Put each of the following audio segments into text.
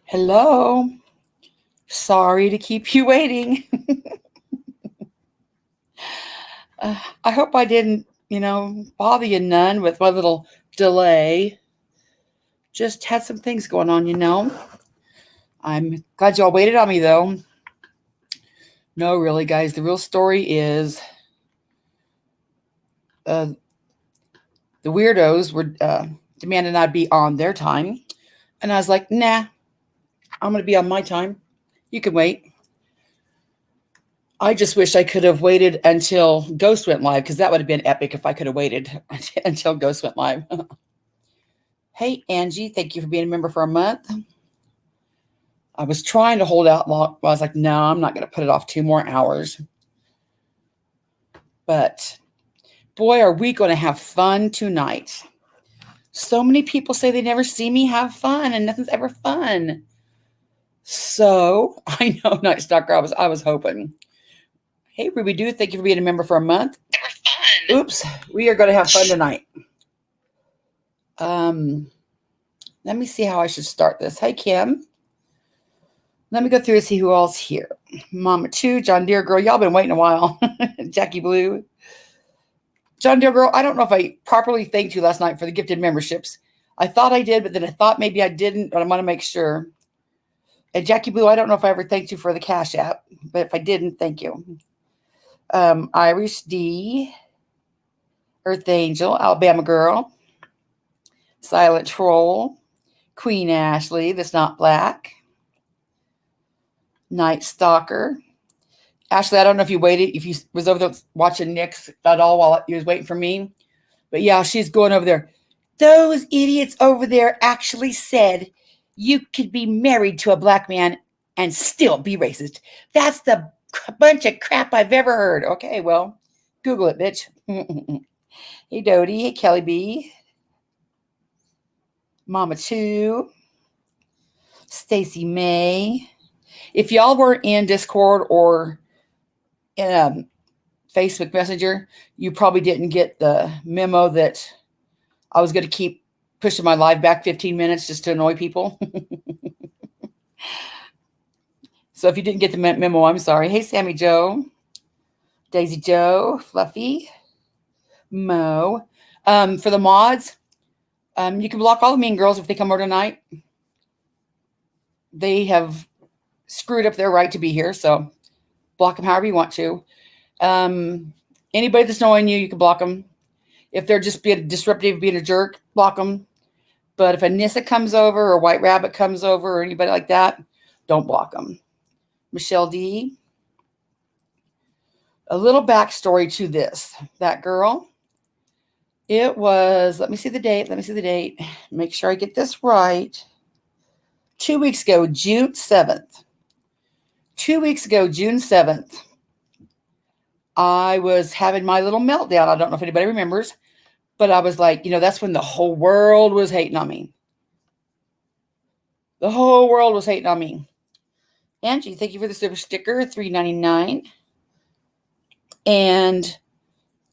Hello. Sorry to keep you waiting. I hope I didn't, bother you none with my little delay. Just had some things going on. I'm glad y'all waited on me, though. No, really, guys. The real story is uh, the weirdos were demanding I'd be on their time. And I was like, nah, I'm going to be on my time. You can wait. I just wish I could have waited until Ghost went live, because that would have been epic if I could have waited until Ghost went live. Hey, Angie, thank you for being a member for a month. I was trying to hold out long. I was like, no, I'm not going to put it off 2 more hours. But boy, are we going to have fun tonight. So many people say they never see me have fun, and nothing's ever fun. So I know, Night Stalker, I was hoping. Hey, Ruby Doo, thank you for being a member for a month. Oops, we are going to have fun tonight. Let me see how I should start this. Hey, Kim. Let me go through and see who all's here. Mama Chu, John Deere Girl. Y'all been waiting a while. Jackie Blue. John Deere Girl, I don't know if I properly thanked you last night for the gifted memberships. I thought I did, but then I thought maybe I didn't, but I want to make sure. And Jackie Blue, I don't know if I ever thanked you for the Cash App, but if I didn't, thank you. Irish D, Earth Angel, Alabama Girl, Silent Troll, Queen Ashley, that's not black, Night Stalker. Ashley, I don't know if you waited, if you was over there watching Nick's at all while you was waiting for me. But yeah, she's going over there. Those idiots over there actually said you could be married to a black man and still be racist. That's the bunch of crap I've ever heard. Okay, well, Google it, bitch. Hey, Dodie. Hey, Kelly B. Mama Chu. Stacy May. If y'all were in Discord or in Facebook Messenger, you probably didn't get the memo that I was going to keep pushing my live back 15 minutes just to annoy people. So if you didn't get the memo, I'm sorry. Hey, Sammy Joe, Daisy Joe, Fluffy, Mo. For the mods, you can block all the mean girls if they come over tonight. They have screwed up their right to be here, so block them however you want to. Anybody that's knowing you can block them. If they're just being disruptive, being a jerk, block them. But if Anisa comes over or White Rabbit comes over or anybody like that, don't block them. Michelle D. A little backstory to this. That girl, it was, let me see the date. Make sure I get this right. 2 weeks ago, June 7th. 2 weeks ago, June 7th, I was having my little meltdown. I don't know if anybody remembers, but I was like, that's when the whole world was hating on me. The whole world was hating on me. Angie, thank you for the super sticker, $3.99. And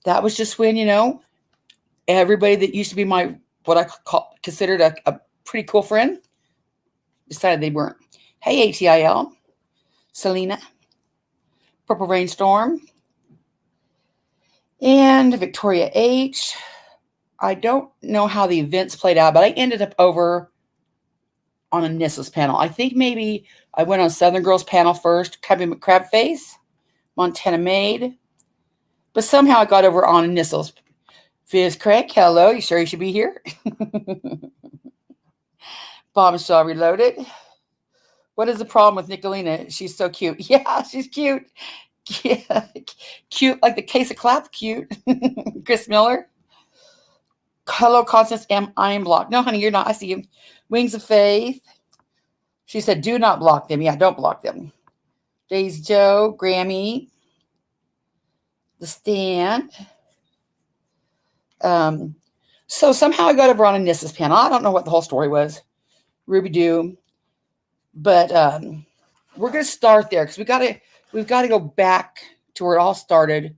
that was just when, everybody that used to be my, what I considered a pretty cool friend, decided they weren't. Hey, ATIL, Selena, Purple Rainstorm, and Victoria H. I don't know how the events played out, but I ended up over on Anisa's panel. I think maybe I went on Southern Girls panel first, Crabface, Montana Maid, but somehow I got over on Anisa's. Fizz Craig, hello, you sure you should be here? Bombshell Reloaded. What is the problem with Nicolina? She's so cute. Yeah, she's cute. Yeah, cute like the case of clap cute. Chris Miller. Hello, Constance M. I am blocked. No, honey, you're not. I see you. Wings of Faith. She said, do not block them. Yeah, don't block them. Daisy Joe, Grammy, The Stand. So somehow I got over on Anissa's panel. I don't know what the whole story was. Ruby Doo. But we're going to start there because we've got to go back to where it all started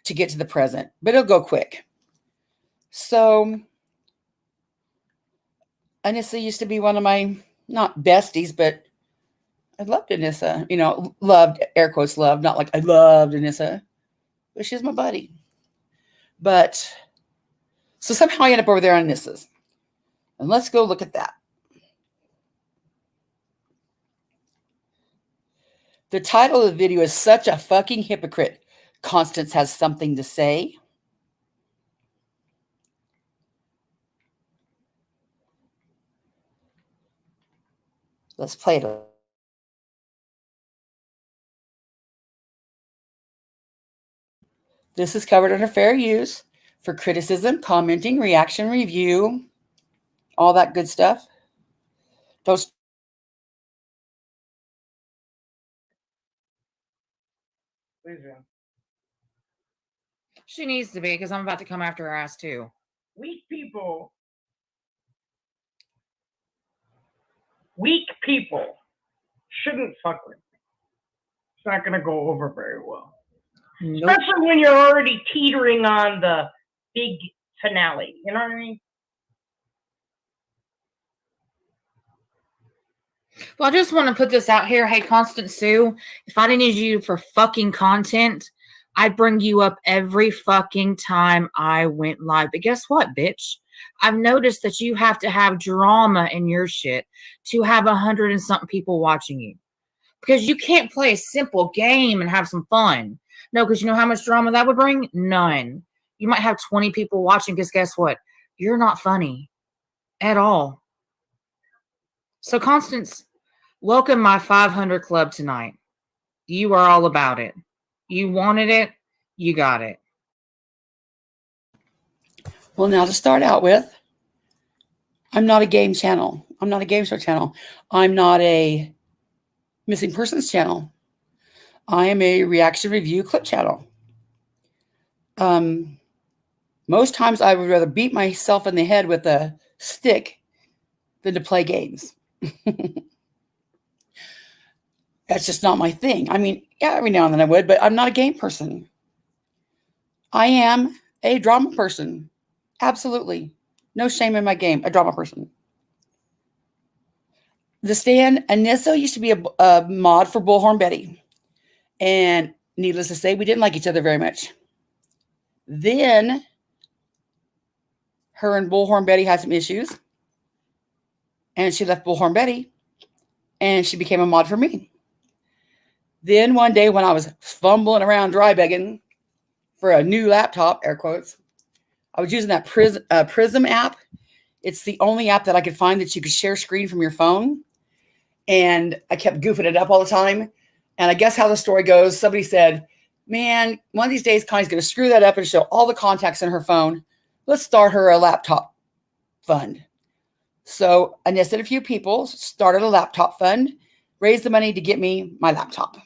to get to the present. But it'll go quick. So Anisa used to be one of my not besties, but I loved Anisa. You know, loved, air quotes, loved, not like I loved Anisa, but she's my buddy. But so somehow I end up over there on Anisa's. And let's go look at that. The title of the video is Such a Fucking Hypocrite. Constance Has Something to Say. Let's play it. This is covered under fair use for criticism, commenting, reaction, review, all that good stuff. Don't. She needs to be, because I'm about to come after her ass too. Weak people shouldn't fuck with me. It's not going to go over very well. Nope. Especially when you're already teetering on the big finale. You know what I mean? Well, I just want to put this out here. Hey, Constance Sue, if I didn't use you for fucking content, I'd bring you up every fucking time I went live. But guess what, bitch? I've noticed that you have to have drama in your shit to have 100 and something people watching you. Because you can't play a simple game and have some fun. No, because you know how much drama that would bring? None. You might have 20 people watching, because guess what? You're not funny at all. So, Constance, welcome my 500 club tonight. You are all about it. You wanted it. You got it. Well, now to start out with, I'm not a game channel. I'm not a game show channel. I'm not a missing persons channel. I am a reaction review clip channel. Most times I would rather beat myself in the head with a stick than to play games. That's just not my thing. I mean, yeah, every now and then I would, but I'm not a game person. I am a drama person. Absolutely. No shame in my game. A drama person. The Stand, Anisa used to be a mod for Bullhorn Betty. And needless to say, we didn't like each other very much. Then her and Bullhorn Betty had some issues. And she left Bullhorn Betty. And she became a mod for me. Then one day when I was fumbling around dry begging for a new laptop, air quotes, I was using that Prism app. It's the only app that I could find that you could share screen from your phone. And I kept goofing it up all the time. And I guess how the story goes, somebody said, man, one of these days Connie's going to screw that up and show all the contacts in her phone. Let's start her a laptop fund. So I nested a few people, started a laptop fund, raised the money to get me my laptop.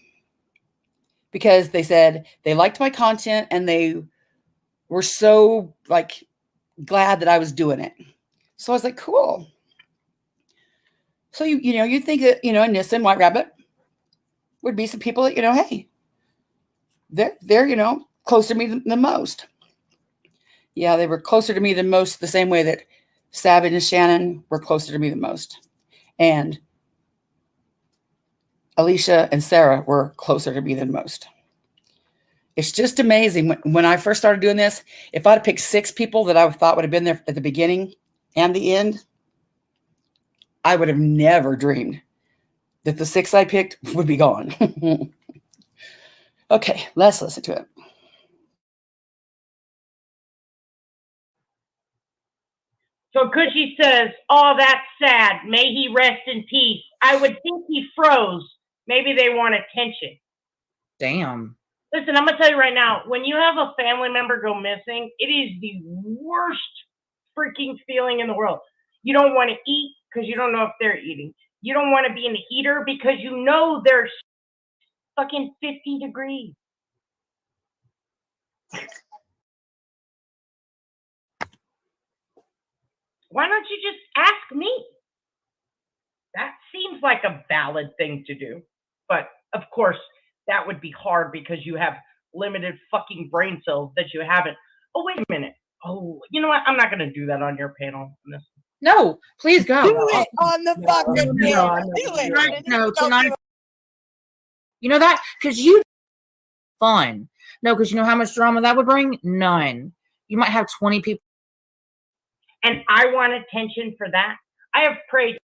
Because they said they liked my content and they were so like glad that I was doing it. So I was like, cool. So you think that, Anisa and White Rabbit would be some people that, hey, they're closer to me than most. Yeah, they were closer to me than most, the same way that Savage and Shannon were closer to me than most. And Alicia and Sarah were closer to me than most. It's just amazing. When I first started doing this, if I'd picked 6 people that I thought would have been there at the beginning and the end, I would have never dreamed that the 6 I picked would be gone. Okay, let's listen to it. So Cushy says, oh, that's sad. May he rest in peace. I would think he froze. Maybe they want attention. Damn. Listen, I'm going to tell you right now, when you have a family member go missing, it is the worst freaking feeling in the world. You don't want to eat because you don't know if they're eating. You don't want to be in the heater because you know there's fucking 50 degrees. Why don't you just ask me? That seems like a valid thing to do. But, of course, that would be hard because you have limited fucking brain cells that you haven't. Oh, wait a minute. Oh, you know what? I'm not going to do that on your panel. No, please go. Do it on the fucking no, camera. no, Do it. Tonight, And no, then don't tonight. do You know that? Because you fun. No, because you know how much drama that would bring? None. You might have 20 people. And I want attention for that. I have prayed.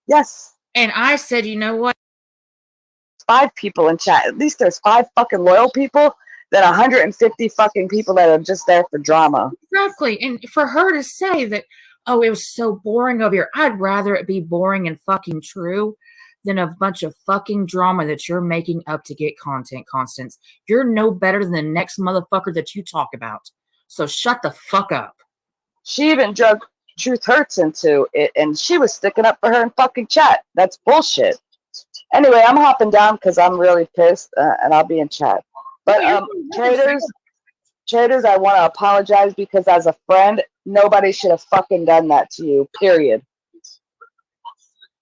Yes. And I said, you know what? 5 people in chat. At least there's 5 fucking loyal people than 150 fucking people that are just there for drama. Exactly. And for her to say that, oh, it was so boring over here. I'd rather it be boring and fucking true than a bunch of fucking drama that you're making up to get content, Constance. You're no better than the next motherfucker that you talk about. So shut the fuck up. She even drug Truth Hurts into it, and she was sticking up for her in fucking chat. That's bullshit. Anyway, I'm hopping down because I'm really pissed, and I'll be in chat. But Traitors, I want to apologize because as a friend, nobody should have fucking done that to you, period.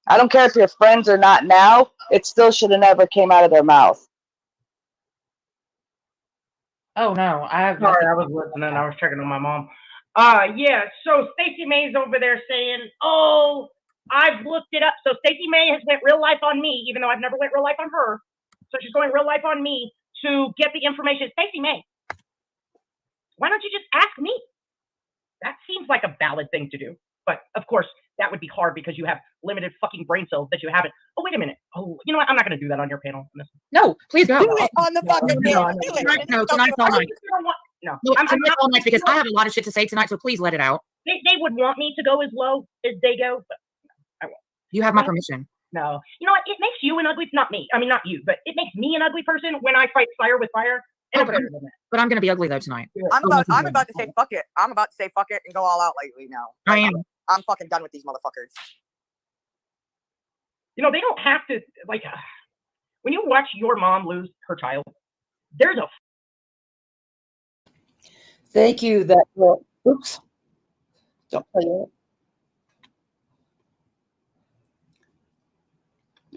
I don't care if you're friends or not now, it still should have never came out of their mouth. Oh, no. Sorry, I was listening. I was checking on my mom. Yeah, so Stacey May's over there saying, oh, I've looked it up. So Stacey May has went real life on me, even though I've never went real life on her. So she's going real life on me to get the information. Stacey May, why don't you just ask me? That seems like a valid thing to do. But of course, that would be hard because you have limited fucking brain cells that you haven't. Oh, wait a minute. Oh, you know what? I'm not going to do that on your panel. No, please go. Do it on the fucking camera. Do it. Tonight, no, tonight's all night. No, No, I'm tonight's not, all night because I have a lot of shit to say tonight, so please let it out. they would want me to go as low as they go, but I won't. You have my permission. No. You know what? It makes you an ugly, not me. I mean, not you, but it makes me an ugly person when I fight fire with fire. And Oh, but I'm going to be ugly, though, tonight. I'm about to say fuck it. I'm about to say fuck it and go all out lately now. I am. I'm fucking done with these motherfuckers. You know, they don't have to, like, when you watch your mom lose her child, there's a. Thank you. That girl. Oops. Don't play it.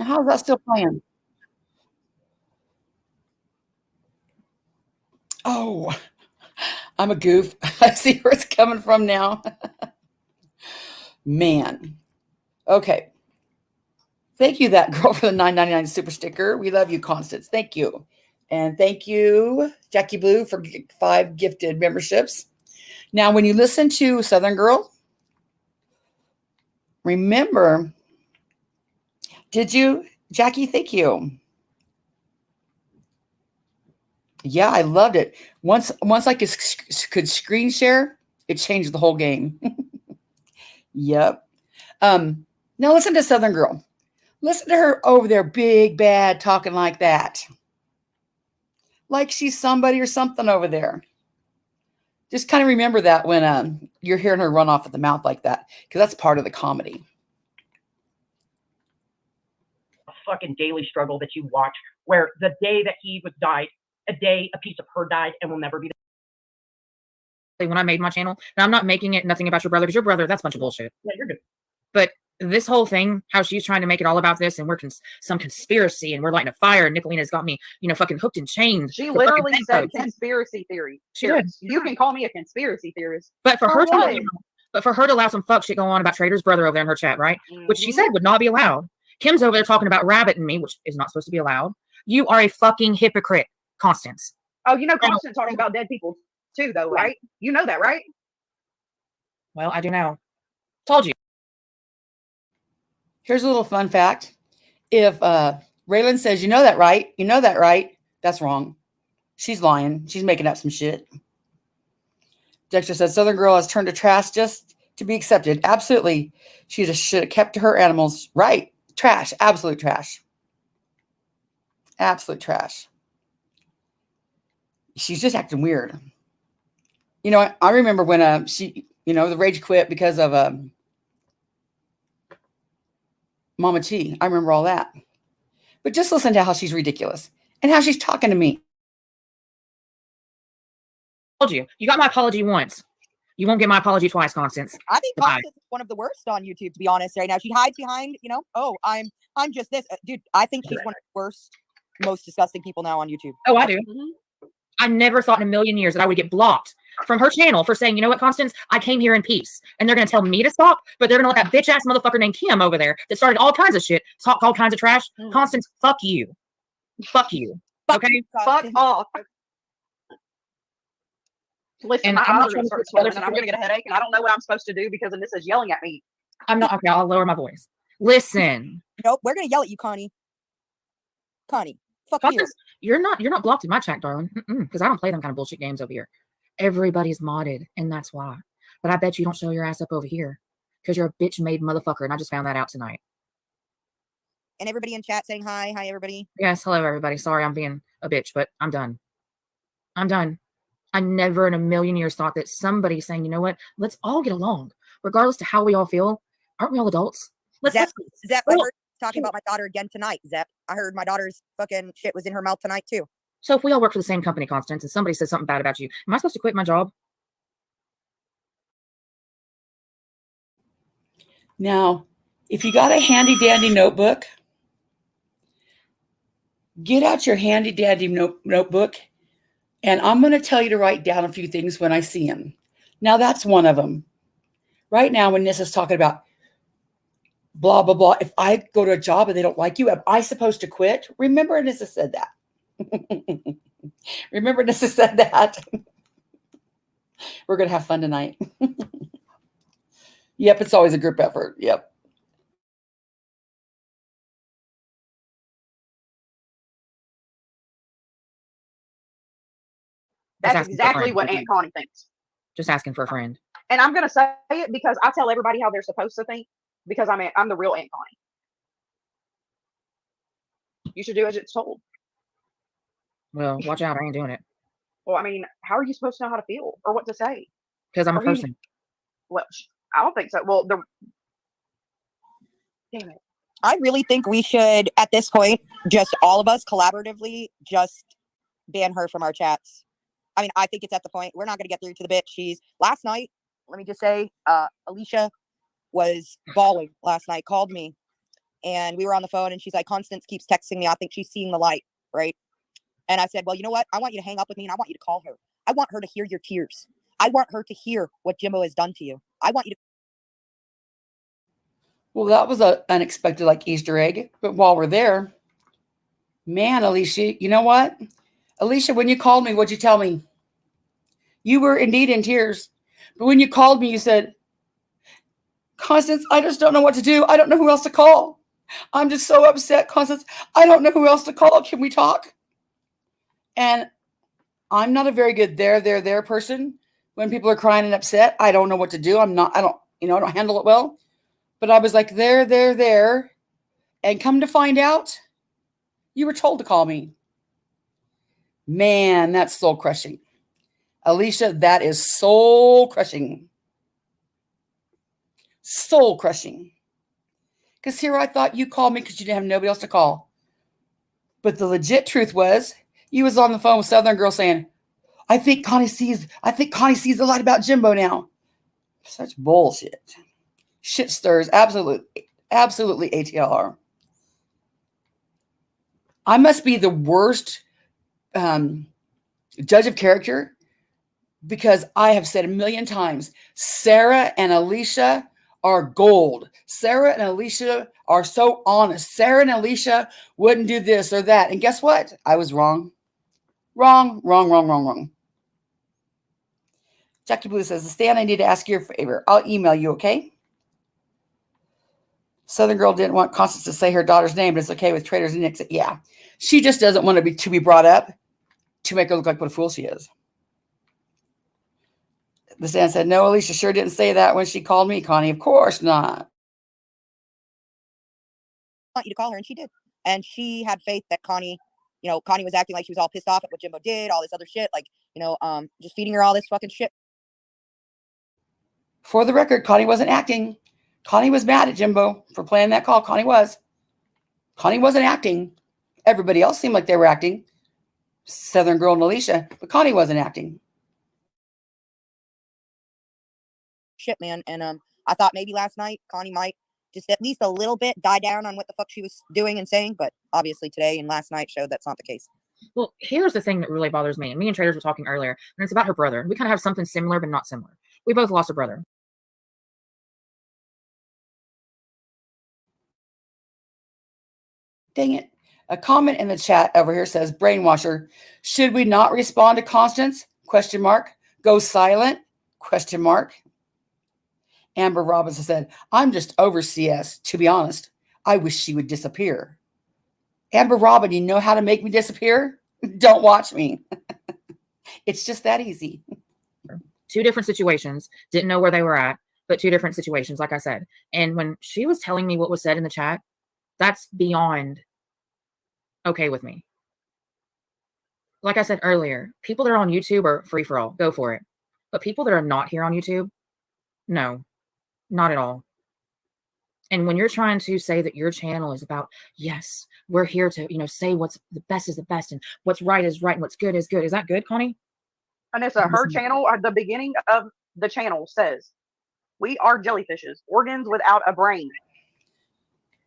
How's that still playing? Oh, I'm a goof. I see where it's coming from now. Man. Okay. Thank you, that girl, for the $9.99 super sticker. We love you, Constance. Thank you. And thank you, Jackie Blue, for 5 gifted memberships. Now, when you listen to Southern Girl, remember, did you, Jackie? Thank you. Yeah, I loved it. Once I could screen share, it changed the whole game. Yep. Now listen to Southern Girl. Listen to her over there, big bad, talking like that. Like she's somebody or something over there. Just kind of remember that when you're hearing her run off at the mouth like that, because that's part of the comedy. Fucking daily struggle that you watch, where the day that he was died, a piece of her died and will never be there. When I made my channel, now I'm not making it nothing about your brother, because your brother, that's a bunch of bullshit. Yeah, you're good. But this whole thing, how she's trying to make it all about this, and we're some conspiracy, and we're lighting a fire, and Nicolina's got me, fucking hooked and chained. She literally said conspiracy theory. She did. You can call me a conspiracy theorist. But for her to allow some fuck shit going on about Traitors' brother over there in her chat, right? Mm-hmm. Which she said would not be allowed. Kim's over there talking about Rabbit and me, which is not supposed to be allowed. You are a fucking hypocrite, Constance. Oh, Constance talking about dead people too, though, right? You know that, right? Well, I do now. Told you. Here's a little fun fact. If Raylan says, you know that, right? That's wrong. She's lying. She's making up some shit. Dexter says, Southern Girl has turned to trash just to be accepted. Absolutely. She just should have kept to her animals. Right. Trash. Absolute trash. Absolute trash. She's just acting weird. I remember when she, the rage quit because of Mama Chi. I remember all that. But just listen to how she's ridiculous and how she's talking to me. Told you. You got my apology once. You won't get my apology twice, Constance. I think Constance is one of the worst on YouTube, to be honest, right now. She hides behind, oh, I'm just this. Dude, I think she's one of the worst, most disgusting people now on YouTube. Oh, I do. Mm-hmm. I never thought in a million years that I would get blocked from her channel for saying, you know what, Constance, I came here in peace. And they're going to tell me to stop, but they're going to let that bitch ass motherfucker named Kim over there that started all kinds of shit, talk all kinds of trash. Constance, fuck you. Fuck you. Okay? Fuck off. Listen, And my I'm not eyes are trying going to to start put sweating together and I'm going to get a headache and I don't know what I'm supposed to do because Anissa's yelling at me. I'm not, okay, I'll lower my voice. Listen. Nope, we're gonna yell at you, Connie. Connie, fuck Constance, you. you're not blocked in my chat, darling. Because I don't play them kind of bullshit games over here. Everybody's modded, and that's why. But I bet you don't show your ass up over here. Because you're a bitch-made motherfucker, and I just found that out tonight. And everybody in chat saying hi. Hi, everybody. Yes, hello, everybody. Sorry I'm being a bitch, but I'm done. I'm done. I never in a million years thought that somebody saying, you know what, let's all get along. Regardless to how we all feel. Aren't we all adults? Zep, I heard talking about my daughter again tonight, Zep. I heard my daughter's fucking shit was in her mouth tonight, too. So if we all work for the same company, Constance, and somebody says something bad about you, am I supposed to quit my job? Now, if you got a handy dandy notebook, get out your handy dandy notebook, and I'm going to tell you to write down a few things when I see them. Now, that's one of them. Right now, when Nissa's talking about blah, blah, blah, if I go to a job and they don't like you, am I supposed to quit? Remember, Nissa said that. Remember, Nissa said that. We're going to have fun tonight. Yep, it's always a group effort. Yep. That's exactly what Aunt Connie thinks. Just asking for a friend. And I'm going to say it because I tell everybody how they're supposed to think because I'm the real Aunt Connie. You should do as it's told. Well, watch out. I ain't doing it. Well, I mean, how are you supposed to know how to feel or what to say? Because I'm a person. Well, I don't think so. Well, damn it. I really think we should, at this point, just all of us collaboratively just ban her from our chats. I mean, I think it's at the point we're not going to get through to the bitch. Last night, let me just say, Alicia was bawling last night, called me, and we were on the phone, and she's like, Constance keeps texting me. I think she's seeing the light, right? And I said, well, you know what? I want you to hang up with me, and I want you to call her. I want her to hear your tears. I want her to hear what Jimbo has done to you. I want you to. Well, that was an unexpected, like, Easter egg. But while we're there, man, Alicia, you know what? Alicia, when you called me, what'd you tell me? You were indeed in tears. But when you called me, you said, Constance, I just don't know what to do. I don't know who else to call. I'm just so upset, Constance. I don't know who else to call. Can we talk? And I'm not a very good there person. When people are crying and upset, I don't know what to do. I don't handle it well. But I was like, there. And come to find out, you were told to call me. Man, that's soul crushing. Alicia, that is soul crushing. Soul crushing. Because here I thought you called me because you didn't have nobody else to call. But the legit truth was, you was on the phone with Southern Girl saying, I think Connie sees the light about Jimbo now. Such bullshit. Shit stirs. Absolutely ATLR. I must be the worst judge of character because I have said a million times, Sarah and Alicia are gold. Sarah and Alicia are so honest. Sarah and Alicia wouldn't do this or that. And guess what? I was wrong. Wrong. Jackie Blue says, Stan, I need to ask you a favor. I'll email you, okay? Southern Girl didn't want Constance to say her daughter's name, but it's okay with Traitors and Nicks. Yeah. She just doesn't want to be brought up to make her look like what a fool she is. The Stan said, no, Alicia sure didn't say that when she called me, Connie. Of course not. I want you to call her, and she did. And she had faith that Connie was acting like she was all pissed off at what Jimbo did, all this other shit, like, just feeding her all this fucking shit. For the record, Connie wasn't acting. Connie was mad at Jimbo for playing that call. Connie was. Connie wasn't acting. Everybody else seemed like they were acting. Southern Girl and Alicia, but Connie wasn't acting. Shit, man. And I thought maybe last night Connie might just at least a little bit die down on what the fuck she was doing and saying, but obviously today and last night showed that's not the case. Well, here's the thing that really bothers me. Me and Traitors were talking earlier, and it's about her brother. We kind of have something similar, but not similar. We both lost a brother. Dang it. A comment in the chat over here says, brainwasher, should we not respond to Constance? Question mark. Go silent? Question mark. Amber Robinson said, I'm just over CS. To be honest, I wish she would disappear. Amber Robin, you know how to make me disappear? Don't watch me. It's just that easy. Two different situations. Didn't know where they were at, but two different situations, like I said. And when she was telling me what was said in the chat, that's beyond okay with me. Like I said earlier, people that are on YouTube are free for all. Go for it. But people that are not here on YouTube, no, not at all. And when you're trying to say that your channel is about, yes, we're here to, say what's the best is the best and what's right is right and what's good is good. Is that good, Connie? Anissa, her channel at the beginning of the channel says, we are jellyfishes, organs without a brain.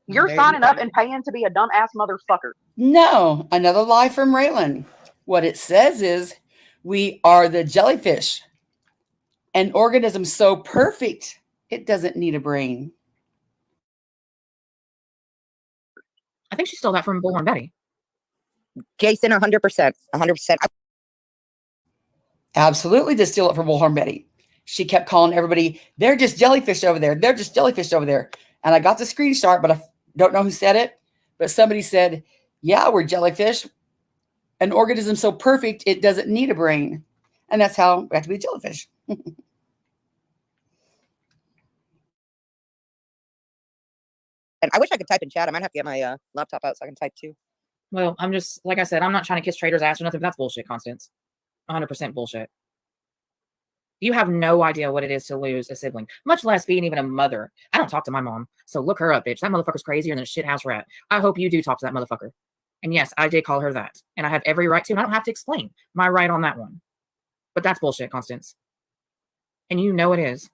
You're signing up and paying to be a dumbass motherfucker. No, another lie from Raylan. What it says is, we are the jellyfish. An organism so perfect, it doesn't need a brain. I think she stole that from Bullhorn Betty. Jason, 100%. 100%. Absolutely did steal it from Bullhorn Betty. She kept calling everybody, they're just jellyfish over there. They're just jellyfish over there. And I got the screenshot, but I don't know who said it. But somebody said, yeah, we're jellyfish. An organism so perfect, it doesn't need a brain. And that's how we have to be jellyfish. And I wish I could type in chat. I might have to get my laptop out so I can type too. Well, I'm just, like I said, I'm not trying to kiss Traitors' ass or nothing. That's bullshit, Constance. 100% bullshit. You have no idea what it is to lose a sibling, much less being even a mother. I don't talk to my mom, so look her up, bitch. That motherfucker's crazier than a shithouse rat. I hope you do talk to that motherfucker. And yes, I did call her that. And I have every right to, and I don't have to explain my right on that one. But that's bullshit, Constance. And you know it is.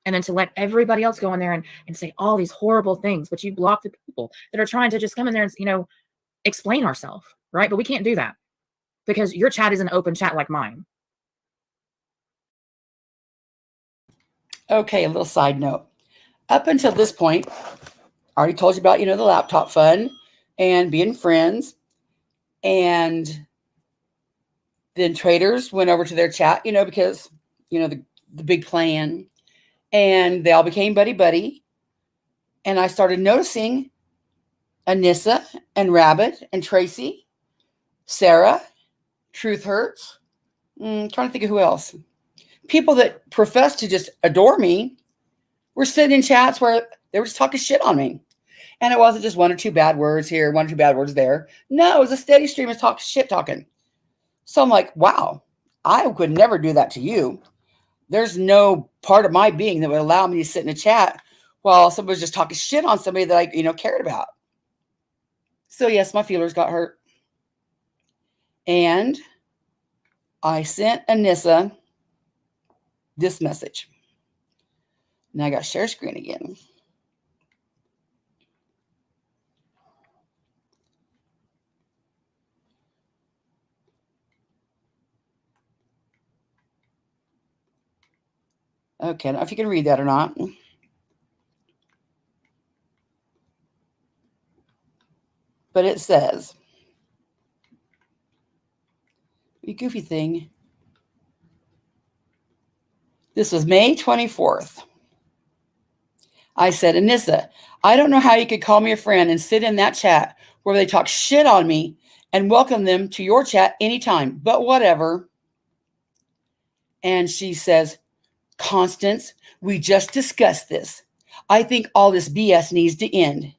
And then to let everybody else go in there and say all these horrible things, but you block the people that are trying to just come in there and, explain ourselves, right? But we can't do that because your chat is an open chat like mine. Okay, a little side note. Up until this point, I already told you about, the laptop fun and being friends. And then Traitors went over to their chat, because, the big plan. And they all became buddy-buddy. And I started noticing Anisa and Rabbit and Tracy, Sarah, Truth Hurts. Trying to think of who else. People that profess to just adore me were sitting in chats where they were just talking shit on me. And it wasn't just one or two bad words here, one or two bad words there. No, it was a steady stream of shit talking. So I'm like, wow, I would never do that to you. There's no part of my being that would allow me to sit in a chat while somebody was just talking shit on somebody that I, cared about. So yes, my feelers got hurt. And I sent Anissa this message. Now I got share screen again. Okay, I don't know if you can read that or not. But it says, you goofy thing. This was May 24th. I said, Anissa, I don't know how you could call me a friend and sit in that chat where they talk shit on me and welcome them to your chat anytime, but whatever. And she says, Constance, we just discussed this. I think all this BS needs to end.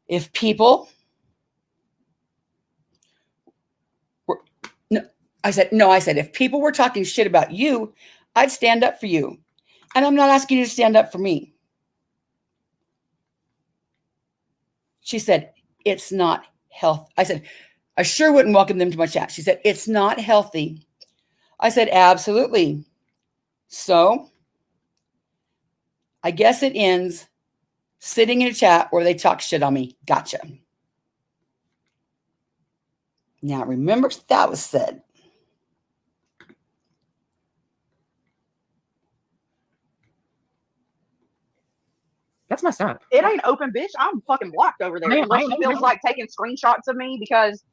If people were, I said, if people were talking shit about you, I'd stand up for you. And I'm not asking you to stand up for me. She said, it's not health. I said, I sure wouldn't welcome them to my chat. She said, it's not healthy. I said, absolutely. So I guess it ends sitting in a chat where they talk shit on me. Gotcha. Now, remember that was said. That's messed up. It ain't open, bitch. I'm fucking blocked over there. Unless she feels like taking screenshots of me because,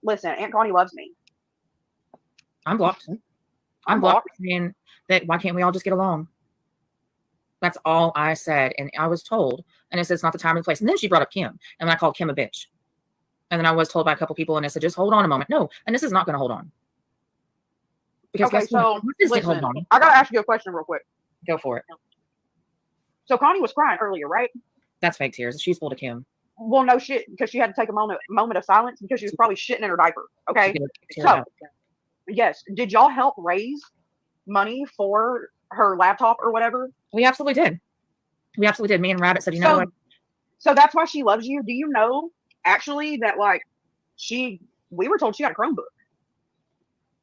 listen, Aunt Connie loves me. I'm blocked. I'm blocked saying that why can't we all just get along? That's all I said. And I was told, and it said it's not the time and the place. And then she brought up Kim, and then I called Kim a bitch. And then I was told by a couple people, and I said, just hold on a moment. No, and this is not going to hold on. Because okay, so listen, hold on. I got to ask you a question real quick. Go for it. So Connie was crying earlier, right? That's fake tears. She's full of Kim. Well, no shit, because she had to take a moment of silence because she was probably shitting in her diaper. Okay, so yes, did y'all help raise money for her laptop or whatever? We absolutely did. We absolutely did. Me and Rabbit said, you know what? So that's why she loves you. Do you know actually that like we were told she got a Chromebook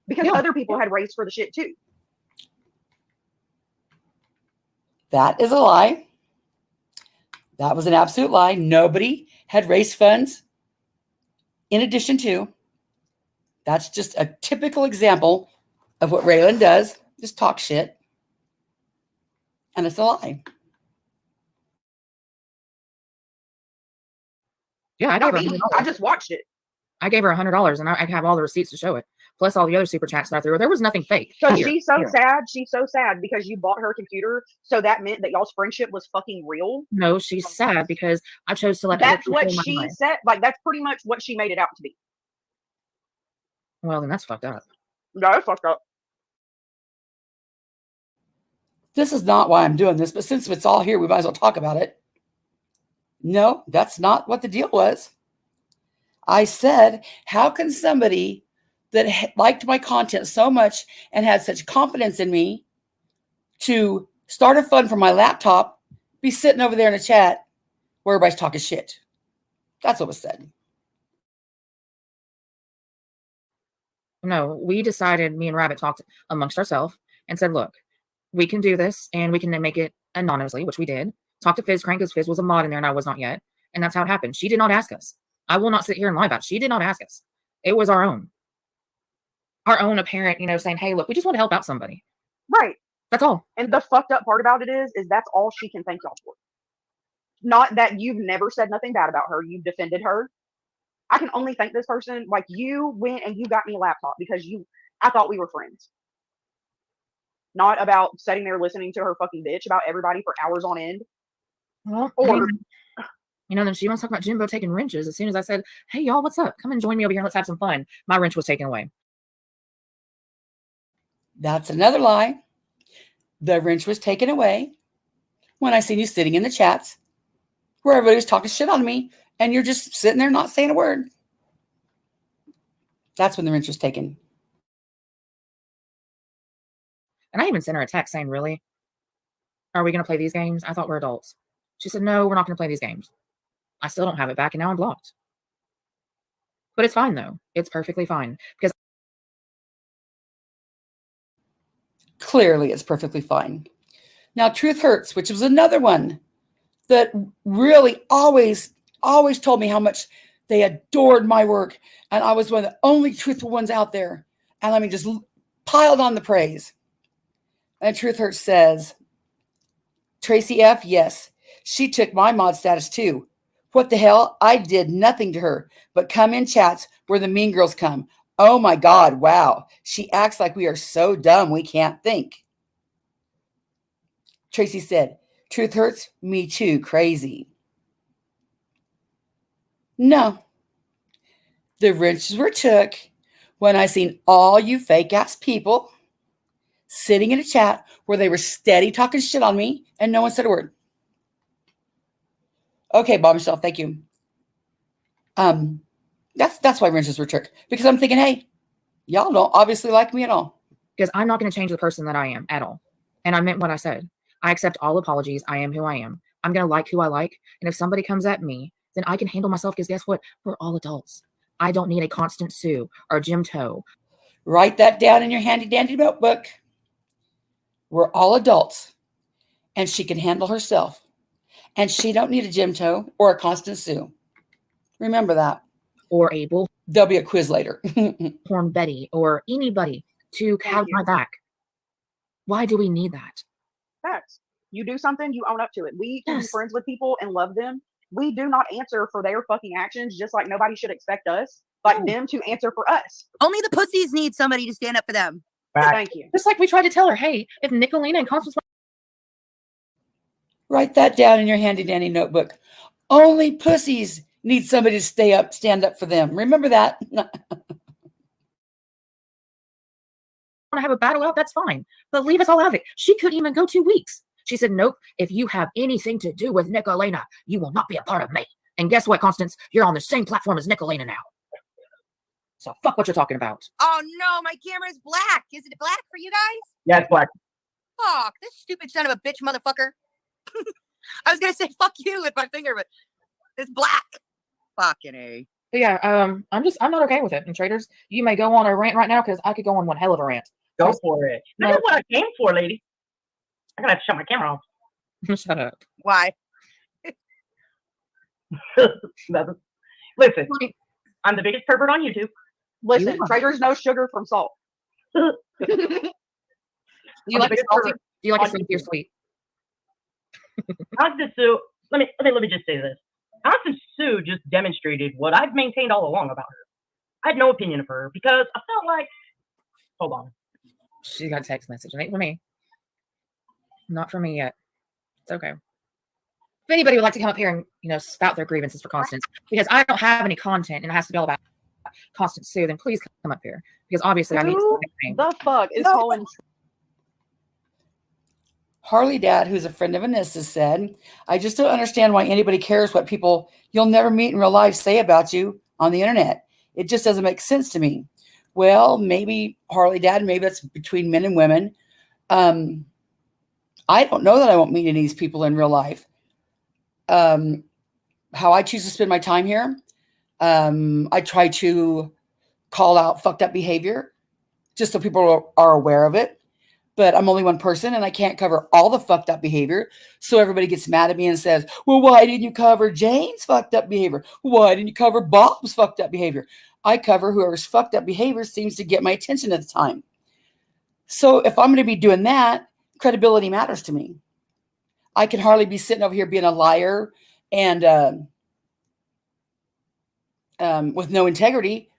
because other people had raised for the shit too. That is a lie. That was an absolute lie. Nobody had raised funds in addition to. That's just a typical example of what Raylan does. Just talk shit. And it's a lie. Yeah, I just watched it. I gave her $100 and I have all the receipts to show it. Plus all the other super chats that I threw her. There was nothing fake. So she's so sad. She's so sad because you bought her a computer. So that meant that y'all's friendship was fucking real. No, she's sad because I chose to let that's what she said. Like, that's pretty much what she made it out to be. Well, then that's fucked up. No, it's fucked up. This is not why I'm doing this, but since it's all here, we might as well talk about it. No, that's not what the deal was. I said, how can somebody that liked my content so much and had such confidence in me to start a fund for my laptop be sitting over there in a chat where everybody's talking shit? That's what was said. No, we decided, me and Rabbit talked amongst ourselves and said, look, we can do this and we can make it anonymously, which we did. Talk to Fizz Crank because Fizz was a mod in there and I was not yet. And that's how it happened. She did not ask us. I will not sit here and lie about it. She did not ask us. It was our own apparent, saying, hey, look, we just want to help out somebody. Right. That's all. And the fucked up part about it is that's all she can thank y'all for. Not that you've never said nothing bad about her. You've defended her. I can only thank this person. Like, you went and you got me a laptop because I thought we were friends. Not about sitting there listening to her fucking bitch about everybody for hours on end. Well, then she wants to talk about Jimbo taking wrenches. As soon as I said, hey, y'all, what's up? Come and join me over here and let's have some fun. My wrench was taken away. That's another lie. The wrench was taken away when I seen you sitting in the chats where everybody was talking shit on me and you're just sitting there not saying a word. That's when the wrench was taken. And I even sent her a text saying, really? Are we going to play these games? I thought we're adults. She said, no, we're not going to play these games. I still don't have it back and now I'm blocked. But it's fine though. It's perfectly fine because clearly it's perfectly fine. Now, Truth Hurts, which was another one that really always told me how much they adored my work. And I was one of the only truthful ones out there. And let me just piled on the praise. And Truth Hurts says, Tracy F., yes, she took my mod status too. What the hell? I did nothing to her, but come in chats where the mean girls come. Oh my God, wow. She acts like we are so dumb we can't think. Tracy said, Truth Hurts, me too, crazy. No. The wrenches were took when I seen all you fake ass people sitting in a chat where they were steady talking shit on me and no one said a word. Okay, Bob Michelle, thank you. That's why wrenches were took. Because I'm thinking, hey, y'all don't obviously like me at all. Because I'm not going to change the person that I am at all. And I meant what I said. I accept all apologies. I am who I am. I'm going to like who I like. And if somebody comes at me, then I can handle myself because guess what? We're all adults. I don't need a Constance Sue or Jim Toe. Write that down in your handy dandy notebook. We're all adults. And she can handle herself. And she don't need a Jim Toe or a Constance Sue. Remember that. or a There'll be a quiz later. bullhorn Betty or anybody to have my back. Why do we need that? Facts. You do something, you own up to it. We can be Yes. friends with people and love them. We do not answer for their fucking actions, just like nobody should expect us, like No. them to answer for us. Only the pussies need somebody to stand up for them. Thank you. Just like we tried to tell her, hey, if Nicolina and Constance Write that down in your handy dandy notebook. Only pussies need somebody to stand up for them. Remember that. want to have a battle out, that's fine. But leave us all out of it. She couldn't even go 2 weeks. She said, nope, if you have anything to do with Nicolina, you will not be a part of me. And guess what, Constance? You're on the same platform as Nicolina now. So fuck what you're talking about. Oh no, my camera's black. Is it black for you guys? Yeah, it's black. Fuck, this stupid son of a bitch motherfucker. I was gonna say fuck you with my finger, but it's black. Fucking A. But yeah, I'm not okay with it. And Traitors, you may go on a rant right now because I could go on one hell of a rant. Go for it. No. That's what I came for, lady. I'm gonna have to shut my camera off. Shut up. Why? Nothing. Listen, I'm the biggest pervert on YouTube. Listen, You are. Traitors know sugar from salt. Do you like it salty? Do you like it on salty or YouTube. sweet? Constance Sue, let me just say this. Constance Sue just demonstrated what I've maintained all along about her. I had no opinion of her because I felt like, hold on. She got a text message. It ain't for me. Not for me yet. It's okay. If anybody would like to come up here and, spout their grievances for Constance, because I don't have any content and it has to be all about Constance Sue, then please come up here. Because obviously I need Who something. the fuck is calling? Harley Dad, who's a friend of Anisa, said, I just don't understand why anybody cares what people you'll never meet in real life say about you on the internet. It just doesn't make sense to me. Well, maybe Harley Dad, maybe that's between men and women. I don't know that I won't meet any of these people in real life. How I choose to spend my time here, I try to call out fucked up behavior just so people are aware of it. But I'm only one person and I can't cover all the fucked up behavior. So everybody gets mad at me and says, well, why didn't you cover Jane's fucked up behavior? Why didn't you cover Bob's fucked up behavior? I cover whoever's fucked up behavior seems to get my attention at the time. So if I'm going to be doing that, credibility matters to me. I can hardly be sitting over here being a liar and with no integrity,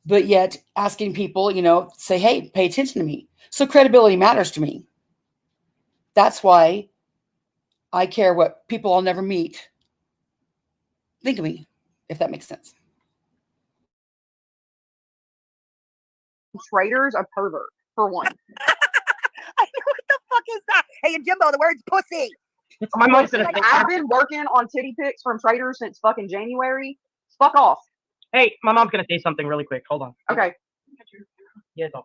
but yet asking people, say, hey, pay attention to me. So credibility matters to me. That's why I care what people I'll never meet think of me, if that makes sense. Traitors a pervert, for one. I know what the fuck is that? Hey, and Jimbo, the word's pussy. My mom's gonna Like, say, I've been working on titty pics from Traitors since fucking January. Fuck off. hey, my mom's gonna say something really quick. Hold on. Okay. Yes. Okay.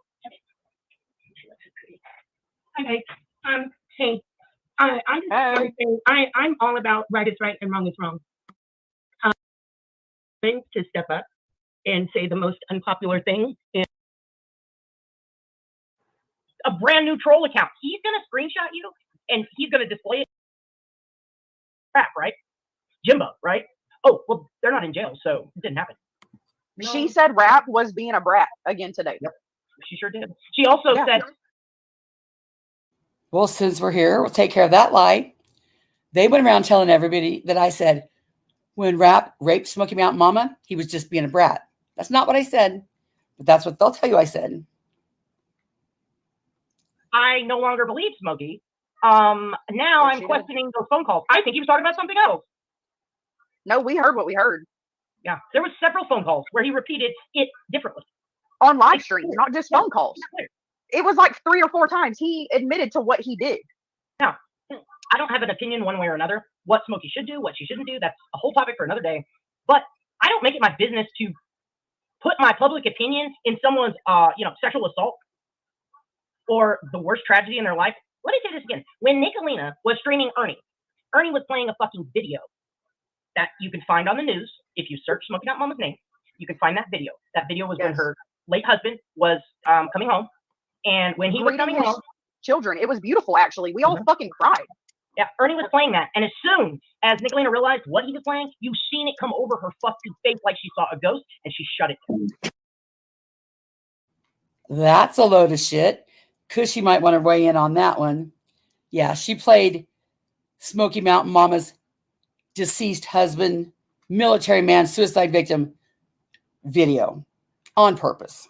Hey, I'm just Hey. I'm all about right is right and wrong is wrong. To step up and say the most unpopular thing in a brand new troll account. He's gonna screenshot you and he's gonna display it. Crap, right? Jimbo, right? Oh, well, they're not in jail, so it didn't happen. She said Rap was being a brat again today. Yep. She sure did. She also said, Well, since we're here, we'll take care of that lie. They went around telling everybody that I said, when Rap raped Smoky Mountain Mama, he was just being a brat. That's not what I said, but that's what they'll tell you I said. I no longer believe Smokey. Now Yes, I'm she questioning those phone calls. I think he was talking about something else. No, we heard what we heard Yeah, there was several phone calls where he repeated it differently. on live streams, not just phone calls. It was like 3 or 4 times he admitted to what he did. Now, I don't have an opinion one way or another. What Smokey should do, what she shouldn't do, that's a whole topic for another day. But I don't make it my business to put my public opinion in someone's, sexual assault or the worst tragedy in their life. Let me say this again. When Nicolina was streaming Ernie was playing a fucking video that you can find on the news. If you search Smoky Mountain Mama's name, you can find that video. That video was when her late husband was coming home. And when he was coming home, children. It was beautiful, actually. We all fucking cried. Yeah, Ernie was playing that, and as soon as Nicolina realized what he was playing, you seen it come over her fucking face like she saw a ghost, and she shut it down. That's a load of shit. Cushy might want to weigh in on that one. Yeah, she played Smoky Mountain Mama's deceased husband, military man, suicide victim video on purpose.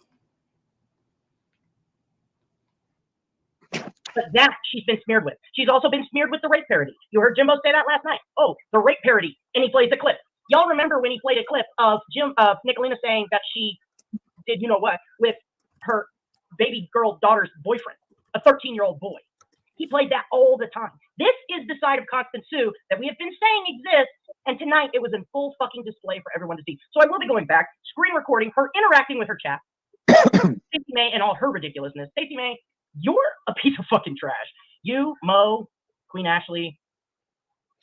But that she's been smeared with. She's also been smeared with the rape parody. You heard Jimbo say that last night. Oh, the rape parody, and he plays a clip. Y'all remember when he played a clip of Nicolina saying that she did you know what with her baby girl daughter's boyfriend, a 13-year-old boy. He played that all the time. This is the side of Constance Sue that we have been saying exists, and tonight it was in full fucking display for everyone to see. So I will be going back, screen recording her interacting with her chat. Stacey May and all her ridiculousness. Stacey May, you're a piece of fucking trash. You, Mo, Queen Ashley.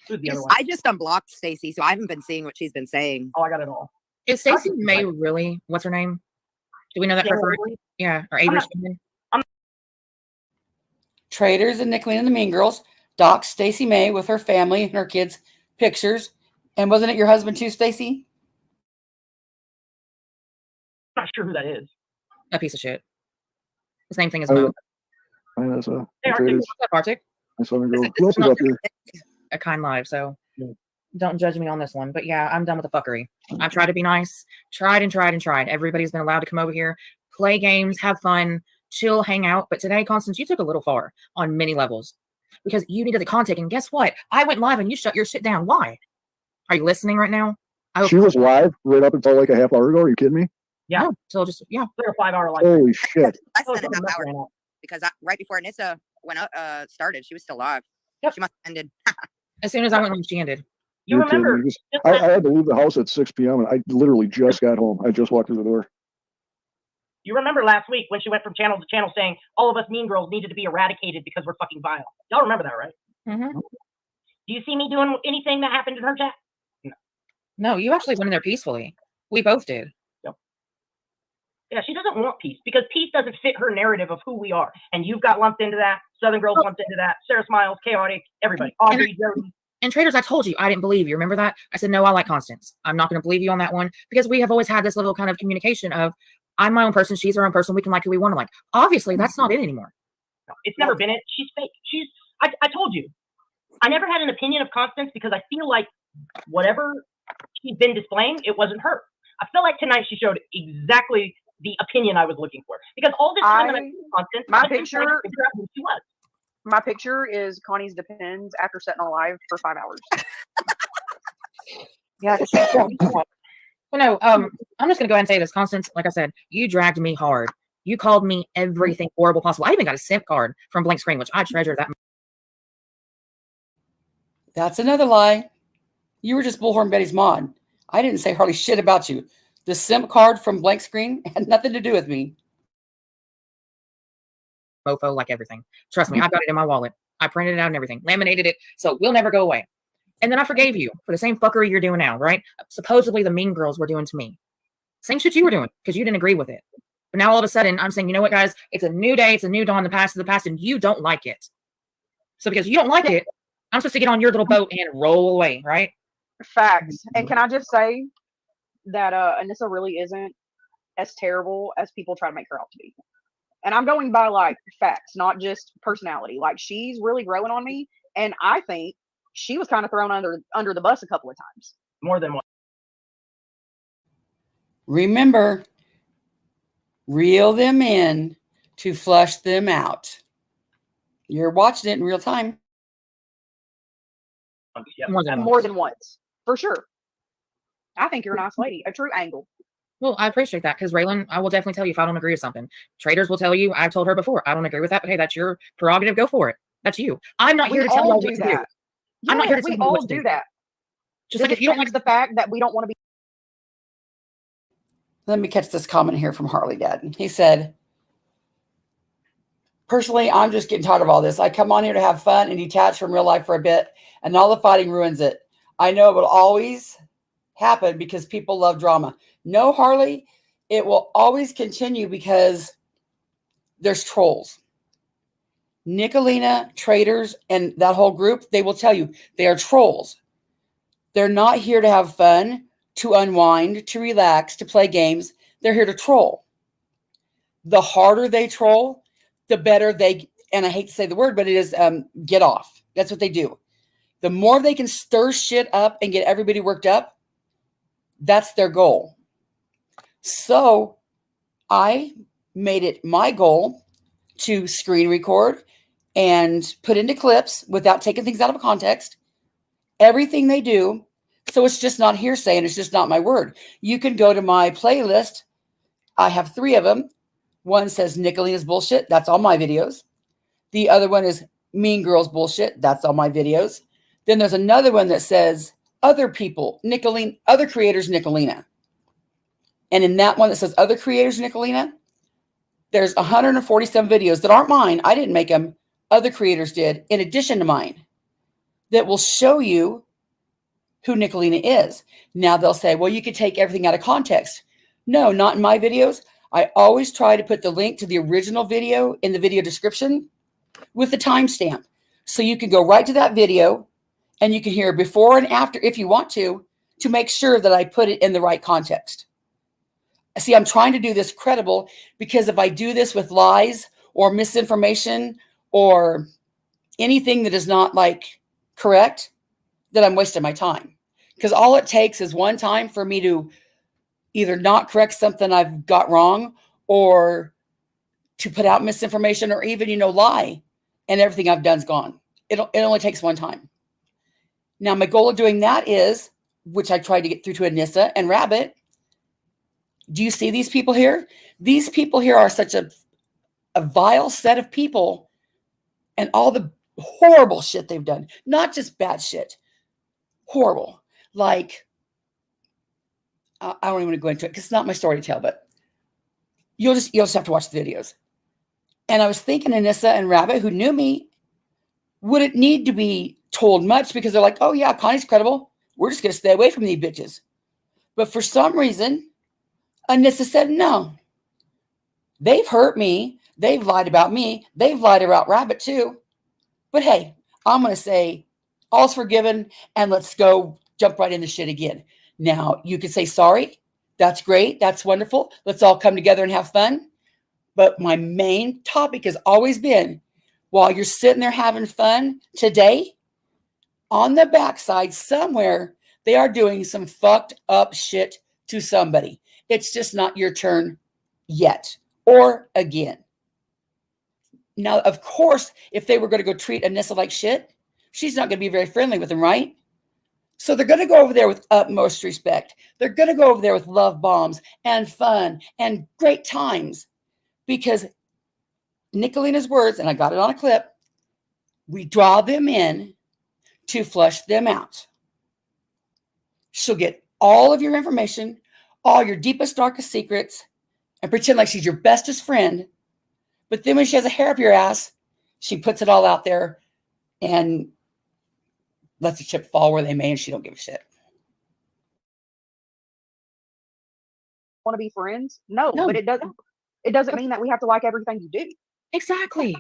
Who's the other one? I just unblocked Stacey, so I haven't been seeing what she's been saying. Oh, I got it all. Is Stacey May really? What's her name? Do we know that for her? Yeah, or Avery. Traitors and Nicolina and the Mean Girls doxed Stacey May with her family and her kids' pictures. And wasn't it your husband too, Stacey? I'm not sure who that is. A piece of shit. The same thing as Mo. Anisa. Hey, Arctic. What's up, Arctic? Who else is up here? A kind live, so Yeah. don't judge me on this one. But yeah, I'm done with the fuckery. I've tried to be nice, tried and tried and tried. Everybody's been allowed to come over here, play games, have fun, chill, hang out. But today, Constance, you took a little far on many levels because you needed the content. And guess what? I went live and you shut your shit down. Why? Are you listening right now? She was live right up until like a half hour ago. Are you kidding me? Yeah. No, so just Like a 5-hour live. Holy shit. Less than a half hour because right before Anissa went up, started, she was still live. Yep. She must have ended. as soon as I went live, she ended. You You're kidding remember? me. I had to leave the house at 6 p.m. and I literally just got home. I just walked through the door. You remember last week when she went from channel to channel saying all of us mean girls needed to be eradicated because we're fucking vile. Y'all remember that, right? Mm-hmm. Do you see me doing anything that happened in her chat? No, you actually went in there peacefully. We both did. Yeah, she doesn't want peace because peace doesn't fit her narrative of who we are. And you've got lumped into that. Southern Girls lumped into that. Sarah Smiles, Chaotic, everybody. Audrey, Jody. And Traitors, I told you I didn't believe you. Remember that? I said, no, I like Constance. I'm not going to believe you on that one because we have always had this little kind of communication of I'm my own person. She's her own person. We can like who we want to like. Obviously, that's not it anymore. No, it's never been it. She's fake. I told you. I never had an opinion of Constance because I feel like whatever she's been displaying, it wasn't her. I feel like tonight she showed exactly the opinion I was looking for. Because all this time that I see Constance, my I just tried to figure out who she was. My picture is Connie's Depends after setting alive for 5 hours. Yeah. Well, no, I'm just going to go ahead and say this. Constance, like I said, you dragged me hard. You called me everything horrible possible. I even got a simp card from Blank Screen, which I treasure that much. That's another lie. You were just Bullhorn Betty's mod. I didn't say hardly shit about you. The simp card from Blank Screen had nothing to do with me. Mofo, like everything. Trust me, I've got it in my wallet. I printed it out and everything, laminated it, so it will never go away. And then I forgave you for the same fuckery you're doing now, right? Supposedly the mean girls were doing to me. Same shit you were doing because you didn't agree with it. But now all of a sudden I'm saying, you know what, guys? It's a new day. It's a new dawn. The past is the past, and you don't like it. So because you don't like it, I'm supposed to get on your little boat and roll away, right? Facts. And can I just say that Anissa really isn't as terrible as people try to make her out to be. And I'm going by like facts, not just personality. Like she's really growing on me, and I think she was kind of thrown under the bus a couple of times. More than one. Remember, reel them in to flush them out. You're watching it in real time. Yep. More than once, for sure. I think you're a nice lady, a true angle. Well, I appreciate that because Raylan, I will definitely tell you if I don't agree with something. Traitors will tell you, I've told her before, I don't agree with that, but hey, that's your prerogative. Go for it. That's you. I'm not here to tell you what to do. I'm not here to tell you what to do. We all do that. Just like if you don't like the fact that we don't want to be. Let me catch this comment here from Harley Dad. He said, personally, I'm just getting tired of all this. I come on here to have fun and detach from real life for a bit, and all the fighting ruins it. I know it will always happen because people love drama. No, Harley, it will always continue because there's trolls. Nicolina, Traitors, and that whole group, they will tell you they are trolls. They're not here to have fun, to unwind, to relax, to play games. They're here to troll. The harder they troll, the better they, and I hate to say the word, but it is get off. That's what they do. The more they can stir shit up and get everybody worked up, that's their goal. So I made it my goal to screen record and put into clips without taking things out of context, everything they do. So it's just not hearsay and it's just not my word. You can go to my playlist. I have 3 of them. One says Nicolina's bullshit. That's all my videos. The other one is Mean Girls bullshit. That's all my videos. Then there's another one that says other people, Nicolina, other creators, Nicolina. And in that one that says other creators, Nicolina, there's 147 videos that aren't mine. I didn't make them. Other creators did, in addition to mine, that will show you who Nicolina is. Now they'll say, well, you could take everything out of context. No, not in my videos. I always try to put the link to the original video in the video description with the timestamp. So you can go right to that video and you can hear before and after if you want to make sure that I put it in the right context. See, I'm trying to do this credible because if I do this with lies or misinformation or anything that is not like correct, then I'm wasting my time. Because all it takes is one time for me to either not correct something I've got wrong or to put out misinformation or even, lie, and everything I've done's gone. It only takes one time. Now, my goal of doing that is, which I tried to get through to Anisa and Rabbit. Do you see these people here? These people here are such a vile set of people and all the horrible shit they've done. Not just bad shit. Horrible. Like, I don't even want to go into it because it's not my story to tell, but you'll just have to watch the videos. And I was thinking Anisa and Rabbit, who knew me, wouldn't need to be told much because they're like, oh yeah, Connie's credible. We're just going to stay away from these bitches. But for some reason, Anisa said, no, they've hurt me. They've lied about me. They've lied about Rabbit too. But hey, I'm going to say all's forgiven and let's go jump right into shit again. Now, you could say sorry. That's great. That's wonderful. Let's all come together and have fun. But my main topic has always been, while you're sitting there having fun today, on the backside somewhere, they are doing some fucked up shit to somebody. It's just not your turn yet or again. Now, of course, if they were going to go treat Anisa like shit, she's not going to be very friendly with them, right? So they're going to go over there with utmost respect. They're going to go over there with love bombs and fun and great times because Nicolina's words, and I got it on a clip, we draw them in to flush them out. She'll get all of your information, all your deepest, darkest secrets, and pretend like she's your bestest friend. But then when she has a hair up your ass, she puts it all out there and lets the chip fall where they may, and she don't give a shit. Want to be friends? No, No. but it doesn't mean that we have to like everything you do. Exactly.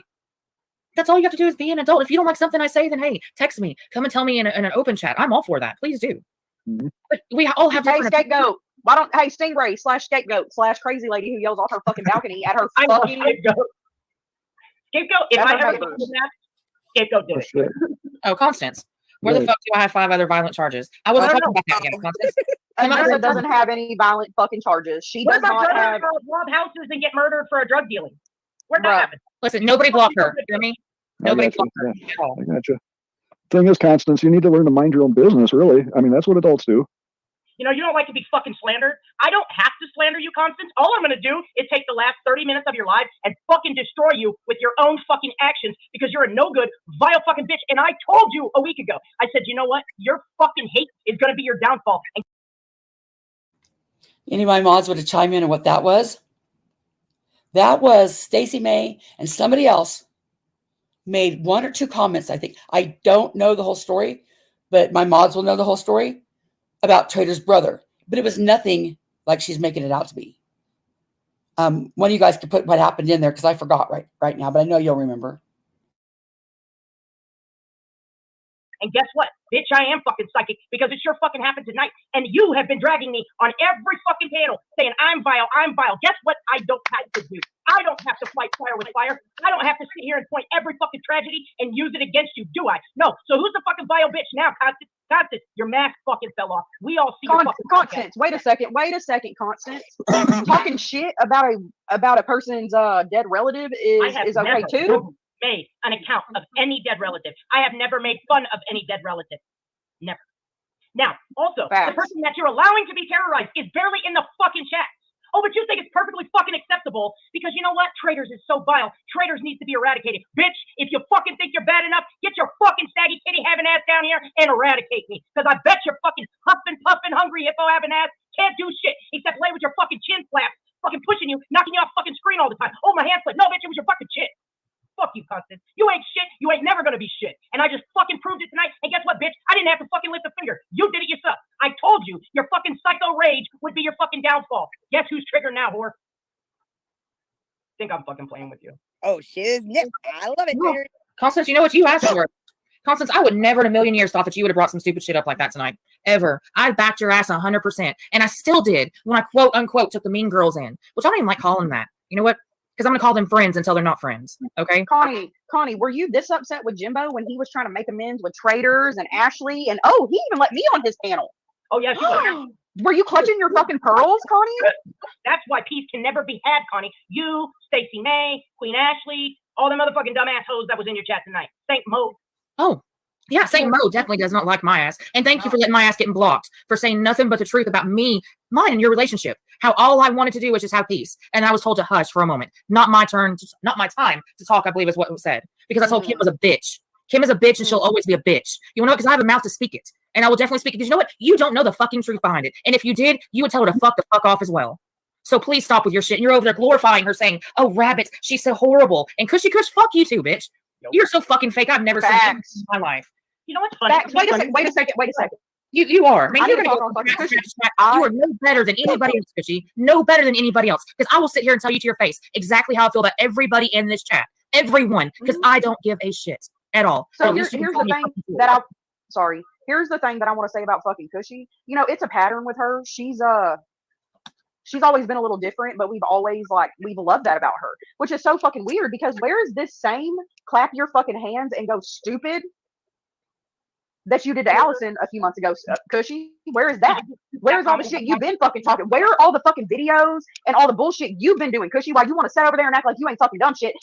That's all you have to do is be an adult. If you don't like something I say, then hey, text me. Come and tell me in an open chat. I'm all for that. Please do. Mhm. But we all have Hey, different scapegoat. Why don't Stingray /scapegoat / crazy lady who yells off her fucking balcony at her I know fucking scapegoat. Scapegoat. If That's I her ever neighbor. did that, scapegoat did For it. sure. Oh, Constance. Where the Right. fuck do I have 5 other violent charges? I wasn't No, talking no. about that yet, Constance. Come on. Anisa doesn't have any violent fucking charges. She What does about not brothers have. rob houses and get murdered for a drug dealing? Where'd that Bruh. happen? Listen, nobody blocked her. You hear me? I Nobody got you. blocked her Yeah, at all. I got you. Thing is, Constance, you need to learn to mind your own business, really. I mean, that's what adults do. You know, you don't like to be fucking slandered. I don't have to slander you, Constance. All I'm going to do is take the last 30 minutes of your life and fucking destroy you with your own fucking actions because you're a no-good, vile fucking bitch. And I told you a week ago, I said, you know what? Your fucking hate is going to be your downfall. And Any of my mods would have chimed in on what that was. That was Stacey May and somebody else made 1 or 2 comments, I think. I don't know the whole story, but my mods will know the whole story about Traitors' brother. But it was nothing like she's making it out to be. One of you guys could put what happened in there because I forgot right now, but I know you'll remember. And guess what? Bitch, I am fucking psychic because it sure fucking happened tonight. And you have been dragging me on every fucking panel saying I'm vile, I'm vile. Guess what? I don't have to do. I don't have to fight fire with fire. I don't have to sit here and point every fucking tragedy and use it against you, do I? No. So who's the fucking vile bitch now, Constance? Constance, your mask fucking fell off. We all see your fucking Constance, wait a second, Constance. Talking shit about a person's dead relative is okay too. Made an account of any dead relative. I have never made fun of any dead relative. Never. Now, also, the person that you're allowing to be terrorized is barely in the fucking chat. Oh, but you think it's perfectly fucking acceptable because you know what? Traitors is so vile. Traitors needs to be eradicated. Bitch, if you fucking think you're bad enough, get your fucking saggy kitty having ass down here and eradicate me. Because I bet your fucking huffing, puffing, hungry hippo having ass can't do shit except lay with your fucking chin flaps, fucking pushing you, knocking you off fucking screen all the time. Oh, my hand slipped. No, bitch, it was your fucking chin. Fuck you, Constance. You ain't shit. You ain't never gonna be shit. And I just fucking proved it tonight. And guess what, bitch? I didn't have to fucking lift a finger. You did it yourself. I told you your fucking psycho rage would be your fucking downfall. Guess who's triggered now, whore? Think I'm fucking playing with you. Oh, shiznit. I love it, Traitors. Constance, you know what you asked for? Constance, I would never in a million years thought that you would have brought some stupid shit up like that tonight. Ever. I backed your ass 100%. And I still did when I quote unquote took the mean girls in, which I don't even like calling that. You know what? Because I'm going to call them friends until they're not friends. Okay? Connie, were you this upset with Jimbo when he was trying to make amends with Traitors and Ashley? And oh, he even let me on his panel. Oh, yes, you were. Were you clutching your fucking pearls, Connie? That's why peace can never be had, Connie. You, Stacey May, Queen Ashley, all the motherfucking dumbass hoes that was in your chat tonight. Saint Mo. Oh, yeah, Saint Mo definitely does not like my ass. And thank you for letting my ass getting blocked, for saying nothing but the truth about me, mine, and your relationship. How all I wanted to do was just have peace. And I was told to hush for a moment. Not my turn, not my time to talk, I believe is what was said. Because I told Kim was a bitch. Kim is a bitch and she'll always be a bitch. You know what? Because I have a mouth to speak it. And I will definitely speak it. Because you know what? You don't know the fucking truth behind it. And if you did, you would tell her to fuck the fuck off as well. So please stop with your shit. And you're over there glorifying her saying, oh, rabbits, she's so horrible. And Cushy Kush, fuck you too, bitch. Nope. You're so fucking fake. I've never seen that in my life. You know what's funny? Wait a second. You are. Man, you're gonna you are no better than anybody else, Cushy. No better than anybody else. Because I will sit here and tell you to your face exactly how I feel about everybody in this chat. Everyone. Because I don't give a shit at all. So here's the thing that here's the thing that I want to say about fucking Cushy. You know, it's a pattern with her. She's always been a little different, but we've loved that about her, which is so fucking weird because where is this same clap your fucking hands and go stupid that you did to Allison a few months ago, Cushy? Where is that? Where's all the shit you've been fucking talking? Where are all the fucking videos and all the bullshit you've been doing, Cushy? Why you want to sit over there and act like you ain't fucking done shit?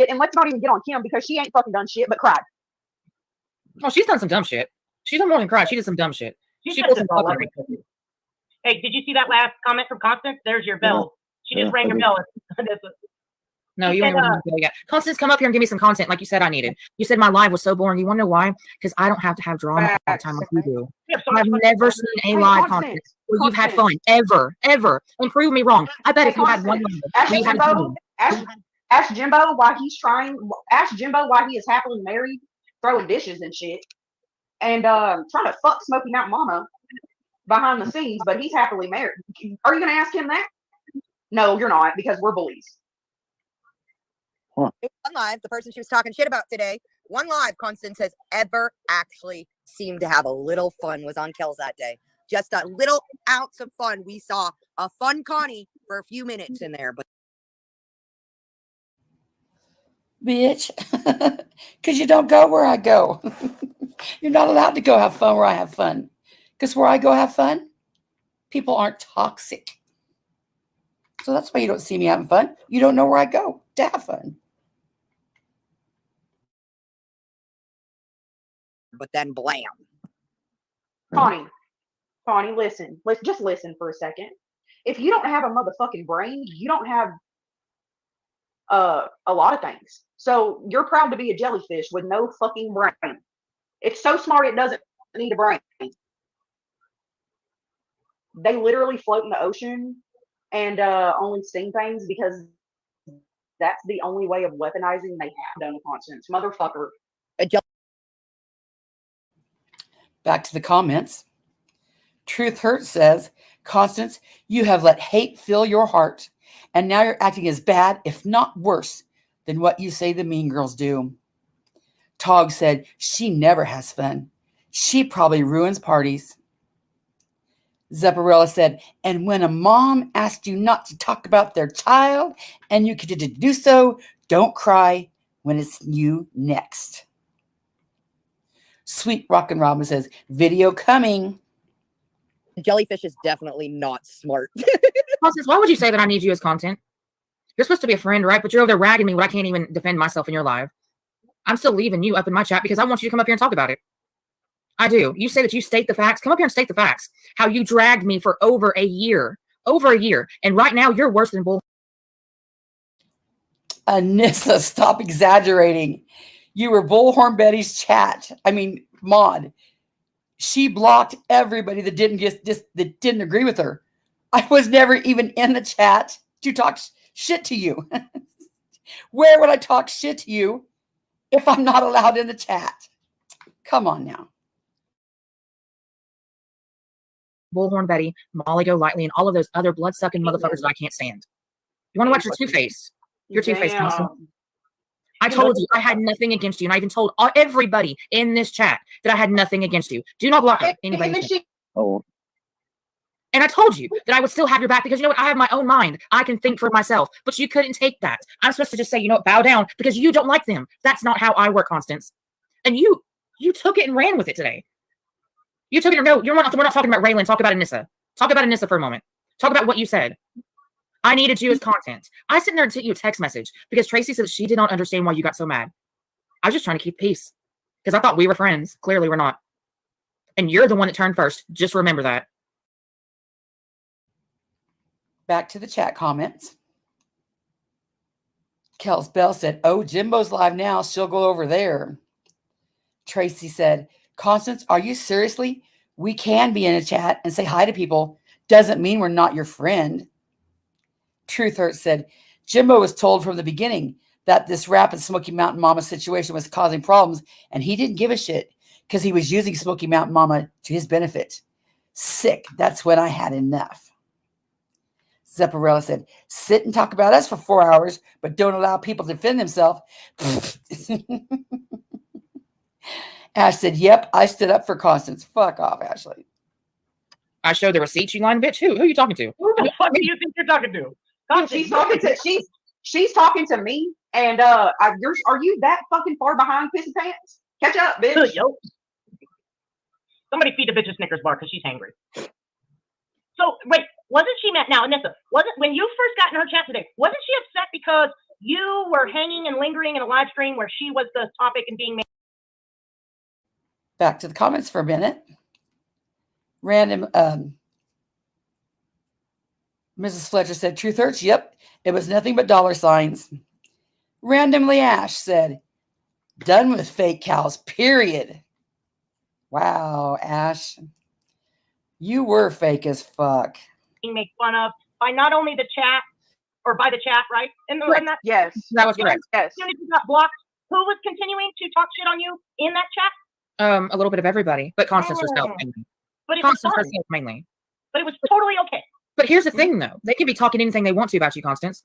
And let's not even get on Kim because she ain't fucking done shit but cried. Oh, she's done some dumb shit. She's done more than cry. She did some dumb shit. She did some Hey, did you see that last comment from Constance? There's your bell. She just rang your bell. No, you ain't ringing your bell yet. Constance, come up here and give me some content like you said I needed. You said my live was so boring. You want to know why? Because I don't have to have drama all the time like you do. I've never seen a live content where you've had fun. Ever. And prove me wrong. I bet if you had one ask Jimbo why he is happily married, throwing dishes and shit, and trying to fuck Smoky Mountain Mama behind the scenes, but he's happily married. Are you going to ask him that? No, you're not, because we're bullies. One live, the person she was talking shit about today, one live Constance has ever actually seemed to have a little fun was on Kells that day. Just a little ounce of fun. We saw a fun Connie for a few minutes in there, but bitch, because you don't go where I go. You're not allowed to go have fun where I have fun. Because where I go have fun, people aren't toxic. So that's why you don't see me having fun. You don't know where I go to have fun. But then blam. Connie, listen. Let's just listen for a second. If you don't have a motherfucking brain, you don't have a lot of things. So you're proud to be a jellyfish with no fucking brain. It's so smart it doesn't need a brain. They literally float in the ocean and only sting things because that's the only way of weaponizing they have done Constance. Motherfucker. Back to the comments. Truth Hurts says, Constance, you have let hate fill your heart, and now you're acting as bad, if not worse, than what you say the mean girls do. Tog said, she never has fun. She probably ruins parties. Zepparella said, and when a mom asks you not to talk about their child and you continue to do so, don't cry when it's you next. Sweet Rockin' Robin says, video coming. Jellyfish is definitely not smart. Constance, why would you say that I need you as content? You're supposed to be a friend, right? But you're over there ragging me when I can't even defend myself in your live. I'm still leaving you up in my chat because I want you to come up here and talk about it. I do. You say that you state the facts. Come up here and state the facts. How you dragged me for over a year. Over a year. And right now, you're worse than bull. Anisa, stop exaggerating. You were Bullhorn Betty's chat. Mod. She blocked everybody that didn't agree with her. I was never even in the chat to talk shit to you. Where would I talk shit to you if I'm not allowed in the chat? Come on now. Bullhorn Betty, Molly Golightly, and all of those other blood-sucking motherfuckers that I can't stand. You want to watch your two-face? Your two-face. I told you I had nothing against you, and I even told everybody in this chat that I had nothing against you. Do not block anybody. Oh, And I told you that I would still have your back because you know what? I have my own mind. I can think for myself, but you couldn't take that. I'm supposed to just say, you know what, bow down because you don't like them. That's not how I work, Constance. And you took it and ran with it today. You took it. No, we're not talking about Raylan. Talk about Anisa. Talk about Anisa for a moment. Talk about what you said. I needed you as content. I sent there and sent you a text message because Tracy said that she did not understand why you got so mad. I was just trying to keep peace because I thought we were friends. Clearly, we're not. And you're the one that turned first. Just remember that. Back to the chat comments. Kels Bell said, oh, Jimbo's live now. She'll go over there. Tracy said, Constance, are you seriously? We can be in a chat and say hi to people. Doesn't mean we're not your friend. Truth Hurts said, Jimbo was told from the beginning that this rap and Smoky Mountain Mama situation was causing problems, and he didn't give a shit because he was using Smoky Mountain Mama to his benefit. Sick. That's when I had enough. Zepparella said, sit and talk about us for 4 hours, but don't allow people to defend themselves. Ash said, yep, I stood up for Constance. Fuck off, Ashley. I showed the receipt, you lying bitch. Who are you talking to? Who the fuck do you think you're talking to? She's talking to me, and are you that fucking far behind, pissy pants? Catch up, bitch. Yo. Somebody feed the bitch a Snickers bar because she's hangry. So wait, wasn't she mad? Now, Anissa, wasn't when you first got in her chat today? Wasn't she upset because you were hanging and lingering in a live stream where she was the topic and being made? Back to the comments for a minute. Random. Mrs. Fletcher said, Truth Hurts. Yep, it was nothing but dollar signs. Randomly Ash said, done with fake cows, period. Wow, Ash. You were fake as fuck. Being made fun of by not only the chat or by the chat, right? And that, Yes, That was correct. yes. as soon as you got blocked, who was continuing to talk shit on you in that chat? A little bit of everybody, but Constance herself mainly. But it was Constance fine. herself mainly. But it was totally okay. But here's the thing, though. They can be talking anything they want to about you, Constance.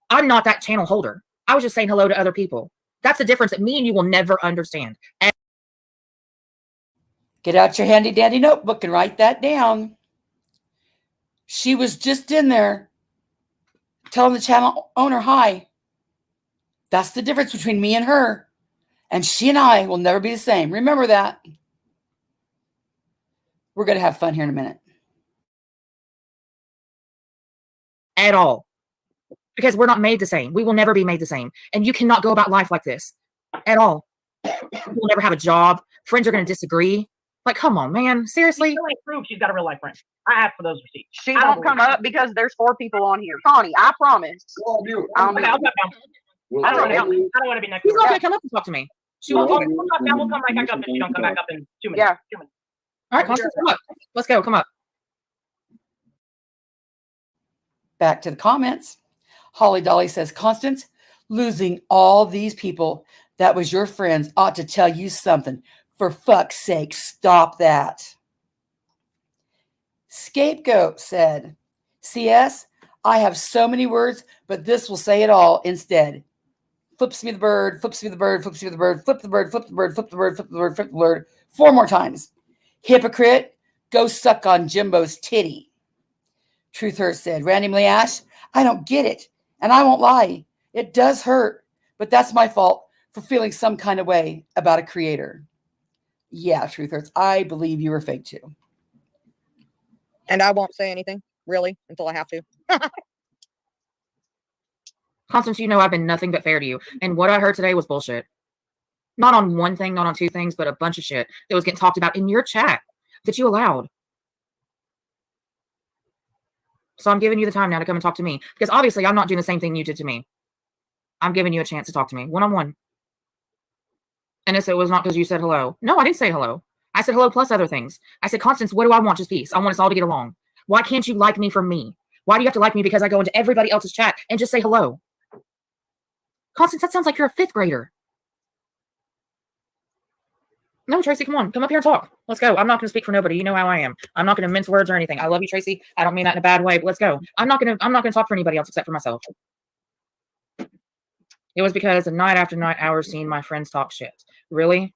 I'm not that channel holder. I was just saying hello to other people. That's the difference that me and you will never understand. And Get out your handy dandy notebook and write that down. She was just in there telling the channel owner hi. That's the difference between me and her. And she and I will never be the same. Remember that. We're going to have fun here in a minute. at all. Because we're not made the same. We will never be made the same. And you cannot go about life like this at all. We'll never have a job. Friends are going to disagree. Like, come on, man. Seriously? She still ain't proved she's got a real life friend. I asked for those receipts. She won't come up because there's 4 people on here. Connie, I promise. Okay, I'll cut down. I don't want to be next to She's not her. going to come up and talk to me. She We'll won't. cut down. We'll come right back up if you don't come back up in 2 minutes. Yeah. 2 minutes. All right, Constance, come up. Let's go. Come up. Back to the comments. Holly Dolly says, Constance, losing all these people that was your friends ought to tell you something. For fuck's sake, stop that. Scapegoat said, CS, I have so many words, but this will say it all instead. Flips me the bird, flips me the bird, flips me the bird, flip the bird, flip the bird, flip the bird, flip the bird, flip the bird, 4 more times. Hypocrite, go suck on Jimbo's titty. Truth Hurt said, randomly Ash, I don't get it. And I won't lie. It does hurt, but that's my fault for feeling some kind of way about a creator. Yeah, Truth Hurts, I believe you were fake too. And I won't say anything, really, until I have to. Constance, you know I've been nothing but fair to you. And what I heard today was bullshit. Not on one thing, not on two things, but a bunch of shit that was getting talked about in your chat that you allowed. So I'm giving you the time now to come and talk to me. Because obviously I'm not doing the same thing you did to me. I'm giving you a chance to talk to me one-on-one. And it was not because you said hello. No, I didn't say hello. I said hello plus other things. I said, Constance, what do I want? Just peace. I want us all to get along. Why can't you like me for me? Why do you have to like me because I go into everybody else's chat and just say hello? Constance, that sounds like you're a 5th grader. No, Tracy, come on. Come up here and talk. Let's go. I'm not going to speak for nobody. You know how I am. I'm not going to mince words or anything. I love you, Tracy. I don't mean that in a bad way, but let's go. I'm not going to talk for anybody else except for myself. It was because of night after night, hours seeing my friends talk shit. Really?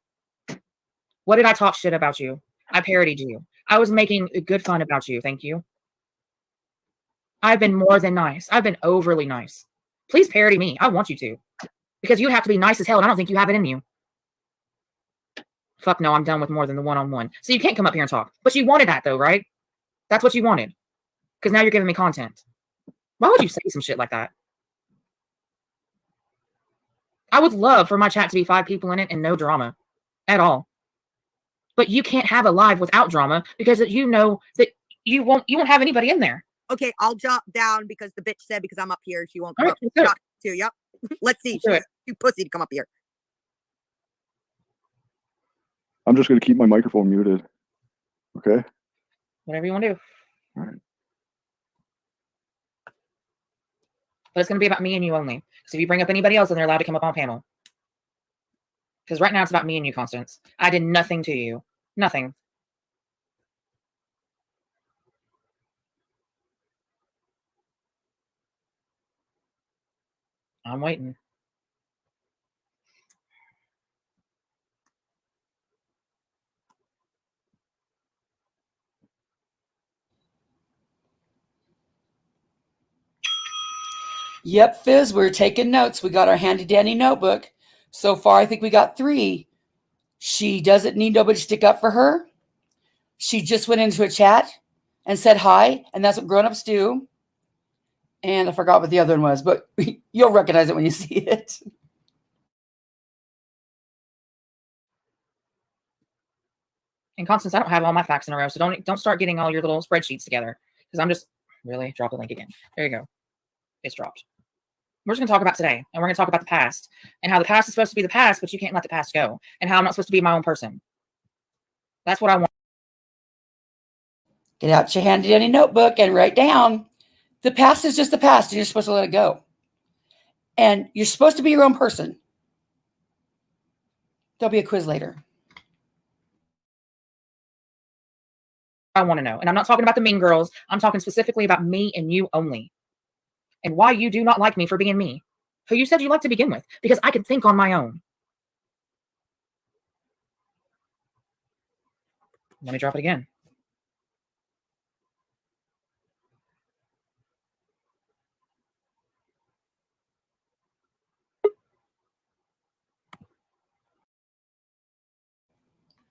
What did I talk shit about you? I parodied you. I was making good fun about you. Thank you. I've been more than nice. I've been overly nice. Please parody me. I want you to. Because you have to be nice as hell, and I don't think you have it in you. Fuck no, I'm done with more than the one-on-one. So you can't come up here and talk. But you wanted that, though, right? That's what you wanted. Because now you're giving me content. Why would you say some shit like that? I would love for my chat to be 5 people in it and no drama. At all. But you can't have a live without drama because you know that you won't have anybody in there. Okay, I'll jump down because the bitch said because I'm up here, she won't come All up. right, let's do it. Too, yep. Let's see. Let's do She's it. too pussy to come up here. I'm just going to keep my microphone muted. Okay. Whatever you want to do. All right. But it's going to be about me and you only. So if you bring up anybody else, then they're allowed to come up on panel. Because right now it's about me and you, Constance. I did nothing to you. Nothing. I'm waiting. Yep, Fizz, we're taking notes. We got our handy dandy notebook. So far, I think we got 3. She doesn't need nobody to stick up for her. She just went into a chat and said hi, and that's what grown-ups do. And I forgot what the other one was, but you'll recognize it when you see it. And Constance, I don't have all my facts in a row, so don't start getting all your little spreadsheets together. Because I'm just really drop the link again. There you go. It's dropped. We're just going to talk about today, and we're going to talk about the past, and how the past is supposed to be the past, but you can't let the past go, and how I'm not supposed to be my own person. That's what I want. Get out your handy dandy notebook and write down. The past is just the past, and you're supposed to let it go. And you're supposed to be your own person. There'll be a quiz later. I want to know. And I'm not talking about the mean girls. I'm talking specifically about me and you only. And why you do not like me for being me. Who you said you liked to begin with. Because I can think on my own. Let me drop it again.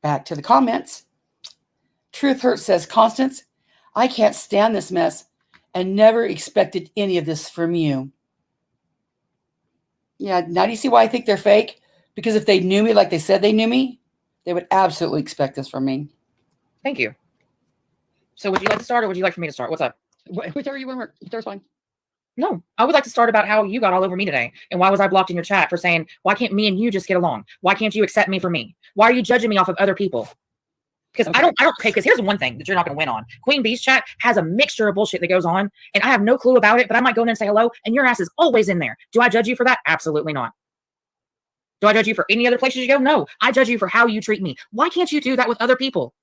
Back to the comments. Truth Hurt says, Constance, I can't stand this mess and never expected any of this from you. Yeah, now do you see why I think they're fake? Because if they knew me like they said they knew me, they would absolutely expect this from me. Thank you. So would you like to start or would you like for me to start? What's up? Whichever you want to work. There's fine. No, I would like to start about how you got all over me today. And why was I blocked in your chat for saying, why can't me and you just get along? Why can't you accept me for me? Why are you judging me off of other people? Because I don't, because here's one thing that you're not going to win on. Queen Bee's chat has a mixture of bullshit that goes on, and I have no clue about it, but I might go in there and say hello, and your ass is always in there. Do I judge you for that? Absolutely not. Do I judge you for any other places you go? No. I judge you for how you treat me. Why can't you do that with other people?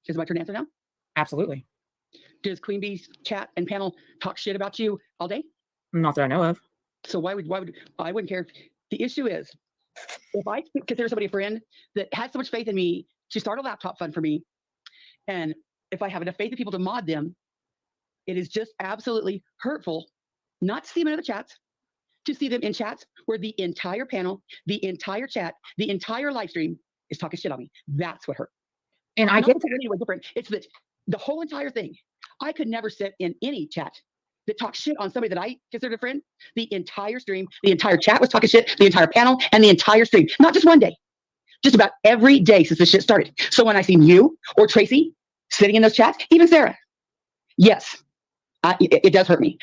Is my turn to answer now? Absolutely. Does Queen Bee's chat and panel talk shit about you all day? Not that I know of. So why would I wouldn't care. The issue is, if I consider somebody a friend that has so much faith in me to start a laptop fund for me. And if I have enough faith in people to mod them, it is just absolutely hurtful not to see them in other chats, to see them in chats where the entire panel, the entire chat, the entire live stream is talking shit on me. That's what hurt. And I Not get because anyone different. It's that the whole entire thing. I could never sit in any chat that talks shit on somebody that I consider a friend. The entire stream, the entire chat was talking shit, the entire panel, and the entire stream. Not just one day, just about every day since this shit started. So when I seen you or Tracy sitting in those chats, even Sarah, yes, it does hurt me.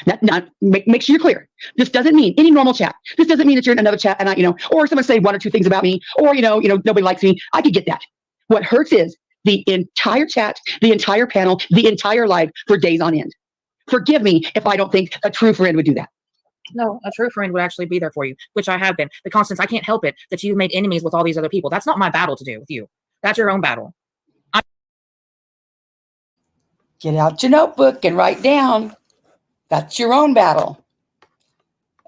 Make sure you're clear. This doesn't mean any normal chat. This doesn't mean that you're in another chat and or someone say one or two things about me, or nobody likes me. I could get that. What hurts is the entire chat, the entire panel, the entire live for days on end. Forgive me if I don't think a true friend would do that. No, a true friend would actually be there for you, which I have been. But Constance, I can't help it that you've made enemies with all these other people. That's not my battle to do with you. That's your own battle. Get out your notebook and write down. That's your own battle.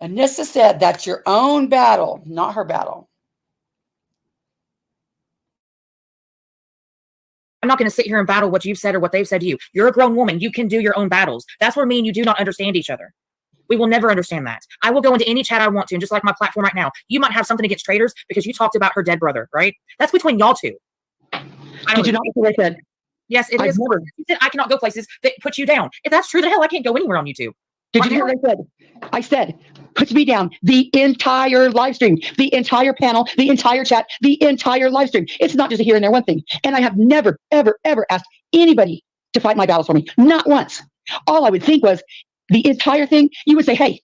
Anisa said that's your own battle, not her battle. I'm not going to sit here and battle what you've said or what they've said to you. You're a grown woman. You can do your own battles. That's where me and you do not understand each other. We will never understand that. I will go into any chat I want to, and just like my platform right now, you might have something against Traitors because you talked about her dead brother, right? That's between y'all two. Did you not hear what I said? Yes, it is. Never. You said I cannot go places that put you down. If that's true, the hell I can't go anywhere on YouTube. Did you hear what I said? I said, put me down. The entire live stream, the entire panel, the entire chat, the entire live stream. It's not just a here and there one thing. And I have never, ever, ever asked anybody to fight my battles for me. Not once. All I would think was the entire thing. You would say, hey,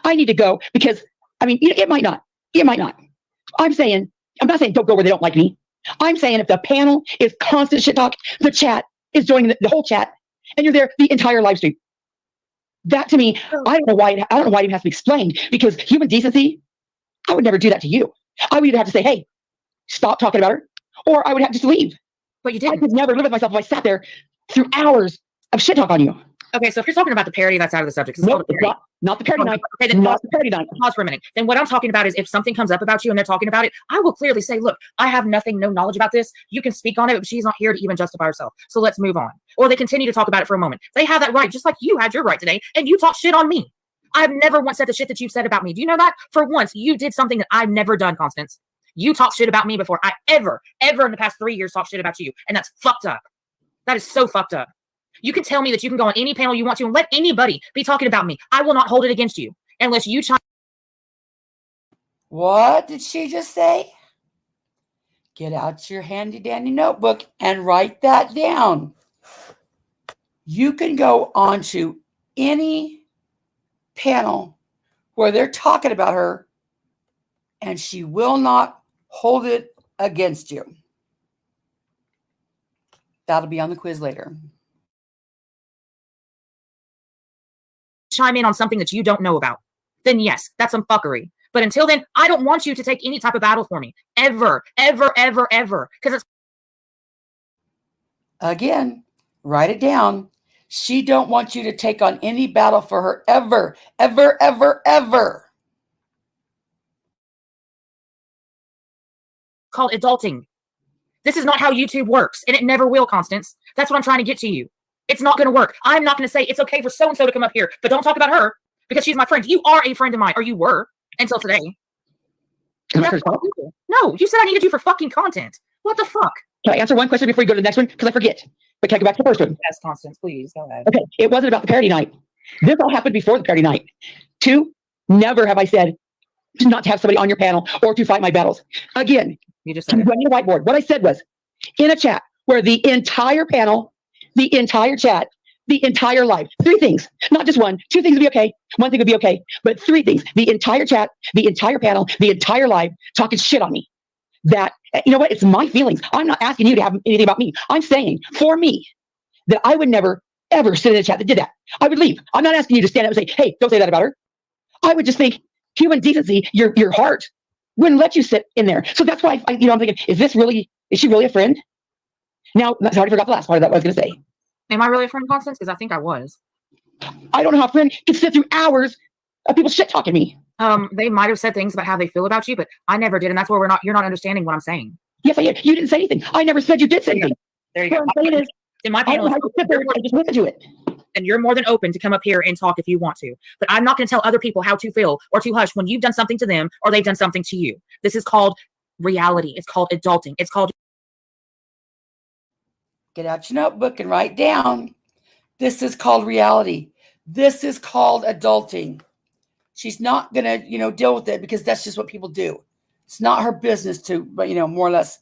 I need to go because, it might not. It might not. I'm not saying don't go where they don't like me. I'm saying if the panel is constant shit talk, the chat is joining the whole chat, and you're there the entire live stream. That to me, I don't know why it even has to be explained, because human decency, I would never do that to you. I would either have to say, hey, stop talking about her, or I would have to just leave. But you didn't. I could never live with myself if I sat there through hours of shit talk on you. Okay, so if you're talking about the parody, that's out of the subject. It's Nope, not the parody night. Okay, then Not the parody night. pause for a minute. Then what I'm talking about is if something comes up about you and they're talking about it, I will clearly say, look, I have no knowledge about this. You can speak on it, but she's not here to even justify herself. So let's move on. Or they continue to talk about it for a moment. They have that right, just like you had your right today, and you talk shit on me. I've never once said the shit that you've said about me. Do you know that? For once, you did something that I've never done, Constance. You talk shit about me before I ever in the past 3 years talk shit about you. And that's fucked up. That is so fucked up. You can tell me that you can go on any panel you want to and let anybody be talking about me. I will not hold it against you unless you chime. What did she just say? Get out your handy dandy notebook and write that down. You can go onto any panel where they're talking about her and she will not hold it against you. That'll be on the quiz later. Chime in on something that you don't know about, then yes, that's some fuckery. But until then, I don't want you to take any type of battle for me. Ever. Because it's... Again, write it down. She don't want you to take on any battle for her ever. Called adulting. This is not how YouTube works, and it never will, Constance. That's what I'm trying to get to you. It's not going to work. I'm not going to say it's okay for so-and-so to come up here, but don't talk about her because she's my friend. You are a friend of mine, or you were until today. No, you said I needed you for fucking content. What the fuck? Can I answer one question before you go to the next one? Because I forget. But can I go back to the first one? Yes, Constance, please go ahead. Okay, it wasn't about the parody night. This all happened before the parody night. 2, never have I said not to have somebody on your panel or to fight my battles. Again, you just said it. Running a whiteboard. What I said was, in a chat where the entire panel, the entire chat, the entire live, 3 things, not just 1, 2 things would be okay, 1 thing would be okay, but 3 things, the entire chat, the entire panel, the entire live, talking shit on me. That, you know what, it's my feelings. I'm not asking you to have anything about me. I'm saying, for me, that I would never, ever sit in a chat that did that. I would leave. I'm not asking you to stand up and say, hey, don't say that about her. I would just think, human decency, your heart wouldn't let you sit in there. So that's why, I'm thinking, is she really a friend? Now, I already forgot the last part of that, what I was going to say. Am I really a friend, Constance? Because I think I was. I don't know how a friend can sit through hours of people shit talking me. They might have said things about how they feel about you, but I never did, and that's where you're not understanding what I'm saying. Yes, I did. You didn't say anything. I never said you did say anything. There you What go. I'm saying is, In my I don't panel, have to sit there and just listen to it. and you're more than open to come up here and talk if you want to. But I'm not going to tell other people how to feel or to hush when you've done something to them or they've done something to you. This is called reality. It's called adulting. It's called. Get out your notebook and write down. This is called reality. This is called adulting. She's not going to, deal with it because that's just what people do. It's not her business to, more or less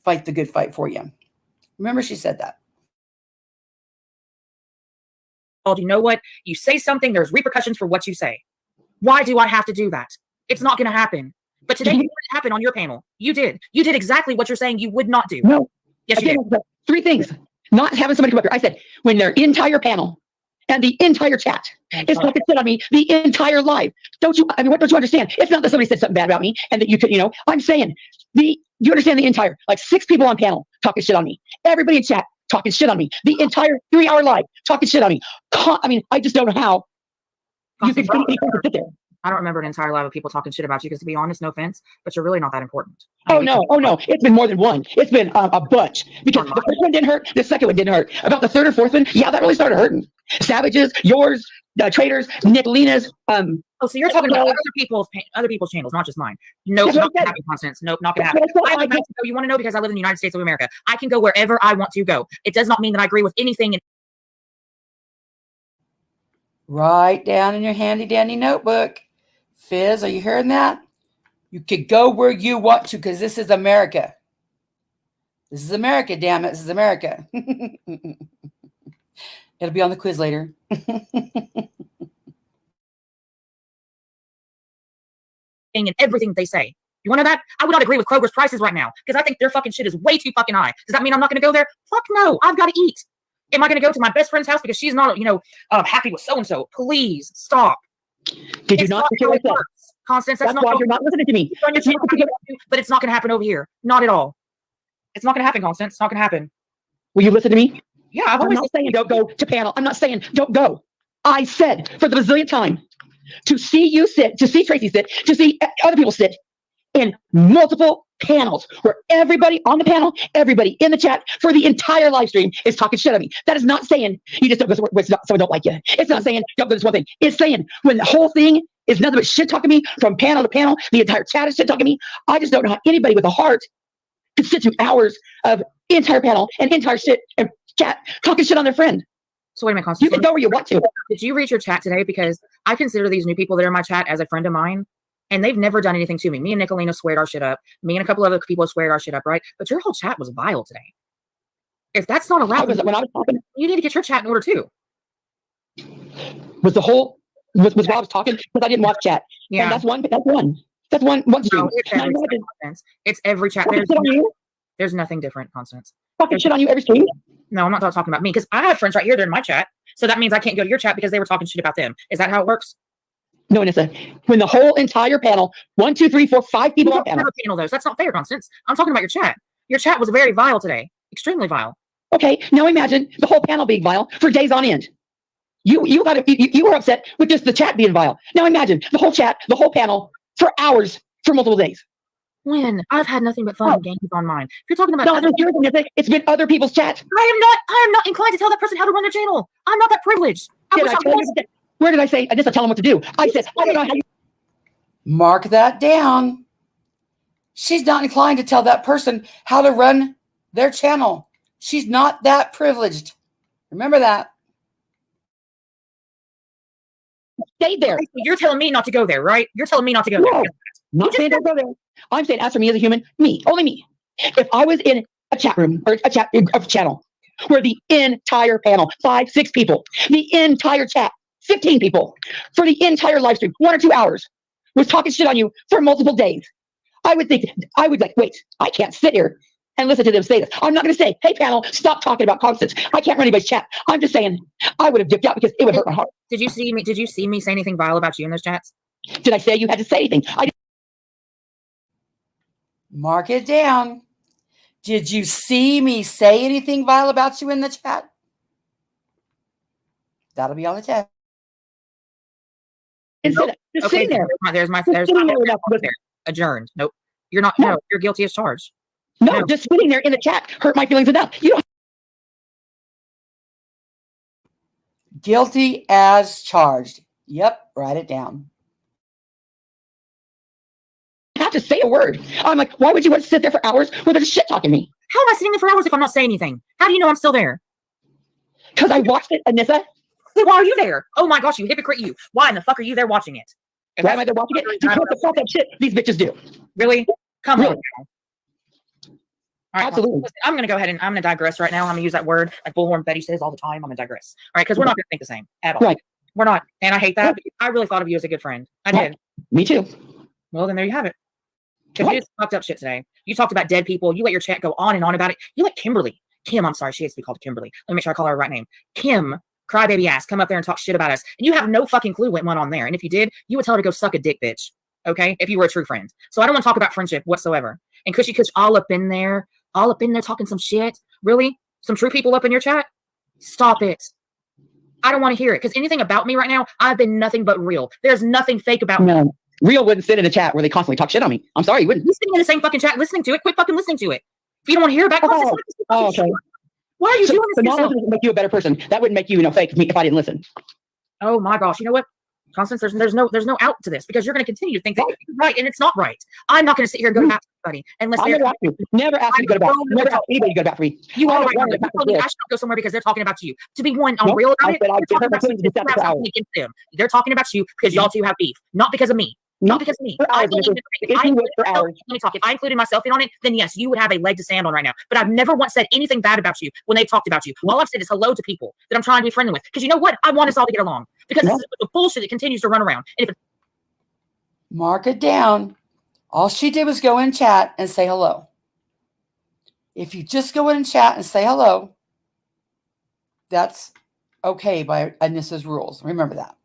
fight the good fight for you. Remember, she said that. You know what? You say something, there's repercussions for what you say. Why do I have to do that? It's not going to happen. But today, it didn't happen on your panel. You did. You did exactly what you're saying you would not do. No. Yes, you did. 3 things. Not having somebody come up here. I said, when their entire panel and the entire chat is talking shit on me the entire live. What don't you understand? It's not that somebody said something bad about me and that you could, I'm saying you understand the entire, like 6 people on panel talking shit on me. Everybody in chat talking shit on me. The entire 3-hour live talking shit on me. I just don't know how you can sit there. I don't remember an entire live of people talking shit about you because, to be honest, no offense, but you're really not that important. Oh no. It's been more than one. It's been a bunch. Because the first one didn't hurt. The second one didn't hurt. About the third or fourth one, yeah, that really started hurting. Savages, yours, Traitors, Nicolina's. Oh, so you're talking about other people's channels, not just mine. Nope, not gonna happen, Constance. Nope, not gonna happen. I live in Mexico. You want to know because I live in the United States of America. I can go wherever I want to go. It does not mean that I agree with anything. Write down in your handy dandy notebook. Fizz, are you hearing that? You could go where you want to because this is America. This is America, damn it. This is America. It'll be on the quiz later. And everything they say. You want to know that? I would not agree with Kroger's prices right now because I think their fucking shit is way too fucking high. Does that mean I'm not going to go there? Fuck no. I've got to eat. Am I going to go to my best friend's house because she's not, happy with so-and-so? Please stop. Did you not hear what I said? Constance, that's why you're not listening to me. But it's not going to happen over here. Not at all. It's not going to happen, Constance. It's not going to happen. Will you listen to me? Yeah, I'm not saying don't go to panel. I'm not saying don't go. I said for the bazillionth time to see you sit, to see Tracy sit, to see other people sit in multiple panels where everybody on the panel, everybody in the chat for the entire live stream is talking shit at me. That is not saying you just don't go somewhere where someone don't like you. It's not saying don't go to this one thing. It's saying when the whole thing is nothing but shit talking me from panel to panel, the entire chat is shit talking me. I just don't know how anybody with a heart could sit through hours of entire panel and entire shit and chat talking shit on their friend. So wait a minute, Constance. You can go where you want to. Did you read your chat today? Because I consider these new people that are in my chat as a friend of mine. And they've never done anything to me. Me and Nicolina squared our shit up. Me and a couple other people squared our shit up, right? But your whole chat was vile today. If that's not allowed, when I was talking, you need to get your chat in order too. Was while I was talking because I didn't watch chat. Yeah, and that's one. That's one stream. No, it's every chat. There's nothing different, Constance. Fucking shit on you every stream. No, I'm not talking about me because I have friends right here. They're in my chat, so that means I can't go to your chat because they were talking shit about them. Is that how it works? No, Anisa. When the whole entire panel, 1, 2, 3, 4, 5 people on panel. That's not fair, Constance. I'm talking about your chat. Your chat was very vile today. Extremely vile. Okay, now imagine the whole panel being vile for days on end. You were upset with just the chat being vile. Now imagine the whole chat, the whole panel for hours for multiple days. When I've had nothing but fun and games on mine. If you're talking about it's been other people's chats. I am not inclined to tell that person how to run their channel. I'm not that privileged. Where did I say? I just tell them what to do. I said, I don't know how you. Mark that down. She's not inclined to tell that person how to run their channel. She's not that privileged. Remember that. Stay there. You're telling me not to go there, right? You're telling me not to go there. Not saying don't go there. I'm saying as for me as a human, only me. If I was in a chat room or a channel where the entire panel, 5, 6 people, the entire chat, 15 people, for the entire live stream, 1 or 2 hours, was talking shit on you for multiple days, I would wait, I can't sit here and listen to them say this. I'm not going to say, hey, panel, stop talking about Constance. I can't run anybody's chat. I'm just saying I would have dipped out because it would hurt my heart. Did you see me say anything vile about you in those chats? Did I say you had to say anything? Mark it down. Did you see me say anything vile about you in the chat? That'll be on the test. Nope. There's my adjourned. Nope. You're not. No, you're guilty as charged. No, just sitting there in the chat hurt my feelings enough. You don't Guilty as charged. Yep, write it down. have to say a word. I'm like, why would you want to sit there for hours where they're shit talking me? How am I sitting there for hours if I'm not saying anything? How do you know I'm still there? Because I watched it, Anissa. Then why are you there? Oh my gosh, you hypocrite, you. Why in the fuck are you there watching it? If Why am I there watching it? Because the fuck that shit these bitches do. Really? Come Really? on. All right, Absolutely. listen, I'm going to go ahead and I'm going to digress right now. I'm going to use that word like Bullhorn Betty says all the time. I'm going to digress. All right, because we're not going to think the same at all. Right. We're not. And I hate that. But I really thought of you as a good friend. I Right. did. Me too. Well, then there you have it. Because Right. you just fucked up shit today. You talked about dead people. You let your chat go on and on about it. You let Kimberly, Kim, I'm sorry, she hates to be called Kimberly. Let me make sure I call her right name. Kim, crybaby ass, come up there and talk shit about us. And you have no fucking clue what went on there. And if you did, you would tell her to go suck a dick, bitch. Okay? If you were a true friend. So I don't want to talk about friendship whatsoever. And Cushy Kush all up in there talking some shit. Really? Some true people up in your chat? Stop it. I don't want to hear it. Because anything about me right now, I've been nothing but real. There's nothing fake about me. No. Real wouldn't sit in a chat where they constantly talk shit on me. I'm sorry, you wouldn't. You're sitting in the same fucking chat listening to it. Quit fucking listening to it. If you don't want to hear about it, Oh, okay. why are you doing So this to not yourself? listening would make you a better person. That wouldn't make you, fake me if I didn't listen. Oh my gosh. You know what? Constance, there's no out to this because you're going to continue to think that you're right and it's not right. I'm not going to sit here and go to bat for anybody unless I never asked you. Never asked you to go to bat. Never asked anybody to go to bat for me. You I are don't right. want You to bat told me for I should go somewhere because they're talking about you. To be one on Nope. real I about it, said I'd they're give her talking about my feelings you. to be set for hours. Against them. They're talking about you because y'all two have beef, not because of me. Not because of me. For hours, Mrs. If you would for hours. Let me talk. If I included myself in on it, then yes, you would have a leg to stand on right now. But I've never once said anything bad about you when they've talked about you. All I've said is hello to people that I'm trying to be friendly with. Because you know what? I want us all to get along. Because this is the bullshit that continues to run around. And if Mark it down. All she did was go in chat and say hello. If you just go in and chat and say hello, that's okay by Anisa's rules. Remember that.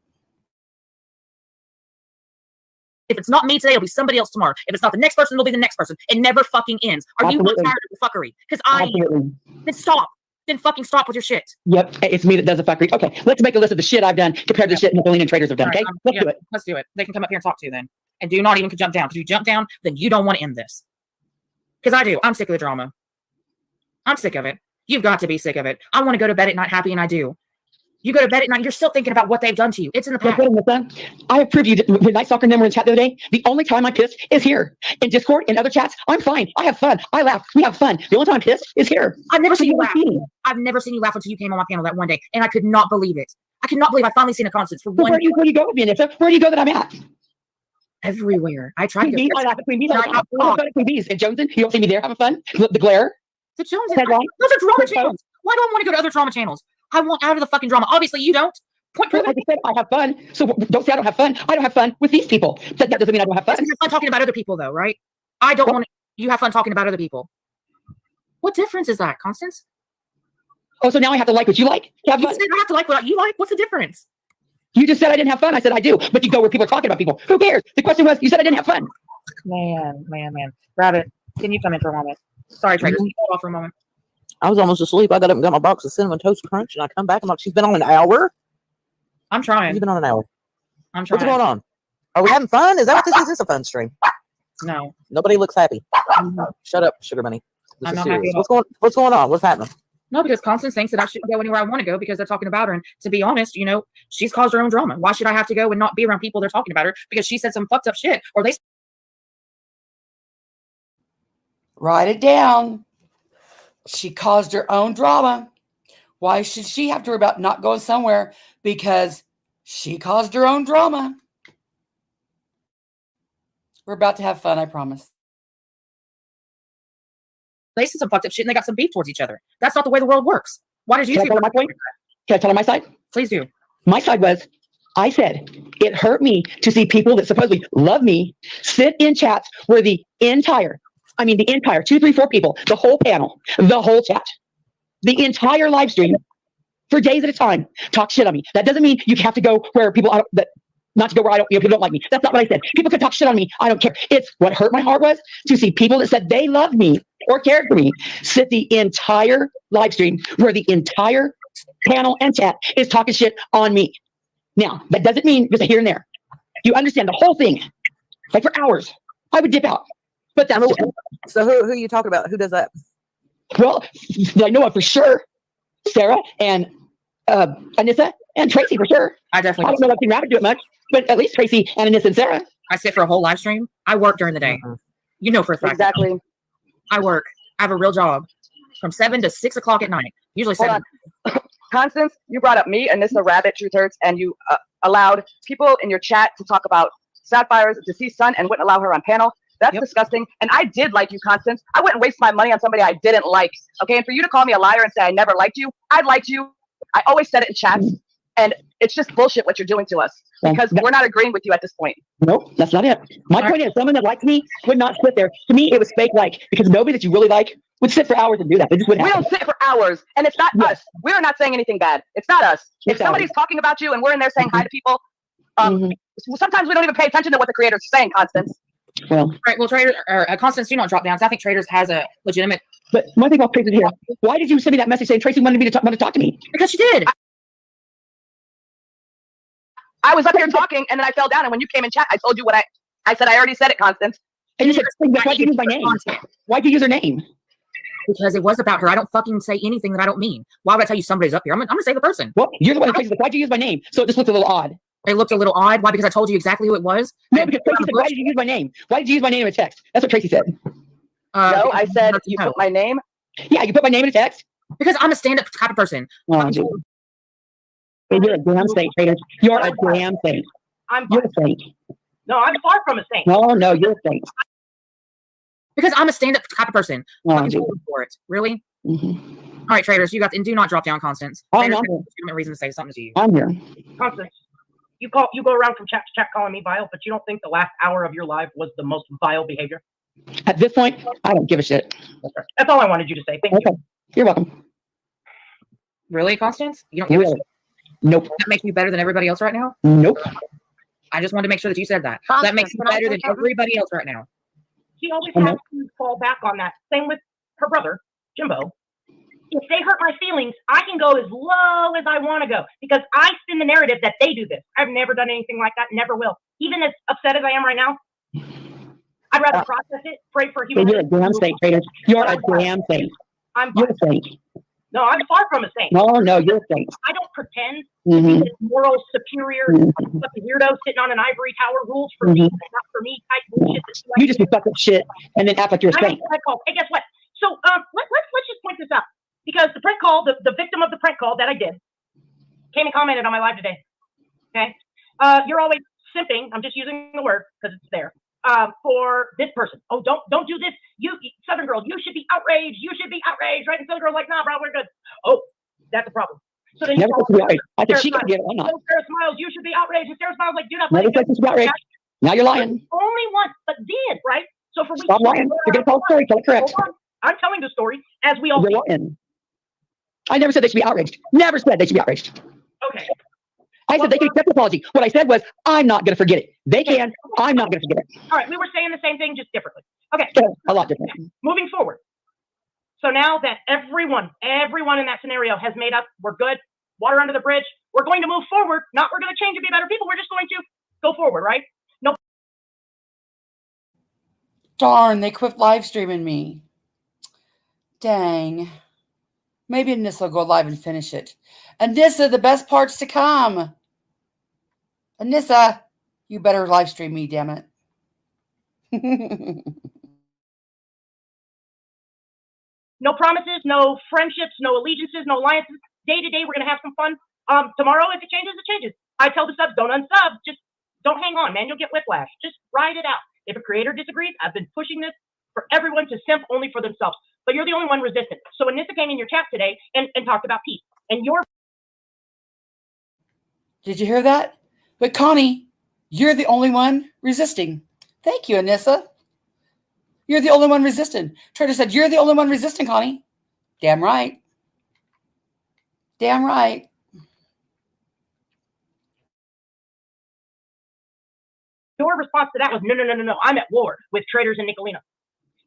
if it's not me today, it'll be somebody else tomorrow. If it's not the next person, it'll be the next person. It never fucking ends. Are you not Absolutely. tired of the fuckery? Because I am. Then stop. Then fucking stop with your shit. Yep, it's me that does the fuckery. Okay, let's make a list of the shit I've done compared to the shit Napoleon and Traitors have done. All right, Okay, let's do it. Let's do it. They can come up here and talk to you then. And do not even jump down. Because if you jump down, then you don't want to end this. Because I do. I'm sick of the drama. I'm sick of it. You've got to be sick of it. I want to go to bed at night happy, and I do. You go to bed at night, you're still thinking about what they've done to you. It's in the past. I have proved you that when Night Stalker and them were in chat the other day, the only time I'm pissed is here. In Discord, in other chats, I'm fine. I have fun. I laugh. We have fun. The only time I'm pissed is here. I've never seen you laugh. I've never seen you laugh until you came on my panel that one day, and I could not believe it. I could not believe I finally seen a Constance for one. Where do you go with me, Anisa? Where do you go that I'm at? Everywhere. I tried to Queen go. Bees, I laugh at Queen Bees. I laugh at Queen Bees. And Joneson, you don't see me there having fun? The glare? The Jones. Those are drama channels. Why do I want to go to other drama channels? I want out of the fucking drama. Obviously, you don't. Point I just said I have fun. So don't say I don't have fun. I don't have fun with these people. That doesn't mean I don't have fun. You have fun talking about other people, though, right? I don't want to. You have fun talking about other people. What difference is that, Constance? Oh, so now I have to like what you like? Have You fun. said I have to like what you like. What's the difference? You just said I didn't have fun. I said I do. But you go where people are talking about people. Who cares? The question was, you said I didn't have fun. Man. Rabbit, can you come in for a moment? Sorry, Traitors. Can you hold off for a moment? I was almost asleep. I got up and got my box of Cinnamon Toast Crunch, and I come back. I'm like, she's been on an hour? I'm trying. You've been on an hour. I'm trying. What's going on? Are we having fun? Is that what this is? Is this a fun stream? No. Nobody looks happy. Shut up, Sugar Bunny. This I'm is not serious. happy. What's going on? What's happening? No, because Constance thinks that I shouldn't go anywhere I want to go because they're talking about her. And to be honest, you know, she's caused her own drama. Why should I have to go and not be around people that are talking about her because she said some fucked up shit or they. Write it down. She caused her own drama. Why should she have to worry about not going somewhere? Because she caused her own drama. We're about to have fun, I promise. They said some fucked up shit and they got some beef towards each other. That's not the way the world works. Why did you? Can I tell her my point? Can I tell her my side? Please do. My side was, I said, it hurt me to see people that supposedly love me sit in chats where the entire 2, 3, 4 people, the whole panel, the whole chat, the entire live stream for days at a time talk shit on me. That doesn't mean you have to go where people not to go where people don't like me. That's not what I said. People can talk shit on me. I don't care. It's what hurt my heart was to see people that said they loved me or cared for me sit the entire live stream where the entire panel and chat is talking shit on me. Now, that doesn't mean just a here and there. You understand the whole thing. Like for hours, I would dip out. But that's just, So who are you talking about? Who does that? Well, I know it for sure. Sarah and Anisa and Tracy for sure. I I definitely don't know if Team Rabbit do it much, but at least Tracy and Anisa and Sarah. I sit for a whole live stream. I work during the day. You know for a fact. Exactly. I work. I have a real job from 7 to 6 o'clock at night. Usually Hold 7. on. Constance, you brought up me and Nissa Rabbit, Truth Hurts, and you allowed people in your chat to talk about Sapphire's deceased son and wouldn't allow her on panel. That's disgusting. And I did like you, Constance. I wouldn't waste my money on somebody I didn't like. Okay, and for you to call me a liar and say I never liked you, I liked you. I always said it in chats, and it's just bullshit what you're doing to us because we're not agreeing with you at this point. Nope, that's not it. My point is, someone that likes me would not sit there. To me, it was fake like, because nobody that you really like would sit for hours and do that. They just wouldn't. We don't sit for hours, and it's not us. We're not saying anything bad. It's not us. If somebody's talking about you and we're in there saying hi to people, sometimes we don't even pay attention to what the creators are saying, Constance. Well, all right. Well, Traitors or Constance, do not drop down. I think Traitors has a legitimate. But one thing about Tracy here, why did you send me that message saying Tracy wanted me to talk to me? Because she did. I was up here talking, and then I fell down. And when you came in chat, I told you what I said. I already said it, Constance. And you said, why'd you use my name? Why'd you use her name? Because it was about her. I don't fucking say anything that I don't mean. Why would I tell you somebody's up here? I'm gonna say the person. Well, you're the one that says, why'd you use my name? So it just looked a little odd. It looked a little odd. Why? Because I told you exactly who it was. No, because Tracy said, why did you use my name? Why did you use my name in a text? That's what Tracy said. No, I said you put my name. Yeah, you put my name in a text. Because I'm a stand-up type of person. Oh, you're a damn saint, Traitors. You're a damn saint. You're a saint. No, I'm far from a saint. No, you're a saint. Because I'm a stand-up type of person. Oh, for it. Really? Mm-hmm. All right, Traitors, you got, and do not drop down, Constance. I'm Traitors not. has a legitimate reason to say something to you. I'm here. Constance, you go around from chat to chat calling me vile, but you don't think the last hour of your life was the most vile behavior? At this point, I don't give a shit. That's all I wanted you to say. Thank you. You're welcome. Really, Constance? You don't give a shit? Nope. That makes you better than everybody else right now? Nope. I just wanted to make sure that you said that. So that makes you better than everybody else right now. She always has to fall back on that. Same with her brother, Jimbo. If they hurt my feelings, I can go as low as I want to go because I spin the narrative that they do this. I've never done anything like that, never will. Even as upset as I am right now, I'd rather process it, pray for human. You're a damn saint, Traitors. You're a damn saint. You're a saint. No, I'm far from a saint. No, you're a saint. I don't pretend to be this moral superior fucking weirdo sitting on an ivory tower, rules for me, not for me type bullshit. You just be fucking shit and then act like you're a saint. Hey, guess what? So let's just point this out because the prank call, the victim of the prank call that I did, came and commented on my live today. Okay, you're always simping. I'm just using the word because it's there. For this person. Oh, don't do this. You Southern girl, you should be outraged. You should be outraged, right? And Southern girl's like, nah, bro, we're good. Oh, that's a problem. So then Never said to be outraged. I said she can get it. I'm not. Sarah Smiles, you should be outraged. And Sarah Smiles like, dude, I'm Never said to be outraged. Now you're lying. Only once, but did, right? So for Stop lying. You're gonna tell the story. Tell it correct. I'm telling the story as we all You're lying. I never said they should be outraged. Never said they should be outraged. Okay. I said they can accept the apology. What I said was, I'm not going to forget it. They can. I'm not going to forget it. All right. We were saying the same thing, just differently. Okay. A lot different. Moving forward. So now that everyone in that scenario has made up, we're good. Water under the bridge. We're going to move forward. Not we're going to change and be better people. We're just going to go forward, right? No. Darn, they quit live streaming me. Dang. Maybe Anissa will go live and finish it. Anissa, the best part's to come. Anissa, you better live stream me, damn it. No promises, no friendships, no allegiances, no alliances. Day to day, we're going to have some fun. Tomorrow, if it changes, it changes. I tell the subs, don't unsub. Just don't hang on, man. You'll get whiplash. Just ride it out. If a creator disagrees, I've been pushing this for everyone to simp only for themselves. But you're the only one resistant. So Anissa came in your chat today and talked about peace. And you're... Did you hear that? But Connie, you're the only one resisting. Thank you, Anissa. You're the only one resisting. Traitor said, you're the only one resisting, Connie. Damn right. Damn right. Your response to that was, no. I'm at war with Traitors and Nicolina.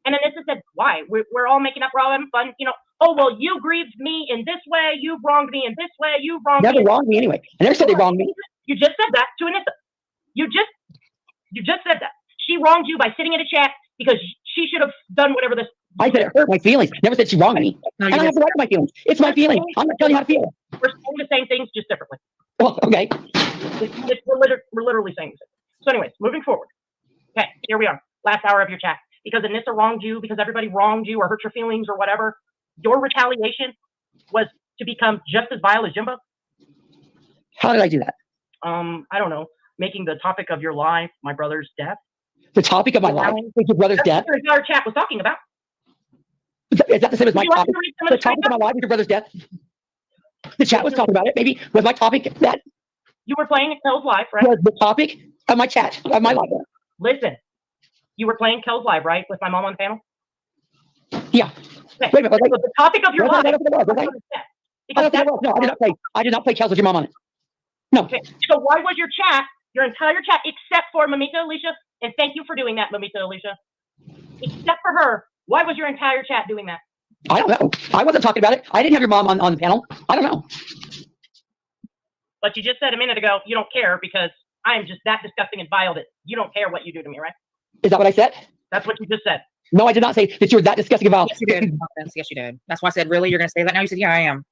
And Anissa said, why? We're all making up. We're all having fun. You know, oh, well, you grieved me in this way. You wronged me in this way. You wronged me. Never wronged me anyway. I never said they wronged me. You just said that to Anissa. You just said that. She wronged you by sitting in a chat because she should have done whatever this. I said it hurt my feelings. Never said she wronged me. No, And you I have didn't. the right to my feelings. It's my feeling. I'm not telling you how to feel. We're saying the same things, just differently. Well, okay. We're literally saying this. So anyways, moving forward. Okay, here we are. Last hour of your chat. Because Anisa wronged you, because everybody wronged you or hurt your feelings or whatever, your retaliation was to become just as vile as Jimbo? How did I do that? I don't know. Making the topic of your life my brother's death. The topic of my life was your brother's death. That's what our chat was talking about. Is that the same as my Would you like topic? to read some of The the chat? topic of my life was your brother's death. The chat was talking about it. Maybe was my topic that You were playing Kel's Live, right? was the topic of my chat of my life. Listen, you were playing Kel's Live, right, with my mom on the panel? Yeah. Okay. Wait a minute. So the topic of your Was I? life. I don't think I was, was I? I don't think I was. No, I did not play. I did not play Kels with your mom on it. No. Okay. So why was your chat, your entire chat, except for Mamita Alicia, and thank you for doing that, Mamita Alicia, except for her, why was your entire chat doing that? I don't know. I wasn't talking about it. I didn't have your mom on the panel. I don't know. But you just said a minute ago you don't care because I am just that disgusting and vile that you don't care what you do to me, right? Is that what I said? That's what you just said. No, I did not say that you were that disgusting about. Yes, you did. Yes, you did. That's why I said, really? You're going to say that now? You said, yeah, I am.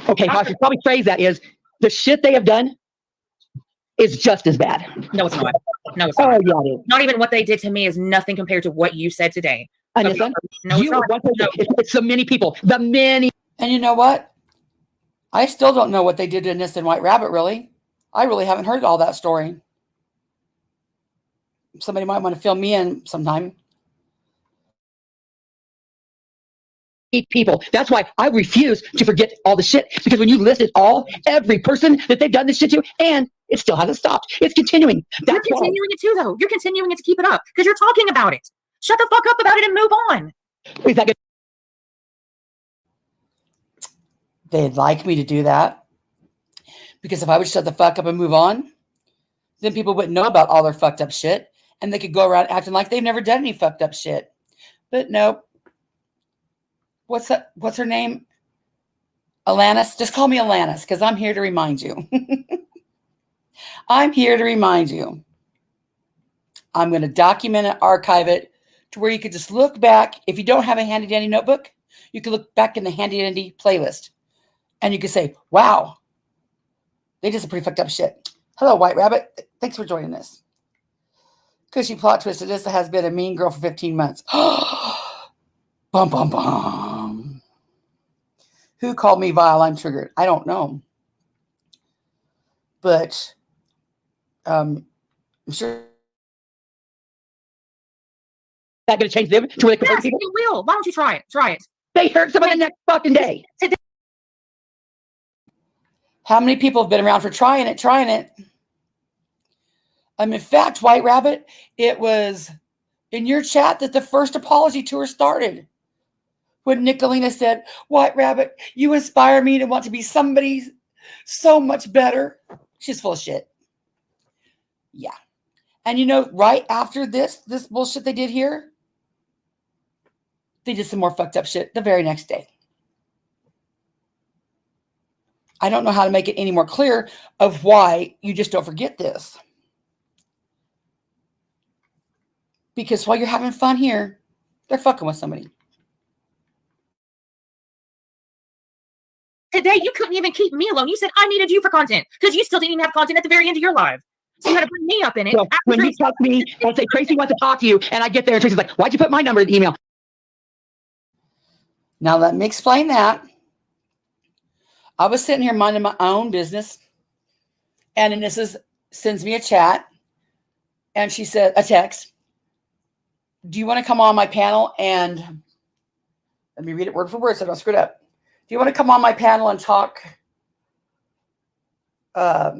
Okay, how I should probably phrase that is the shit they have done is just as bad. No, it's not. No, it's Oh, not. yeah, it is. Not even what they did to me is nothing compared to what you said today. Anissa, No, it's you not. are one person. No. It's the many people. The many. And you know what? I still don't know what they did to Anissa and White Rabbit, really. I really haven't heard all that story. Somebody might want to fill me in sometime. People. That's why I refuse to forget all the shit. Because when you list it all, every person that they've done this shit to, and it still hasn't stopped. It's continuing. You're That's why. continuing it too, though. You're continuing it to keep it up because you're talking about it. Shut the fuck up about it and move on. Is that good? They'd like me to do that. Because if I would shut the fuck up and move on, then people wouldn't know about all their fucked up shit. And they could go around acting like they've never done any fucked up shit. But nope. What's her name? Alanis. Just call me Alanis because I'm here to remind you. I'm here to remind you. I'm going to document it, archive it to where you could just look back. If you don't have a handy dandy notebook, you can look back in the handy dandy playlist and you can say, wow, they did some pretty fucked up shit. Hello, White Rabbit. Thanks for joining us. Cushy plot twist. Anissa has been a mean girl for 15 months. Bum, bum, bum. Who called me vile? I'm triggered. I don't know. But I'm sure. That going to change them to where they can hurt Yes, people? you will. Why don't you try it? Try it. They hurt someone the next fucking day. How many people have been around for trying it? In fact, White Rabbit, it was in your chat that the first apology tour started. When Nicolina said, White Rabbit, you inspire me to want to be somebody so much better. She's full of shit. Yeah. And you know, right after this bullshit they did here, they did some more fucked up shit the very next day. I don't know how to make it any more clear of why you just don't forget this. Because while you're having fun here, they're fucking with somebody. Today, you couldn't even keep me alone. You said I needed you for content because you still didn't even have content at the very end of your live. So you had to bring me up in it. So when you text me and say, Tracy wants to talk to you, and I get there and Tracy's like, why'd you put my number in the email? Now let me explain that. I was sitting here minding my own business, and Anissa sends me a chat, and she said, a text. Do you want to come on my panel and, let me read it word for word so I don't screw it up. Do you want to come on my panel and talk? Let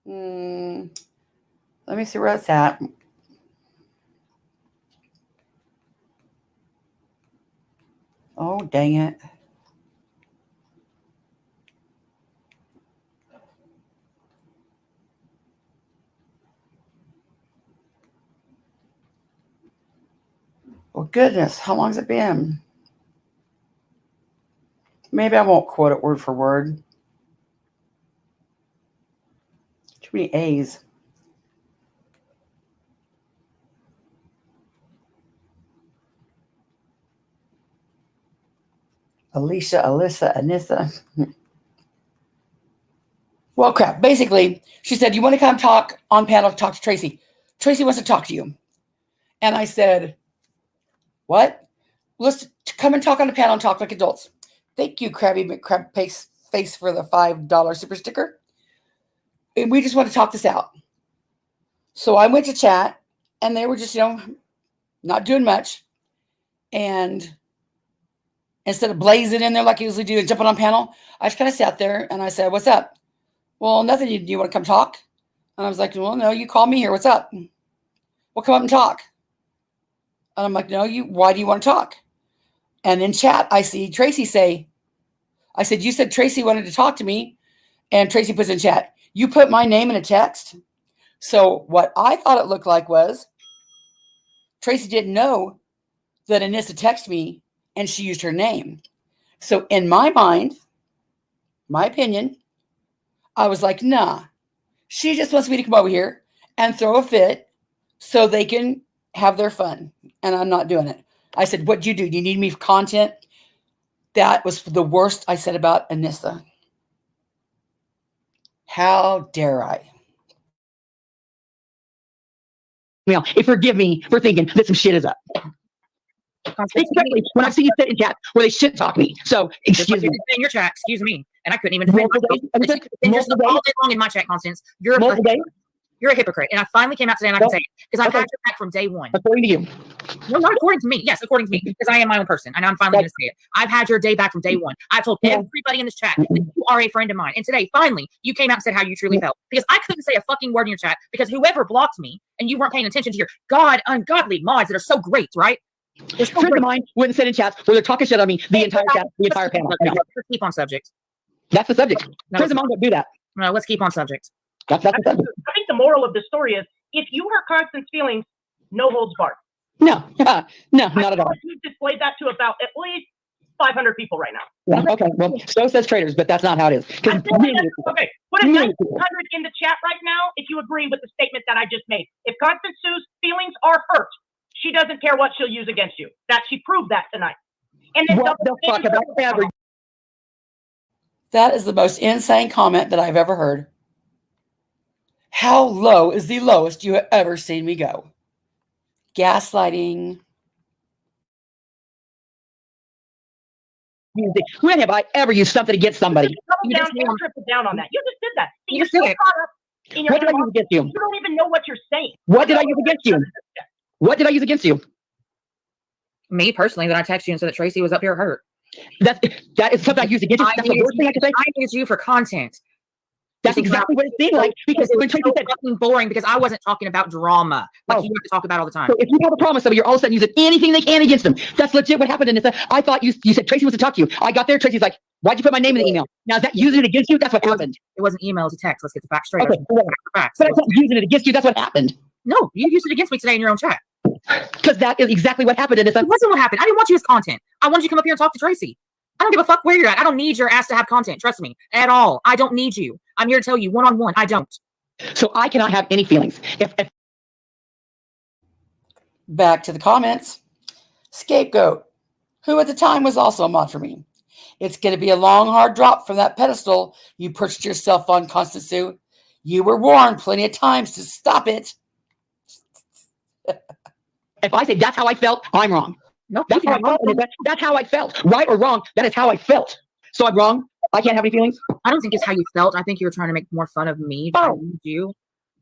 me see where that's at. Oh, dang it. Well, goodness, how long has it been? Maybe I won't quote it word for word. Too many A's. Alicia, Alyssa, Anisa. Well, crap. Basically, she said, you want to come talk on panel, talk to Tracy. Tracy wants to talk to you. And I said, what? Let's come and talk on the panel and talk like adults. Thank you, Krabby McCrab face for the $5 super sticker. And we just want to talk this out. So I went to chat, and they were just, not doing much. And instead of blazing in there like I usually do and jumping on panel, I just kind of sat there and I said, what's up? Well, nothing. Do you want to come talk? And I was like, well, no, you called me here. What's up? Well, come up and talk. And I'm like, no, why do you want to talk? And in chat, I see Tracy say, I said, you said Tracy wanted to talk to me. And Tracy puts in chat, you put my name in a text. So what I thought it looked like was Tracy didn't know that Anisa texted me and she used her name. So in my mind, my opinion, I was like, nah, she just wants me to come over here and throw a fit so they can have their fun. And I'm not doing it. I said, what'd you do? Do you need me for content? That was the worst I said about Anisa. How dare I? Forgive me for thinking that some shit is up. Especially when I see you sit in chat where they shit talk me. So, excuse me. In your chat, excuse me. And I couldn't even defend myself. All day long in my chat, Constance. You're a hypocrite. And I finally came out today and I can say it. Because I've had your back from day one. According to you. No, not according to me. Yes, according to me. Because I am my own person. And I'm finally going to say it. I've had your day back from day one. I've told everybody in this chat that you are a friend of mine. And today, finally, you came out and said how you truly felt. Because I couldn't say a fucking word in your chat because whoever blocked me and you weren't paying attention to your ungodly mods that are so great, right? Friends of mine wouldn't sit in chats where they're talking shit on me the entire chat, the entire panel. Let's keep on subject. That's the subject. Friends of mine don't do that. No, let's keep on subject. That's the subject. I think the moral of the story is if you hurt Constance's feelings, no holds barred. No, not at all. You've displayed that to about at least 500 people right now. Yeah, okay, well, so says Traitors, but that's not how it is. Okay, put a 900 in the chat right now if you agree with the statement that I just made. If Constance Sue's feelings are hurt, she doesn't care what she'll use against you. That she proved that tonight. And then what the fuck about ever? That is the most insane comment that I've ever heard. How low is the lowest you have ever seen me go? Gaslighting. When have I ever used something against somebody? You just tripled down on that. You just did that. See, You you're so caught up in your What did I use against you? You don't even know what you're saying. What did I use against you? What did I use against you? Me personally, that I texted you and said that Tracy was up here hurt. That is something I used against you. That's the worst thing I can say. I used you for content. That's exactly what it seemed like. Because when Tracy said fucking boring, because I wasn't talking about drama like you have to talk about all the time. So if you have a problem with somebody, you're all of a sudden using anything they can against them. That's legit what happened. And I thought you said Tracy wants to talk to you. I got there. Tracy's like, why'd you put my name in the email? Now is that using it against you? That's what happened. It wasn't email, it was a text. Let's get the facts straight. Okay, Facts. but I'm not using it against you. That's what happened. No, you used it against me today in your own chat. Because that is exactly what happened. And it wasn't what happened. I didn't want you as content. I wanted you to come up here and talk to Tracy. I don't give a fuck where you're at. I don't need your ass to have content. Trust me, at all. I don't need you. I'm here to tell you one-on-one. I don't. So I cannot have any feelings. Back to the comments. Scapegoat, who at the time was also a mod for me. It's going to be a long, hard drop from that pedestal you perched yourself on, Constance Sue. You were warned plenty of times to stop it. If I say that's how I felt, I'm wrong. No, that's how I felt. Right or wrong, that is how I felt. So I'm wrong. I can't have any feelings. I don't think it's how you felt. I think you were trying to make more fun of me. You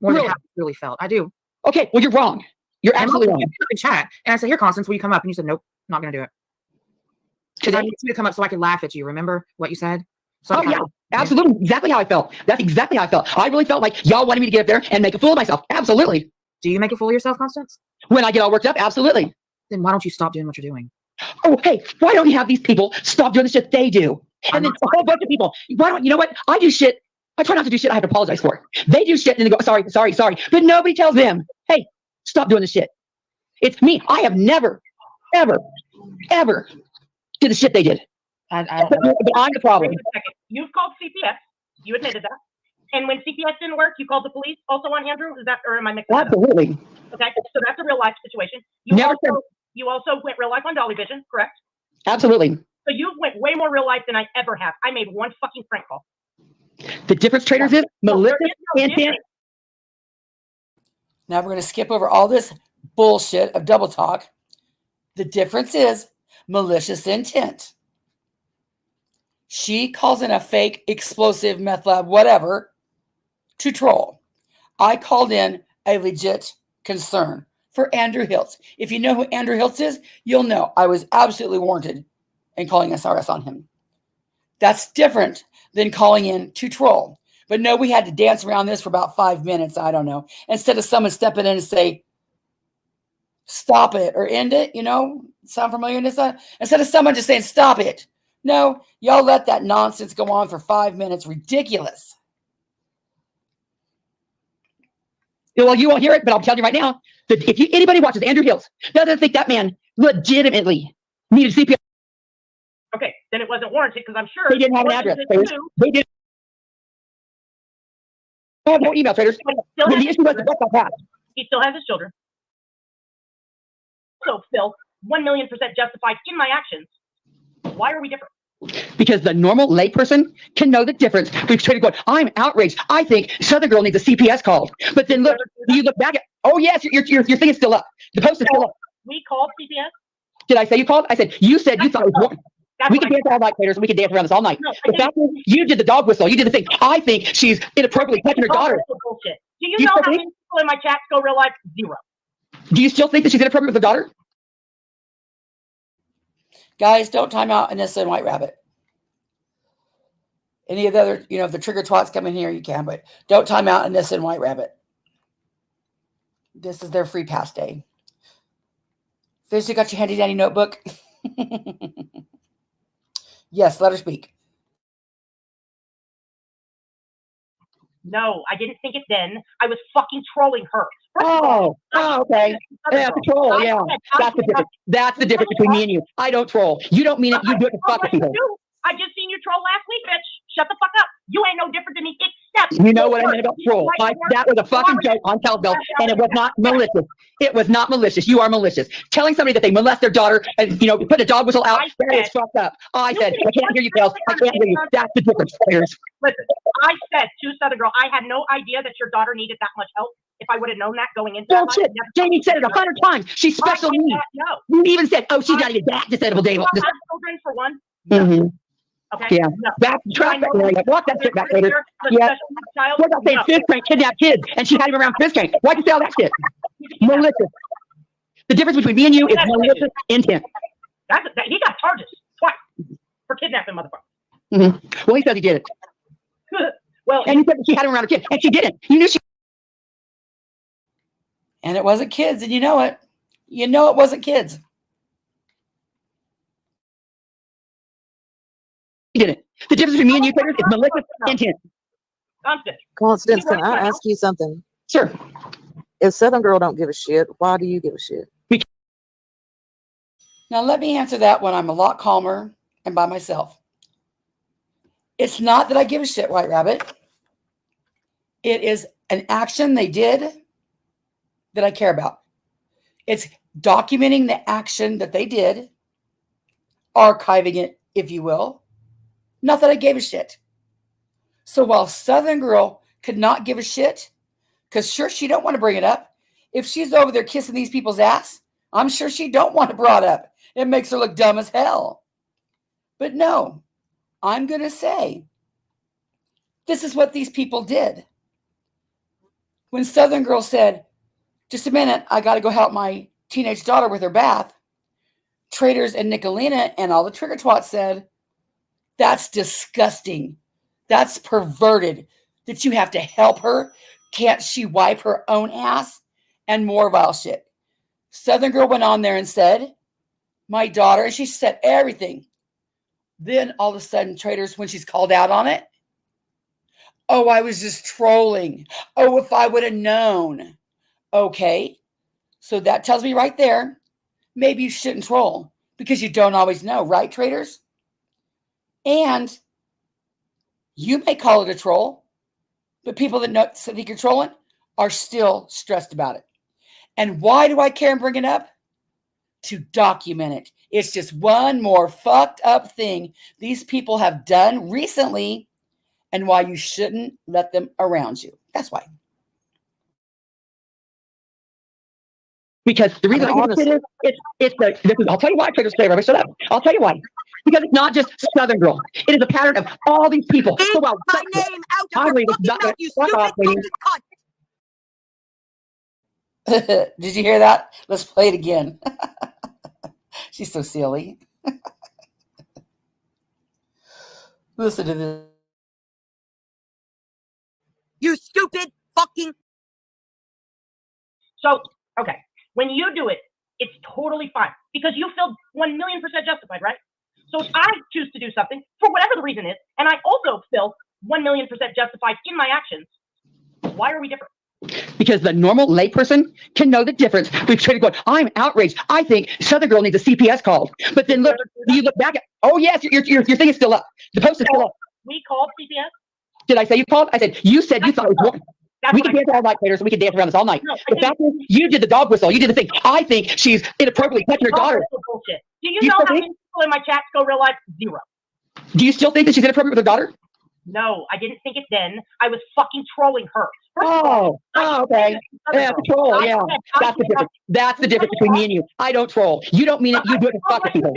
more than how you really felt. I do. Okay, well you're wrong. You're absolutely wrong. In chat, and I said, "Here, Constance, will you come up?" And you said, "Nope, not gonna do it." Because I need you to come up so I could laugh at you. Remember what you said? So yeah, absolutely, exactly how I felt. That's exactly how I felt. I really felt like y'all wanted me to get up there and make a fool of myself. Absolutely. Do you make a fool of yourself, Constance? When I get all worked up, absolutely. Then why don't you stop doing what you're doing? Oh, hey, why don't you have these people stop doing the shit they do? And then a whole bunch of people, why don't you know what? I do shit. I try not to do shit I have to apologize for. They do shit and they go, sorry. But nobody tells them, hey, stop doing the shit. It's me. I have never, ever did the shit they did. But I'm the problem. You've called CPS. You admitted that. And when CPS didn't work, you called the police also on Andrew? Is that, or am I mixing that up? Absolutely. Okay, so that's a real life situation. You also went real life on Dolly Vision, correct? Absolutely. So you went way more real life than I ever have. I made one fucking prank call. The difference, Traitors, is malicious no intent. difference. Now we're going to skip over all this bullshit of double talk. The difference is malicious intent. She calls in a fake explosive meth lab, whatever, to troll. I called in a legit concern for Andrew Hiltz. If you know who Andrew Hiltz is, you'll know I was absolutely warranted in calling SRS on him. That's different than calling in to troll. But no, we had to dance around this for about 5 minutes. I don't know. Instead of someone stepping in and say, stop it or end it, sound familiar, Anisa? Instead of someone just saying, stop it. No, y'all let that nonsense go on for 5 minutes. Ridiculous. Well, you won't hear it, but I'll tell you right now that if anybody watches Andrew Hills, doesn't think that man legitimately needed CPS. Okay, then it wasn't warranted because I'm sure They didn't have an address. They didn't have no email, Traitors. The issue was the past. He still has his children. So, Phil, 1,000,000% justified in my actions. Why are we different? Because the normal layperson can know the difference between Trader going, I'm outraged. I think Southern Girl needs a CPS called. But then look, you look back at, oh yes, your thing is still up. The post is still up. We called CPS? Did I say you called? I said, you said you thought it was wrong. We can dance all night, Traitors. We can dance around this all night. No, the fact is, you did the dog whistle. You did the thing. I think she's inappropriately touching her daughter. Bullshit. Do you know how many people in my chats go real life? 0. Do you still think that she's inappropriate with her daughter? Guys, don't time out Anissa and White Rabbit. Any of the other, if the trigger twats come in here, you can, but don't time out Anissa and White Rabbit. This is their free pass day. Fish, you got your handy dandy notebook? Yes, let her speak. No, I didn't think it then. I was fucking trolling her. Okay. Yeah, troll. Yeah, that's the difference. That's the difference between me and you. I don't troll. You don't mean it. You do it to fuck with people. I just seen you troll last week, bitch. Shut the fuck up. You ain't no different than me, except you know what I meant about troll. That was a fucking joke on Telbel, and it was not malicious. It was not malicious. You are malicious. Telling somebody that they molest their daughter and put a dog whistle out, that is fucked up. I said, I can't hear you, Kels. I can't hear you. That's the difference, players. Listen, I said to Southern Girl, I had no idea that your daughter needed that much help. If I would have known that going into bullshit. Jamie said it 100 times. She's special needs. You even said, oh, she got a that disabled day. Children for one. Mm-hmm. Okay. Yeah. No. Back track back there. Walk that shit back later. Yeah. What about saying fist crank kidnapped kids and she had him around fist crank? Why'd you say all that shit? Malicious. The difference between me and you is malicious intent. He got charges twice for kidnapping, motherfucker. Mm-hmm. Well, he said he did it. Well, and he said she had him around a kid, and she didn't. You knew she. And it wasn't kids, and you know it. You know it wasn't kids. He didn't. The difference between me and you, Traitors, is malicious intent. Constance, can I ask you something? Sure. If Southern Girl don't give a shit, why do you give a shit? Now, let me answer that when I'm a lot calmer and by myself. It's not that I give a shit, White Rabbit. It is an action they did that I care about. It's documenting the action that they did, archiving it, if you will. Not that I gave a shit. So while Southern Girl could not give a shit, because sure, she don't want to bring it up. If she's over there kissing these people's ass, I'm sure she don't want it brought up. It makes her look dumb as hell. But no, I'm going to say, this is what these people did. When Southern Girl said, just a minute, I got to go help my teenage daughter with her bath, Traitors and Nicolina and all the trigger twats said, that's disgusting. That's perverted that you have to help her. Can't she wipe her own ass? And more vile shit. Southern Girl went on there and said, my daughter, and she said everything. Then all of a sudden, Traitors, when she's called out on it, oh, I was just trolling. Oh, if I would have known. Okay. So that tells me right there, maybe you shouldn't troll because you don't always know, right, Traitors? And you may call it a troll, but people that think you're trolling are still stressed about it. And why do I care and bring it up? to document it. It's just one more fucked up thing these people have done recently and why you shouldn't let them around you. That's why. Because the reason I give a shit is, I'll tell you why, Traitors flavor. Shut up. I'll tell you why. Because it's not just Southern Girl. It is a pattern of all these people. Keep my name out of your fucking mouth, you stupid fucking cunt. Did you hear that? Let's play it again. She's so silly. Listen to this. You stupid fucking. So, okay, when you do it, it's totally fine because you feel 1,000,000% justified, right? So if I choose to do something for whatever the reason is, and I also feel 1,000,000% justified in my actions, why are we different? Because the normal layperson can know the difference between going, I'm outraged. I think Southern Girl needs a CPS call. But then look, you look back at, oh yes, your thing is still up. The post is still up. We called CPS? Did I say you called? I said, you said you thought it was one. We can dance all night, Traitors, and we can dance around this all night. No, the fact is, you did the dog whistle. You did the thing. I think she's inappropriately touching her daughter. Bullshit. Do you know how many people in my chats go real life? 0. Do you still think that she's inappropriate with her daughter? No, I didn't think it then. I was fucking trolling her. Okay. Yeah, troll. Yeah, that's the difference. That's the difference between me and you. I don't troll. You don't mean it. You do it to fuck with people.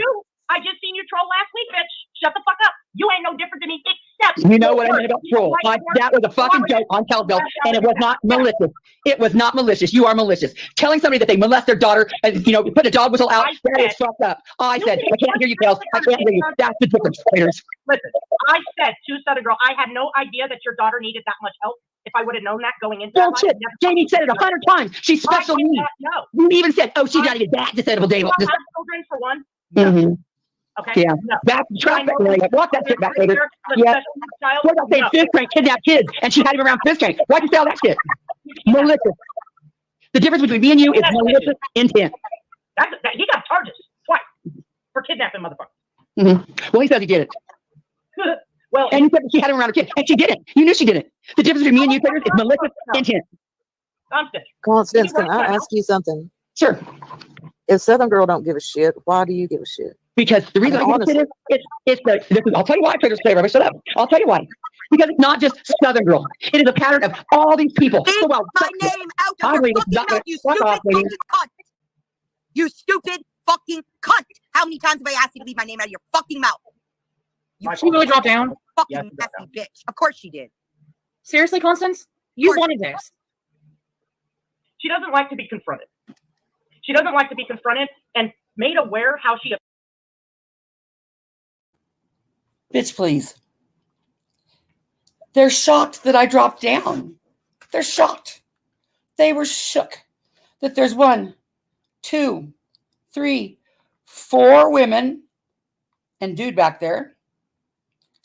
I just seen you troll last week, bitch. Shut the fuck up. You ain't no different than me, except you know what I meant about troll. That was a fucking joke on Calville, and it was not malicious. It was not malicious. You are malicious. Telling somebody that they molest their daughter and put a dog whistle out, that is fucked up. I said, I can't hear you, Kels. I can't hear you. That's the difference, Traitors. Listen, I said to Southern Girl, I had no idea that your daughter needed that much help. If I would have known that going into that, bullshit. Jamie said it 100 times. She's special needs. No. You even said, oh, she's not even that disabled. Children for one. No. Okay. Yeah. No. Back track back there. Walk that shit back later. Yeah. What about saying fifth crank kidnapped kids and she had him around fifth crank? Why'd you say all that shit? Malicious. The difference between me and you is malicious intent. He got charges twice for kidnapping motherfuckers. Mm-hmm. Well, he says he did it. Well, and you said she had him around her kid, and she didn't. You knew she didn't. The difference between me and you, Traitors, is malicious intent. Constance, can I ask you something? Sure. If Southern Girl don't give a shit, why do you give a shit? Because the reason I give a shit is I'll tell you why, Traitors flavor. Shut up. I'll tell you why. Because it's not just Southern Girl. It is a pattern of all these people. Keep my name out of your fucking mouth, you stupid fucking cunt. You stupid fucking cunt. How many times have I asked you to leave my name out of your fucking mouth? She really dropped down? Fucking messy bitch. Of course she did. Seriously, Constance? You wanted this. She doesn't like to be confronted. She doesn't like to be confronted and made aware how she... Bitch, please. They're shocked that I dropped down. They're shocked. They were shook that there's 1, 2, 3, 4 women and dude back there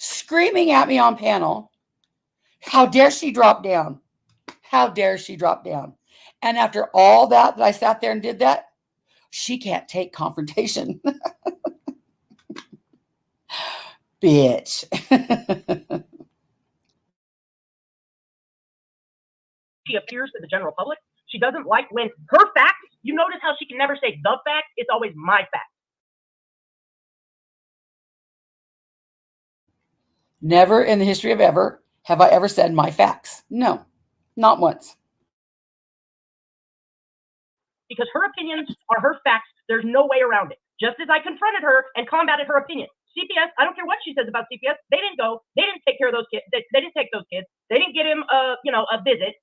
screaming at me on panel. How dare she drop down? How dare she drop down? And after all that I sat there and did that, she can't take confrontation. Bitch. She appears to the general public. She doesn't like when her facts, you notice how she can never say the fact, it's always my fact. Never in the history of ever have I ever said my facts. No, not once. Because her opinions are her facts. There's no way around it. Just as I confronted her and combated her opinion. CPS, I don't care what she says about CPS. They didn't go. They didn't take care of those kids. They didn't take those kids. They didn't get him a visit.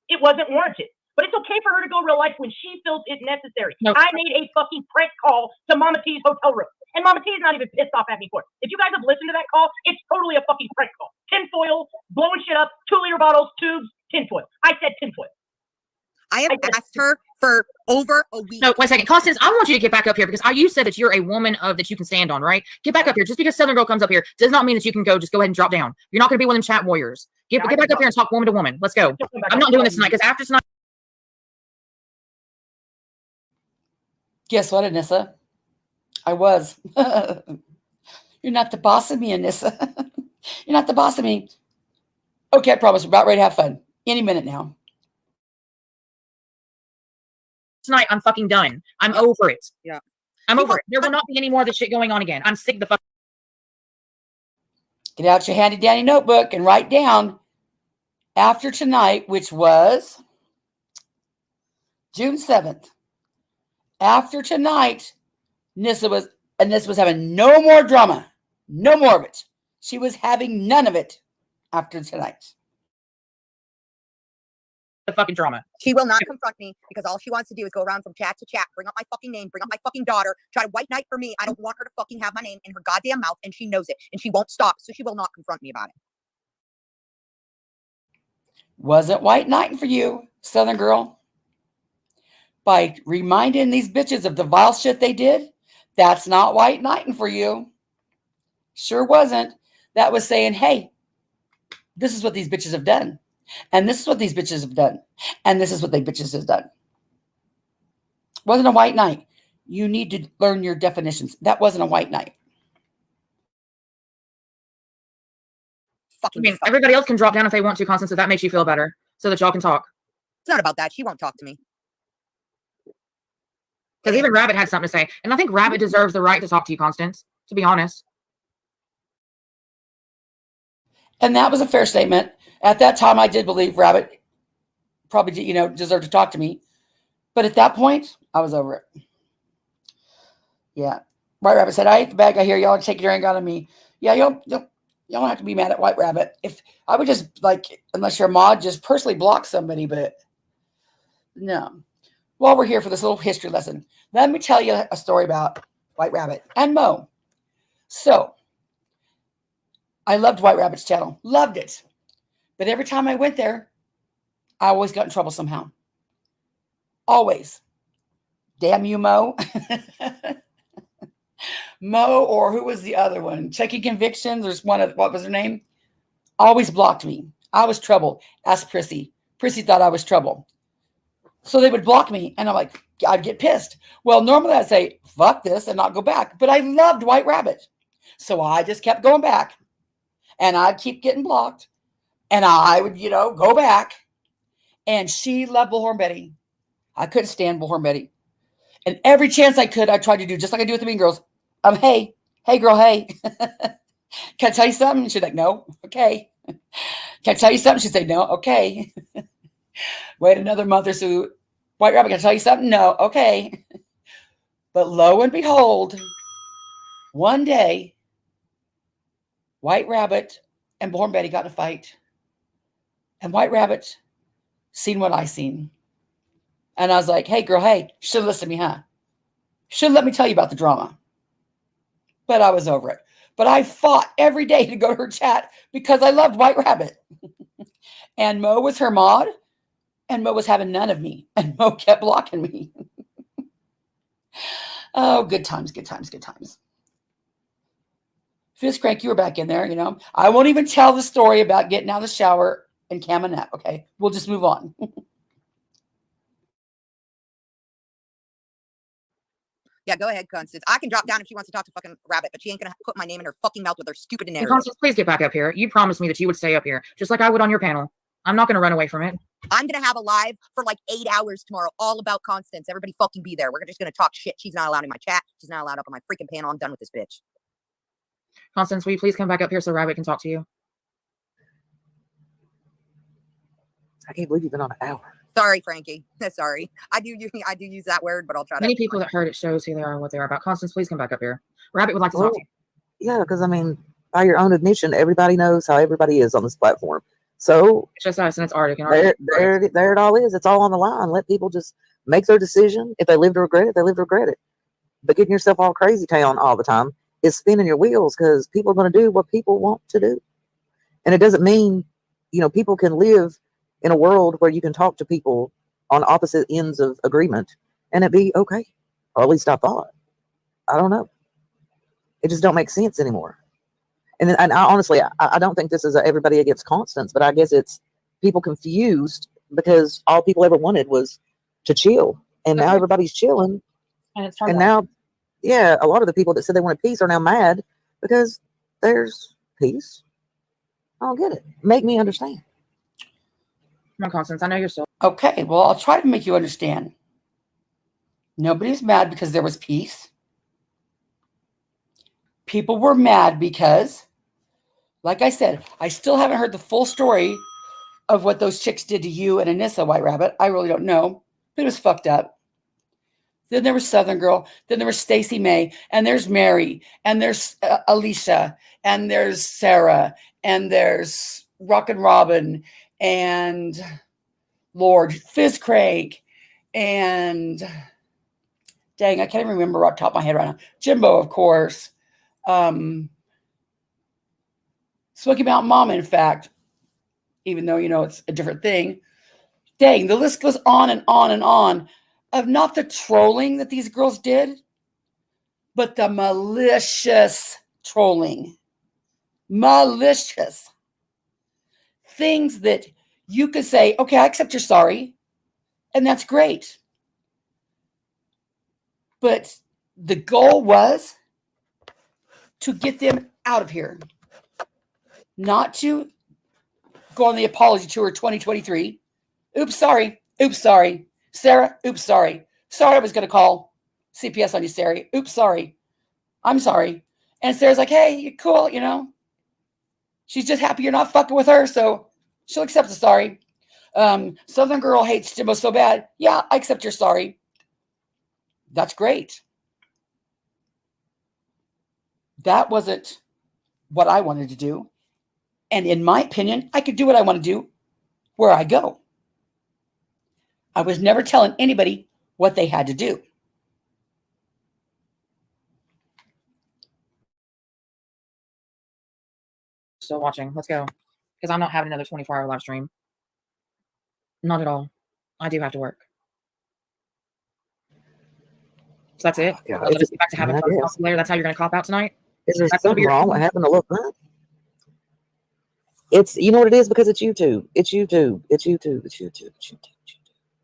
It wasn't warranted. But it's okay for her to go real life when she feels it necessary. No. I made a fucking prank call to Mama T's hotel room. And Mama T is not even pissed off at me for it. If you guys have listened to that call, it's totally a fucking prank call. Tinfoil, blowing shit up, 2-liter bottles, tubes, tinfoil. I said tinfoil. I have asked her for over a week. No, wait a second. Constance, I want you to get back up here because you said that you're a woman that you can stand on, right? Get back up here. Just because Southern Girl comes up here does not mean that you can just go ahead and drop down. You're not going to be one of them chat warriors. Get back up here and talk woman to woman. Let's go. I'm not doing this tonight because after tonight. Guess what, Anisa? I was. You're not the boss of me, Anisa. You're not the boss of me. Okay, I promise. We're about ready to have fun. Any minute now. Tonight, I'm fucking done. I'm over it. Yeah. I'm over it. There will not be any more of this shit going on again. I'm sick of the fuck. Get out your handy dandy notebook and write down after tonight, which was June 7th. After tonight, Anisa was having no more drama. No more of it. She was having none of it after tonight. The fucking drama. She will not confront me because all she wants to do is go around from chat to chat, bring up my fucking name, bring up my fucking daughter, try to white knight for me. I don't want her to fucking have my name in her goddamn mouth, and she knows it, and she won't stop, so she will not confront me about it. Wasn't white knighting for you, Southern girl. By reminding these bitches of the vile shit they did, that's not white knighting for you. Sure wasn't. That was saying, hey, this is what these bitches have done. And this is what these bitches have done. And this is what they bitches have done. Wasn't a white knight. You need to learn your definitions. That wasn't a white knight. Fucking stuff. Everybody else can drop down if they want to, Constance, if that makes you feel better, so that y'all can talk. It's not about that. She won't talk to me. Because even Rabbit had something to say. And I think Rabbit deserves the right to talk to you, Constance, to be honest. And that was a fair statement. At that time, I did believe Rabbit probably, deserved to talk to me. But at that point, I was over it. Yeah. White Rabbit said, I ate the bag. I hear y'all take your drink out of me. Yeah, y'all don't have to be mad at White Rabbit. If I would just, unless you're a mod, just personally block somebody. But no. While we're here for this little history lesson, let me tell you a story about White Rabbit and Mo. So, I loved White Rabbit's channel. Loved it. But every time I went there, I always got in trouble somehow. Always. Damn you, Mo. Mo, or who was the other one? Checking Convictions. There's one of, what was her name? Always blocked me. I was trouble. Ask Prissy. Prissy thought I was trouble. So they would block me, and I'd get pissed. Well, normally I'd say, fuck this, and not go back. But I loved White Rabbit. So I just kept going back. And I'd keep getting blocked. And I would, go back. And she loved Bullhorn Betty. I couldn't stand Bullhorn Betty. And every chance I could, I tried to do just like I do with the Mean Girls. Hey girl, hey. Can I tell you something? She'd like, no. Okay. Can I tell you something? She'd say, no. Okay. Wait another month or so. White Rabbit, can I tell you something? No. Okay. But lo and behold, one day, White Rabbit and Bullhorn Betty got in a fight. And White Rabbit seen what I seen. And I was like, hey, girl, hey, should have listened to me, huh? Should have let me tell you about the drama. But I was over it. But I fought every day to go to her chat because I loved White Rabbit. And Mo was her mod. And Mo was having none of me. And Mo kept blocking me. Oh, good times, good times, good times. Fizz Crank, you were back in there, I won't even tell the story about getting out of the shower and camming nap, okay? We'll just move on. Yeah, go ahead, Constance. I can drop down if she wants to talk to fucking Rabbit, but she ain't gonna put my name in her fucking mouth with her stupid narrative. Constance, please get back up here. You promised me that you would stay up here, just like I would on your panel. I'm not going to run away from it. I'm going to have a live for 8 hours tomorrow, all about Constance. Everybody fucking be there. We're just going to talk shit. She's not allowed in my chat. She's not allowed up on my freaking panel. I'm done with this bitch. Constance, will you please come back up here so Rabbit can talk to you? I can't believe you've been on an hour. Sorry, Frankie. Sorry. I do use that word, but I'll try to. Many people that heard it shows who they are and what they are about. Constance, please come back up here. Rabbit would like to talk to you. Yeah, because by your own admission, everybody knows how everybody is on this platform. So it's just us and it's Arctic. And there it all is. It's all on the line. Let people just make their decision. If they live to regret it, they live to regret it. But getting yourself all crazy town all the time is spinning your wheels because people are going to do what people want to do. And it doesn't mean, people can live in a world where you can talk to people on opposite ends of agreement and it be okay. Or at least I thought. I don't know. It just don't make sense anymore. And I honestly, I don't think this is everybody against Constance, but I guess it's people confused because all people ever wanted was to chill. And now everybody's chilling. And now, yeah, a lot of the people that said they wanted peace are now mad because there's peace. I don't get it. Make me understand. Come on, Constance. I know you're still. Okay, well, I'll try to make you understand. Nobody's mad because there was peace. people were mad because, like I said, I still haven't heard the full story of what those chicks did to you and Anisa, White Rabbit. I really don't know, but it was fucked up. Then there was Southern Girl. Then there was Stacy May, and there's Mary, and there's Alicia, and there's Sarah, and there's Rockin' Robin, and Lord Fizzcrank, and dang, I can't even remember off the top of my head right now. Jimbo, of course. Smoky Mountain Mama, in fact, even though, you know, it's a different thing. Dang, the list goes on and on and on of not the trolling that these girls did, but the malicious trolling. Malicious. Things that you could say, okay, I accept you're sorry, and that's great. But the goal was to get them out of here. Not to go on the apology tour 2023. Oops, sorry. Oops, sorry. Sarah, oops, sorry. Sorry, I was going to call CPS on you, Sarah. Oops, sorry. I'm sorry. And Sarah's like, hey, you're cool, you know. She's just happy you're not fucking with her, so she'll accept the sorry. Southern Girl hates Jimbo so bad. Yeah, I accept your sorry. That's great. That wasn't what I wanted to do. And in my opinion, I could do what I want to do where I go. I was never telling anybody what they had to do. Still watching. Let's go. Because I'm not having another 24-hour live stream. Not at all. I do have to work. So that's it. Yeah, Let's just get back to having fun later. That's how you're going to cop out tonight? Is there That's something wrong with having to look good? It's, you know what it is? Because it's YouTube. It's YouTube. It's YouTube. It's YouTube. It's YouTube.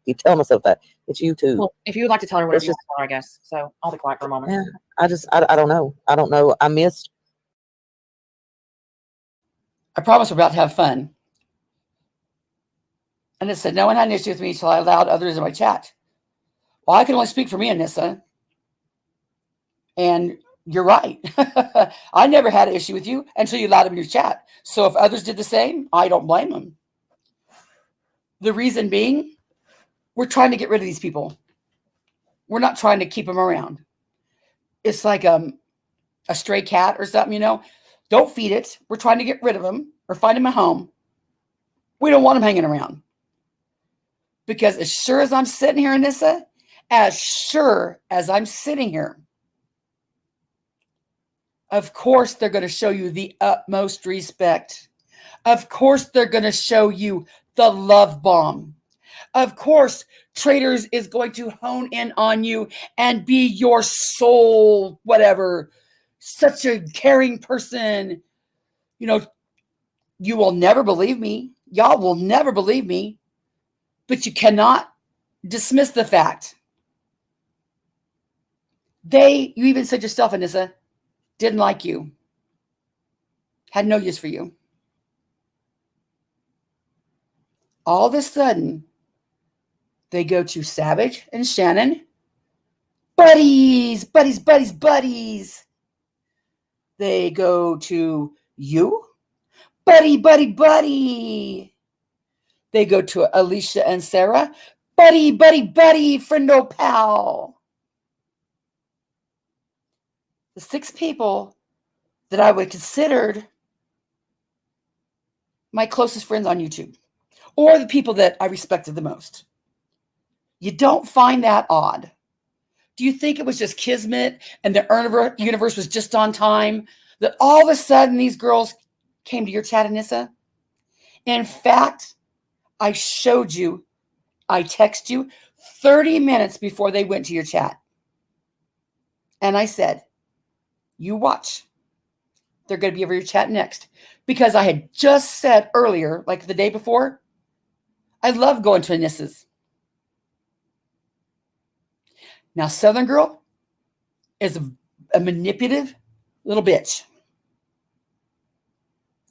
Keep telling myself that. It's YouTube. Well, if you would like to tell her whatever It's you want to tell her, I guess. So I'll be quiet for a moment. Yeah, I don't know. I don't know. I missed. I promise we're about to have fun. And it said, no one had an issue with me until I allowed others in my chat. Well, I can only speak for me, Anissa. And you're right. I never had an issue with you until you allowed them in your chat. So if others did the same, I don't blame them. The reason being, we're trying to get rid of these people. We're not trying to keep them around. It's like a stray cat or something, you know. Don't feed it. We're trying to get rid of them or find them a home. We don't want them hanging around. Because as sure as I'm sitting here, Anissa, as sure as I'm sitting here, of course they're going to show you the utmost respect. Of course they're going to show you the love bomb. Of course, Traitors is going to hone in on you and be your soul, whatever. Such a caring person. You know, you will never believe me. Y'all will never believe me. But you cannot dismiss the fact. You even said yourself, Anissa, didn't like you. Had no use for you. All of a sudden, they go to Savage and Shannon. Buddies, buddies, buddies, buddies. They go to you. Buddy, buddy, buddy. They go to Alicia and Sarah. Buddy, buddy, buddy, friendo pal. The 6 people that I would consider my closest friends on YouTube, or the people that I respected the most. You don't find that odd. Do you think it was just kismet and the universe was just on time that all of a sudden these girls came to your chat, Anissa? In fact, I showed you, I texted you 30 minutes before they went to your chat. And I said, you watch. They're going to be over your chat next. Because I had just said earlier, like the day before, I love going to Anissa's. Now, Southern Girl is a manipulative little bitch.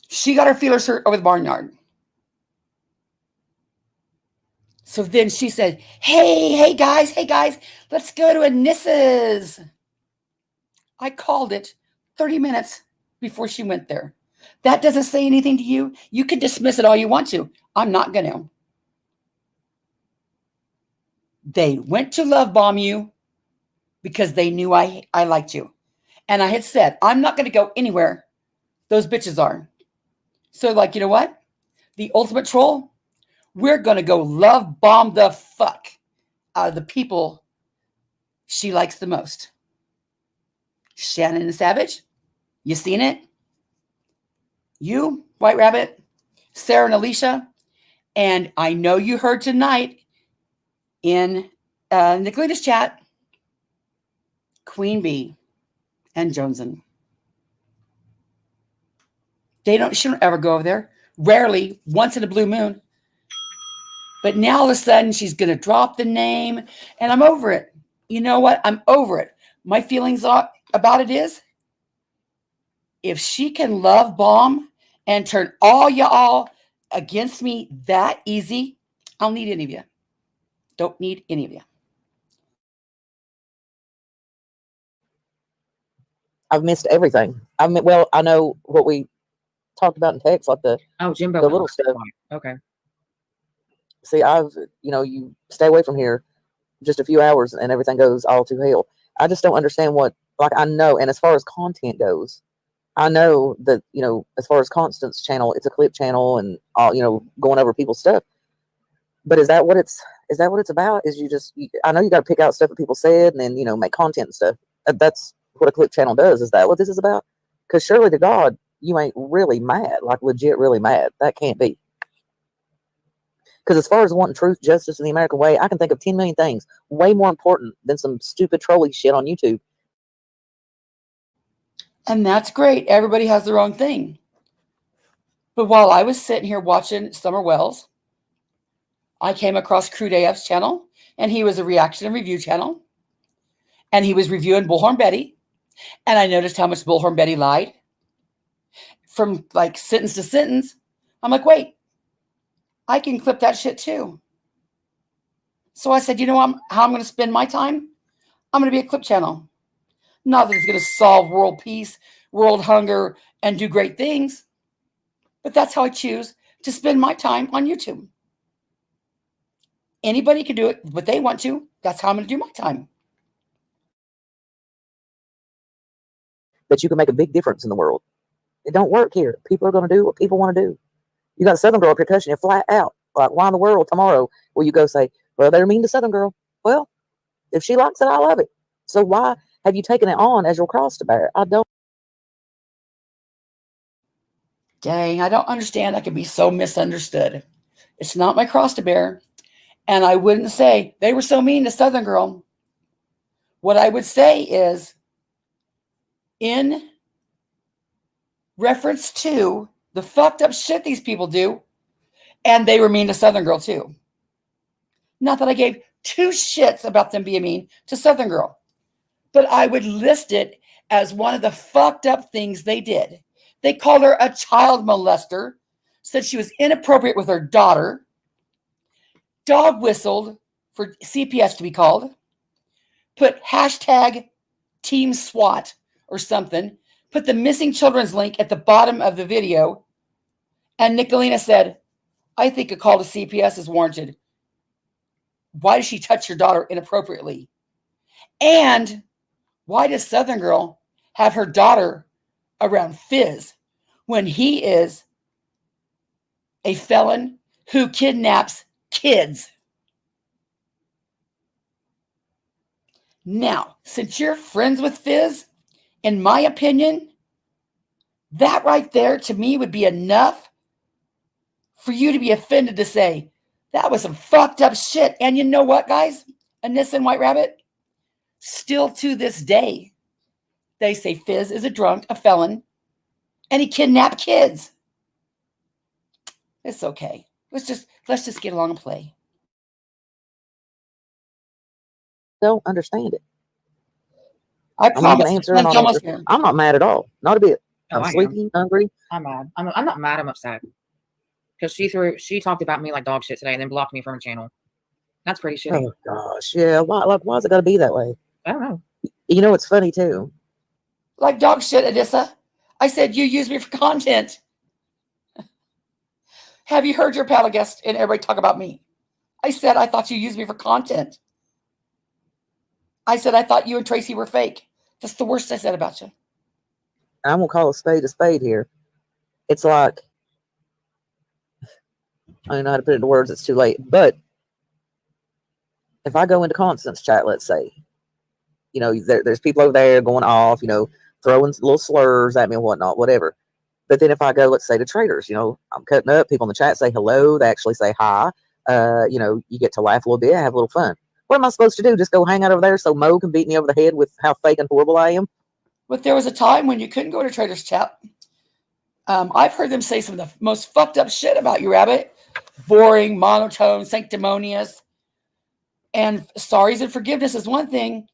She got her feelers hurt over the barnyard. So then she said, hey guys, let's go to Anissa's. I called it 30 minutes before she went there. That doesn't say anything to you. You can dismiss it all you want to. I'm not going to. They went to love bomb you because they knew I liked you. And I had said, I'm not going to go anywhere those bitches are. So, like, you know what? The ultimate troll, we're going to go love bomb the fuck out of the people she likes the most. Shannon and Savage, you seen it? You, White Rabbit, Sarah and Alicia, and I know you heard tonight in Nicolita's chat, Queen Bee and Joneson. She don't ever go over there. Rarely, once in a blue moon. But now all of a sudden she's going to drop the name and I'm over it. You know what? I'm over it. My feelings about it is if she can love bomb and turn all y'all against me that easy, I don't need any of you. Don't need any of you. I've missed everything. Well, I know what we talked about in text, like the Jimbo, the little stuff. Okay. See, you stay away from here just a few hours and everything goes all to hell. I just don't understand I know, and as far as content goes, I know that, as far as Constance's channel, it's a clip channel and all, going over people's stuff. But is that what it's about? I know you got to pick out stuff that people said and then, make content and stuff. That's what a clip channel does. Is that what this is about? Because surely to God, you ain't really mad, like legit really mad. That can't be. Because as far as wanting truth, justice, and the American way, I can think of 10 million things way more important than some stupid trolling shit on YouTube. And that's great. Everybody has their own thing. But while I was sitting here watching Summer Wells, I came across Crude AF's channel, and he was a reaction and review channel. And he was reviewing Bullhorn Betty. And I noticed how much Bullhorn Betty lied from like sentence to sentence. I'm like, wait, I can clip that shit too. So I said, how I'm going to spend my time? I'm going to be a clip channel. Not that it's going to solve world peace, world hunger, and do great things. But that's how I choose to spend my time on YouTube. Anybody can do it, but they want to. That's how I'm going to do my time. That you can make a big difference in the world. It don't work here. People are going to do what people want to do. You got a Southern girl up here cussing you flat out. Like, why in the world tomorrow will you go say, well, they're mean to Southern girl? Well, if she likes it, I love it. So why have you taken it on as your cross to bear? I don't. Dang, I don't understand. I can be so misunderstood. It's not my cross to bear. And I wouldn't say they were so mean to Southern girl. What I would say is, in reference to the fucked up shit these people do, and they were mean to Southern girl too. Not that I gave two shits about them being mean to Southern girl, but I would list it as one of the fucked up things they did. They called her a child molester, said she was inappropriate with her daughter, dog whistled for CPS to be called, put hashtag Team SWAT or something, put the missing children's link at the bottom of the video, and Nicolina said, I think a call to CPS is warranted. Why does she touch your daughter inappropriately? And why does Southern girl have her daughter around Fizz when he is a felon who kidnaps kids? Now, since you're friends with Fizz, in my opinion, that right there to me would be enough for you to be offended to say, that was some fucked up shit. And you know what, guys? Anisa and White Rabbit, still to this day, they say Fizz is a drunk, a felon, and he kidnapped kids. It's okay. Let's just get along and play. Don't understand it. I I'm not going to answer. I'm not mad at all. Not a bit. I'm sleepy, hungry. I'm mad. I'm not mad. I'm upset. Because she talked about me like dog shit today and then blocked me from her channel. That's pretty shitty. Oh gosh, yeah. Why is it got to be that way? I don't know. You know, it's funny too. Like dog shit, Anisa. I said, you use me for content. Have you heard your panel guest and everybody talk about me? I said, I thought you used me for content. I said, I thought you and Tracy were fake. That's the worst I said about you. I'm going to call a spade here. It's like, I don't know how to put it into words. It's too late. But if I go into Constance chat, let's say, you know, there's people over there going off, you know, throwing little slurs at me and whatnot, whatever. But then if I go, let's say, to Traitors, you know, I'm cutting up. People in the chat say hello. They actually say hi. You know, you get to laugh a little bit, have a little fun. What am I supposed to do? Just go hang out over there so Mo can beat me over the head with how fake and horrible I am? But there was a time when you couldn't go to Traitors chat. I've heard them say some of the most fucked up shit about you, Rabbit. Boring, monotone, sanctimonious. And sorries and forgiveness is one thing.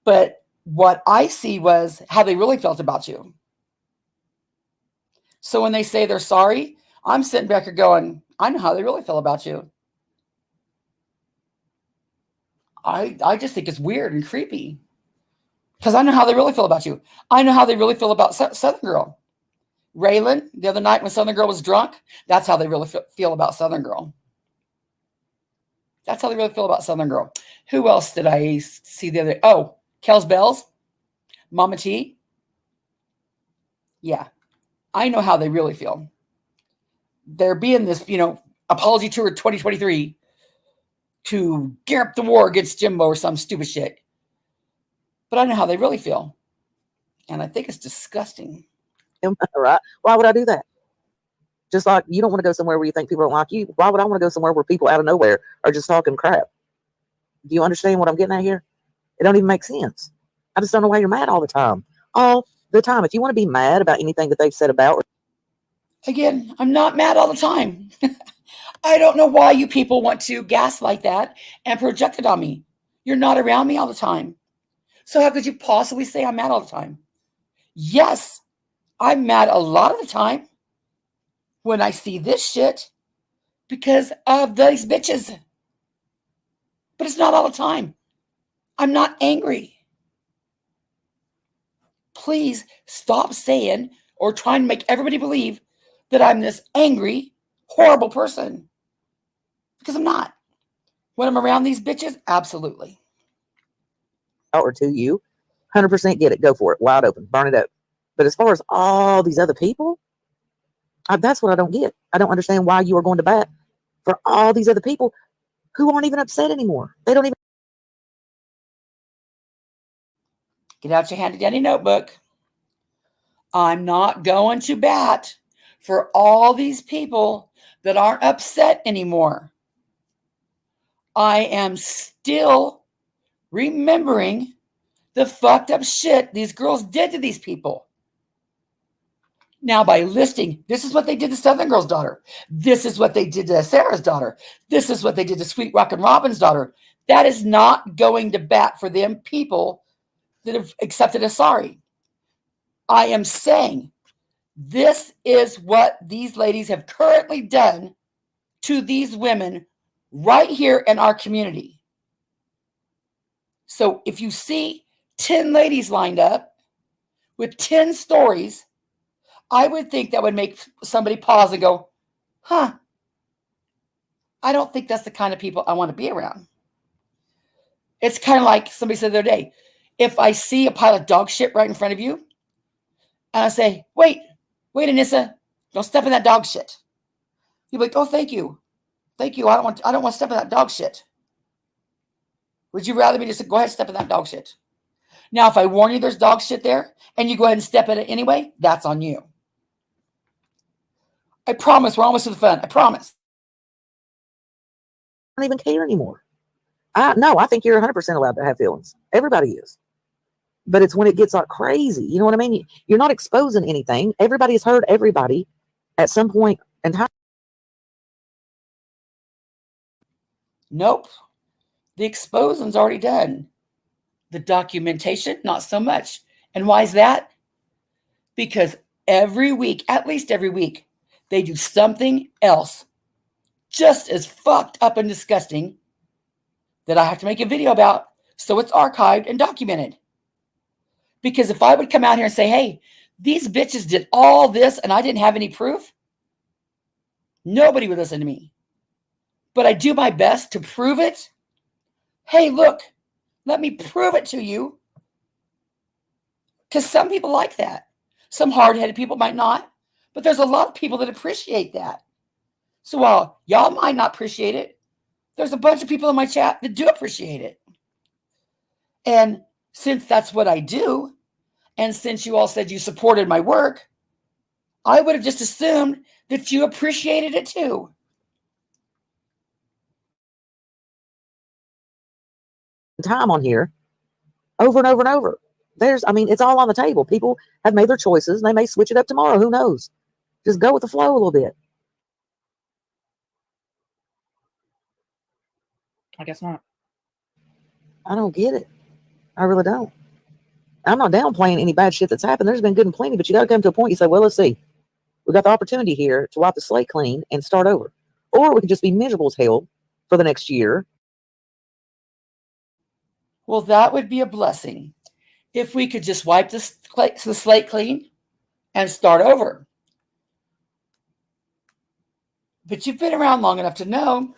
But what I see was how they really felt about you. So when they say they're sorry, I'm sitting back here going, I know how they really feel about you. I just think it's weird and creepy. Because I know how they really feel about you. I know how they really feel about Southern Girl. Raylan, the other night when Southern Girl was drunk, that's how they really feel about Southern Girl. That's how they really feel about Southern Girl. Who else did I see the other day? Oh, Kells Bells, Mama T. Yeah, I know how they really feel. They're being this, you know, apology tour 2023 to gear up the war against Jimbo or some stupid shit. But I know how they really feel. And I think it's disgusting. Right? Why would I do that? Just like you don't want to go somewhere where you think people don't like you. Why would I want to go somewhere where people out of nowhere are just talking crap? Do you understand what I'm getting at here? It don't even make sense. I just don't know why you're mad all the time. All the time. If you want to be mad about anything that they've said about. Again, I'm not mad all the time. I don't know why you people want to gaslight that and project it on me. You're not around me all the time. So how could you possibly say I'm mad all the time? Yes, I'm mad a lot of the time when I see this shit because of these bitches. But it's not all the time. I'm not angry. Please stop saying or trying to make everybody believe that I'm this angry, horrible person. Because I'm not. When I'm around these bitches, absolutely. Or to you, 100% get it. Go for it. Wide open. Burn it up. But as far as all these other people, that's what I don't get. I don't understand why you are going to bat for all these other people who aren't even upset anymore. They don't even. Get out your handy dandy notebook. I'm not going to bat for all these people that aren't upset anymore. I am still remembering the fucked up shit these girls did to these people. Now, by listing, this is what they did to Southern Girl's daughter. This is what they did to Sarah's daughter. This is what they did to Sweet Rockin' Robin's daughter. That is not going to bat for them people that have accepted a sorry. I am saying this is what these ladies have currently done to these women right here in our community. So if you see 10 ladies lined up with 10 stories, I would think that would make somebody pause and go, huh, I don't think that's the kind of people I want to be around. It's kind of like somebody said the other day, if I see a pile of dog shit right in front of you, and I say, wait, Anisa, don't step in that dog shit. You'll be like, oh, thank you. Thank you. I don't want to step in that dog shit. Would you rather me just go ahead and step in that dog shit? Now, if I warn you there's dog shit there and you go ahead and step in it anyway, that's on you. I promise we're almost to the fun. I promise. I don't even care anymore. No, I think you're 100% allowed to have feelings. Everybody is. But it's when it gets like crazy. You know what I mean? You're not exposing anything. Everybody has heard everybody at some point in time. Nope. The exposing's already done. The documentation, not so much. And why is that? Because every week, at least every week, they do something else just as fucked up and disgusting that I have to make a video about so it's archived and documented. Because if I would come out here and say, hey, these bitches did all this and I didn't have any proof, nobody would listen to me. But I do my best to prove it. Hey, look, let me prove it to you. Because some people like that. Some hard-headed people might not. But there's a lot of people that appreciate that. So while y'all might not appreciate it, there's a bunch of people in my chat that do appreciate it. And since that's what I do, and since you all said you supported my work, I would have just assumed that you appreciated it too. Time on here over and over and over. It's all on the table. People have made their choices. They may switch it up tomorrow. Who knows? Just go with the flow a little bit. I guess not. I don't get it. I really don't. I'm not downplaying any bad shit that's happened. There's been good and plenty, but you got to come to a point. You say, well, let's see. We got the opportunity here to wipe the slate clean and start over. Or we could just be miserable as hell for the next year. Well, that would be a blessing if we could just wipe the slate clean and start over. But you've been around long enough to know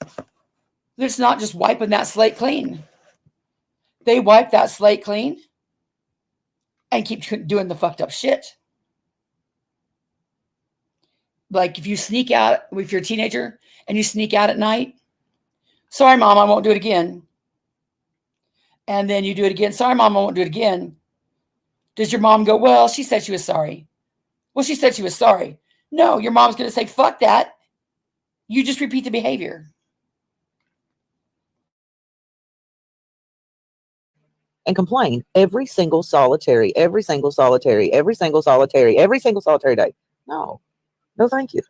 that it's not just wiping that slate clean. They wipe that slate clean and keep doing the fucked up shit. Like if you sneak out, if you're a teenager and you sneak out at night, sorry, Mom, I won't do it again. And then you do it again. Sorry, Mom, I won't do it again. Does your mom go, well, she said she was sorry. Well, she said she was sorry. No, your mom's going to say, fuck that. You just repeat the behavior. And complain every single solitary day. No, thank you.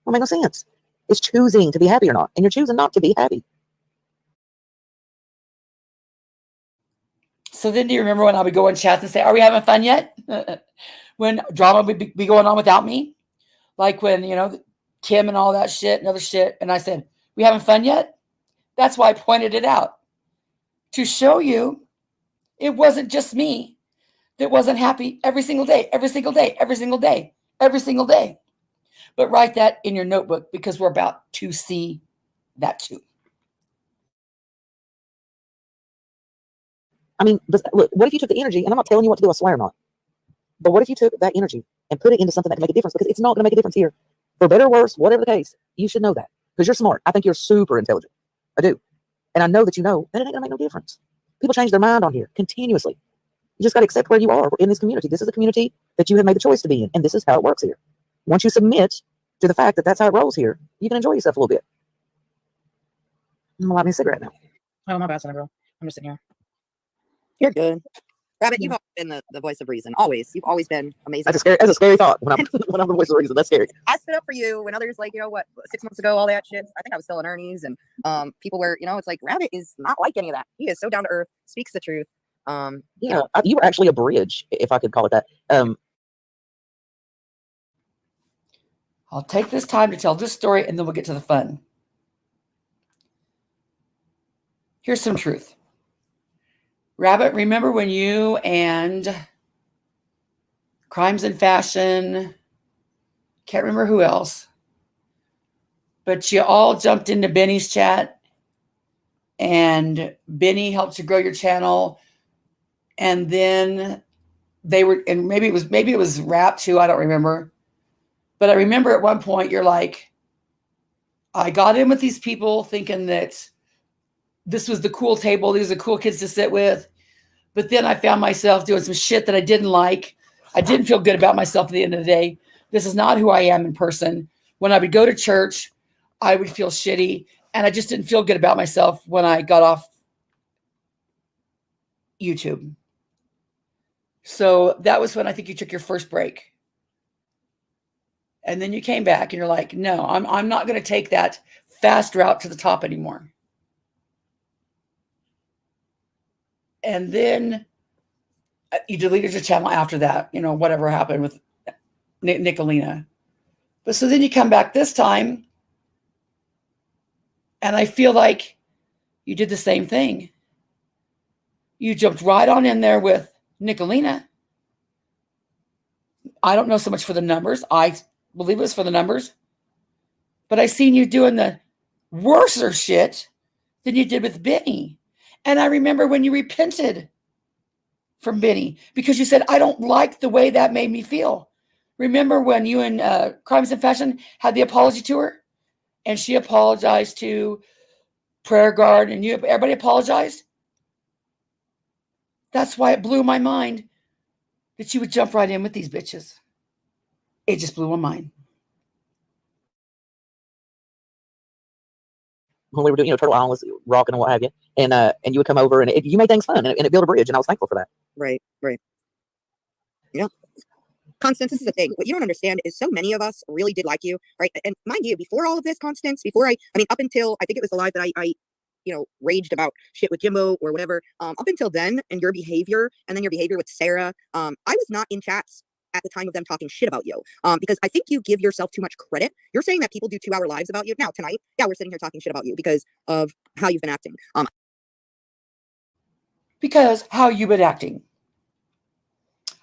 Don't make no sense. It's choosing to be happy or not. And you're choosing not to be happy. So then do you remember when I would go in chats and say, are we having fun yet? When drama would be going on without me? Like when, Kim and all that shit and other shit. And I said, we having fun yet? That's why I pointed it out. To show you it wasn't just me that wasn't happy every single day. But write that in your notebook because we're about to see that too. But look, what if you took the energy, and I'm not telling you what to do, I swear I'm not. But what if you took that energy and put it into something that can make a difference? Because it's not going to make a difference here. For better or worse, whatever the case, you should know that. Because you're smart. I think you're super intelligent. I do. And I know that you know that it ain't going to make no difference. People change their mind on here continuously. You just got to accept where you are in this community. This is the community that you have made the choice to be in. And this is how it works here. Once you submit to the fact that that's how it rolls here, you can enjoy yourself a little bit. I'm going to light me a cigarette now. Oh, my bad, son, bro. I'm just sitting here. You're good. Rabbit, you've always been the voice of reason. Always. You've always been amazing. That's a scary thought when I'm the voice of reason. That's scary. I stood up for you when others, 6 months ago, all that shit. I think I was still in Ernie's, and people were, it's like Rabbit is not like any of that. He is so down to earth, speaks the truth. You were actually a bridge, if I could call it that. I'll take this time to tell this story and then we'll get to the fun. Here's some truth. Rabbit, remember when you and Crimes and Fashion, can't remember who else, but you all jumped into Benny's chat and Benny helped you grow your channel. And then they were, and maybe it was rap too, I don't remember. But I remember at one point you're like, I got in with these people thinking that this was the cool table. These are the cool kids to sit with. But then I found myself doing some shit that I didn't like. I didn't feel good about myself at the end of the day. This is not who I am in person. When I would go to church, I would feel shitty. And I just didn't feel good about myself when I got off YouTube. So that was when I think you took your first break. And then you came back and you're like, no, I'm not going to take that fast route to the top anymore. And then you deleted your channel after that, whatever happened with Nicolina. But so then you come back this time and I feel like you did the same thing. You jumped right on in there with Nicolina. I don't know so much for the numbers. I believe it was for the numbers. But I seen you doing the worser shit than you did with Benny. And I remember when you repented from Benny because you said, I don't like the way that made me feel. Remember when you and Crimes and Fashion had the apology tour? And she apologized to Prayer Guard and everybody apologized? That's why it blew my mind that you would jump right in with these bitches. It just blew my mind. When we were doing, Turtle Island was rocking and what have you, and you would come over and you made things fun and it built a bridge, and I was thankful for that. Right. Yeah. Constance, this is the thing. What you don't understand is so many of us really did like you, right? And mind you, before all of this, Constance, before I mean, up until I think it was the live that I raged about shit with Jimbo or whatever. Up until then, and your behavior, and then your behavior with Sarah, I was not in chats at the time of them talking shit about you. Because I think you give yourself too much credit. You're saying that people do 2-hour lives about you. Now tonight, yeah, we're sitting here talking shit about you because of how you've been acting. Because how you've been acting.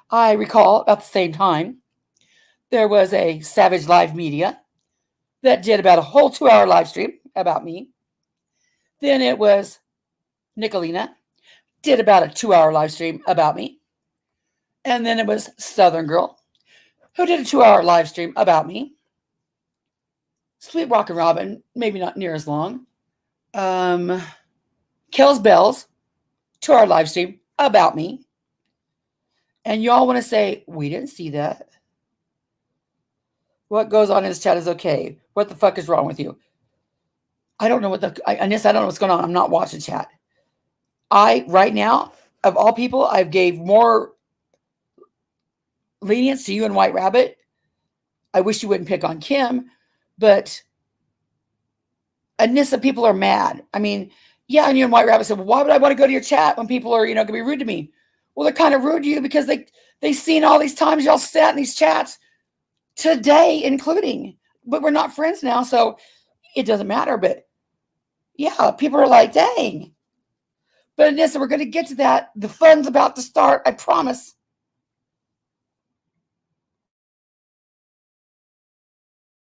I recall about the same time, there was a Savage Live Media that did about a whole 2-hour live stream about me. Then it was Nicolina, did about a 2-hour live stream about me. And then it was Southern Girl, who did a 2-hour live stream about me. Sweet Rockin' Robin, maybe not near as long. Kells Bells, 2-hour live stream about me. And y'all want to say, we didn't see that. What goes on in this chat is okay. What the fuck is wrong with you? I don't know Anisa, I don't know what's going on. I'm not watching chat. Right now, of all people, I've gave more lenience to you and White Rabbit. I wish you wouldn't pick on Kim, but Anissa, people are mad. I mean, yeah, and you and White Rabbit said, well, why would I want to go to your chat when people are, going to be rude to me? Well, they're kind of rude to you because they seen all these times y'all sat in these chats today, including, but we're not friends now, so it doesn't matter. But yeah, people are like, dang. But Anissa, we're going to get to that. The fun's about to start. I promise.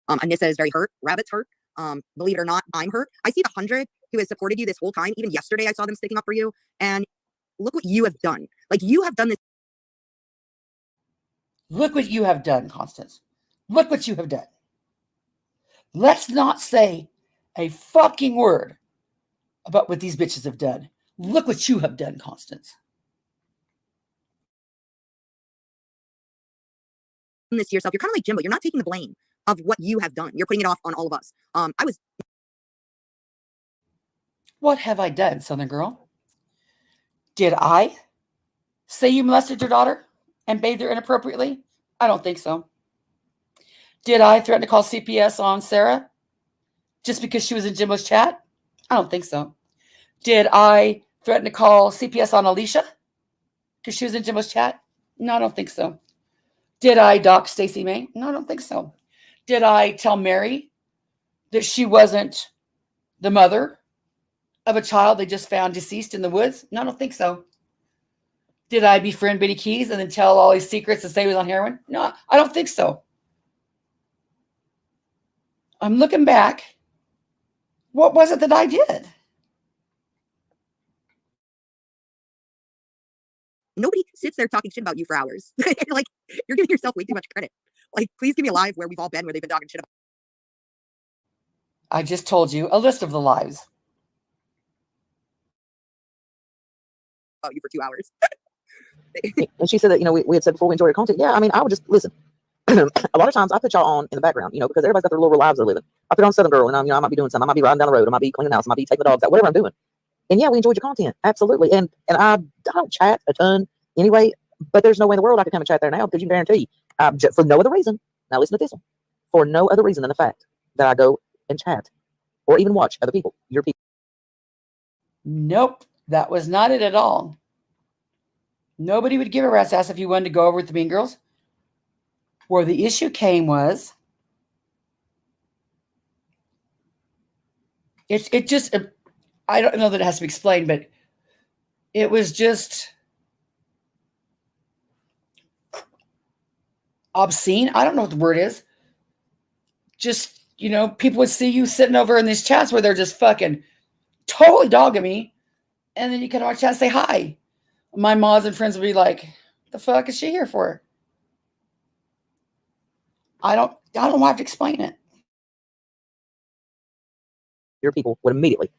Anissa is very hurt. Rabbit's hurt. Believe it or not, I'm hurt. I see the 100 who has supported you this whole time. Even yesterday, I saw them sticking up for you. And look what you have done. Like, you have done this. Look what you have done, Constance. Look what you have done. Let's not say a fucking word about what these bitches have done. Look what you have done, Constance. This to yourself. You're kind of like Jimbo. You're not taking the blame of what you have done. You're putting it off on all of us. What have I done, Southern Girl? Did I say you molested your daughter and bathed her inappropriately? I don't think so. Did I threaten to call CPS on Sarah just because she was in Jimbo's chat? I don't think so. Did I threaten to call CPS on Alicia because she was in Jimbo's chat? No, I don't think so. Did I dox Stacey May? No, I don't think so. Did I tell Mary that she wasn't the mother of a child they just found deceased in the woods? No, I don't think so. Did I befriend Bitty Keys and then tell all his secrets and say he was on heroin? No, I don't think so. I'm looking back. What was it that I did? Nobody sits there talking shit about you for hours. Like, you're giving yourself way too much credit. Like, please give me a live where we've all been, where they've been talking shit I just told you a list of the lives. about you for 2 hours. And she said that, we had said before we enjoy your content. Yeah, I mean, I would just listen. A lot of times I put y'all on in the background, because everybody's got their little lives they're living. I put on Southern Girl, and I might be doing something. I might be riding down the road. I might be cleaning the house. I might be taking the dogs out, whatever I'm doing. And yeah, we enjoyed your content. Absolutely. And I don't chat a ton anyway, but there's no way in the world I could come and chat there now because you can guarantee for no other reason. Now listen to this one. For no other reason than the fact that I go and chat or even watch other people, your people. Nope, that was not it at all. Nobody would give a rat's ass if you wanted to go over with the Mean Girls. Where the issue came was, it just, I don't know that it has to be explained, but it was just obscene. I don't know what the word is. Just, people would see you sitting over in these chats where they're just fucking totally dogging me. And then you can watch chat say hi. My mods and friends would be like, the fuck is she here for? I don't know why I have to explain it. Your people would immediately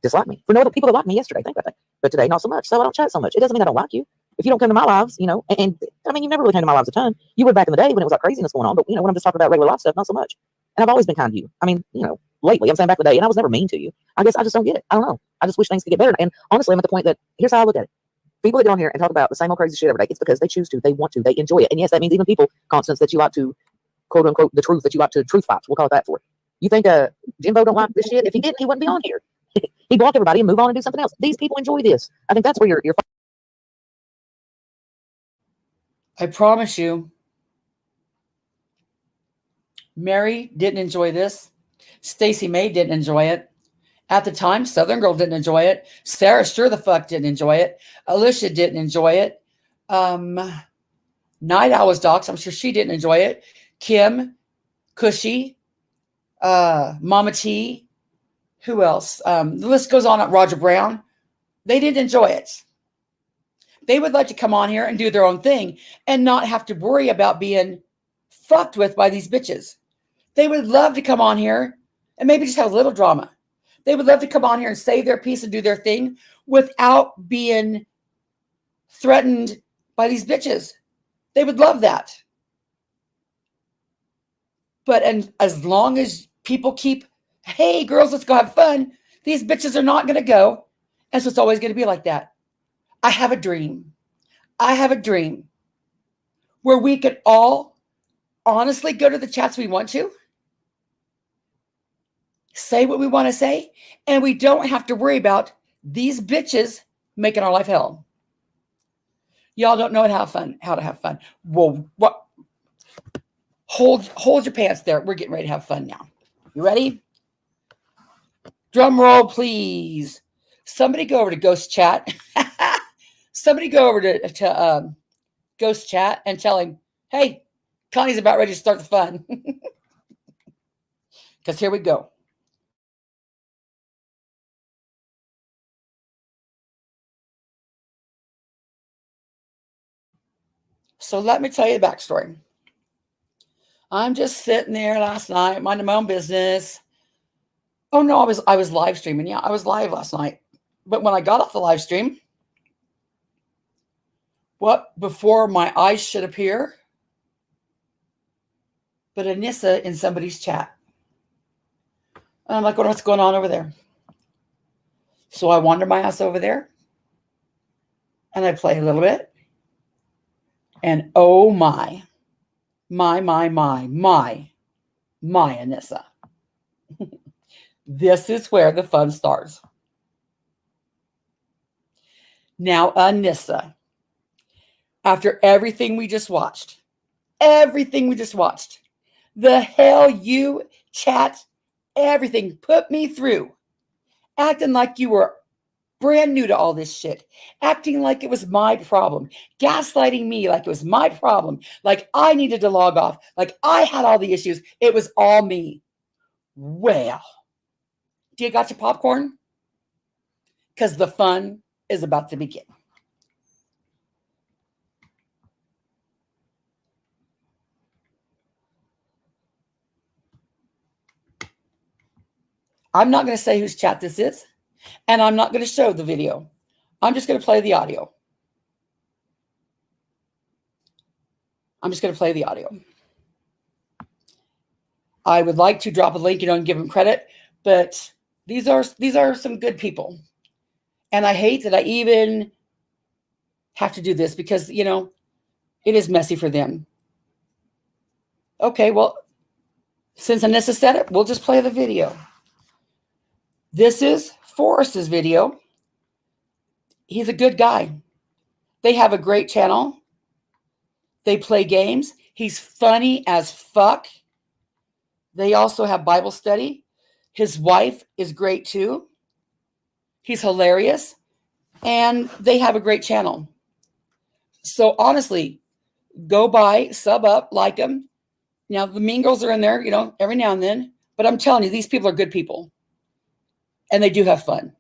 dislike me. For no other people that liked me yesterday, think about that. But today, not so much. So I don't chat so much. It doesn't mean I don't like you. If you don't come to my lives, and I mean, you never really came to my lives a ton. You would back in the day when it was like craziness going on. But, when I'm just talking about regular life stuff, not so much. And I've always been kind to you. I mean, lately, I'm saying back in the day, and I was never mean to you. I guess I just don't get it. I don't know. I just wish things could get better. And honestly, I'm at the point that here's how I look at it. People that get on here and talk about the same old crazy shit every day, it's because they choose to, they want to, they enjoy it. And yes, that means even people, Constance, that you like to, quote unquote, the truth, that you like to truth fight. We'll call it that for it. You think Jimbo don't like this shit? If he didn't, he wouldn't be on here. He'd block everybody and move on and do something else. These people enjoy this. I think that's where you're I promise you, Mary didn't enjoy this. Stacey May didn't enjoy it. At the time, Southern Girl didn't enjoy it. Sarah sure the fuck didn't enjoy it. Alicia didn't enjoy it. Night Owl was doxxed. I'm sure she didn't enjoy it. Kim, Cushy, Mama T, who else? The list goes on. Roger Brown. They didn't enjoy it. They would like to come on here and do their own thing and not have to worry about being fucked with by these bitches. They would love to come on here and maybe just have a little drama. They would love to come on here and say their piece and do their thing without being threatened by these bitches. They would love that. But and as long as people keep, hey, girls, let's go have fun, these bitches are not going to go. And so it's always going to be like that. I have a dream. I have a dream where we could all honestly go to the chats we want to, say what we want to say, and we don't have to worry about these bitches making our life hell. Y'all don't know how to have fun. Well, what? Hold your pants there. We're getting ready to have fun now. You ready? Drum roll, please. Somebody go over to Ghost Chat. Somebody go over to Ghost Chat and tell him, hey, Connie's about ready to start the fun. Because here we go. So let me tell you the backstory. I'm just sitting there last night, minding my own business. Oh no, I was live streaming. Yeah, I was live last night. But when I got off the live stream, before my eyes should appear, but Anisa in somebody's chat. And I'm like, what's going on over there? So I wander my ass over there and I play a little bit. And oh my Anisa. This is where the fun starts. Now, Anisa, after everything we just watched, the hell you chat, everything put me through, acting like you were brand new to all this shit, acting like it was my problem, gaslighting me like it was my problem, like I needed to log off, like I had all the issues. It was all me. Well, do you got your popcorn? Because the fun is about to begin. I'm not going to say whose chat this is, and I'm not going to show the video. I'm just going to play the audio. I would like to drop a link, and give them credit, but these are some good people. And I hate that I even have to do this because, it is messy for them. Okay, well, since Anissa said it, we'll just play the video. This is Forrest's video. He's a good guy. They have a great channel. They play games. He's funny as fuck. They also have Bible study. His wife is great too. He's hilarious. And they have a great channel. So honestly, Go by, sub up, like them. Now, the mean girls are in there, every now and then. But I'm telling you, these people are good people. And they do have fun.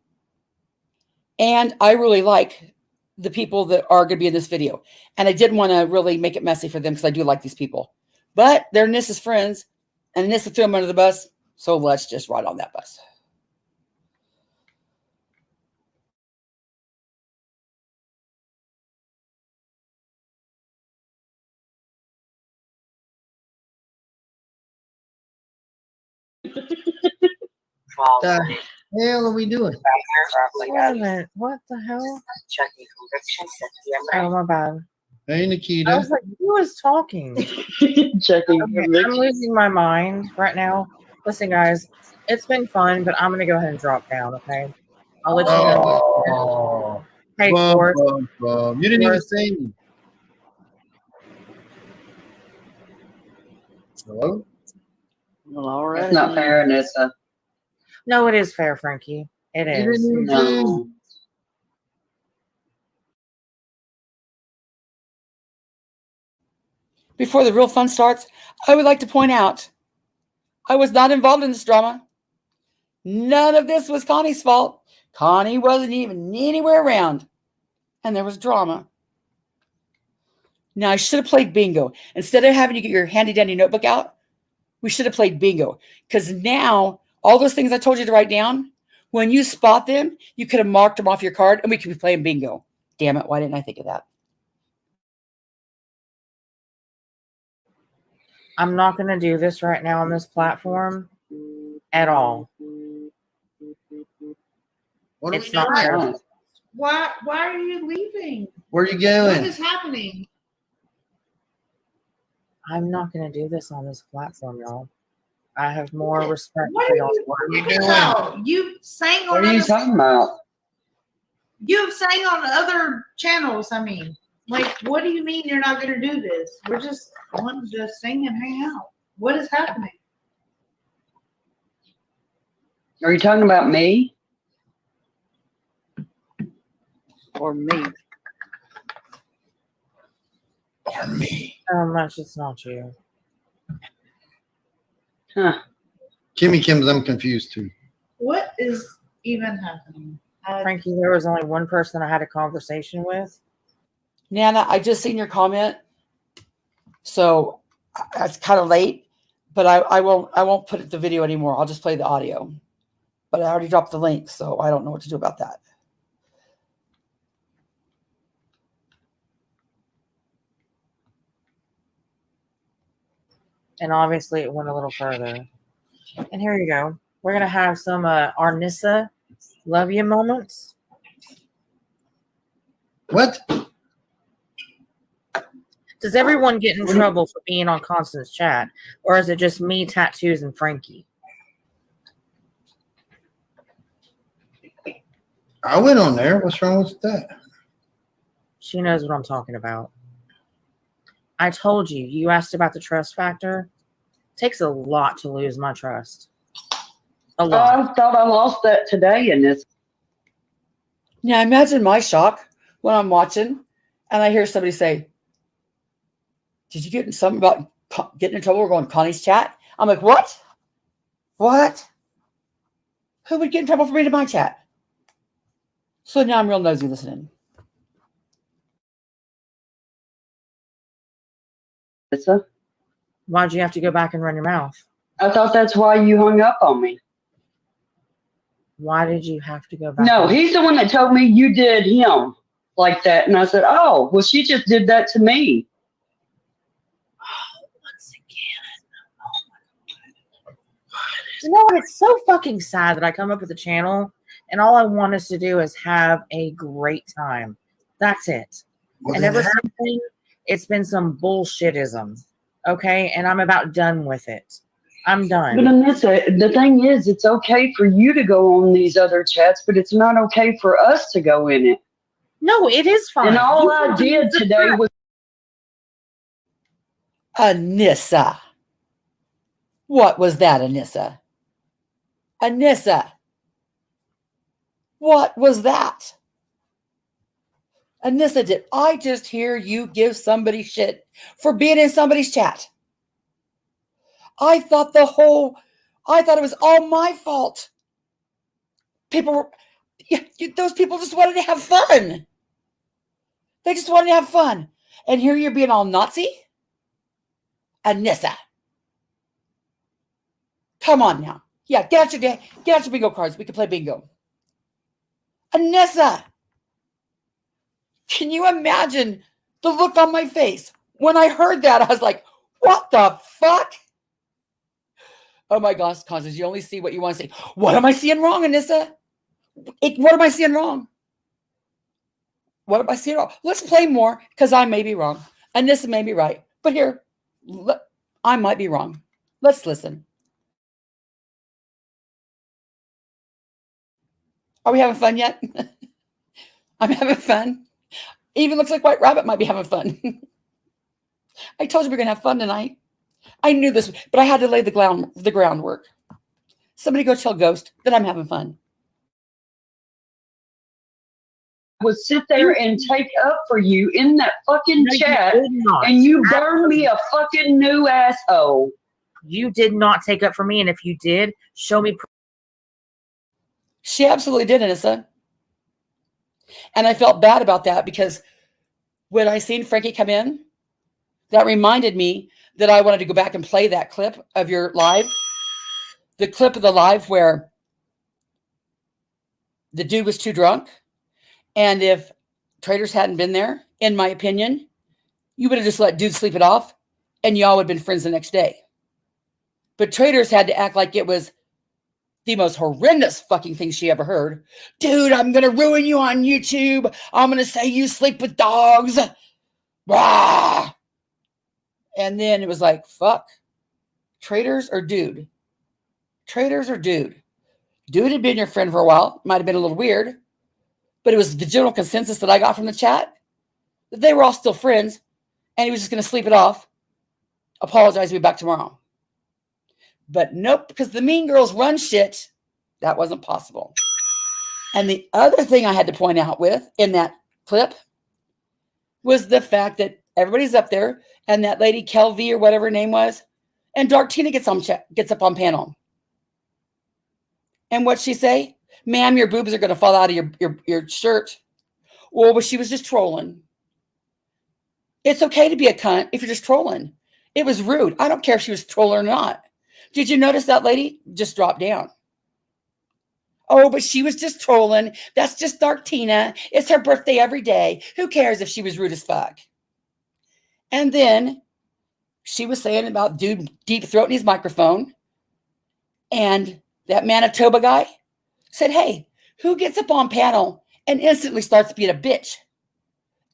And I really like the people that are going to be in this video. And I didn't want to really make it messy for them because I do like these people. But they're Anissa's friends. And Anissa threw them under the bus. So let's just ride on that bus. The hell are we doing? Wait a minute. What the hell? Oh, my bad. Hey, I Nikita. was like, who is talking? Checking Okay, I'm losing my mind right now. Listen, guys, it's been fun, but I'm going to go ahead and drop down, okay? I'll let you know. Oh, Hey, bum, Forrest. bum, bum. You didn't even Forrest. say me. Hello? Well, all right. That's not fair, Anissa. No, it is fair, Frankie. It You didn't is. even say me. No. Before the real fun starts, I would like to point out I was not involved in this drama. None of this was Connie's fault. Connie wasn't even anywhere around. And there was drama. Now, I should have played bingo. Instead of having you get your handy-dandy notebook out, we should have played bingo. Because now, all those things I told you to write down, when you spot them, you could have marked them off your card, and we could be playing bingo. Damn it, why didn't I think of that? I'm not going to do this right now on this platform at all. What are It's we not doing? fair. Why are you leaving? Where you What going? is happening? I'm not going to do this on this platform, y'all. I have more respect What for are y'all. you What are we talking doing? about? You sang What on are you other, talking about? you sang on other channels. I mean, like, what do you mean you're not going to do this? We're just wanting to sing and hang out. What is happening? Are you talking about me? Or me. Or me. Oh, much it's not you. Huh. Kimmy Kim's, I'm confused too. What is even happening? Frankie, there was only one person I had a conversation with. Nana, I just seen your comment. So it's kind of late, but I won't put the video anymore. I'll just play the audio. But I already dropped the link, so I don't know what to do about that. And obviously it went a little further. And here you go. We're going to have some Anisa love you moments. What? Does everyone get in trouble for being on Constance chat? Or is it just me, Tattoos, and Frankie? I went on there. What's wrong with that? She knows what I'm talking about. I told you. You asked about the trust factor. It takes a lot to lose my trust. A lot. I thought I lost that today in this. Now imagine my shock when I'm watching and I hear somebody say, "Did you get in something about getting in trouble? We're going to Connie's chat." I'm like, what? What? Who would get in trouble for being in my chat? So now I'm real nosy listening. Anissa? Why'd you have to go back and run your mouth? I thought that's why you hung up on me. Why did you have to go back? No, he's the one that told me you did him like that. And I said, oh, well, she just did that to me. Once again. Oh my God. You know what? It's so fucking sad that I come up with a channel and all I want us to do is have a great time. That's it. Well, and then ever since then, it's been some bullshitism. Okay? And I'm about done with it. I'm done. But Anissa, the thing is, it's okay for you to go on these other chats, but it's not okay for us to go in it. No, it is fine. And all You I can did do today that. was Anissa. What was that, Anissa? Anissa. What was that? Anissa, did I just hear you give somebody shit for being in somebody's chat? I thought it was all my fault. Those people just wanted to have fun. They just wanted to have fun. And here you're being all Nazi? Anissa. Come on now. Yeah, get out your bingo cards. We can play bingo. Anissa. Can you imagine the look on my face? When I heard that, I was like, what the fuck? Oh my gosh, Constance, you only see what you want to see. What am I seeing wrong, Anissa? What am I seeing wrong? What am I seeing wrong? Let's play more, because I may be wrong. Anissa may be right. But here, I might be wrong. Let's listen. Are we having fun yet? I'm having fun. Even looks like White Rabbit might be having fun. I told you we're going to have fun tonight. I knew this, but I had to lay the groundwork. Somebody go tell Ghost that I'm having fun. Would sit there and take up for you in that fucking chat, and you burn me a fucking new asshole. You did not take up for me, and if you did, show me. She absolutely did, Anissa. And I felt bad about that because when I seen Frankie come in, that reminded me that I wanted to go back and play that clip of your live. The clip of the live where the dude was too drunk. And if Traitors hadn't been there, in my opinion, you would have just let dude sleep it off and y'all would have been friends the next day. But Traitors had to act like it was the most horrendous fucking thing she ever heard. Dude, I'm going to ruin you on YouTube. I'm going to say you sleep with dogs. Rah! And then it was like, fuck. Traitors or dude? Traitors or dude? Dude had been your friend for a while. Might have been a little weird. But it was the general consensus that I got from the chat that they were all still friends. And he was just going to sleep it off. Apologize, be back tomorrow. But nope, because the mean girls run shit. That wasn't possible. And the other thing I had to point out in that clip was the fact that everybody's up there and that lady Kelvy or whatever her name was, and Dark Tina gets up on panel. And what'd she say? Ma'am, your boobs are going to fall out of your shirt. Well, she was just trolling. It's okay to be a cunt if you're just trolling. It was rude. I don't care if she was trolling or not. Did you notice that lady just dropped down? Oh, but she was just trolling. That's just Dark Tina. It's her birthday every day. Who cares if she was rude as fuck? And then she was saying about dude deep throating his microphone. And that Manitoba guy said, hey, who gets up on panel and instantly starts being a bitch?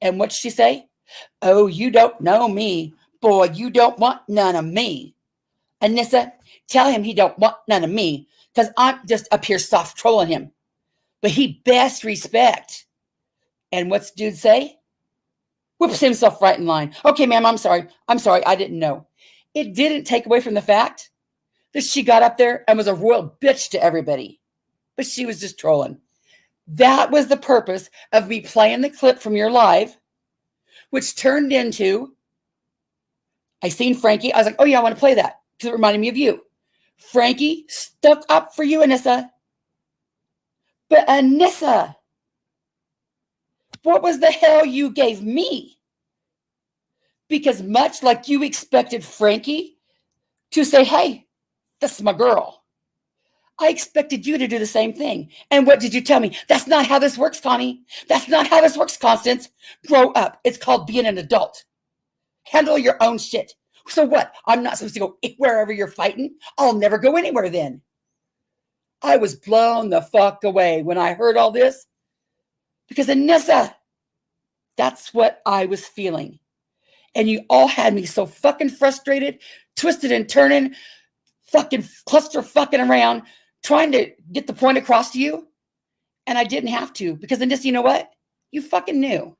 And what'd she say? Oh, you don't know me. Boy, you don't want none of me. Anissa, tell him he don't want none of me because I'm just up here soft trolling him. But he best respect. And what's dude say? Whoops himself right in line. Okay, ma'am, I'm sorry. I didn't know. It didn't take away from the fact that she got up there and was a royal bitch to everybody. But she was just trolling. That was the purpose of me playing the clip from your live, which turned into, I seen Frankie. I was like, oh yeah, I want to play that because it reminded me of you. Frankie stuck up for you, Anissa. But Anissa, what was the hell you gave me? Because much like you expected Frankie to say, hey, this is my girl, I expected you to do the same thing. And what did you tell me? That's not how this works, Connie. That's not how this works, Constance. Grow up. It's called being an adult. Handle your own shit. So what? I'm not supposed to go wherever you're fighting? I'll never go anywhere then. I was blown the fuck away when I heard all this. Because Anissa, that's what I was feeling. And you all had me so fucking frustrated, twisted and turning, fucking cluster fucking around, trying to get the point across to you. And I didn't have to. Because Anissa, you know what? You fucking knew.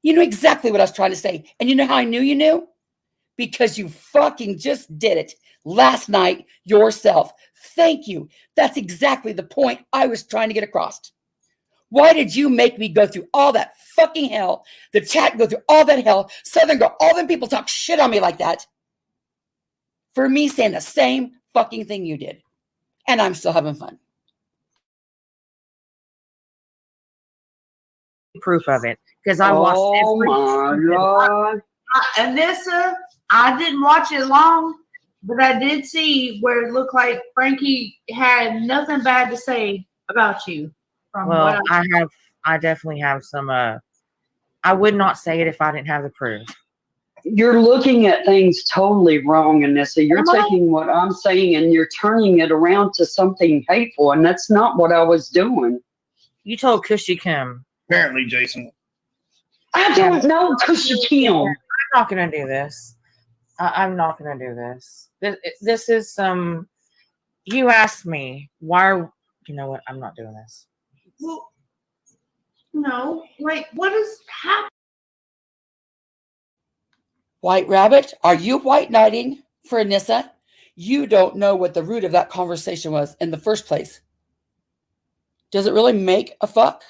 You knew exactly what I was trying to say. And you know how I knew you knew? Because you fucking just did it last night yourself. Thank you. That's exactly the point I was trying to get across. Why did you make me go through all that fucking hell? The chat go through all that hell. Southern Girl, all them people talk shit on me like that. For me saying the same fucking thing you did. And I'm still having fun. Proof of it. Because I watched every my God. Anissa, I didn't watch it long, but I did see where it looked like Frankie had nothing bad to say about you. From Well, what I definitely have some I would not say it if I didn't have the proof. You're looking at things totally wrong, Anissa. You're taking what I'm saying and you're turning it around to something hateful, and that's not what I was doing. You told Cushy Kim. Apparently, Jason. I don't know Cushy Kim. I'm not going to do this. I'm not going to do this. This is some. You asked me why. You know what? I'm not doing this. Well, no. Like, what is happening? White Rabbit, are you white knighting for Anissa? You don't know what the root of that conversation was in the first place. Does it really make a fuck?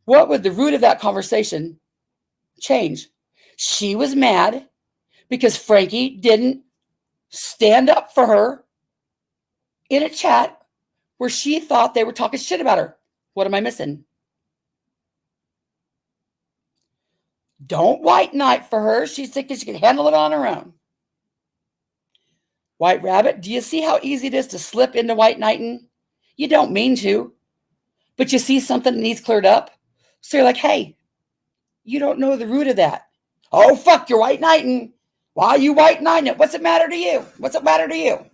What would the root of that conversation change? She was mad because Frankie didn't stand up for her in a chat where she thought they were talking shit about her. What am I missing? Don't white knight for her. She's thinking she can handle it on her own. White Rabbit, do you see how easy it is to slip into white knighting? You don't mean to, but you see something that needs cleared up. So you're like, hey, you don't know the root of that. Oh, fuck, you're white knighting. Why are you white knighting it? What's it matter to you? What's it matter to you?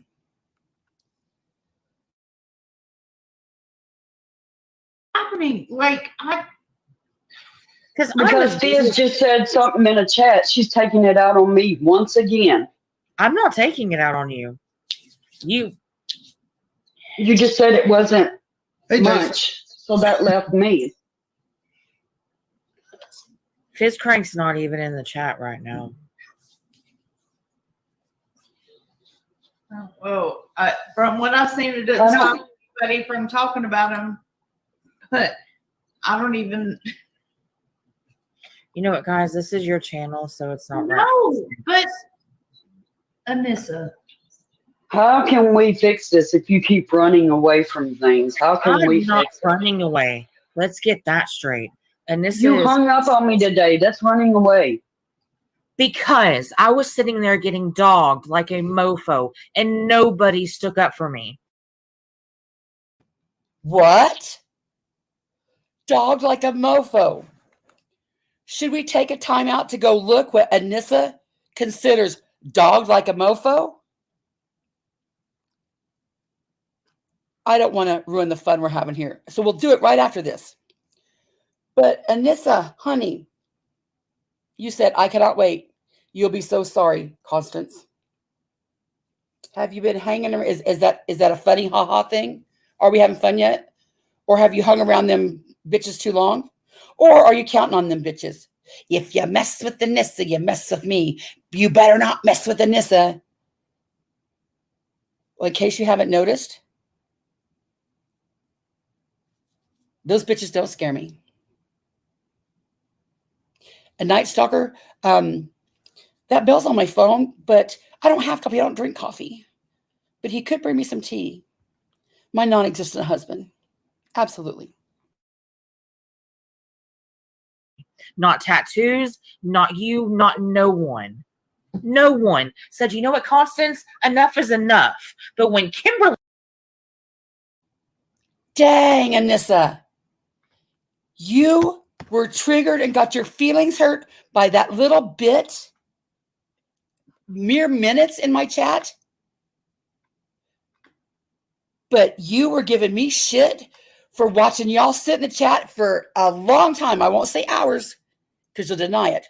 Happening? Like, Because Diaz just said something in a chat. She's taking it out on me once again. I'm not taking it out on you. You just said it wasn't Hey, much, so that left me. Fizz Crank's not even in the chat right now. well, from what I've seen, it doesn't stop anybody from talking about him. But I don't even. You know what, guys? This is your channel, so it's not right. No, but Anissa. How can we fix this if you keep running away from things? How can we I'm not fix it? running away. Let's get that straight. And this You is hung up on me today. That's running away. because I was sitting there getting dogged like a mofo, and nobody stuck up for me. What? Dogged like a mofo. Should we take a time out to go look what Anissa considers dogged like a mofo? I don't want to ruin the fun we're having here, so we'll do it right after this. But Anissa, honey, you said, I cannot wait. You'll be so sorry, Constance. Have you been hanging? Is that a funny ha-ha thing? Are we having fun yet? Or have you hung around them bitches too long? Or are you counting on them bitches? If you mess with Anissa, you mess with me. You better not mess with Anissa. Well, in case you haven't noticed, those bitches don't scare me. A Night Stalker, that bell's on my phone, but I don't have coffee. I don't drink coffee. But he could bring me some tea. My non-existent husband. Absolutely. Not tattoos, not you, not no one. No one said, you know what, Constance? Enough is enough. But when Kimberly... Dang, Anissa. You were triggered and got your feelings hurt by that little bit, mere minutes in my chat. But you were giving me shit for watching y'all sit in the chat for a long time. I won't say hours because you'll deny it.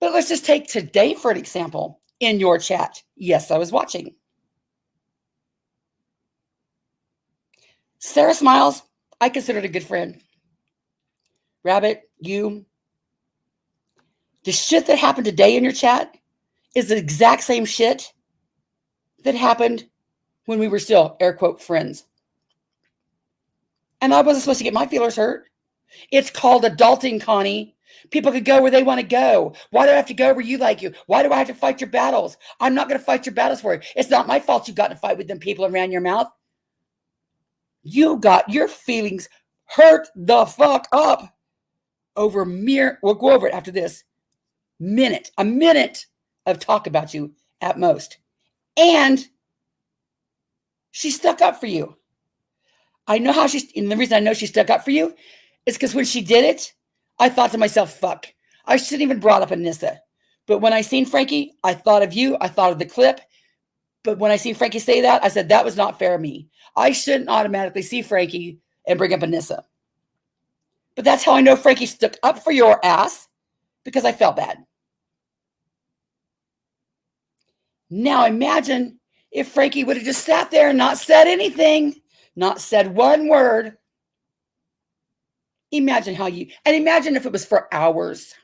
But let's just take today for an example. In your chat, yes, I was watching. Sarah Smiles, I considered a good friend. Rabbit, you. The shit that happened today in your chat is the exact same shit that happened when we were still, air quote, friends. And I wasn't supposed to get my feelers hurt. It's called adulting, Connie. People could go where they want to go. Why do I have to go where you like you? Why do I have to fight your battles? I'm not going to fight your battles for you. It's not my fault you got in a fight with them people and ran your mouth. You got your feelings hurt the fuck up over we'll go over it after this a minute of talk about you at most. And she stuck up for you. I know how and the reason I know she stuck up for you is because when she did it, I thought to myself, fuck, I shouldn't even brought up Anisa. But when I seen Frankie, I thought of you. I thought of the clip. But when I seen Frankie say that, I said, that was not fair of me. I shouldn't automatically see Frankie and bring up Anisa. But that's how I know Frankie stuck up for your ass, because I felt bad. Now imagine if Frankie would have just sat there and not said anything, not said one word. Imagine imagine if it was for hours.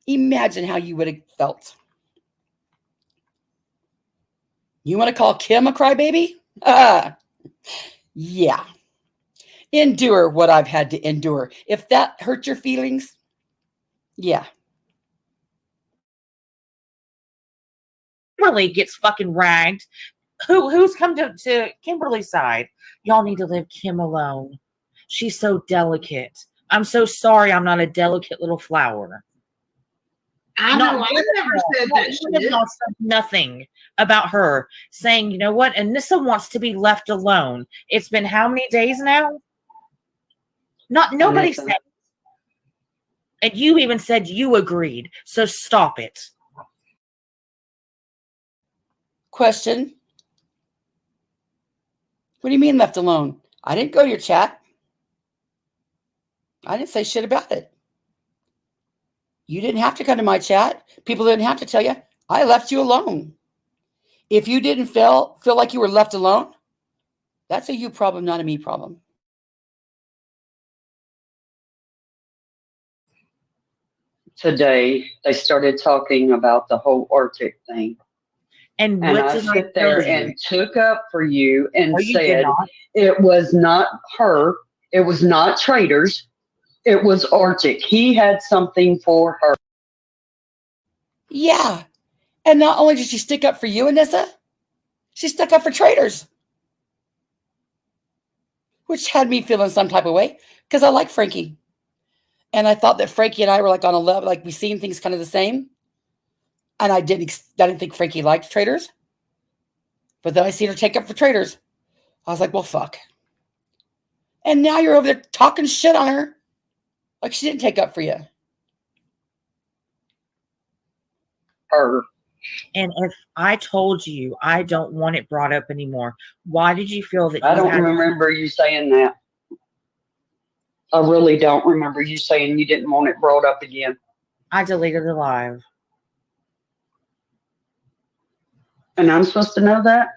Imagine how you would have felt. You want to call Kim a crybaby? Yeah. Endure what I've had to endure. If that hurt your feelings, yeah. Kimberly gets fucking ragged. Who's come to Kimberly's side? Y'all need to leave Kim alone. She's so delicate. I'm so sorry I'm not a delicate little flower. I know. I never said that shit. Y'all said nothing about her, saying, you know what? Anissa wants to be left alone. It's been how many days now? Nobody said. And you even said you agreed. So stop it. Question. What do you mean left alone? I didn't go to your chat. I didn't say shit about it. You didn't have to come to my chat. People didn't have to tell you. I left you alone. If you didn't feel like you were left alone, that's a you problem, not a me problem. Today, they started talking about the whole Arctic thing. And And what I did I sit there tell you? and took up for you and Oh, you did said not? it was not her. It was not Traitors. It was Arctic. He had something for her. Yeah. And not only did she stick up for you, Anissa, she stuck up for Traitors. Which had me feeling some type of way because I like Frankie. And I thought that Frankie and I were like on a level, like we seen things kind of the same. And I didn't think Frankie liked Traitors. But then I seen her take up for Traitors. I was like, well, fuck. And now you're over there talking shit on her. Like she didn't take up for you. Her. And if I told you I don't want it brought up anymore, why did you feel that I you don't had remember you saying that. I really don't remember you saying you didn't want it brought up again. I deleted the live. And I'm supposed to know that?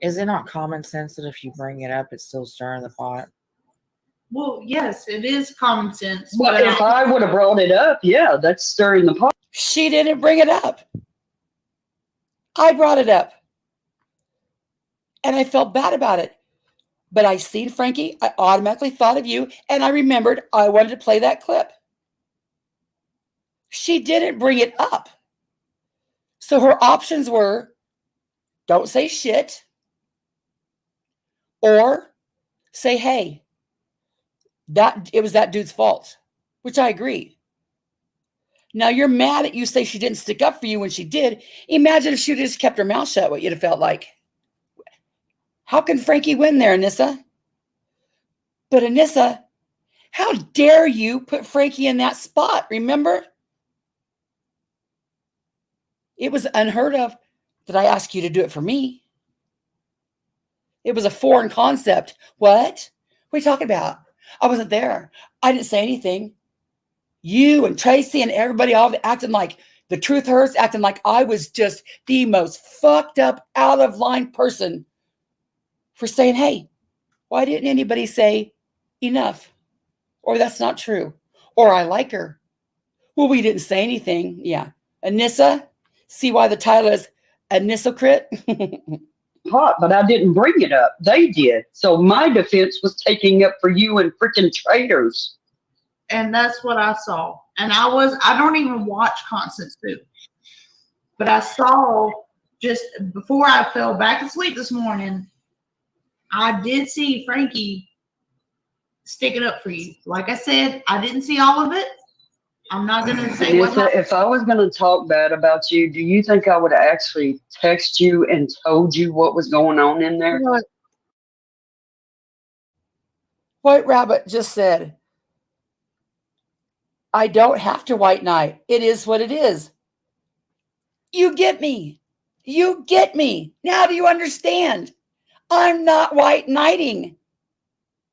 Is it not common sense that if you bring it up, it's still stirring the pot? Well, yes, it is common sense. Well, but if I would have brought it up, yeah, that's stirring the pot. She didn't bring it up. I brought it up. And I felt bad about it. But I seen Frankie. I automatically thought of you. And I remembered I wanted to play that clip. She didn't bring it up. So her options were, don't say shit. Or say, hey, it was that dude's fault. Which I agree. Now you're mad at you say she didn't stick up for you when she did. Imagine if she just kept her mouth shut, what you'd have felt like. How can Frankie win there, Anissa? But Anissa, how dare you put Frankie in that spot? Remember? It was unheard of that I asked you to do it for me. It was a foreign concept. What? What are you talking about? I wasn't there. I didn't say anything. You and Tracy and everybody all acting like the truth hurts, acting like I was just the most fucked up, out of line person for saying, hey, why didn't anybody say enough? Or that's not true. Or I like her. Well, we didn't say anything. Yeah. Anissa, see why the title is Anisocrite. Hot, but I didn't bring it up. They did. So my defense was taking up for you and freaking traitors. And that's what I saw. And I don't even watch Constance Sue. But I saw just before I fell back asleep this morning, I did see Frankie sticking up for you. Like I said, I didn't see all of it. I'm not going to say what Anissa, if I was going to talk bad about you, do you think I would have actually texted you and told you what was going on in there? You know what? White Rabbit just said, I don't have to white knight. It is what it is. You get me. You get me. Now do you understand? I'm not white knighting.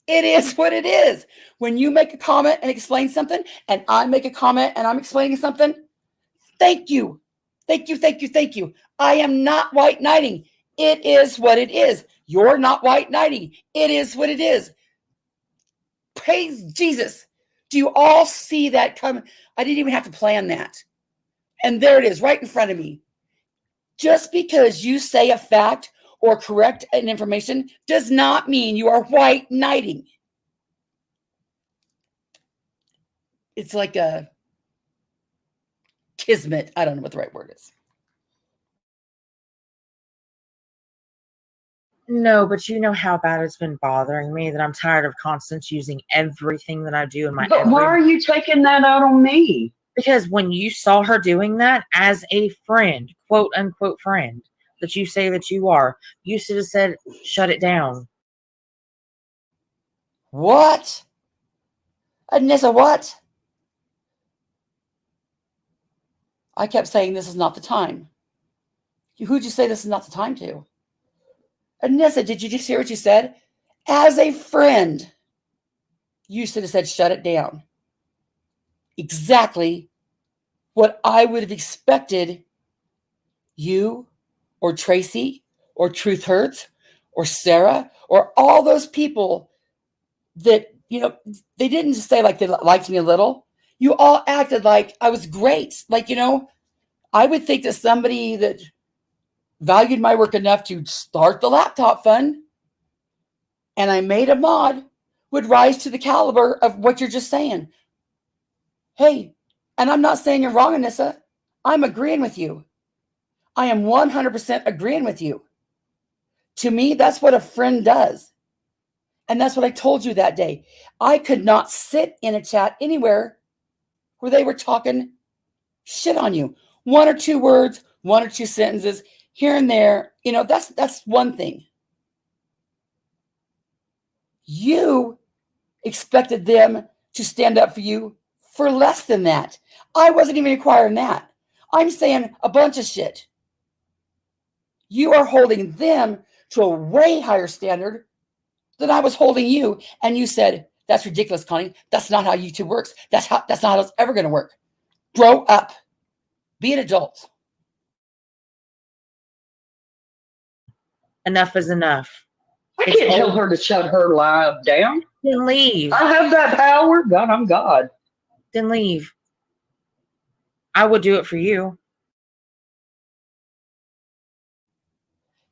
It is what it is. When you make a comment and explain something, and I make a comment and I'm explaining something, thank you. Thank you, thank you, thank you. I am not white knighting. It is what it is. You're not white knighting. It is what it is. Praise Jesus. Do you all see that coming? I didn't even have to plan that. And there it is, right in front of me. Just because you say a fact or correct an information does not mean you are white knighting. It's like a kismet. I don't know what the right word is. No, but you know how bad it's been bothering me that I'm tired of Constance using everything that I do in my. But why are you taking that out on me? Because when you saw her doing that as a friend, quote unquote friend, that you say that you are, you should have said, shut it down. What? Anissa, what? I kept saying this is not the time. Who'd you say this is not the time to? Anissa, did you just hear what you said? As a friend, you should have said shut it down. Exactly what I would have expected you or Tracy or Truth Hurts or Sarah or all those people that, they didn't just say like they liked me a little. You all acted like I was great. Like, I would think that somebody that valued my work enough to start the laptop fund and I made a mod would rise to the caliber of what you're just saying. Hey, and I'm not saying you're wrong, Anissa. I'm agreeing with you. I am 100% agreeing with you. To me, that's what a friend does. And that's what I told you that day. I could not sit in a chat anywhere where they were talking shit on you. One or two words, one or two sentences here and there. That's one thing. You expected them to stand up for you for less than that. I wasn't even requiring that. I'm saying a bunch of shit. You are holding them to a way higher standard than I was holding you. And you said, that's ridiculous, Connie. That's not how YouTube works. That's not how it's ever going to work. Grow up. Be an adult. Enough is enough. I can't tell her to shut her live down. Then leave. I have that power. God, I'm God. Then leave. I would do it for you.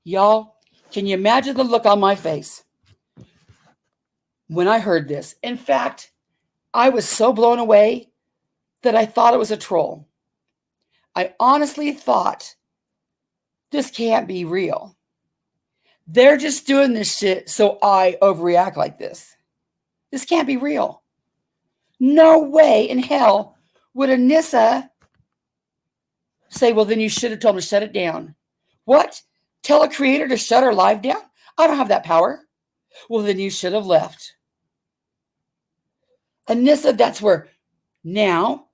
Y'all, can you imagine the look on my face when I heard this? In fact, I was so blown away that I thought it was a troll. I honestly thought this can't be real. They're just doing this shit so I overreact like this. This can't be real. No way in hell would Anissa say, well, then you should have told me to shut it down. What? Tell a creator to shut her live down? I don't have that power. Well, then you should have left. Anissa, that's where now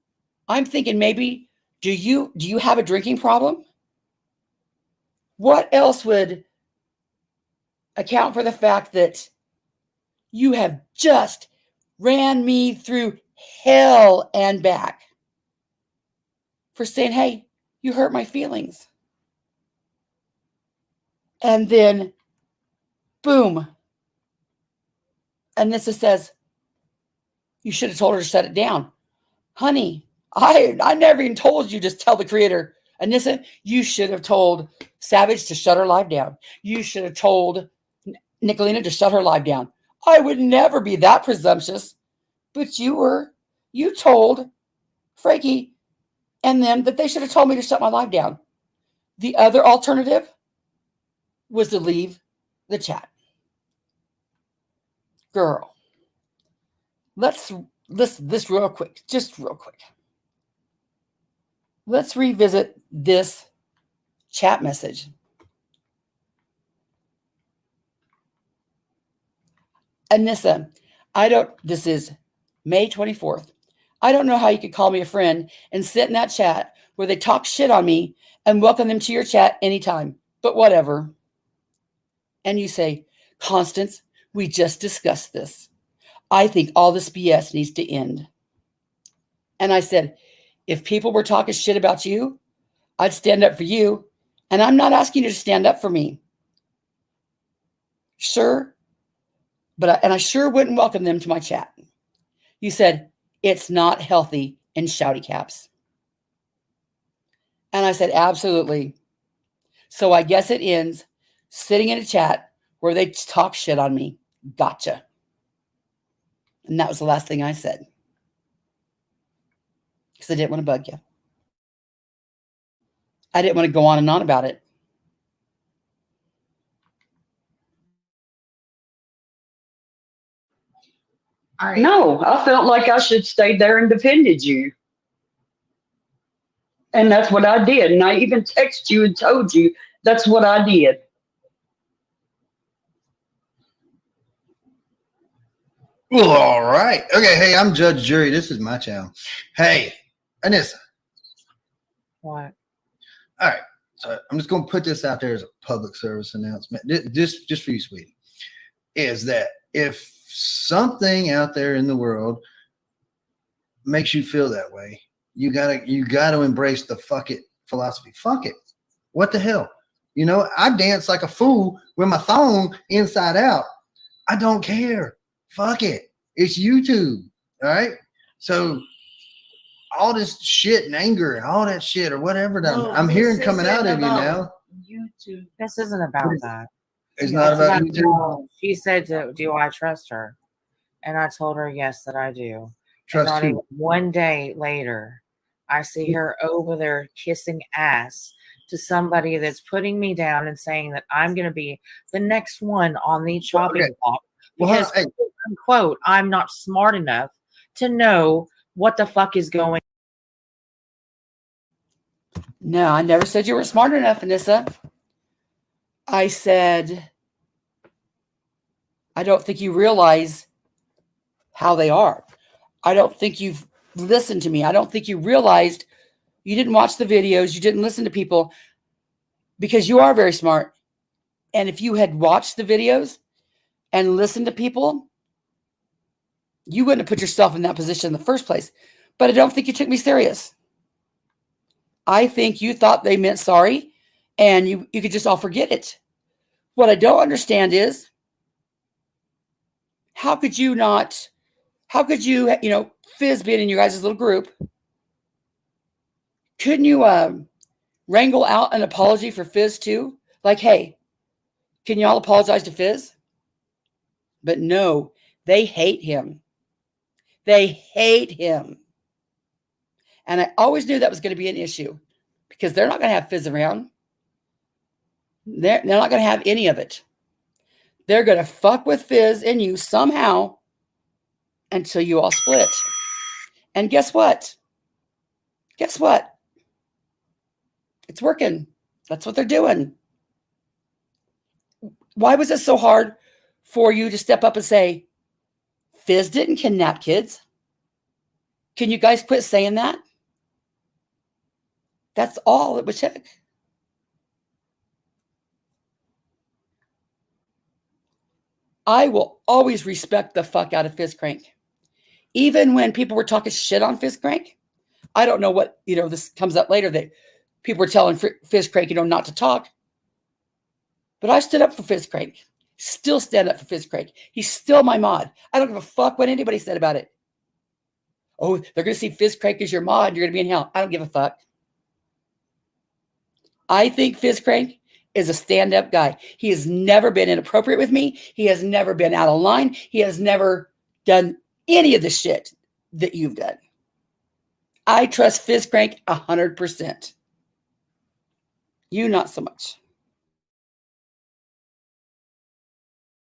I'm thinking maybe, do you have a drinking problem? What else would account for the fact that you have just ran me through hell and back for saying, hey, you hurt my feelings. And then, boom. Anissa says, you should have told her to shut it down. Honey, I never even told you just tell the creator Anissa, you should have told Savage to shut her live down. You should have told Nicolina to shut her live down. I would never be that presumptuous. But you told Frankie and them that they should have told me to shut my live down. The other alternative was to leave the chat. Girl, let's listen this real quick, just real quick. Let's revisit this chat message. Anissa, this is May 24th. I don't know how you could call me a friend and sit in that chat where they talk shit on me and welcome them to your chat anytime, but whatever. And you say, Constance, we just discussed this. I think all this BS needs to end. And I said, if people were talking shit about you, I'd stand up for you. And I'm not asking you to stand up for me. Sure. But I sure wouldn't welcome them to my chat. You said, it's not healthy in shouty caps. And I said, absolutely. So I guess it ends sitting in a chat where they talk shit on me. Gotcha. And that was the last thing I said. Because I didn't want to bug you. I didn't want to go on and on about it. All right. No, I felt like I should stay there and defended you. And that's what I did. And I even texted you and told you that's what I did. Well, all right. Okay. Hey, I'm Judge Jury. This is my channel. Hey, Anissa. What? All right. So I'm just going to put this out there as a public service announcement. Just for you, sweetie, is that if something out there in the world makes you feel that way, you gotta embrace the fuck it philosophy. Fuck it. What the hell? You know, I dance like a fool with my thong inside out. I don't care. Fuck it. It's YouTube. All right. So all this shit and anger and all that shit or whatever that I'm hearing coming out of you now. YouTube. This isn't about that. It's not about YouTube. No. She said, do I trust her? And I told her, yes, that I do. Trust and not who? even one day later, I see her over there kissing ass to somebody that's putting me down and saying that I'm going to be the next one on the chopping block because, quote unquote, I'm not smart enough to know what the fuck is going. No, I never said you were smart enough, Anissa. I said, I don't think you realize how they are. I don't think you've listened to me. I don't think you realized you didn't watch the videos. You didn't listen to people because you are very smart. And if you had watched the videos and listened to people, you wouldn't have put yourself in that position in the first place. But I don't think you took me serious. I think you thought they meant sorry and you could just all forget it. What I don't understand is how could you, Fizz being in your guys' little group, couldn't you wrangle out an apology for Fizz too? Like, hey, can y'all apologize to Fizz? But no, they hate him. They hate him. And I always knew that was going to be an issue because they're not going to have Fizz around. They're not going to have any of it. They're going to fuck with Fizz and you somehow until you all split. And guess what? Guess what? It's working. That's what they're doing. Why was it so hard for you to step up and say, Fizz didn't kidnap kids? Can you guys quit saying that? That's all it would take. I will always respect the fuck out of Fizz Crank. Even when people were talking shit on Fizz Crank, I don't know what, this comes up later that people were telling Fizz Crank, not to talk. But I stood up for Fizz Crank. Still stand up for Fizz Crank. He's still my mod. I don't give a fuck what anybody said about it. Oh, they're going to see Fizz Crank as your mod. You're going to be in hell. I don't give a fuck. I think Fizzcrank is a stand-up guy. He has never been inappropriate with me. He has never been out of line. He has never done any of the shit that you've done. I trust Fizzcrank 100%. You not so much.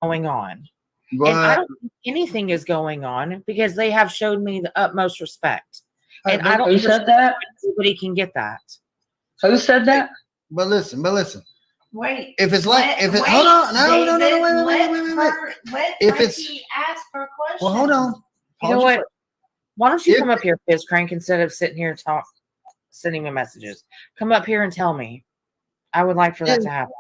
Going on. And I But don't think anything is going on because they have showed me the utmost respect. Hey, And but I don't Who said that? anybody can get that. Who said that? but listen. Wait. If it's like, if it, wait, hold on, no, David, wait. Let If it's- Frankie ask her question. Well, hold on. You know Pause what? your- Why don't you If- come up here, Fizzcrank, instead of sitting here sending me messages? Come up here and tell me. I would like for that to happen.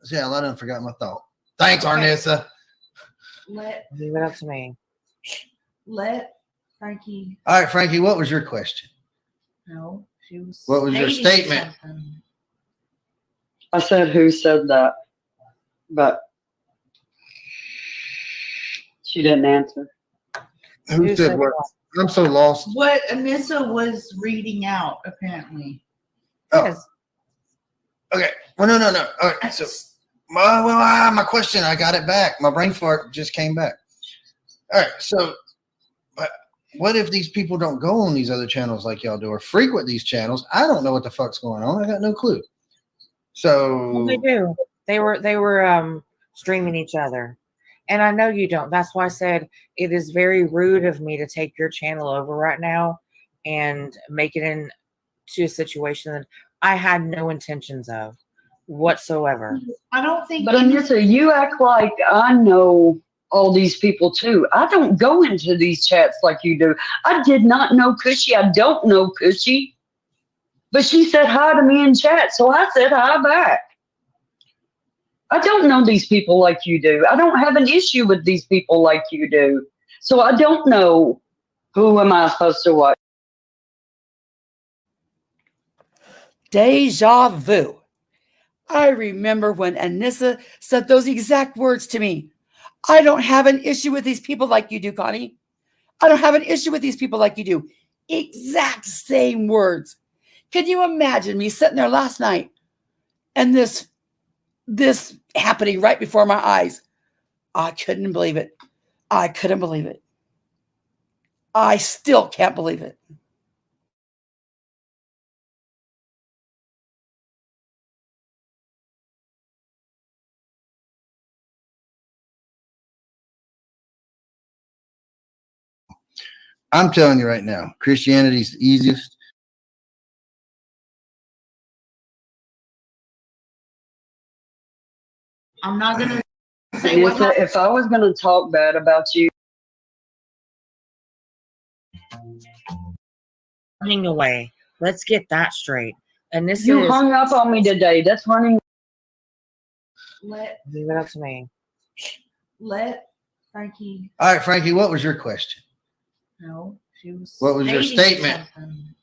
See, I done forgot my thought. Thanks, Okay. Arnissa. Let Leave it up to me. Frankie All right, Frankie, what was your question? know. She was. What was your stating statement? something. I said who said that, but she didn't answer. Who said what? I'm so lost. What Anissa was reading out, apparently. Oh, Yes. okay. Well, no. All right, so my question, I got it back. My brain fart just came back. All right, so but what if these people don't go on these other channels like y'all do or frequent these channels? I don't know what the fuck's going on. I got no clue. So Well, they do. They were streaming each other. And I know you don't. That's why I said it is very rude of me to take your channel over right now and make it into a situation that I had no intentions of whatsoever. I don't think. But Anissa, you act like I know all these people too. I don't go into these chats like you do. I did not know Cushy. I don't know Cushy. But she said hi to me in chat, so I said hi back. I don't know these people like you do. I don't have an issue with these people like you do. So I don't know who am I supposed to watch. Deja vu. I remember when Anissa said those exact words to me. I don't have an issue with these people like you do, Connie. I don't have an issue with these people like you do. Exact same words. Can you imagine me sitting there last night and this happening right before my eyes? I couldn't believe it. I couldn't believe it. I still can't believe it. I'm telling you right now, Christianity's the easiest. I'm not gonna say what Anissa, happened. if I was going to talk bad about you, Running away. Let's get that straight. And this you is hung up on me today. That's running. Let leave it up to me. Frankie All right, Frankie, what was your question? know. She was. What was your stating statement? something.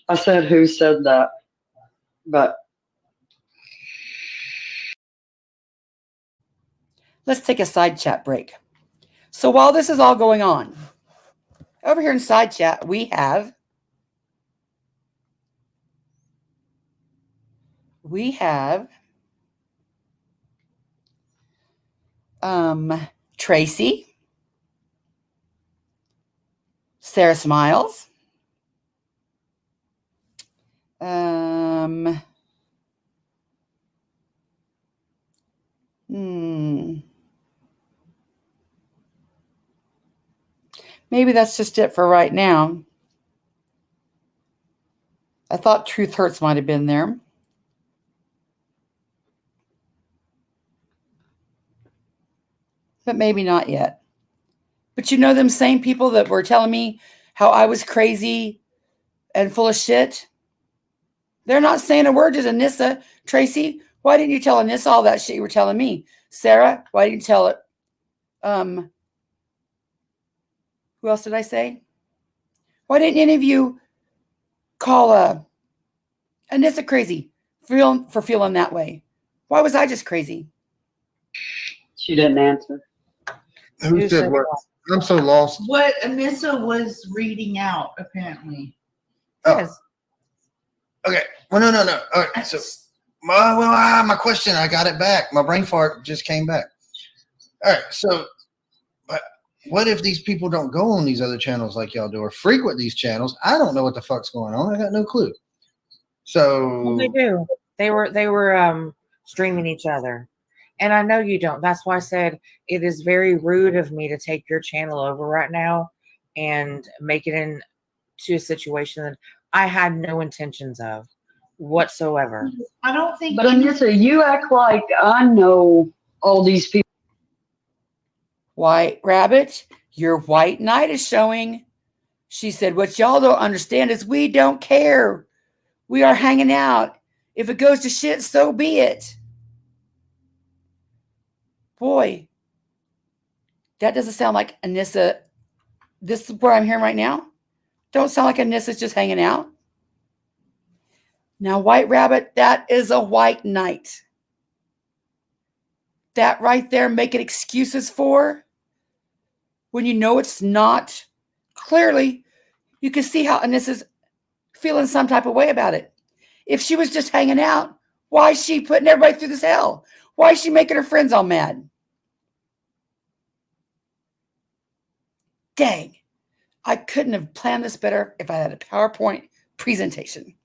I said who said that, but Let's take a side chat break. So while this is all going on, over here in side chat, we have Tracy, Sarah Smiles, maybe that's just it for right now. I thought Truth Hurts might have been there. But maybe not yet. But you know them same people that were telling me how I was crazy and full of shit? They're not saying a word to Anissa. Tracy, why didn't you tell Anissa all that shit you were telling me? Sarah, why didn't you tell it? Who else did I say? Why didn't any of you call Anissa crazy for feeling that way? Why was I just crazy? she didn't answer. Who said what? I'm so lost. What Anissa was reading out, apparently. Oh, Yes. Okay. Well, no. All right. So, my question, I got it back. My brain fart just came back. All right. So, what if these people don't go on these other channels like y'all do or frequent these channels? I don't know what the fuck's going on. I got no clue. So Well, they do. They were streaming each other. And I know you don't. That's why I said it is very rude of me to take your channel over right now and make it into a situation that I had no intentions of whatsoever. I don't think. But Anissa, you act like I know all these people. White Rabbit, your white knight is showing. She said, what y'all don't understand is we don't care. We are hanging out. If it goes to shit, so be it. Boy, that doesn't sound like Anissa. This is where I'm hearing right now. Don't sound like Anissa's just hanging out. Now, White Rabbit, that is a white knight. That right there, making excuses for when you know it's not. Clearly, you can see how Anissa's feeling some type of way about it. If she was just hanging out, why is she putting everybody through this hell? Why is she making her friends all mad? Dang, I couldn't have planned this better if I had a PowerPoint presentation.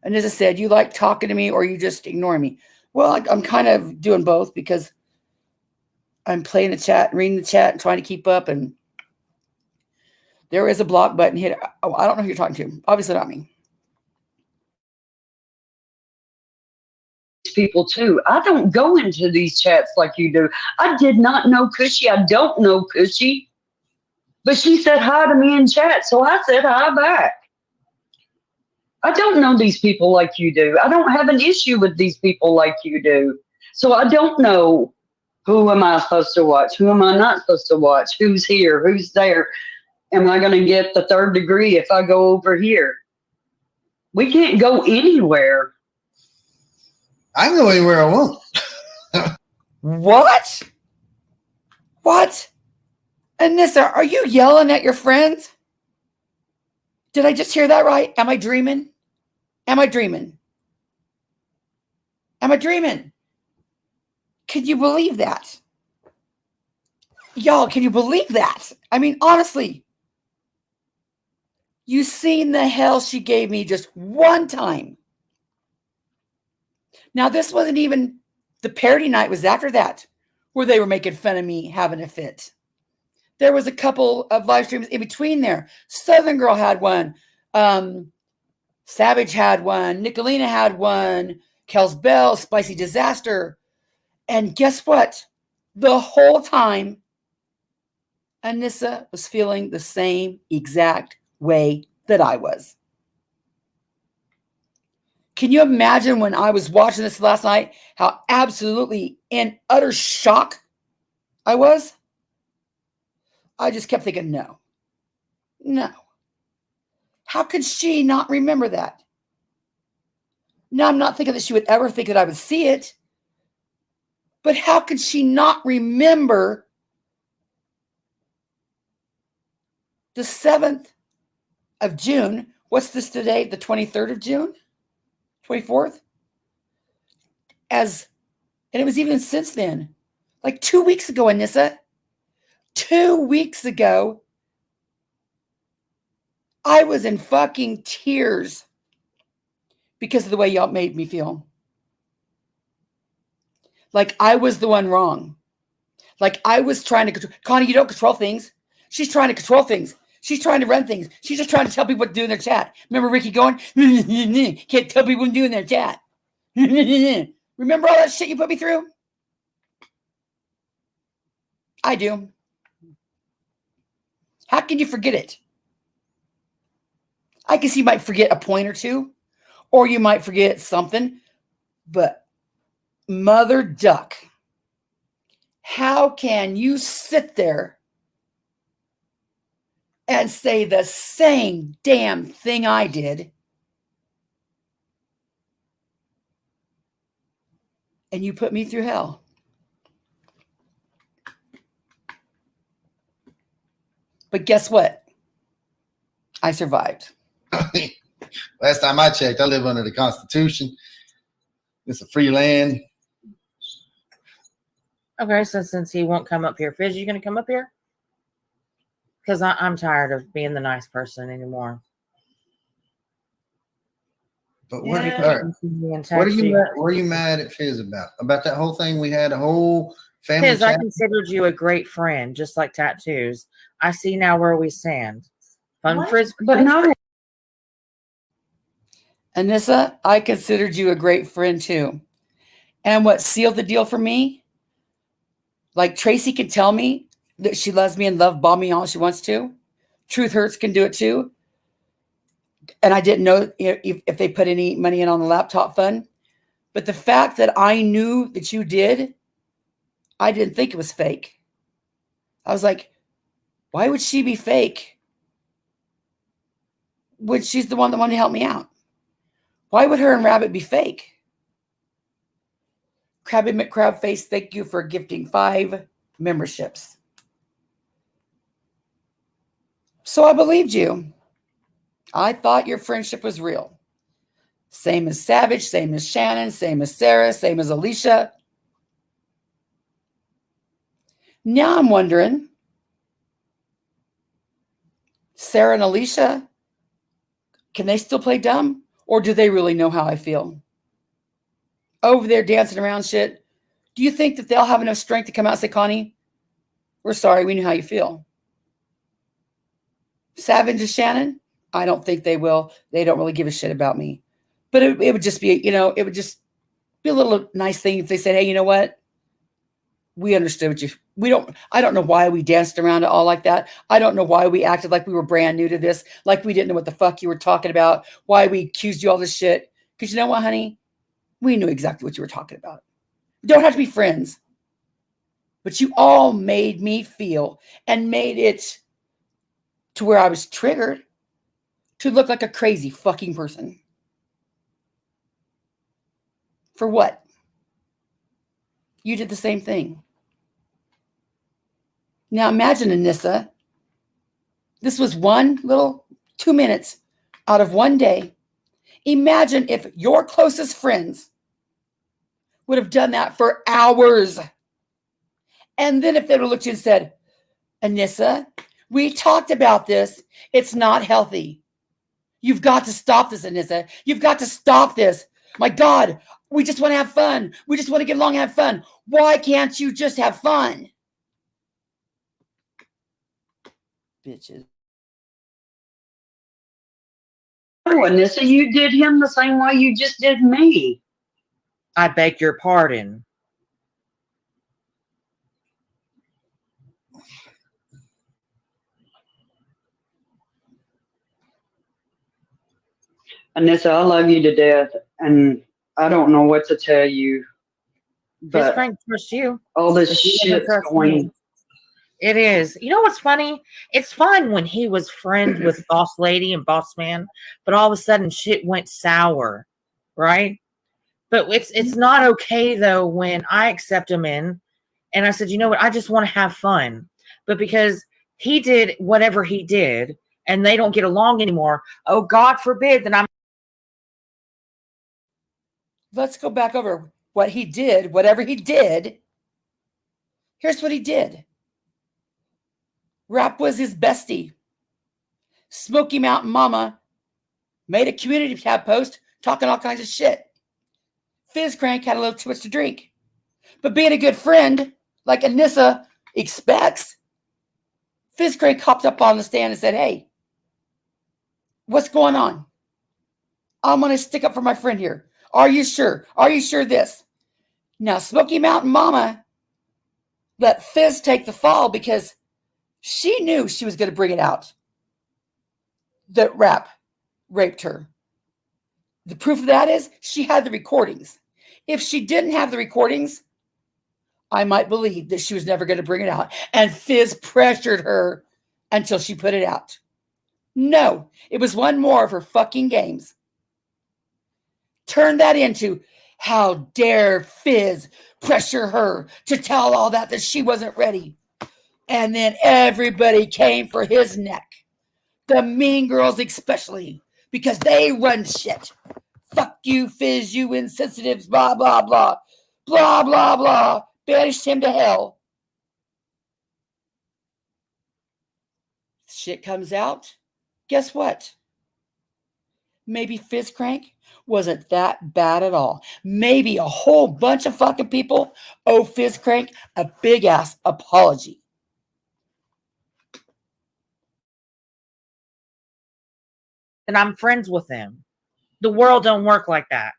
Anissa said, you like talking to me or you just ignore me? Well, I'm kind of doing both because I'm playing the chat, reading the chat, and trying to keep up. And there is a block button. Hit. Oh, I don't know who you're talking to. Obviously not me. People too. I don't go into these chats like you do. I did not know Cushy. I don't know Cushy. But she said hi to me in chat, so I said hi back. I don't know these people like you do. I don't have an issue with these people like you do. So I don't know who am I supposed to watch? Who am I not supposed to watch? Who's here? Who's there? Am I going to get the third degree if I go over here? We can't go anywhere. I can go anywhere I want. What? What? Anissa, are you yelling at your friends? Did I just hear that right? Am I dreaming? Am I dreaming? Am I dreaming? Can you believe that? Y'all, can you believe that? I mean, honestly, you seen the hell she gave me just one time. Now, this wasn't even the parody night was after that, where they were making fun of me having a fit. There was a couple of live streams in between there. Southern Girl had one. Savage had one. Nicolina had one. Kels Bell, Spicy Disaster. And guess what? The whole time, Anissa was feeling the same exact way that I was. Can you imagine when I was watching this last night, how absolutely in utter shock I was? I just kept thinking, no. How could she not remember that? Now, I'm not thinking that she would ever think that I would see it, but how could she not remember the 7th of June? What's this today? The 23rd of June? 24th? And it was even since then, like 2 weeks ago, Anissa. 2 weeks ago, I was in fucking tears because of the way y'all made me feel. Like I was the one wrong. Like I was trying to control. Connie, you don't control things. She's trying to control things. She's trying to run things. She's just trying to tell people what to do in their chat. Remember Ricky going, can't tell people what to do in their chat. Remember all that shit you put me through? I do. How can you forget it? I guess you might forget a point or two, or you might forget something, but Mother Duck, how can you sit there and say the same damn thing I did, and you put me through hell? But guess what? I survived. Last time I checked, I live under the Constitution. It's a free land. Okay, so since he won't come up here, Fizz, you gonna come up here? Because I'm tired of being the nice person anymore. But what, Yeah. all right. What are you mad at Fizz about? About that whole thing we had a whole family Fizz, I chat? considered you a great friend, just like tattoos. I see now where we stand. Fun What? Frizz, But no, Anissa, I considered you a great friend too. And what sealed the deal for me, like Tracy can tell me that she loves me and love bomb me all she wants to. Truth Hurts can do it too. And I didn't know if they put any money in on the laptop fund. But the fact that I knew that you did, I didn't think it was fake. I was like, why would she be fake when she's the one that wanted to help me out? Why would her and Rabbit be fake? Krabby McCrabface, thank you for gifting 5 memberships. So I believed you. I thought your friendship was real. Same as Savage, same as Shannon, same as Sarah, same as Alicia. Now I'm wondering, Sarah and Alicia, can they still play dumb? Or do they really know how I feel? Over there dancing around shit. Do you think that they'll have enough strength to come out and say, Connie, we're sorry, we knew how you feel? Savage and Shannon, I don't think they will. They don't really give a shit about me. But it would just be, it would just be a little nice thing if they said, hey, you know what? We understood I don't know why we danced around it all like that. I don't know why we acted like we were brand new to this, like we didn't know what the fuck you were talking about, why we accused you all this shit. Because you know what, honey? We knew exactly what you were talking about. We don't have to be friends. But you all made me feel and made it to where I was triggered to look like a crazy fucking person. For what? You did the same thing. Now imagine, Anissa, this was one little 2 minutes out of one day. Imagine if your closest friends would have done that for hours. And then if they would have looked at you and said, Anissa, we talked about this. It's not healthy. You've got to stop this, Anissa. You've got to stop this. My God, we just want to have fun. We just want to get along and have fun. Why can't you just have fun? Bitches. oh, Anissa, you did him the same way you just did me. I beg your pardon. Anissa, I love you to death, and I don't know what to tell you. Fizz But Frank trusts you. all this But he doesn't shit's trust going. me. It is. You know what's funny? It's fine when he was friends with Boss Lady and Boss Man, but all of a sudden shit went sour, right? But it's not okay though when I accept him in, and I said, you know what? I just want to have fun, but because he did whatever he did, and they don't get along anymore. Oh, God forbid that I'm. Let's go back over what he did, whatever he did. Here's what he did. Rap was his bestie. Smoky Mountain Mama made a community tab post talking all kinds of shit. Fizz Crank had a little too much to drink. But being a good friend, like Anissa expects, Fizz Crank hopped up on the stand and said, hey, what's going on? I'm going to stick up for my friend here. Are you sure? Are you sure this? Now, Smoky Mountain Mama let Fizz take the fall because she knew she was going to bring it out that Rap raped her. The proof of that is she had the recordings. If she didn't have the recordings, I might believe that she was never going to bring it out. And Fizz pressured her until she put it out. No, it was one more of her fucking games. Turn that into, how dare Fizz pressure her to tell all that she wasn't ready. And then everybody came for his neck. The mean girls especially. because they run shit. Fuck you, Fizz, you insensitives, blah, blah, blah. Blah, blah, blah. Banished him to hell. Shit comes out. Guess what? Maybe Fizz Crank wasn't that bad at all. Maybe a whole bunch of fucking people owe Fizz Crank a big ass apology. And I'm friends with them. The world don't work like that.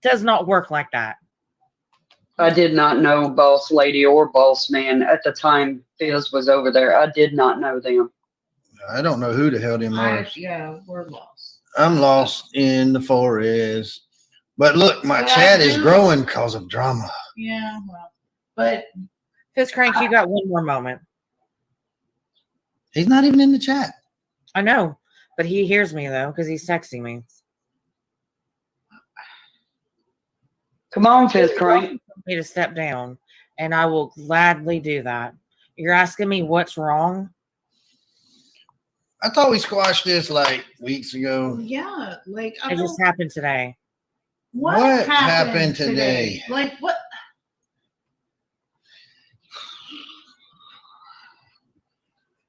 Does not work like that. I did not know Boss Lady or Boss Man at the time Fizz was over there. I did not know them. I don't know who the hell them are. Yeah, we're lost. I'm lost in the forest. But look, my Yeah, chat I is do. growing because of drama. Yeah, well, but Fizz Crank, you got one more moment. He's not even in the chat. I know, but he hears me though because he's texting me. Come on, Fizz Crank. Me to step down, and I will gladly do that. You're asking me what's wrong? I thought we squashed this like weeks ago. yeah, like I It just don't, happened today. what happened today? Like what?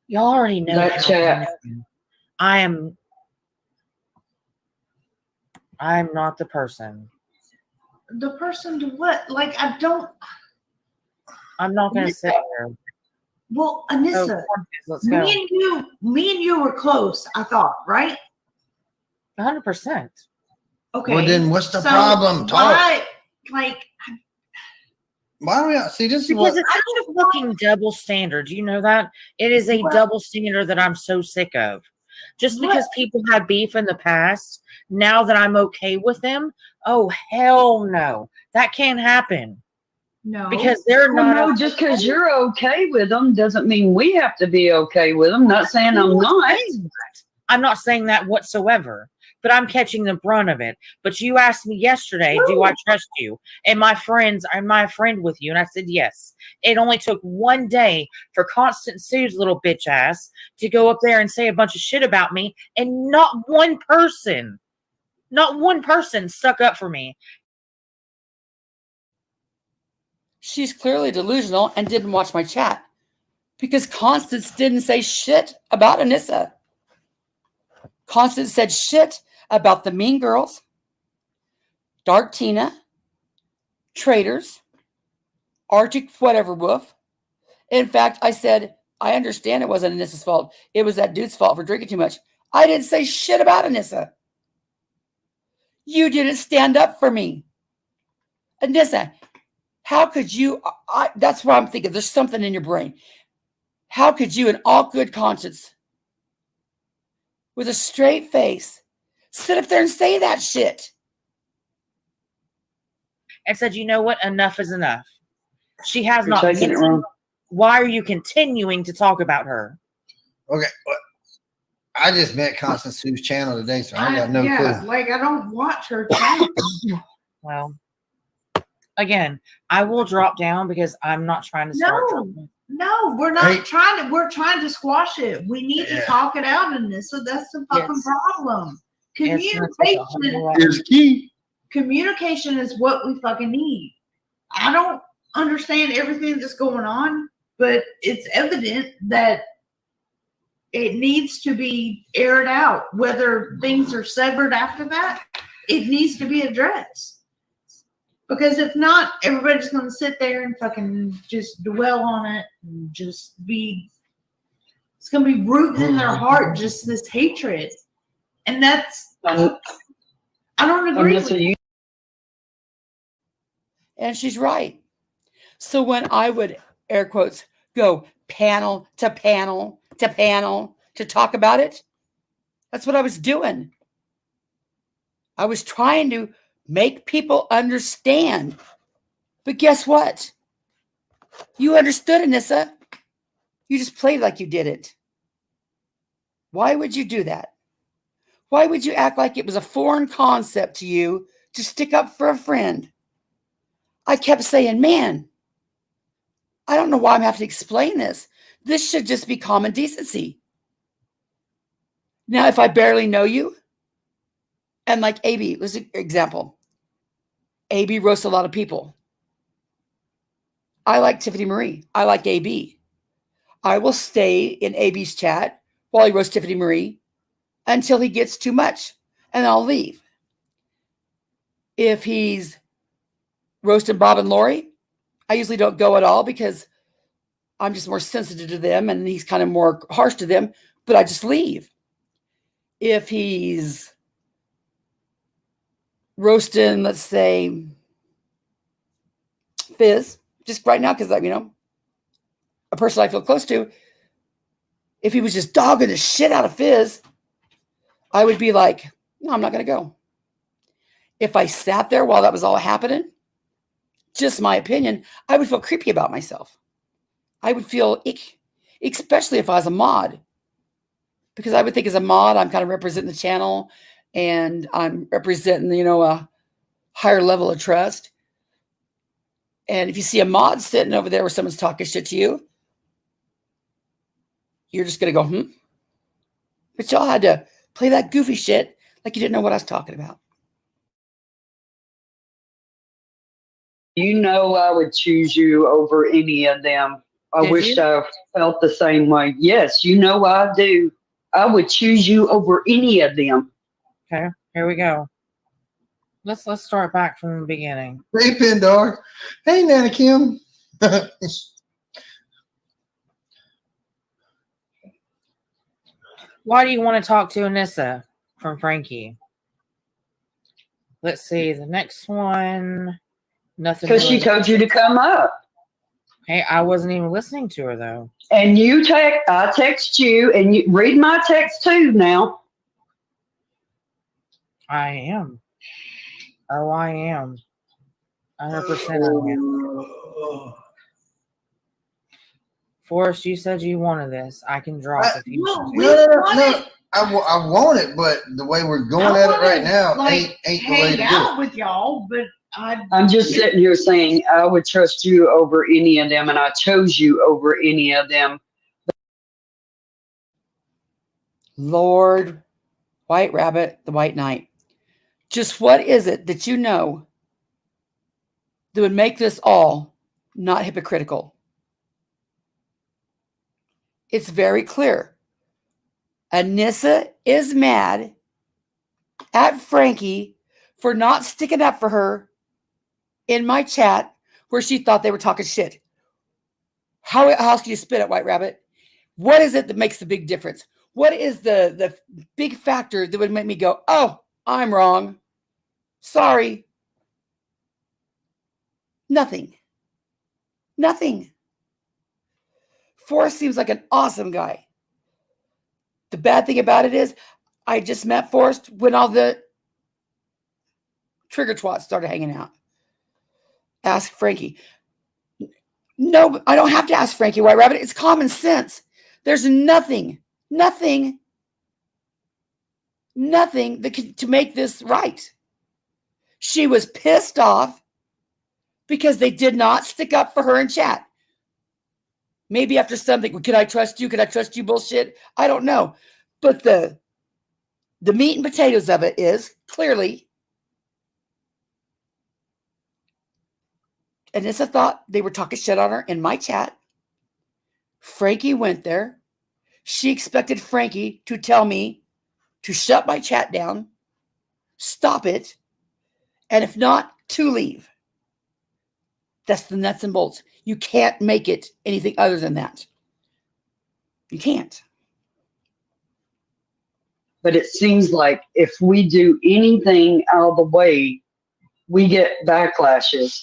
Y'all already know That how chat. I'm not the person. The person to what? Like I don't. I'm not gonna sit here. Well, Oh, Anissa, let's go. me and you were close. I thought, right? 100%. Okay. Well, then what's the so problem? Talk. Why, like, Why are we out? See, this is Because what it's such a fucking double standard. Do you know that? It is a Well- double standard that I'm so sick of. Just because people had beef in the past, now that I'm okay with them, oh hell no. That can't happen. no, Because they're Well, not no, just because you're okay with them doesn't mean we have to be okay with them. Not saying I'm not. I'm not saying that whatsoever, but I'm catching the brunt of it. But you asked me yesterday, do I trust you? And my friends, am I a friend with you? And I said, yes. It only took one day for Constance Sue's little bitch ass to go up there and say a bunch of shit about me. And not one person stuck up for me. She's clearly delusional and didn't watch my chat because Constance didn't say shit about Anissa. Constance said shit about the Mean Girls, Dark Tina, Traitors, Arctic whatever wolf. In fact, I said, I understand it wasn't Anissa's fault. It was that dude's fault for drinking too much. I didn't say shit about Anissa. You didn't stand up for me. Anissa, how could you? That's what I'm thinking. There's something in your brain. How could you, in all good conscience, with a straight face, sit up there and say that shit? And said, you know what? Enough is enough. She has You're not. taking it wrong. Why are you continuing to talk about her? okay. Well, I just met Constance Sue's channel today, so I got no clue. like I don't watch her channel. Well, again, I will drop down because I'm not trying to start. No, we're not Hey. trying to. We're trying to squash it. We need to Yeah. talk it out in this. So that's the fucking Yes. problem. It's gonna take a whole Communication. lot. Is key. Communication is what we fucking need. I don't understand everything that's going on, but it's evident that it needs to be aired out. Whether things are severed after that, it needs to be addressed. Because if not, everybody's going to sit there and fucking just dwell on it and just be, it's going to be rooting in their heart, just this hatred. And that's, I don't agree with Anissa, you And she's right. So when I would, air quotes, go panel to panel to panel to talk about it, that's what I was doing. I was trying to make people understand. But guess what? You understood, Anissa. You just played like you didn't. Why would you do that? Why would you act like it was a foreign concept to you to stick up for a friend? I kept saying, man, I don't know why I'm having to explain this. This should just be common decency. Now, if I barely know you, and like AB, let's example. AB roasts a lot of people. I like Tiffany Marie. I like AB. I will stay in AB's chat while he roasts Tiffany Marie until he gets too much, and I'll leave. If he's roasting Bob and Lori, I usually don't go at all because I'm just more sensitive to them and he's kind of more harsh to them, but I just leave. If he's roasting, let's say, Fizz, just right now, because, you know, a person I feel close to, if he was just dogging the shit out of Fizz, I would be like, no, I'm not going to go. If I sat there while that was all happening, just my opinion, I would feel creepy about myself. I would feel ick, especially if I was a mod, because I would think as a mod, I'm kind of representing the channel and I'm representing, you know, a higher level of trust. And if you see a mod sitting over there where someone's talking shit to you, you're just going to go, But y'all had to play that goofy shit like you didn't know what I was talking about. You know, I would choose you over any of them. I Did wish you? I felt the same way. Yes, you know I do. I would choose you over any of them. Okay, here we go. Let's start back from the beginning. Hey, Pindar. Hey, Nana Kim. Why do you want to talk to Anisa from Frankie? Let's see. The next one. Nothing. Because she told you to come up. Hey, I wasn't even listening to her, though. And I text you, and you read my text too now. I am. Oh, I am. 100% I am. Forrest, you said you wanted this. I can drop if you want. No. I want it, but the way we're going at it right now ain't the way to do out it. with y'all, but I'm just sitting here saying I would trust you over any of them, and I chose you over any of them. Lord, White Rabbit, the White Knight. Just what is it that you know that would make this all not hypocritical? It's very clear. Anisa is mad at Frankie for not sticking up for her in my chat where she thought they were talking shit. How else can you spit it, White Rabbit? What is it that makes the big difference? What is the big factor that would make me go, oh, I'm wrong. Sorry. Nothing. Forrest seems like an awesome guy. The bad thing about it is I just met Forrest when all the trigger twats started hanging out. Ask Frankie. No, I don't have to ask Frankie, White Rabbit. It's common sense. There's nothing that to make this right. She was pissed off because they did not stick up for her in chat. Maybe after something, can I trust you? Can I trust you bullshit? I don't know. But the meat and potatoes of it is clearly Anisa thought they were talking shit on her in my chat. Frankie went there. She expected Frankie to tell me to shut my chat down, stop it, and if not, to leave. That's the nuts and bolts. You can't make it anything other than that. You can't. But it seems like if we do anything out of the way, we get backlashes.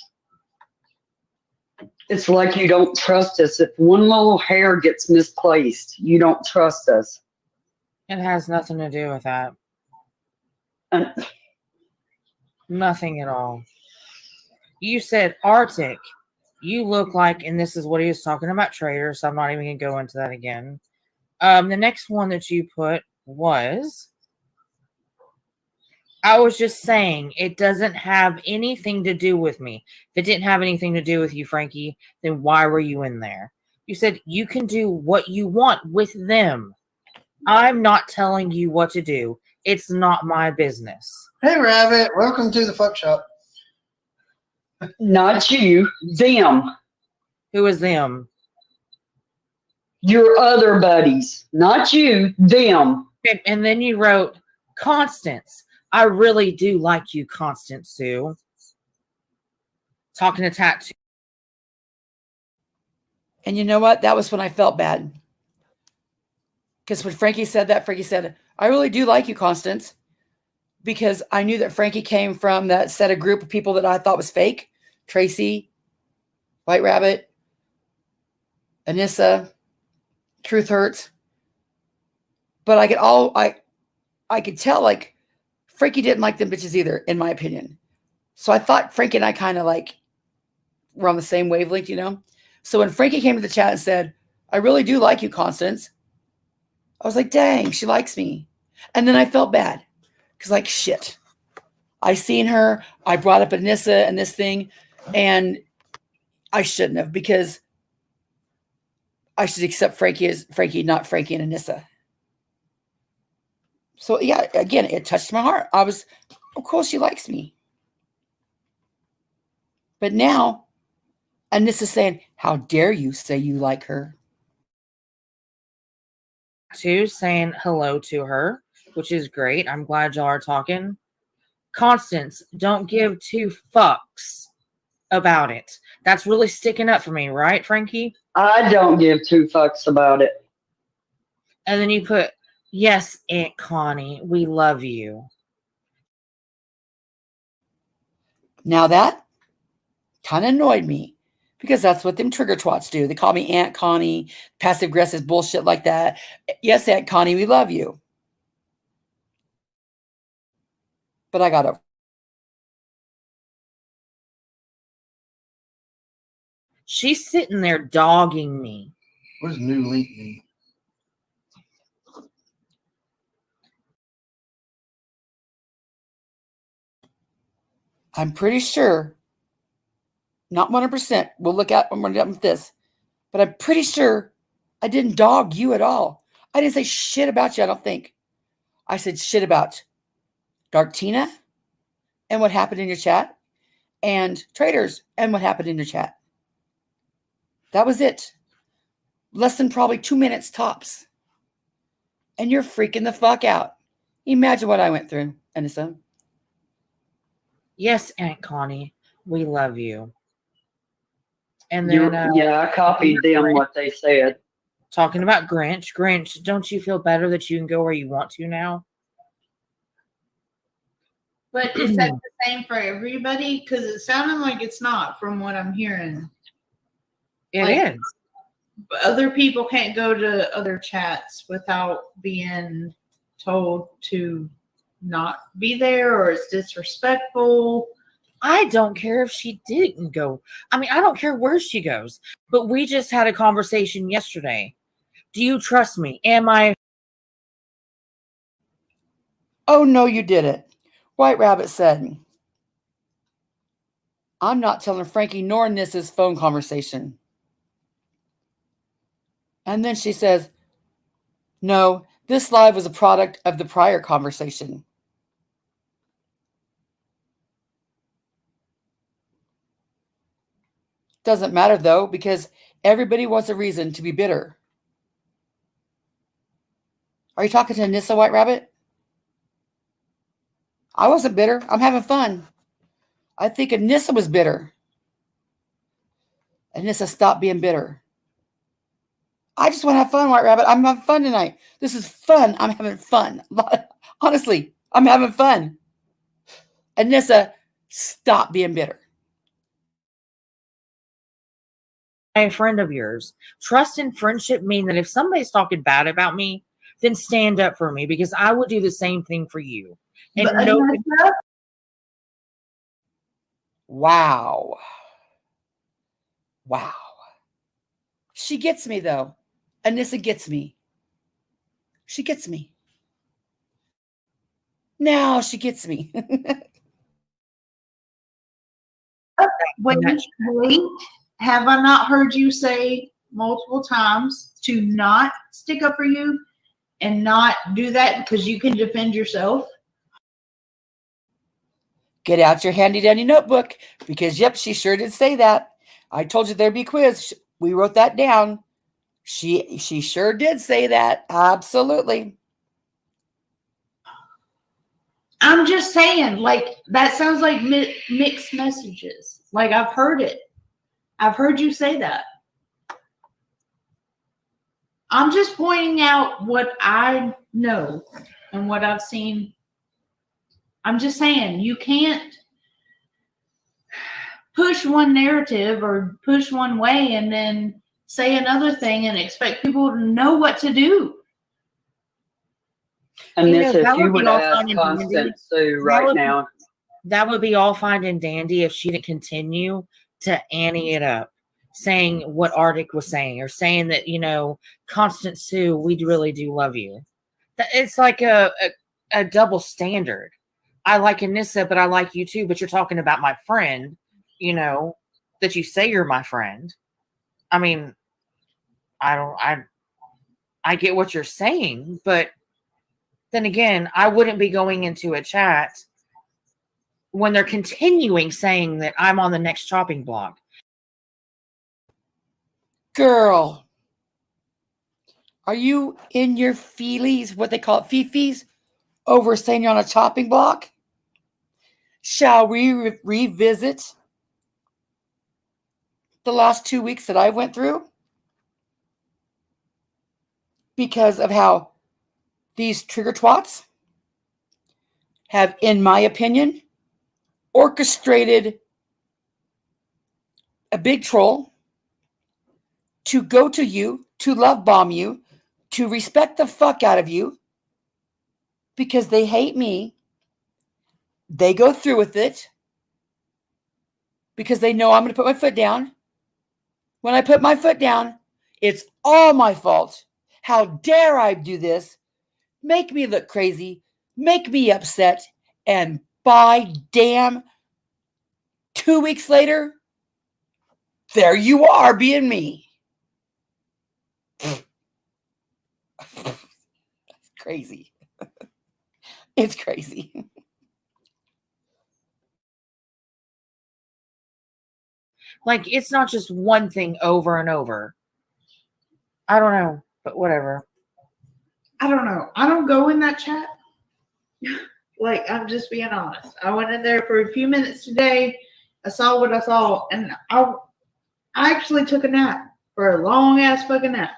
It's like you don't trust us. If one little hair gets misplaced, you don't trust us. It has nothing to do with that. Nothing at all. You said Arctic. You look like, and this is what he was talking about, Traitors, so I'm not even going to go into that again. The next one that you put was, I was just saying, it doesn't have anything to do with me. If it didn't have anything to do with you, Frankie, then why were you in there? You said you can do what you want with them. I'm not telling you what to do. It's not my business. Hey, Rabbit. Welcome to the fuck shop. Not you, them. Who is them? Your other buddies. Not you, them. And then you wrote, Constance, I really do like you, Constance Sue. Talking to Tattoo. And you know what? That was when I felt bad. Because when Frankie said that, Frankie said, I really do like you, Constance. Because I knew that Frankie came from that set of group of people that I thought was fake. Tracy, White Rabbit, Anisa, Truth Hurts. But I could tell, like, Frankie didn't like them bitches either, in my opinion. So I thought Frankie and I kind of like were on the same wavelength, you know? So when Frankie came to the chat and said, I really do like you, Constance, I was like, dang, she likes me. And then I felt bad because, like, shit. I seen her. I brought up Anisa and this thing, and I shouldn't have, because I should accept Frankie as Frankie, not Frankie and Anisa. So, yeah, again, it touched my heart. I was, of course, she likes me. But now, Anisa's saying, how dare you say you like her? Tattoo saying hello to her, which is great. I'm glad y'all are talking. Constance, don't give two fucks about it. That's really sticking up for me, right, Frankie? I don't give two fucks about it. And then you put, yes, Aunt Connie, we love you. Now that kind of annoyed me, because that's what them trigger twats do. They call me Aunt Connie, passive aggressive bullshit like that. Yes, Aunt Connie, we love you. But I got over. She's sitting there dogging me. What does new link mean? I'm pretty sure, not 100%, we'll look at when we're done with this, but I'm pretty sure I didn't dog you at all. I didn't say shit about you, I don't think. I said shit about Dark Tina and what happened in your chat, and Traitors and what happened in your chat. That was it. Less than probably 2 minutes tops. And you're freaking the fuck out. Imagine what I went through, Anisa. Yes, Aunt Connie, we love you. And then, yeah, I copied them what they said. Talking about Grinch. Grinch, don't you feel better that you can go where you want to now? But is that the same for everybody? Because it sounded like it's not, from what I'm hearing. It is. Other people can't go to other chats without being told to not be there, or it's disrespectful. I don't care if she didn't go. I mean, I don't care where she goes. But we just had a conversation yesterday. Do you trust me? Am I? Oh, no, you didn't. White Rabbit said, I'm not telling Frankie nor Nissa's phone conversation. And then she says, no, this live was a product of the prior conversation. Doesn't matter, though, because everybody wants a reason to be bitter. Are you talking to Anisa, White Rabbit? I wasn't bitter. I'm having fun. I think Anisa was bitter. Anisa, stop being bitter. I just want to have fun, White Rabbit. I'm having fun tonight. This is fun. I'm having fun. Honestly, I'm having fun. Anisa, stop being bitter. A friend of yours. Trust and friendship mean that if somebody's talking bad about me, then stand up for me, because I would do the same thing for you. And Wow. Wow. She gets me, though. Anisa gets me. She gets me. Now she gets me. Wait. Have I not heard you say multiple times to not stick up for you? and not do that because you can defend yourself? Get out your handy dandy notebook because, yep, she sure did say that. I told you there'd be a quiz. We wrote that down. She sure did say that. Absolutely. I'm just saying, like, that sounds like mixed messages. Like, I've heard it. I've heard you say that. I'm just pointing out what I know and what I've seen. I'm just saying, you can't push one narrative or push one way and then say another thing and expect people to know what to do. And You this, know, if that you would would be all ask fine and dandy. Constance Sue right now, That would be all fine and dandy if she didn't continue to ante it up, saying what Arctic was saying, or saying that, you know, Constance Sue, we really do love you. It's like a double standard. I like Anisa, but I like you too, but you're talking about my friend, you know, that you say you're my friend. I mean, I get what you're saying, but then again, I wouldn't be going into a chat when they're continuing saying that I'm on the next chopping block. Girl, are you in your feelies, what they call it, fifis, over saying you're on a chopping block? Shall we revisit the last 2 weeks that I went through? Because of how these trigger twats have, in my opinion, orchestrated a big troll to go to you, to love bomb you, to respect the fuck out of you, because they hate me. They go through with it because they know I'm going to put my foot down. When I put my foot down, it's all my fault. How dare I do this? Make me look crazy, make me upset, and by damn, 2 weeks later, there you are being me. That's crazy. It's crazy. Like, it's not just one thing over and over. I don't know, but whatever. I don't know. I don't go in that chat. Like, I'm just being honest. I went in there for a few minutes today. I saw what I saw, and I actually took a nap, for a long ass fucking nap.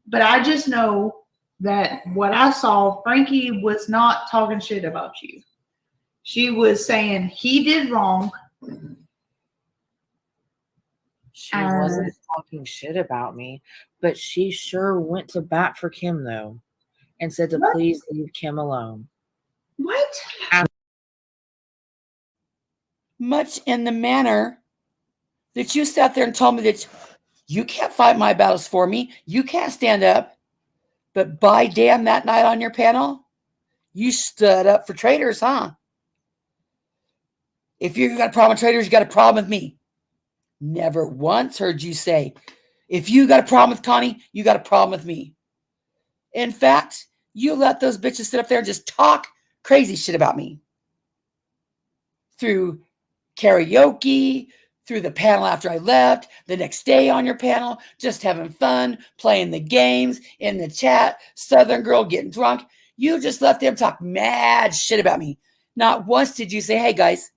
But I just know that what I saw, Frankie was not talking shit about you. She was saying he did wrong. She wasn't talking shit about me, but she sure went to bat for Kim, though, and said to please leave Kim alone. What? Much in the manner that you sat there and told me that you can't fight my battles for me. You can't stand up. But by damn, that night on your panel, you stood up for traitors, huh? If you got a problem with traitors, you got a problem with me. Never once heard you say, if you got a problem with Connie, you got a problem with me. In fact, you let those bitches sit up there and just talk crazy shit about me. Through karaoke, through the panel after I left, the next day on your panel, just having fun, playing the games, in the chat, Southern girl getting drunk. You just let them talk mad shit about me. Not once did you say, hey guys,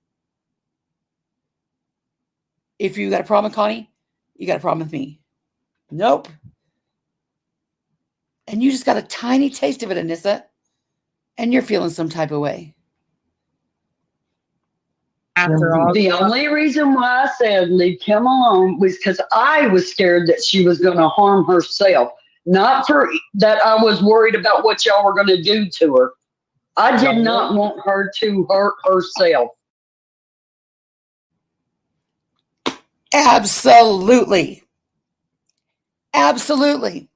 if you got a problem with Connie, you got a problem with me. Nope. And you just got a tiny taste of it, Anisa, and you're feeling some type of way. After all, the only reason why I said leave Kim alone was because I was scared that she was going to harm herself. Not for that I was worried about what y'all were going to do to her. I did not want her to hurt herself. Absolutely. Absolutely.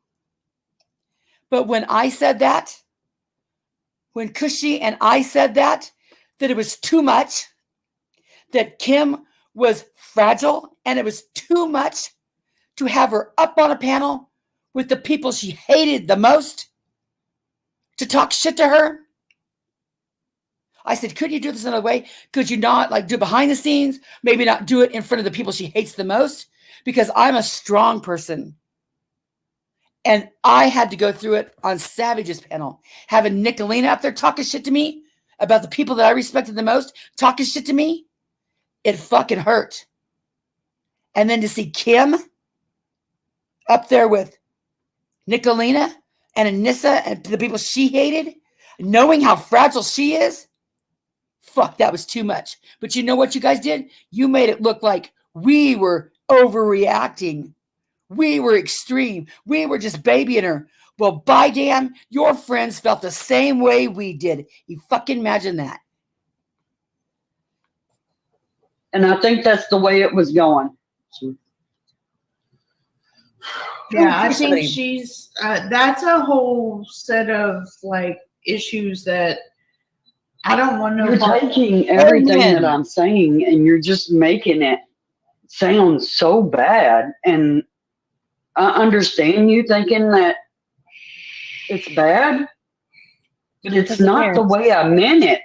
But when I said that, when Cushy and I said that it was too much, that Kim was fragile, and it was too much to have her up on a panel with the people she hated the most to talk shit to her? I said, could you do this another way? Could you not like do it behind the scenes? Maybe not do it in front of the people she hates the most? Because I'm a strong person. And I had to go through it on Savage's panel. Having Nicolina up there talking shit to me about the people that I respected the most, talking shit to me, it fucking hurt. And then to see Kim up there with Nicolina and Anisa and the people she hated, knowing how fragile she is, fuck, that was too much. But you know what you guys did? You made it look like we were overreacting. We were extreme. We were just babying her. Well, by damn, your friends felt the same way we did. You fucking imagine that. And I think that's the way it was going. Yeah, I think she's, that's a whole set of like issues that I don't want to know. You're taking everything that I'm saying and you're just making it sound so bad. And I understand you thinking that it's bad, but it's not the way I meant it.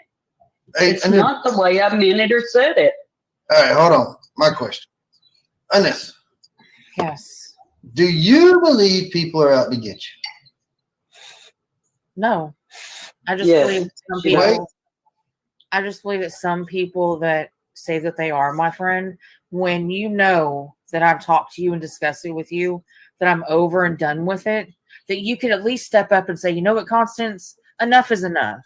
It's not the way I meant it or said it. All right, hold on. My question. Anisa. Yes. Do you believe people are out to get you? No. I just Yes. believe some people. I just believe that some people that say that they are my friend, when you know that I've talked to you and discussed it with you, that I'm over and done with it, that you could at least step up and say, you know what, Constance, enough is enough.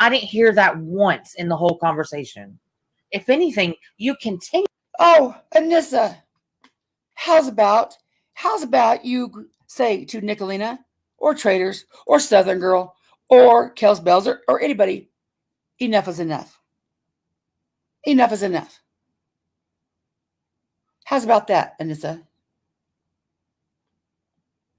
I didn't hear that once in the whole conversation. If anything, you continue. Oh, Anisa, how's about you say to Nicolina or Traitors or Southern Girl or Kels Bells or anybody, enough is enough. Enough is enough. How's about that, Anisa?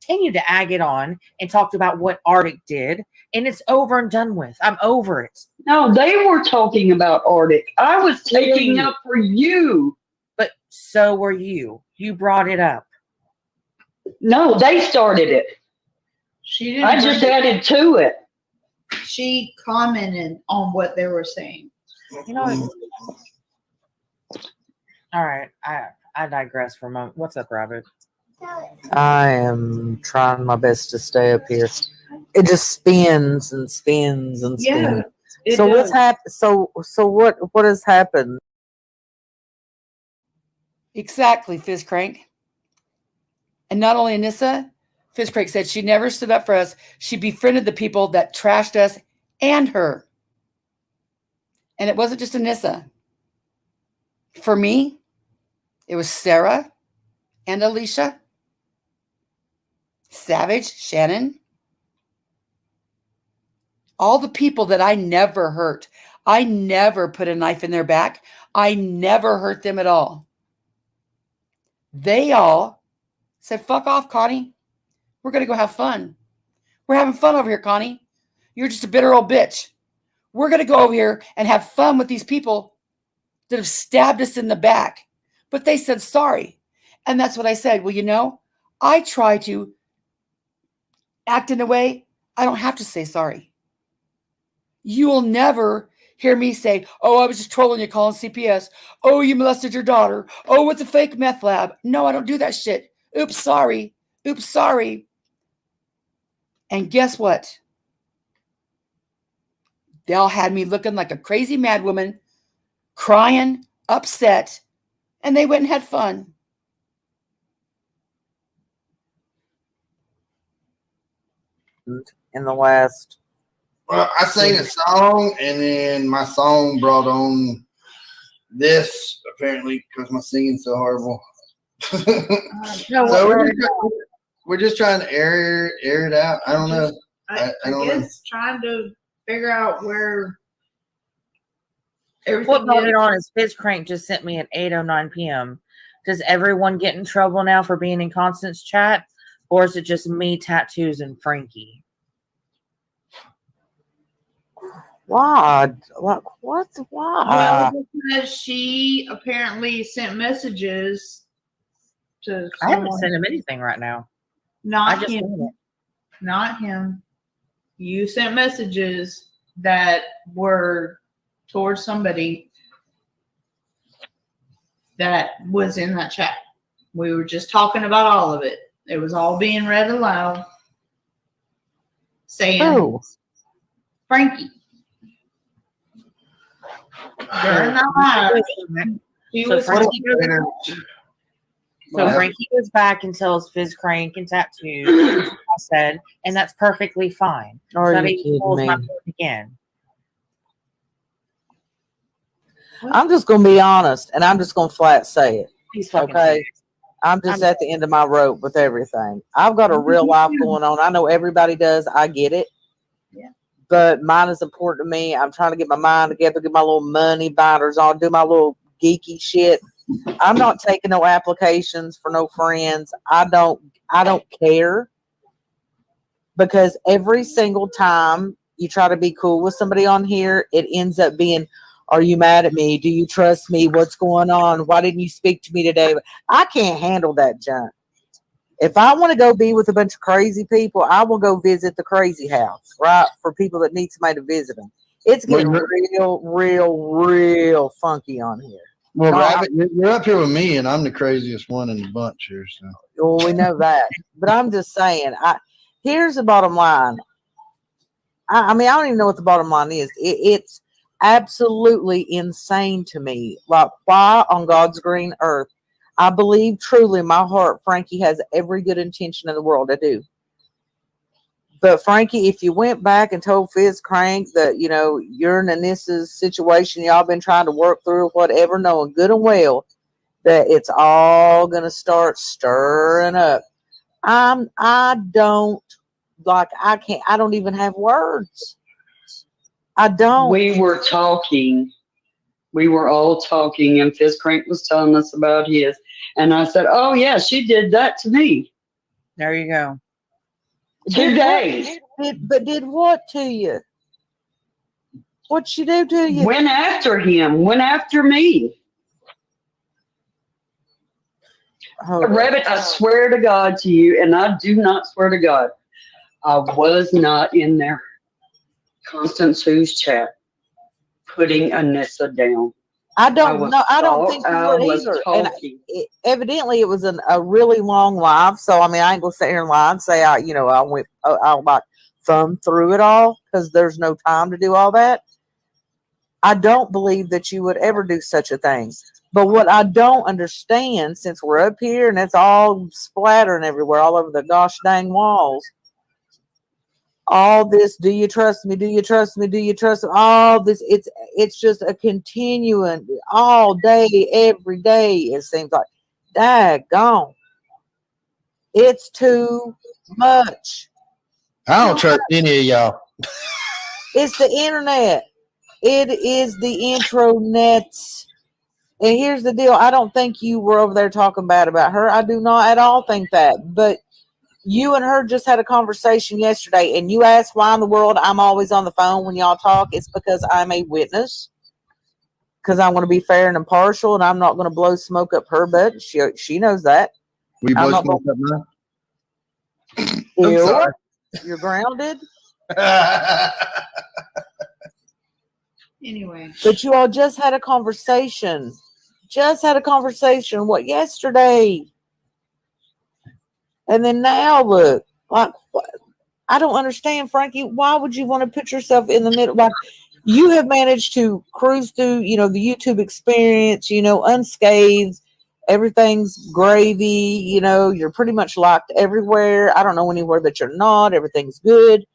Continue to ag it on and talked about what Arctic did, and it's over and done with. I'm over it. No, they were talking about Arctic. I was taking up for you. But so were you. You brought it up. No, they started it. She didn't. I just added to it. She commented on what they were saying. You know. All right, I digress for a moment. What's up, Robert? I am trying my best to stay up here. It just spins and spins and spins. Yeah, so what's happened? So what has happened? Exactly, Fizz Crank. And not only Anisa, Fizz Crank said she never stood up for us. She befriended the people that trashed us and her. And it wasn't just Anisa. For me, it was Sarah and Alicia, Savage, Shannon, all the people that I never hurt. I never put a knife in their back. I never hurt them at all. They all said, fuck off, Connie. We're going to go have fun. We're having fun over here, Connie. You're just a bitter old bitch. We're going to go over here and have fun with these people that have stabbed us in the back. But they said sorry. And that's what I said. Well, you know, I try to act in a way I don't have to say sorry. You will never hear me say, oh, I was just trolling you calling CPS. Oh, you molested your daughter. Oh, it's a fake meth lab. No, I don't do that shit. Oops, sorry. Oops, sorry. And guess what? They all had me looking like a crazy mad woman, crying, upset, and they went and had fun. In the last. Well, I sang a song, and then my song brought on this, apparently, because my singing's so horrible. No, so we're just trying to air it out. I don't know. I don't guess trying to figure out where everything what brought is. it on is Fizz Crank just sent me at 8:09 p.m. Does everyone get in trouble now for being in Constance chat, or is it just me, Tattoos, and Frankie? Why? Like what? Why? Well, because she apparently sent messages to I haven't someone. sent him anything right now. Not just him. want Not him. You sent messages that were towards somebody that was in that chat. We were just talking about all of it. It was all being read aloud. Saying Who? Frankie. During the live, she So was Frankie So Frankie goes back and tells Fizz Crank and Tattoos, I said, and that's perfectly fine. Are So you he kidding pulls my me? foot again. I'm just gonna be honest, and I'm just gonna flat say it. He's fucking Okay, serious. I'm just at the end of my rope with everything. I've got a real life going on. I know everybody does. I get it. Yeah. But mine is important to me. I'm trying to get my mind together, get my little money binders on, do my little geeky shit. I'm not taking no applications for no friends. I don't care, because every single time you try to be cool with somebody on here, it ends up being, are you mad at me? Do you trust me? What's going on? Why didn't you speak to me today? I can't handle that junk. If I want to go be with a bunch of crazy people, I will go visit the crazy house, right? For people that need somebody to visit them. It's getting real funky on here. Well, No, Rabbit, you're up here with me, and I'm the craziest one in the bunch here. So. Well, we know that. But I'm just saying, here's the bottom line. I mean, I don't even know what the bottom line is. It's absolutely insane to me. Like, why on God's green earth? I believe truly in my heart, Frankie has every good intention in the world. I do. But Frankie, if you went back and told Fizz Crank that, you know, you're in Anisa's situation, y'all been trying to work through whatever, knowing good and well that it's all going to start stirring up. I don't even have words. I don't. We were talking. We were all talking, and Fizz Crank was telling us about his. And I said, oh, yeah, she did that to me. There you go. 2 days. Did what to you? What'd she do to you? Went after him. Went after me. Rabbit, I swear to God to you, and I do not swear to God, I was not in there. Constance Sue's chat, putting Anisa down. I don't know. I don't think you were either. And evidently, it was a really long live. So I mean, I ain't gonna sit here and lie and say I like thumb through it all, because there's no time to do all that. I don't believe that you would ever do such a thing. But what I don't understand, since we're up here and it's all splattering everywhere, all over the gosh dang walls, all this, do you trust me? Do you trust me? Do you trust me? All this, it's just a continuing all day, every day, it seems like. Daggone. It's too much. I don't trust any of y'all. It's the internet. It is the intronets. And here's the deal. I don't think you were over there talking bad about her. I do not at all think that. But you and her just had a conversation yesterday, and you asked why in the world I'm always on the phone when y'all talk. It's because I'm a witness. Because I want to be fair and impartial, and I'm not going to blow smoke up her butt. She knows that. We blow smoke up mine? I'm sorry. You're grounded. Anyway. But you all just had a conversation. What, yesterday? And then now look, like, I don't understand, Frankie. Why would you want to put yourself in the middle? Like, you have managed to cruise through, you know, the YouTube experience, you know, unscathed. Everything's gravy, you know, you're pretty much locked everywhere. I don't know anywhere that you're not. Everything's good.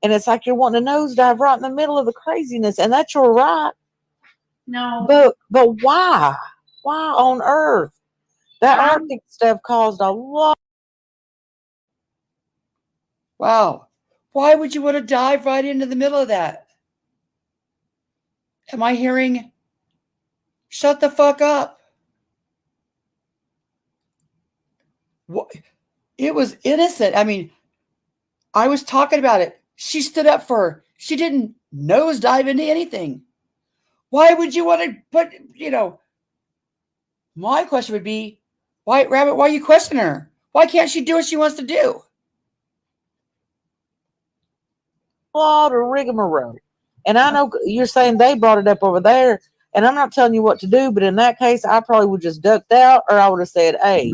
And it's like you're wanting to nosedive right in the middle of the craziness. And that's your right. No. But why? Why on earth? That Arctic stuff caused a lot. Wow. Why would you want to dive right into the middle of that? Am I hearing, shut the fuck up? What? It was innocent. I mean, I was talking about it. She stood up for her. She didn't nosedive into anything. Why would you want to put, you know, my question would be, White Rabbit, why are you questioning her? Why can't she do what she wants to do? lot of rigmarole. And I know you're saying they brought it up over there, and I'm not telling you what to do, but in that case, I probably would just ducked out, or I would have said, hey,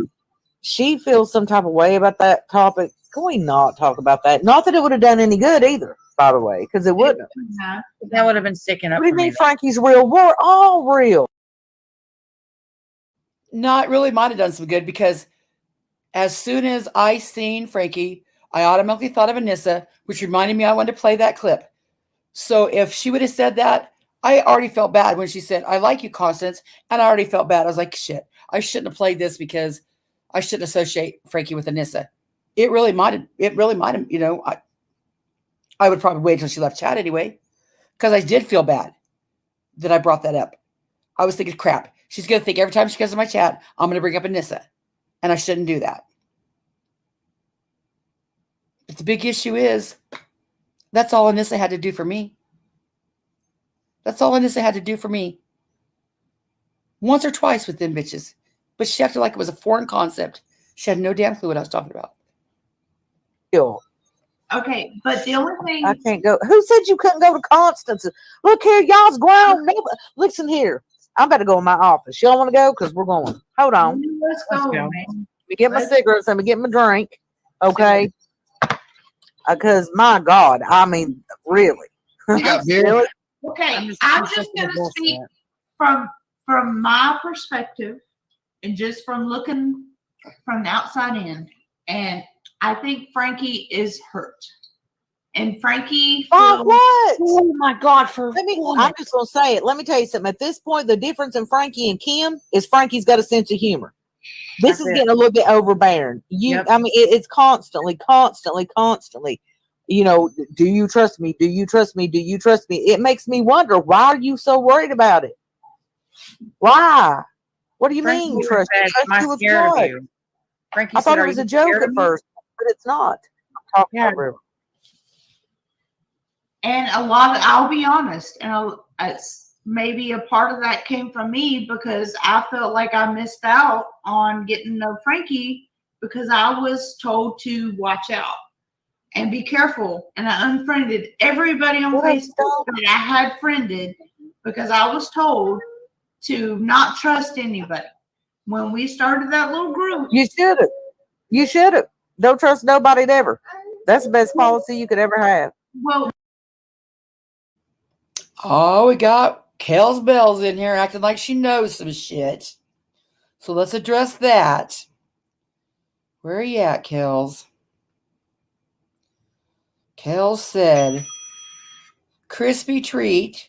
she feels some type of way about that topic. Can we not talk about that? Not that it would have done any good either, by the way, because it wouldn't have. That would have been sticking up. What do you for mean me, Frankie's real? We're all real. Not really might have done some good, because as soon as I seen Frankie, I automatically thought of Anisa, which reminded me I wanted to play that clip. So if she would have said that, I already felt bad when she said, I like you, Constance. And I already felt bad. I was like, shit, I shouldn't have played this because I shouldn't associate Frankie with Anisa. It really might have, you know, I would probably wait until she left chat anyway, because I did feel bad that I brought that up. I was thinking, crap, she's going to think every time she comes to my chat, I'm going to bring up Anisa. And I shouldn't do that. But the big issue is, that's all Anisa had to do for me. That's all Anisa had to do for me. Once or twice with them bitches. But she acted like it was a foreign concept. She had no damn clue what I was talking about. Okay, but the only thing I can't go. Who said you couldn't go to Constance? Look here, y'all's grown. Listen here. I'm about to go in my office. Y'all want to go? Because we're going. Hold on. Let's go, man. Let me get my cigarettes. Let me get my drink. Okay. Because my God, I mean, really. You got beer? Really? Okay, I'm I'm just just listening gonna to speak bullshit. from my perspective and just from looking from the outside in. And I think Frankie is hurt. And Frankie feels, What? Oh my God! I'm just gonna say it. Let me tell you something. At this point, the difference in Frankie and Kim is Frankie's got a sense of humor. This is getting a little bit overbearing. I mean, it's constantly. You know, do you trust me? Do you trust me? Do you trust me? It makes me wonder, why are you so worried about it? Why? What do you mean trust? Trust you with what? Frankie I thought said, it was a joke at first, but it's not. I'm talking over him. and a lot of, I'll be honest, and it's maybe a part of that came from me because I felt like I missed out on getting to know Frankie because I was told to watch out and be careful. And I unfriended everybody on Facebook that I had friended because I was told to not trust anybody. When we started that little group, you should have. You should have. Don't trust nobody ever. That's the best policy you could ever have. Well, oh, we got Kels Bells in here acting like she knows some shit. So let's address that. Where are you at, Kels? Kels said, crispy treat.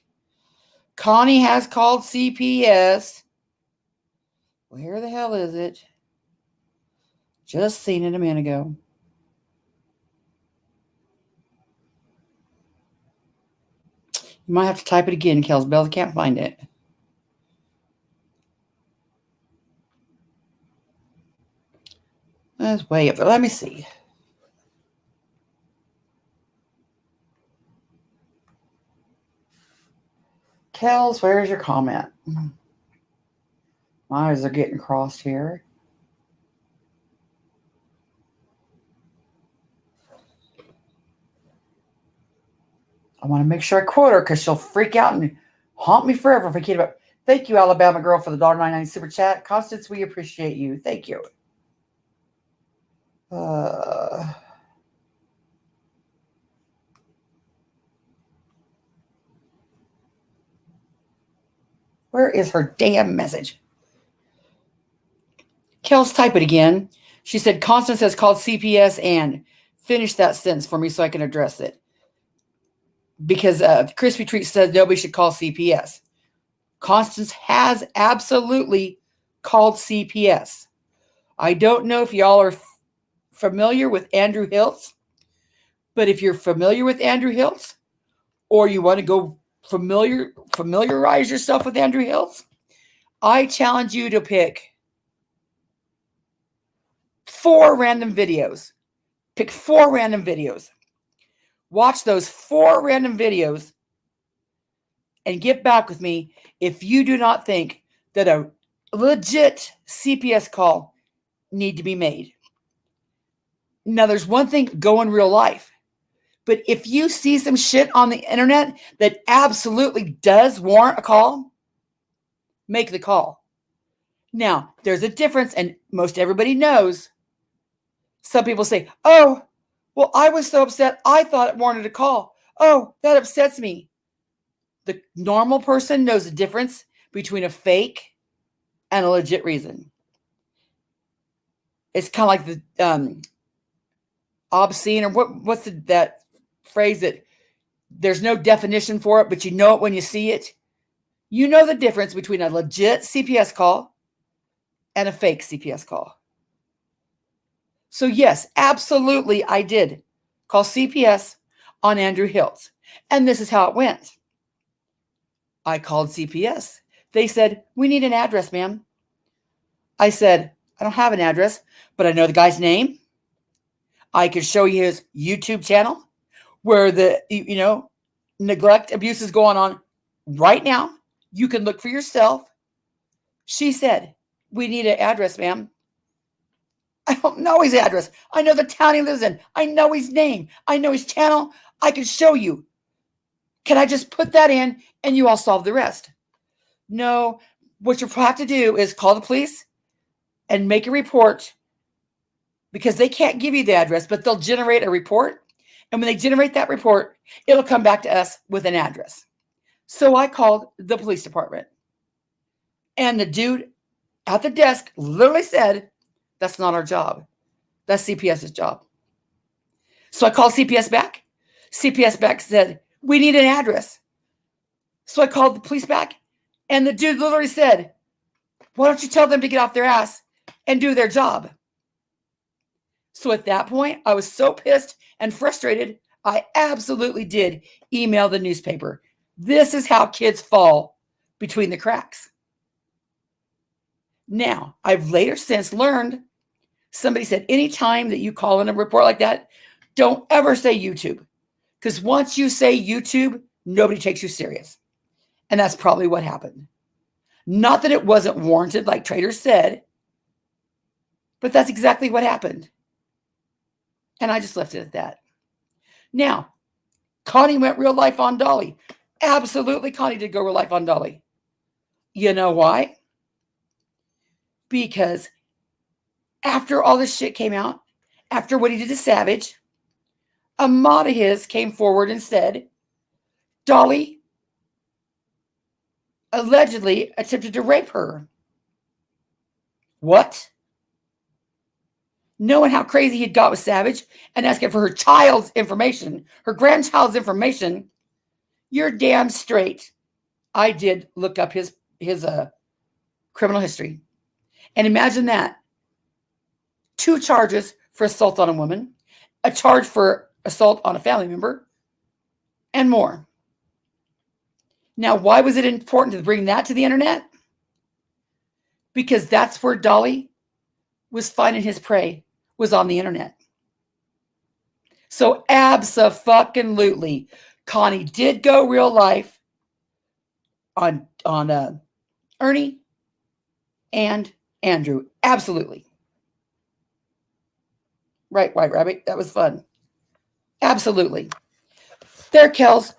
Connie has called CPS. Where the hell is it? Just seen it a minute ago. You might have to type it again, Kels Bells. I can't find it. That's way up there. Let me see. Kels, where's your comment? My eyes are getting crossed here. I want to make sure I quote her because she'll freak out and haunt me forever if I keep it. Thank you, Alabama girl, for the $1.99 super chat. Constance, we appreciate you. Thank you. Where is her damn message? Kels, type it again. She said, Constance has called CPS and finish that sentence for me so I can address it. Because Crispy Treat says nobody should call CPS. Constance has absolutely called CPS. I don't know if y'all are familiar with Andrew Hiltz, but if you're familiar with Andrew Hiltz, or you want to go familiarize yourself with Andrew Hiltz, I challenge you to pick 4 random videos. Pick 4 random videos. Watch those 4 random videos and get back with me if you do not think that a legit CPS call need to be made. Now, there's one thing, go in real life. But if you see some shit on the internet that absolutely does warrant a call, make the call. Now, there's a difference, and most everybody knows. Some people say, oh, well, I was so upset, I thought it warranted a call. Oh, that upsets me. The normal person knows the difference between a fake and a legit reason. It's kind of like the obscene, or what's that phrase that there's no definition for it, but you know it when you see it. You know the difference between a legit CPS call and a fake CPS call. So yes, absolutely, I did call CPS on Andrew Hiltz. And this is how it went. I called CPS. They said, we need an address, ma'am. I said, I don't have an address, but I know the guy's name. I could show you his YouTube channel where the, neglect, abuse is going on right now. You can look for yourself. She said, we need an address, ma'am. I don't know his address. I know the town he lives in. I know his name. I know his channel. I can show you. Can I just put that in and you all solve the rest? No. What you have to do is call the police and make a report, because they can't give you the address, but they'll generate a report. And when they generate that report, it'll come back to us with an address. So I called the police department. And the dude at the desk literally said, that's not our job. That's CPS's job. So I called CPS back. CPS back said, we need an address. So I called the police back, and the dude literally said, why don't you tell them to get off their ass and do their job? So at that point, I was so pissed and frustrated, I absolutely did email the newspaper. This is how kids fall between the cracks. Now, I've later since learned, somebody said, anytime that you call in a report like that, don't ever say YouTube. Because once you say YouTube, nobody takes you serious. And that's probably what happened. Not that it wasn't warranted, like Traitors said, but that's exactly what happened. And I just left it at that. Now, Connie went real life on Dolly. Absolutely, Connie did go real life on Dolly. You know why? Because after all this shit came out, after what he did to Savage, a mod of his came forward and said, Dolly allegedly attempted to rape her. What? Knowing how crazy he'd got with Savage and asking for her child's information, her grandchild's information, you're damn straight. I did look up his criminal history. And imagine that. 2 charges for assault on a woman, a charge for assault on a family member, and more. Now, why was it important to bring that to the internet? Because that's where Dolly was finding his prey, was on the internet. So abso-fucking-lutely, Connie did go real life on Ernie and Andrew. Absolutely. Right, White Rabbit. That was fun. Absolutely. There, Kels.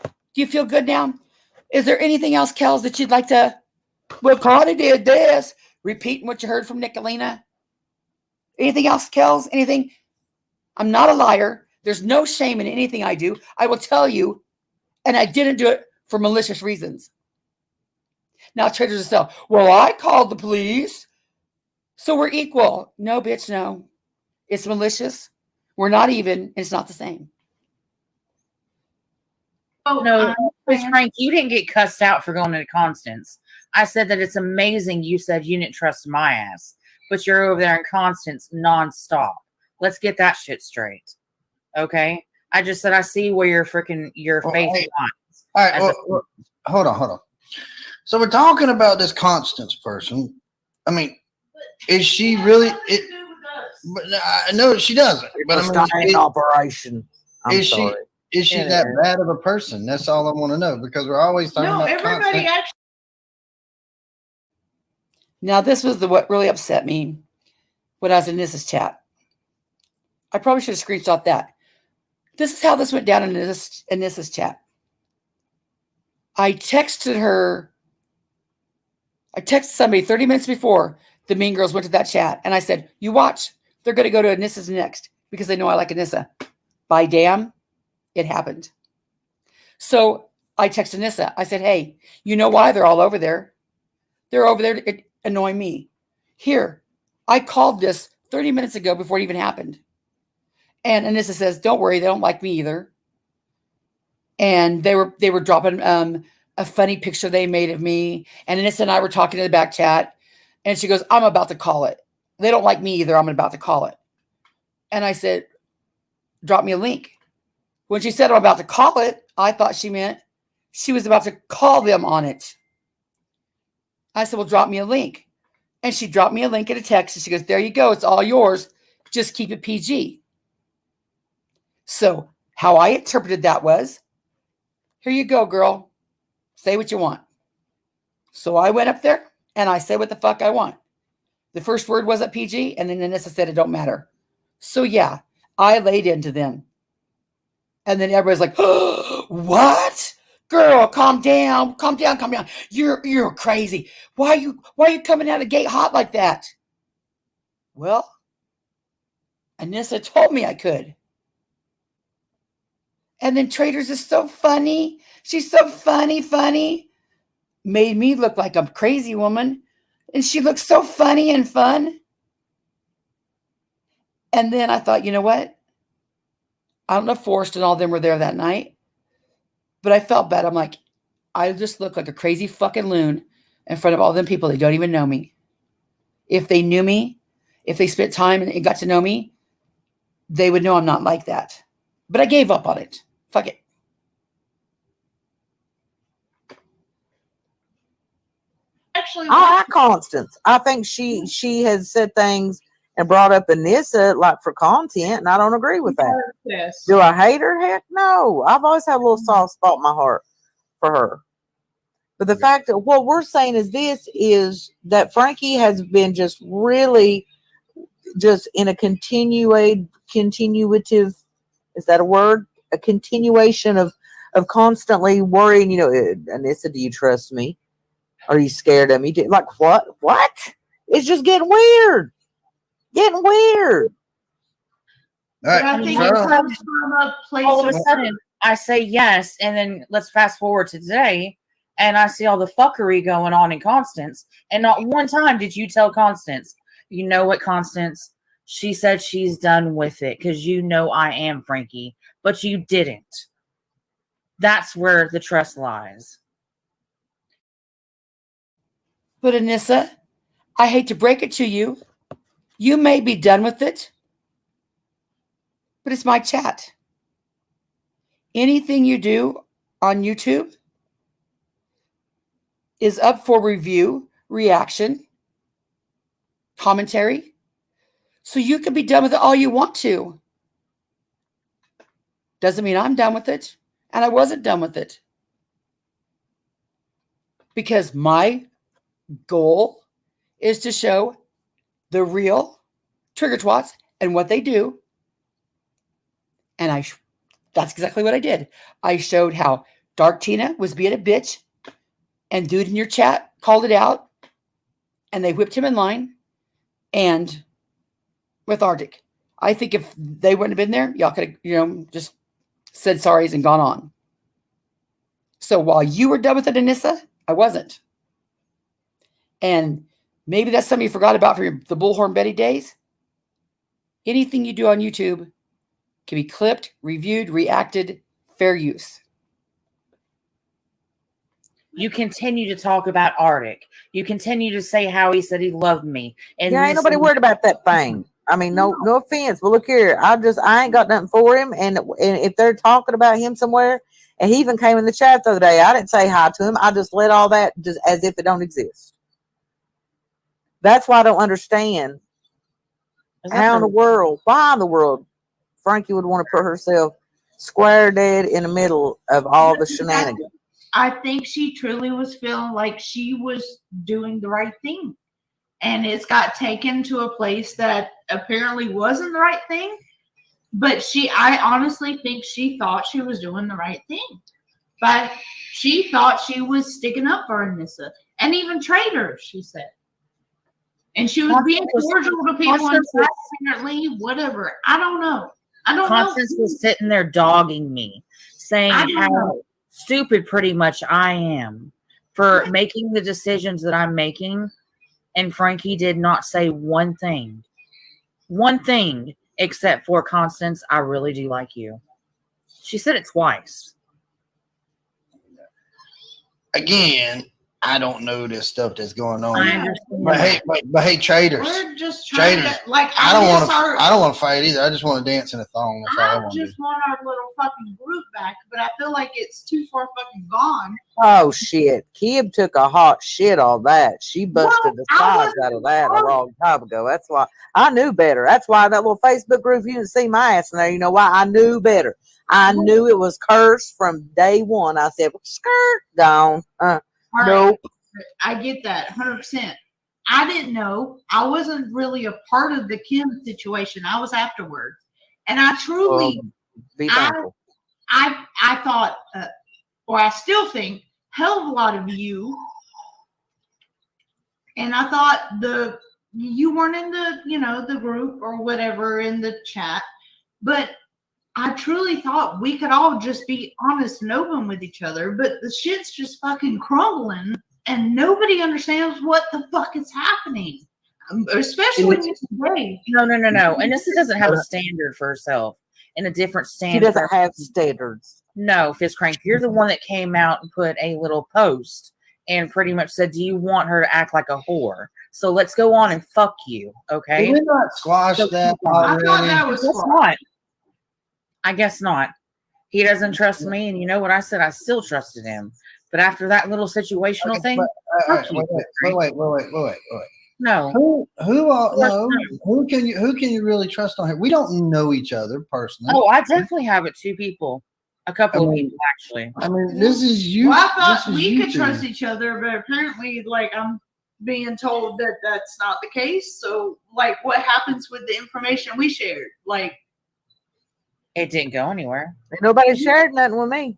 Do you feel good now? Is there anything else, Kels, that you'd like to... Well, Connie did this. Repeating what you heard from Nicolina. Anything else, Kels? Anything? I'm not a liar. There's no shame in anything I do. I will tell you, and I didn't do it for malicious reasons. Now, Traitors will say, well, I called the police, so we're equal. No, bitch, no. It's malicious. We're not even. It's not the same. Oh, No, Miss Frank, you didn't get cussed out for going into Constance. I said that it's amazing you said you didn't trust my ass, but you're over there in Constance nonstop. Let's get that shit straight. Okay? I just said I see where your faith lies. All right, well, hold on. So we're talking about this Constance person. I mean, is she really? But I know she doesn't. But I mean, operation. I'm sorry. Is she that bad of a person? That's all I want to know, because we're always talking about everybody Constance. actually. Now, this was what really upset me when I was in Anisa's chat. I probably should have screenshot that. This is how this went down in Anissa's chat. I texted somebody 30 minutes before the Mean Girls went to that chat, and I said, you watch, they're going to go to Anissa's next because they know I like Anissa. By damn, it happened. So I texted Anissa. I said, hey, you know why they're all over there? They're over there to annoy me. Here, I called this 30 minutes ago before it even happened. And Anissa says, don't worry, they don't like me either. And they were dropping a funny picture they made of me. And Anissa and I were talking in the back chat. And she goes, I'm about to call it. They don't like me either. I'm about to call it. And I said, drop me a link. When she said I'm about to call it, I thought she meant she was about to call them on it. I said, well, drop me a link. And she dropped me a link in a text. And she goes, there you go. It's all yours. Just keep it PG. So how I interpreted that was, here you go, girl. Say what you want. So I went up there and I said what the fuck I want. The first word wasn't PG. And then Anissa said it don't matter. So yeah, I laid into them. And then everybody's like, oh, what? Girl, calm down. Calm down. Calm down. You're crazy. Why are you coming out of the gate hot like that? Well, Anissa told me I could. And then Traitors is so funny. She's so funny. Made me look like a crazy woman. And she looks so funny and fun. And then I thought, you know what? I don't know if Forrest and all of them were there that night. But I felt bad. I'm like, I just look like a crazy fucking loon in front of all them people that don't even know me. If they knew me, if they spent time and got to know me, they would know I'm not like that. But I gave up on it. Fuck it. Actually, I like Constance. I think she has said things and brought up Anissa like for content, and I don't agree with that. yes. Do I hate her? Heck no. I've always had a little soft spot in my heart for her. But the fact that what we're saying is that Frankie has been just really just in a continuative, is that a word? A continuation of constantly worrying, Anissa, do you trust me? Are you scared of me? Like what? What? It's just getting weird. Getting weird. All right. I think so- it comes from a place All of a of sudden, I say yes, and then let's fast forward to today, and I see all the fuckery going on in Constance, and not one time did you tell Constance, you know what, Constance? She said she's done with it because you know I am Frankie, but you didn't. That's where the trust lies. But Anissa, I hate to break it to you. You may be done with it, but it's my chat. Anything you do on YouTube is up for review, reaction, commentary. So you can be done with it all you want to. Doesn't mean I'm done with it. And I wasn't done with it. Because my goal is to show the real trigger twats and what they do. And that's exactly what I did. I showed how Dark Tina was being a bitch, and dude in your chat called it out, and they whipped him in line. And with Arctic, I think if they wouldn't have been there, y'all could have, just said sorries and gone on. So while you were done with it, Anissa, I wasn't. And maybe that's something you forgot about from the Bullhorn Betty days. Anything you do on YouTube can be clipped, reviewed, reacted, fair use. You continue to talk about Arctic. You continue to say how he said he loved me. And Yeah, ain't nobody worried about that thing. I mean, no offense, but look here, I ain't got nothing for him. And if they're talking about him somewhere, and he even came in the chat the other day, I didn't say hi to him. I just let all that just as if it don't exist. That's why I don't understand why in the world Frankie would want to put herself square dead in the middle of all the shenanigans. I think she truly was feeling like she was doing the right thing. And it's got taken to a place that apparently wasn't the right thing. But I honestly think she thought she was doing the right thing. But she thought she was sticking up for Anisa. And even Traitors, she said. And she was being cordial to people and apparently, whatever. I don't know. Constance was sitting there dogging me, saying how stupid pretty much I am for making the decisions that I'm making. And Frankie did not say one thing, except for, Constance, I really do like you. She said it twice. Again, I don't know this stuff that's going on. I understand. But hey, Traitors. We're just trying to, like, I don't want to fight either. I just want to dance in a thong. That's all I I want to do. just want our little fucking group back, but I feel like it's too far fucking gone. Oh shit. Kib took a hot shit on that. She busted the sides out of that a long time ago. That's why I knew better. That's why that little Facebook group, you didn't see my ass in there. You know why? I knew better. I knew it was cursed from day one. I said, skirt, gone. Nope. I get that 100%. I didn't know. I wasn't really a part of the Kim situation. I was afterwards. And I truly, be thankful. I thought, or I still think, hell of a lot of you. And I thought you weren't in the group or whatever in the chat, but I truly thought we could all just be honest and open with each other, but the shit's just fucking crumbling and nobody understands what the fuck is happening. Especially today. No. Anissa doesn't have a standard for herself and a different standard. She doesn't have standards. No, Fist Crank, you're the one that came out and put a little post and pretty much said, do you want her to act like a whore? So let's go on and fuck you, okay? Did we not squash that already? I thought that was not. I guess not. He doesn't trust me, and you know what I said? I still trusted him. But after that little situational thing, wait. No. Who can you really trust on here? We don't know each other personally. Oh, I definitely have it. Two people. A couple of people, actually. I mean, this is you. Well, I thought we could trust each other, but apparently, like, I'm being told that that's not the case. So, like, what happens with the information we shared? Like, it didn't go anywhere. Nobody shared nothing with me.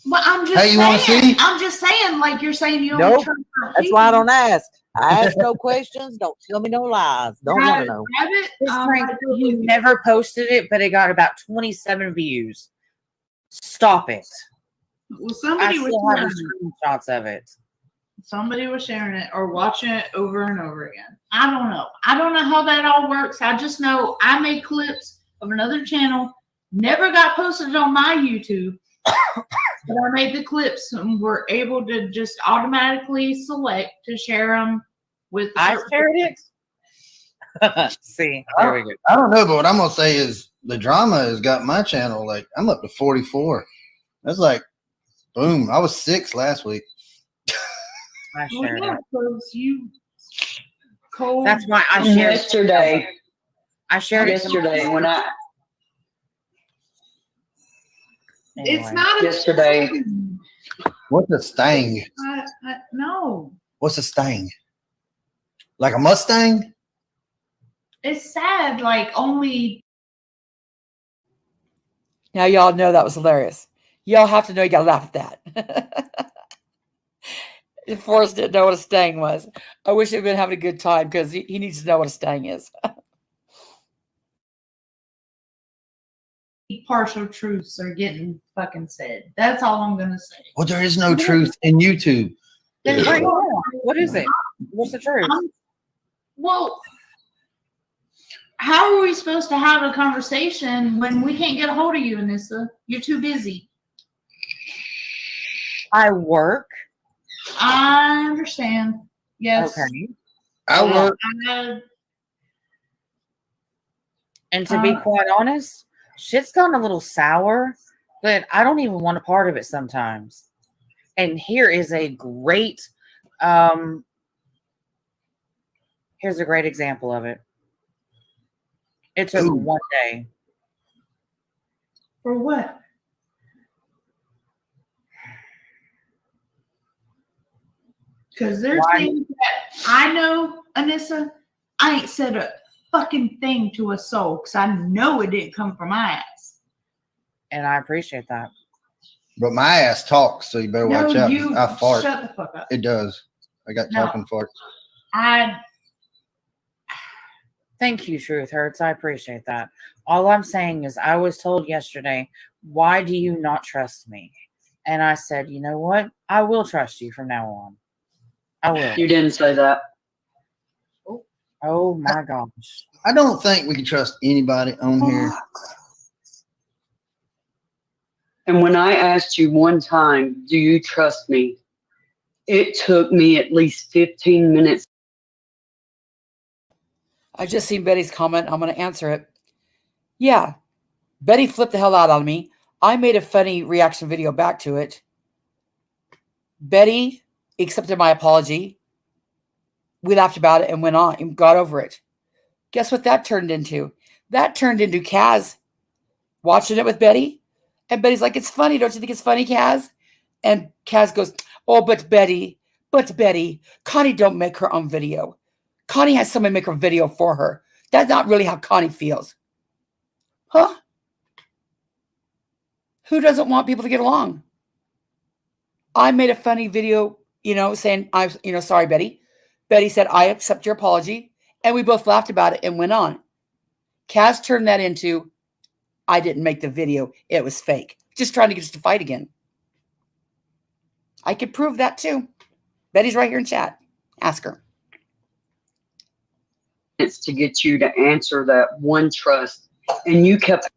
Well, I'm just Hey, you want to see? I'm just saying, like, you're saying you Nope. only trust our That's why I don't ask. I ask no questions. Don't tell me no lies. Don't want to know. You never posted it, but it got about 27 views. Stop it. Well, somebody I was still have sharing the screenshots of it. Somebody was sharing it or watching it over and over again. I don't know. I don't know how that all works. I just know I made clips of another channel, never got posted on my YouTube, but I made the clips and were able to just automatically select to share them with. I shared it. See, there we go. I don't know, but what I'm gonna say is the drama has got my channel like I'm up to 44. That's like, boom. I was 6 last week. I shared it. You cold. That's why I shared yesterday. I shared it yesterday when I. Anyway. It's not yesterday. What's a stang? No. What's a stang? Like a Mustang? It's sad. Like only. Now y'all know that was hilarious. Y'all have to know you gotta laugh at that. Forrest didn't know what a stang was. I wish he'd been having a good time because he needs to know what a stang is. Partial truths are getting fucking said. That's all I'm gonna say. Well, there is no truth in YouTube. What is it? What's the truth? Well, how are we supposed to have a conversation when we can't get a hold of you, Anissa? You're too busy. I work. I understand. Yes. Okay. I work. And to be quite honest, shit's gone a little sour, but I don't even want a part of it sometimes. And here is a great, here's a great example of it. It took one day. For what? Because there's things that I know, Anissa, I ain't said fucking thing to a soul because I know it didn't come from my ass. And I appreciate that. But my ass talks, so you better watch out. You I fart. shut the fuck up. It does. I got No. talking farts. Thank you, Truth Hurts. I appreciate that. All I'm saying is I was told yesterday, why do you not trust me? And I said, you know what? I will trust you from now on. I will. You didn't say that. Oh my gosh. I don't think we can trust anybody on here. And when I asked you one time, do you trust me? It took me at least 15 minutes. I just seen Betty's comment. I'm going to answer it. Yeah. Betty flipped the hell out on me. I made a funny reaction video back to it. Betty accepted my apology. We laughed about it and went on and got over it. Guess what that turned into? That turned into Kaz watching it with Betty. And Betty's like, it's funny. Don't you think it's funny, Kaz? And Kaz goes, oh, but Betty, Connie don't make her own video. Connie has someone make her video for her. That's not really how Connie feels. Huh? Who doesn't want people to get along? I made a funny video, saying, sorry, Betty. Betty said, I accept your apology. And we both laughed about it and went on. Kaz turned that into, I didn't make the video. It was fake. Just trying to get us to fight again. I could prove that too. Betty's right here in chat. Ask her. It's to get you to answer that one trust. And you kept.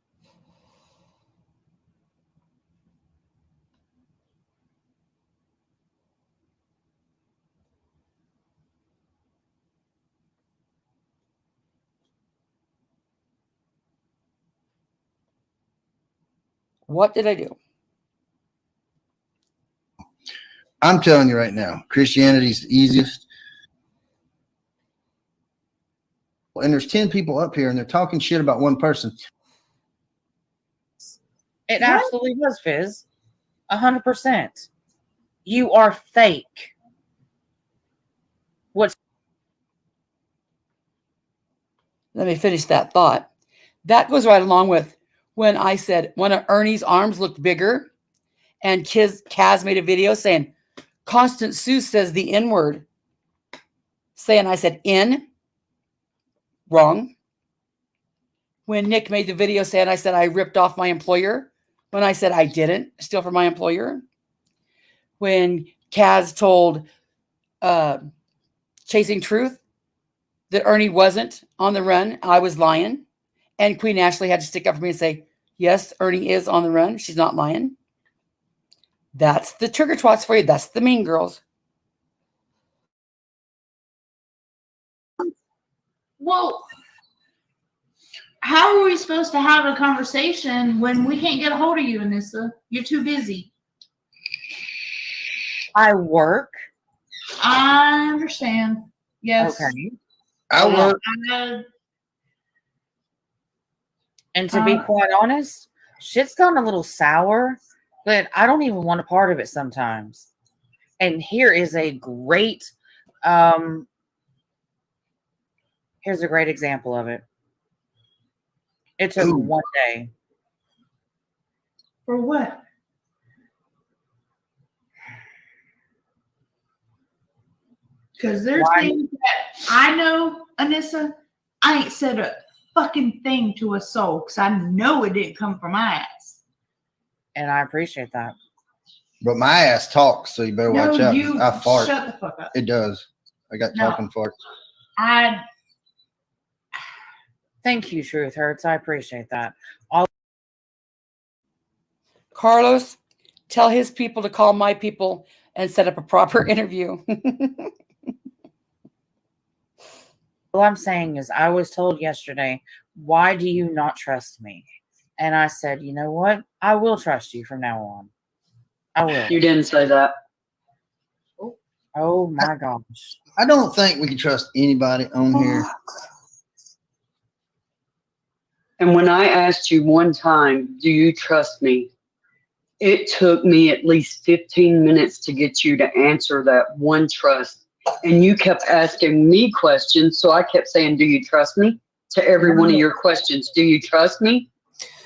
What did I do? I'm telling you right now, Christianity's the easiest. And there's 10 people up here and they're talking shit about one person. It absolutely was, Fizz. 100%. You are fake. Let me finish that thought. That goes right along with when I said one of Ernie's arms looked bigger and Kaz made a video saying, Constance Sue says the N word. Saying I said in. Wrong. When Nick made the video saying I said I ripped off my employer. When I said I didn't steal from my employer. When Kaz told Chasing Truth that Ernie wasn't on the run. I was lying. And Queen Ashley had to stick up for me and say, yes, Ernie is on the run. She's not lying. That's the trigger twats for you. That's the mean girls. Well, how are we supposed to have a conversation when we can't get a hold of you, Anisa? You're too busy. I work. I understand. Yes. Okay. I work. And to be quite honest, shit's gone a little sour, but I don't even want a part of it sometimes. And here is a great, here's a great example of it. It took one day. For what? Because there's things that I know, Anisa, I ain't said a fucking thing to a soul because I know it didn't come from my ass. And I appreciate that. But my ass talks, so you better watch out. I fart. Shut the fuck up. It does. I got talking farts. Thank you, Truth Hurts. I appreciate that. Carlos, tell his people to call my people and set up a proper interview. All I'm saying is I was told yesterday, why do you not trust me? And I said, you know what? I will trust you from now on. I will. You didn't say that. Oh my gosh. I don't think we can trust anybody on here. And when I asked you one time, do you trust me? It took me at least 15 minutes to get you to answer that one trust. And you kept asking me questions. So I kept saying, do you trust me? to every one of your questions. Do you trust me?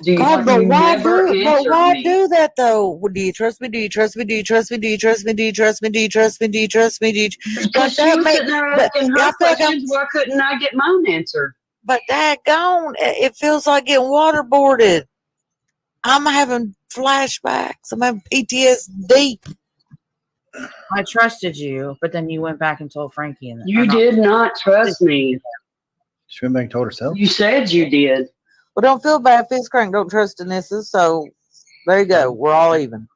Do you, God, but you why never do? But answered why me. do that though? Well, do you trust me? Do you trust me? Do you trust me? Do you trust me? Do you trust me? Do you trust me? Do you trust me? Do you? Because she was sitting there asking her questions, why couldn't I get mine answered? But daggone, it feels like getting waterboarded. I'm having flashbacks. I'm having PTSD. I trusted you, but then you went back and told Frankie. And You did not trust me. She went back and told herself. You said you did. Well, don't feel bad. Fuxking don't trust Anisa, so there you go. We're all even.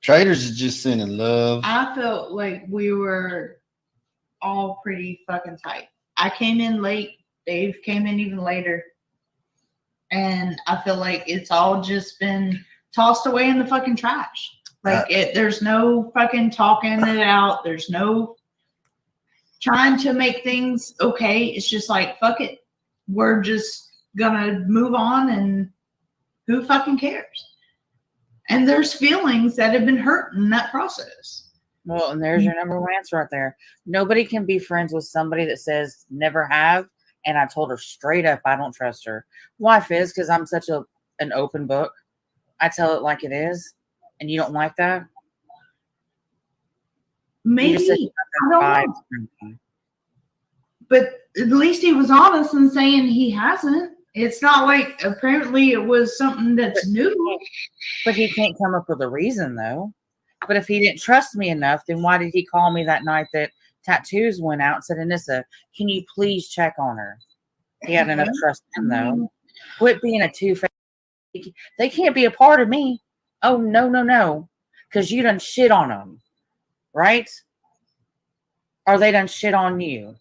Traitors is just sending love. I felt like we were all pretty fucking tight. I came in late. Dave came in even later. And I feel like it's all just been tossed away in the fucking trash. Like there's no fucking talking it out. There's no trying to make things okay. It's just like, fuck it. We're just gonna move on, and who fucking cares? And there's feelings that have been hurt in that process. Well, and there's your number one answer right there. Nobody can be friends with somebody that says never have. And I told her straight up, I don't trust her. Why, Fizz? Because I'm such an open book. I tell it like it is. And you don't like that? Maybe. I don't know. But at least he was honest in saying he hasn't. It's not like apparently it was something that's new. But he can't come up with a reason, though. But if he didn't trust me enough, then why did he call me that night that tattoos went out and said, Anisa, can you please check on her? He had enough trust in him, though. Quit being a two-faced. They can't be a part of me. Oh, no. Because you done shit on them. Right? Or they done shit on you.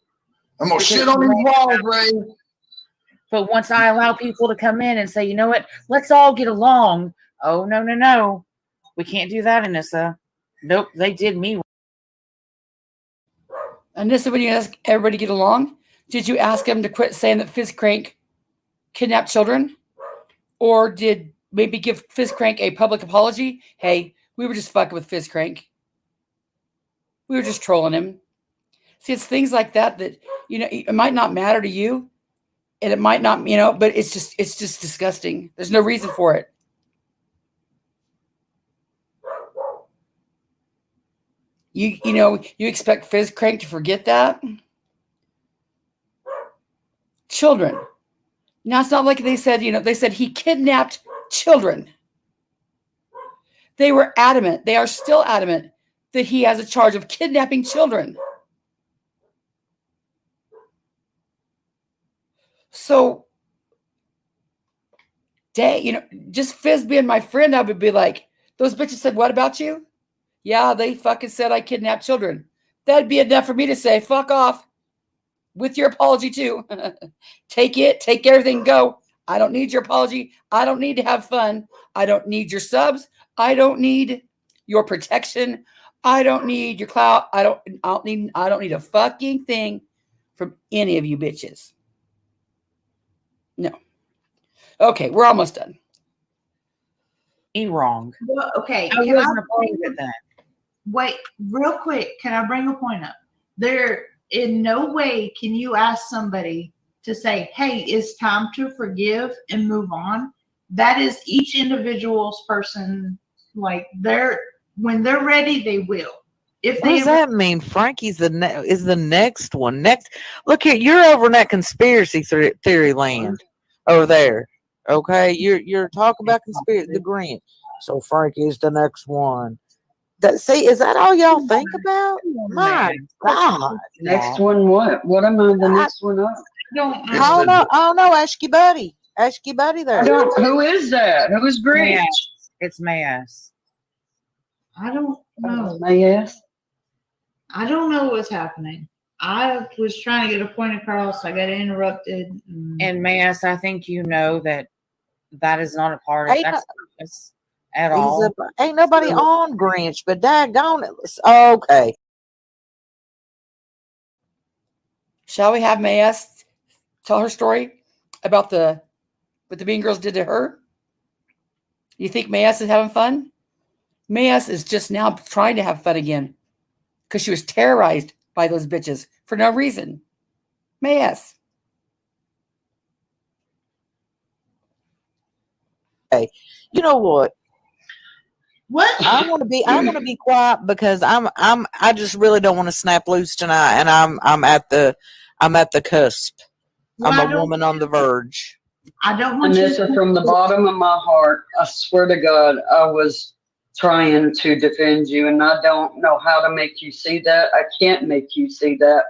I'm going to shit on these walls, Ray. But once I allow people to come in and say, you know what, let's all get along. Oh, no. We can't do that, Anisa. Nope, they did me. Anisa, when you ask everybody to get along, did you ask them to quit saying that Fuxking kidnapped children? Or did maybe give Fuxking a public apology? Hey, we were just fucking with Fuxking. We were just trolling him. See, it's things like that it might not matter to you. And it might not, but it's just disgusting. There's no reason for it. You expect Fuxking to forget that? Children. Now, it's not like they said he kidnapped children. They were adamant. They are still adamant that he has a charge of kidnapping children. So, just Fizz being my friend, I would be like, those bitches said, what about you? Yeah, they fucking said I kidnapped children. That'd be enough for me to say, fuck off. With your apology, too. Take everything, go. I don't need your apology. I don't need to have fun. I don't need your subs. I don't need your protection. I don't need your clout. I don't need a fucking thing from any of you bitches. No. Okay, we're almost done. Wrong. Well, okay. I wasn't a part of it then. Wait, real quick. Can I bring a point up? There, in no way can you ask somebody to say, hey, it's time to forgive and move on. That is each individual's person. Like when they're ready, they will. If What does that mean? Frankie's is the next one. Look here, you're over in that conspiracy theory land over there. Okay, you're talking about conspiracy, the Grinch. So Frankie's the next one. See, is that all y'all think about? My God. Next one, what? What am I the next one up? I don't know. Ask your buddy. There. Who is that? Who is Grinch? It's Mayas. I don't know. Mayas. I don't know what's happening. I was trying to get a point across. I got interrupted. And Mayas, I think you know that is not a part of that's at all. Ain't nobody on Grinch, but daggone it. Okay. Shall we have Mayas tell her story about what the Bean Girls did to her? You think Mayas is having fun? Mayas is just now trying to have fun again. because she was terrorized by those bitches for no reason. May S. You know what? What? I want to be quiet because I just really don't want to snap loose tonight, and I'm at the cusp. Well, I'm a woman on the verge. I don't want you Anissa, to. from the bottom of my heart, I swear to God, I was trying to defend you, and I don't know how to make you see that. I can't make you see that.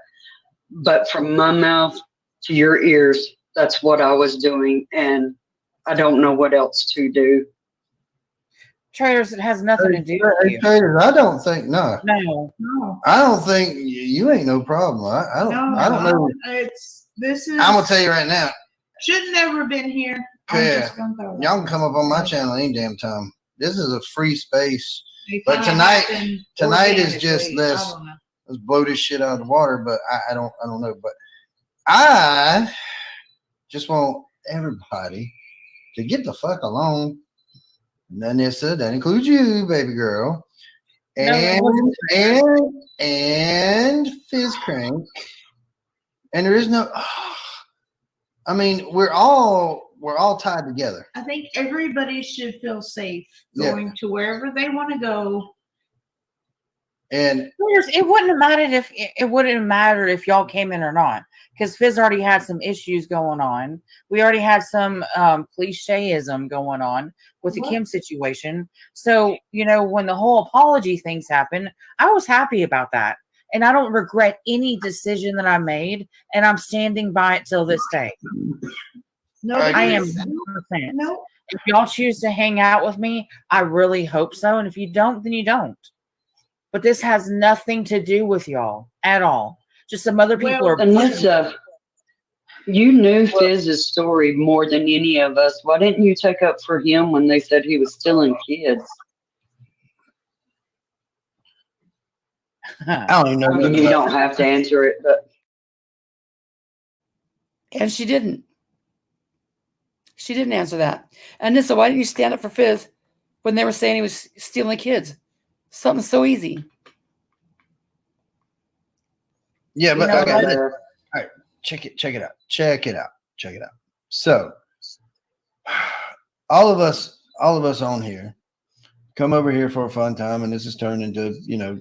But from my mouth to your ears, that's what I was doing, and I don't know what else to do. Traitors, it has nothing to do with you. Traitors, I don't think no. No. I don't think you ain't no problem. I don't know. This is. I'm gonna tell you right now. Should never have been here. I'm Yeah, just gonna throw it y'all out. can come up on my channel any damn time. This is a free space. It But kinda tonight happened is just organically. let's I don't know. blow this shit out of the water. But I don't know. But I just want everybody to get the fuck along. Anissa, that includes you, baby girl, and Fizz Crank. And there is no. I mean, we're all tied together. I think everybody should feel safe Yeah. going to wherever they want to go. And It wouldn't have mattered if y'all came in or not, because Fizz already had some issues going on. We already had some clicheism going on with the Kim situation. So, when the whole apology things happened, I was happy about that. And I don't regret any decision that I made, and I'm standing by it till this day. I am 100%. No. If y'all choose to hang out with me, I really hope so. And if you don't, then you don't. But this has nothing to do with y'all at all. Just some other people are. Anissa, you knew Fizz's story more than any of us. Why didn't you take up for him when they said he was stealing kids? I don't even know. I mean, you don't have to answer it, but. And she didn't. She didn't answer that. Anissa, why didn't you stand up for Fizz when they were saying he was stealing kids? Something so easy. Yeah, but okay. All right, check it out. So all of us on here come over here for a fun time, and this has turned into,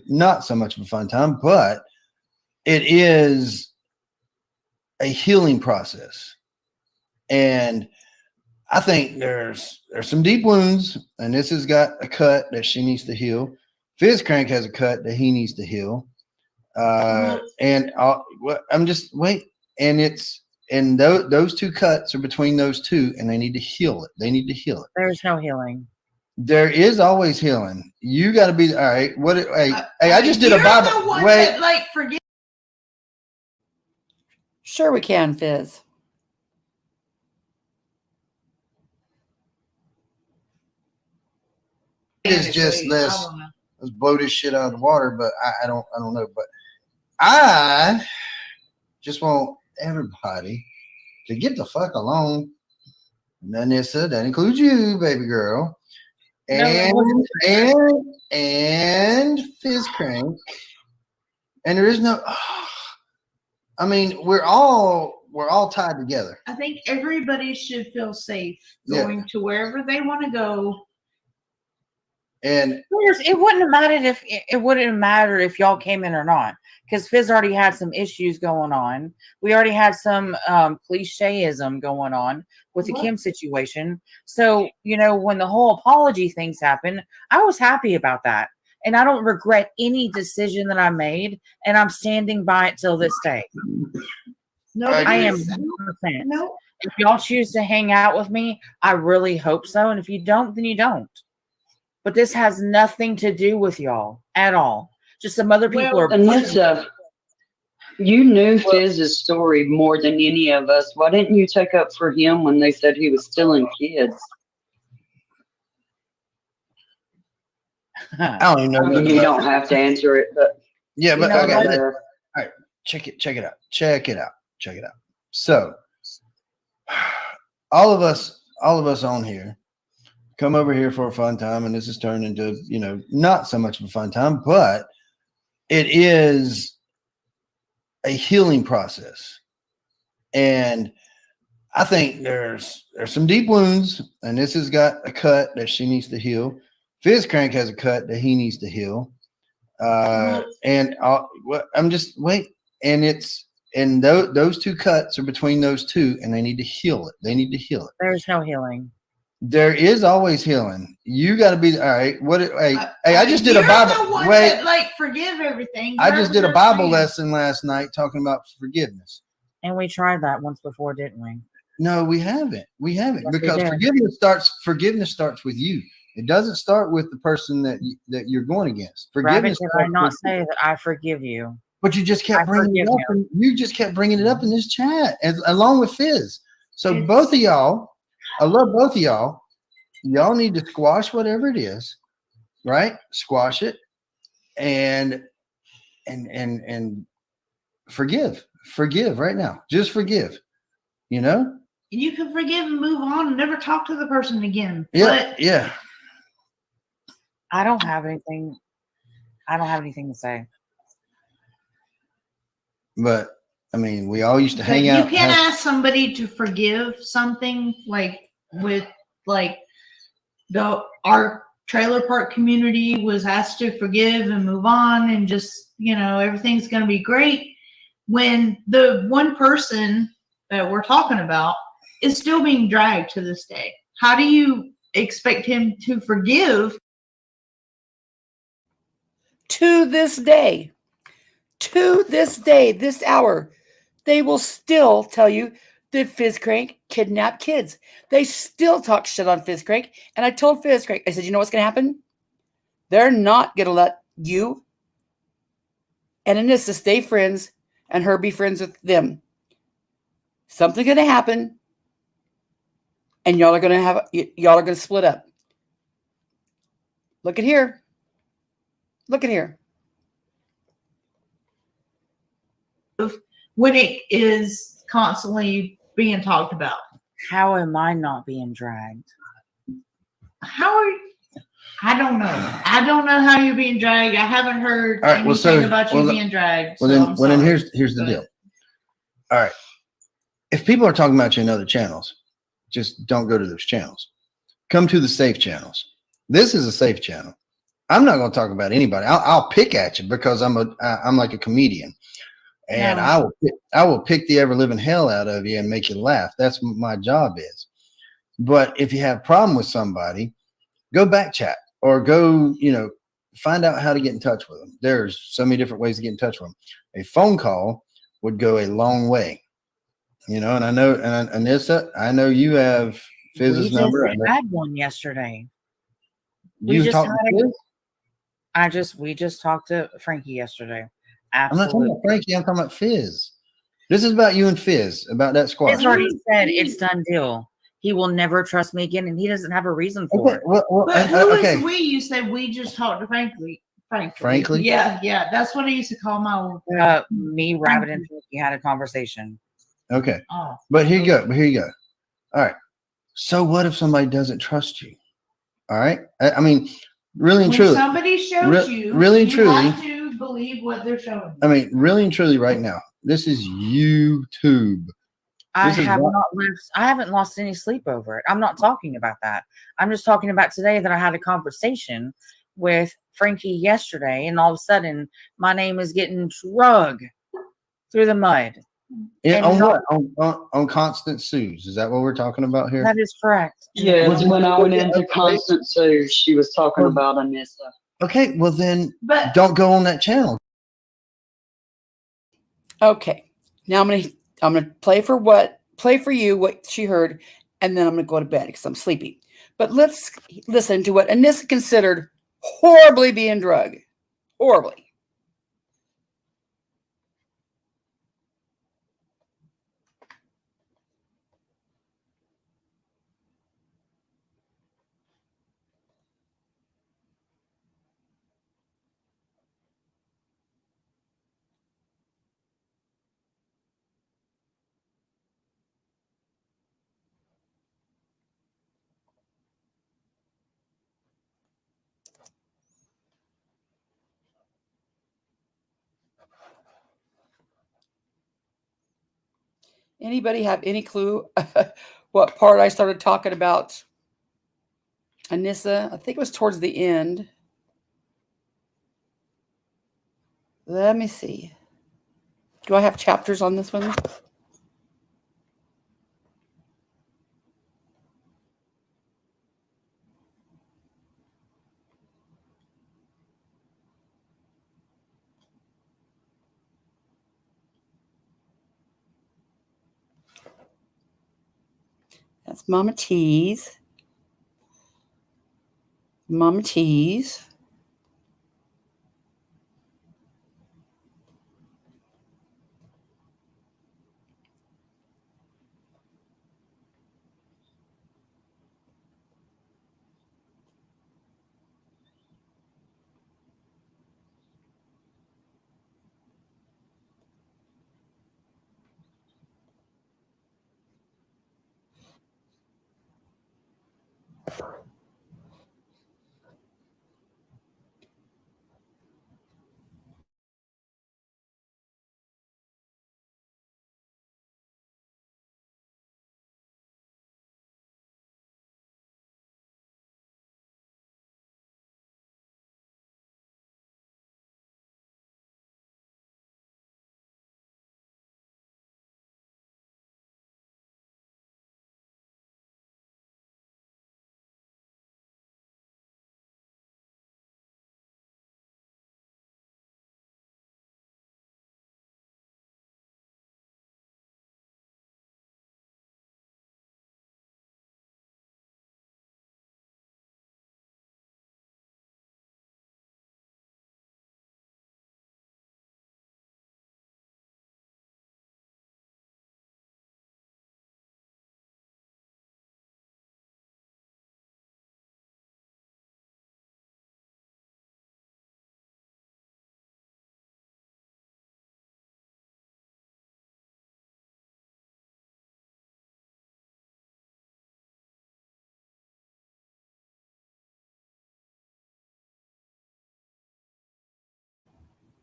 not so much of a fun time, but it is a healing process. And I think there's some deep wounds, and this has got a cut that she needs to heal. Fizz Crank has a cut that he needs to heal. And I'm just wait, and those two cuts are between those two, and they need to heal it. There's no healing. There is always healing. You got to be all right. Hey, I just did a Bible. Wait, Forget. Sure we can, Fizz. it is just let's blow this shit out of the water. But I don't know. But I just want everybody to get the fuck along. Anissa, that includes you, baby girl, and Fizz Crank. And there is no. I mean, we're all tied together. I think everybody should feel safe going to wherever they want to go. And it wouldn't have mattered if y'all came in or not, because Fizz already had some issues going on. We already had some clicheism going on with the Kim situation. So, when the whole apology things happened, I was happy about that. And I don't regret any decision that I made, and I'm standing by it till this day. I am 100%. No. If y'all choose to hang out with me, I really hope so. And if you don't, then you don't. But this has nothing to do with y'all at all. Just some other people are. Anissa, you knew Fizz's story more than any of us. Why didn't you take up for him when they said he was stealing kids? I don't even know. I mean, you don't have to answer it, but yeah, but okay. all right, check it out. So all of us on here come over here for a fun time, and this has turned into, not so much of a fun time, but it is a healing process. And I think there's some deep wounds, and this has got a cut that she needs to heal. Fizz Crank has a cut that he needs to heal. I'm just wait, and those two cuts are between those two, and they need to heal it. They need to heal it. There's no healing. There is always healing. You got to be all right. I just did You're a Bible. the one Wait, that, like, forgive everything. I just did a Bible saying. lesson last night talking about forgiveness. And we tried that once before, didn't we? No, we haven't. We haven't, Yes, we because did. forgiveness starts with you. It doesn't start with the person that you're going against. Rabbit, Forgiveness. did I not say that I forgive you? But you just kept bringing it up. You just kept bringing it up in this chat, along with Fizz. So both of y'all, I love both of y'all. Y'all need to squash whatever it is, right? Squash it, and forgive right now. Just forgive. You know. You can forgive and move on and never talk to the person again. Yeah, yeah. I don't have anything to say. But I mean, we all used to hang out. You can't ask somebody to forgive something like with like our trailer park community was asked to forgive and move on and just, everything's going to be great, when the one person that we're talking about is still being dragged to this day. How do you expect him to forgive? To this day, this hour, they will still tell you that Fizz Crank kidnapped kids. They still talk shit on Fizz Crank. And I told Fizz Crank, I said, you know what's going to happen? They're not going to let you and Anisa stay friends and her be friends with them. Something's going to happen, and y'all are going to split up. Look at here. When it is constantly being talked about. How am I not being dragged? How are you? I don't know. I don't know how you're being dragged. I haven't heard anything about you being dragged. Then here's the deal. All right. If people are talking about you in other channels, just don't go to those channels. Come to the safe channels. This is a safe channel. I'm not going to talk about anybody. I'll pick at you because I'm like a comedian, and No. I will pick the ever living hell out of you and make you laugh. That's what my job is. But if you have a problem with somebody, go back chat or go, find out how to get in touch with them. There's so many different ways to get in touch with them. A phone call would go a long way, and I know, and Anisa, I know you have Fizz's number. We had one yesterday. We just talked to Frankie yesterday. I'm not talking about Frankie. I'm talking about Fizz. This is about you and Fizz, about that squad. Fizz already said it's done deal. He will never trust me again, and he doesn't have a reason for it. But who is we? You said we just talked to Frankly. Frankly? Yeah. That's what I used to call my old me, Rabbit, and Frankie had a conversation. Okay. But here you go. All right. So what if somebody doesn't trust you? All right. I mean, really and truly. Somebody shows you. Really and truly. You have to believe what they're showing you. I mean, really and truly right now. This is YouTube. I haven't lost any sleep over it. I'm not talking about that. I'm just talking about today that I had a conversation with Frankie yesterday, and all of a sudden my name is getting dragged through the mud. Yeah, on what? On Constance Sue's. Is that what we're talking about here? That is correct. Yeah, when I went into Constance Sue, she was talking about Anisa. Okay, well then don't go on that channel. Okay. Now I'm gonna play for you what she heard, and then I'm gonna go to bed because I'm sleepy. But let's listen to what Anisa considered horribly being drugged. Horribly. Anybody have any clue what part I started talking about Anisa? I think it was towards the end. Let me see. Do I have chapters on this one? That's Mama T's. Mama T's.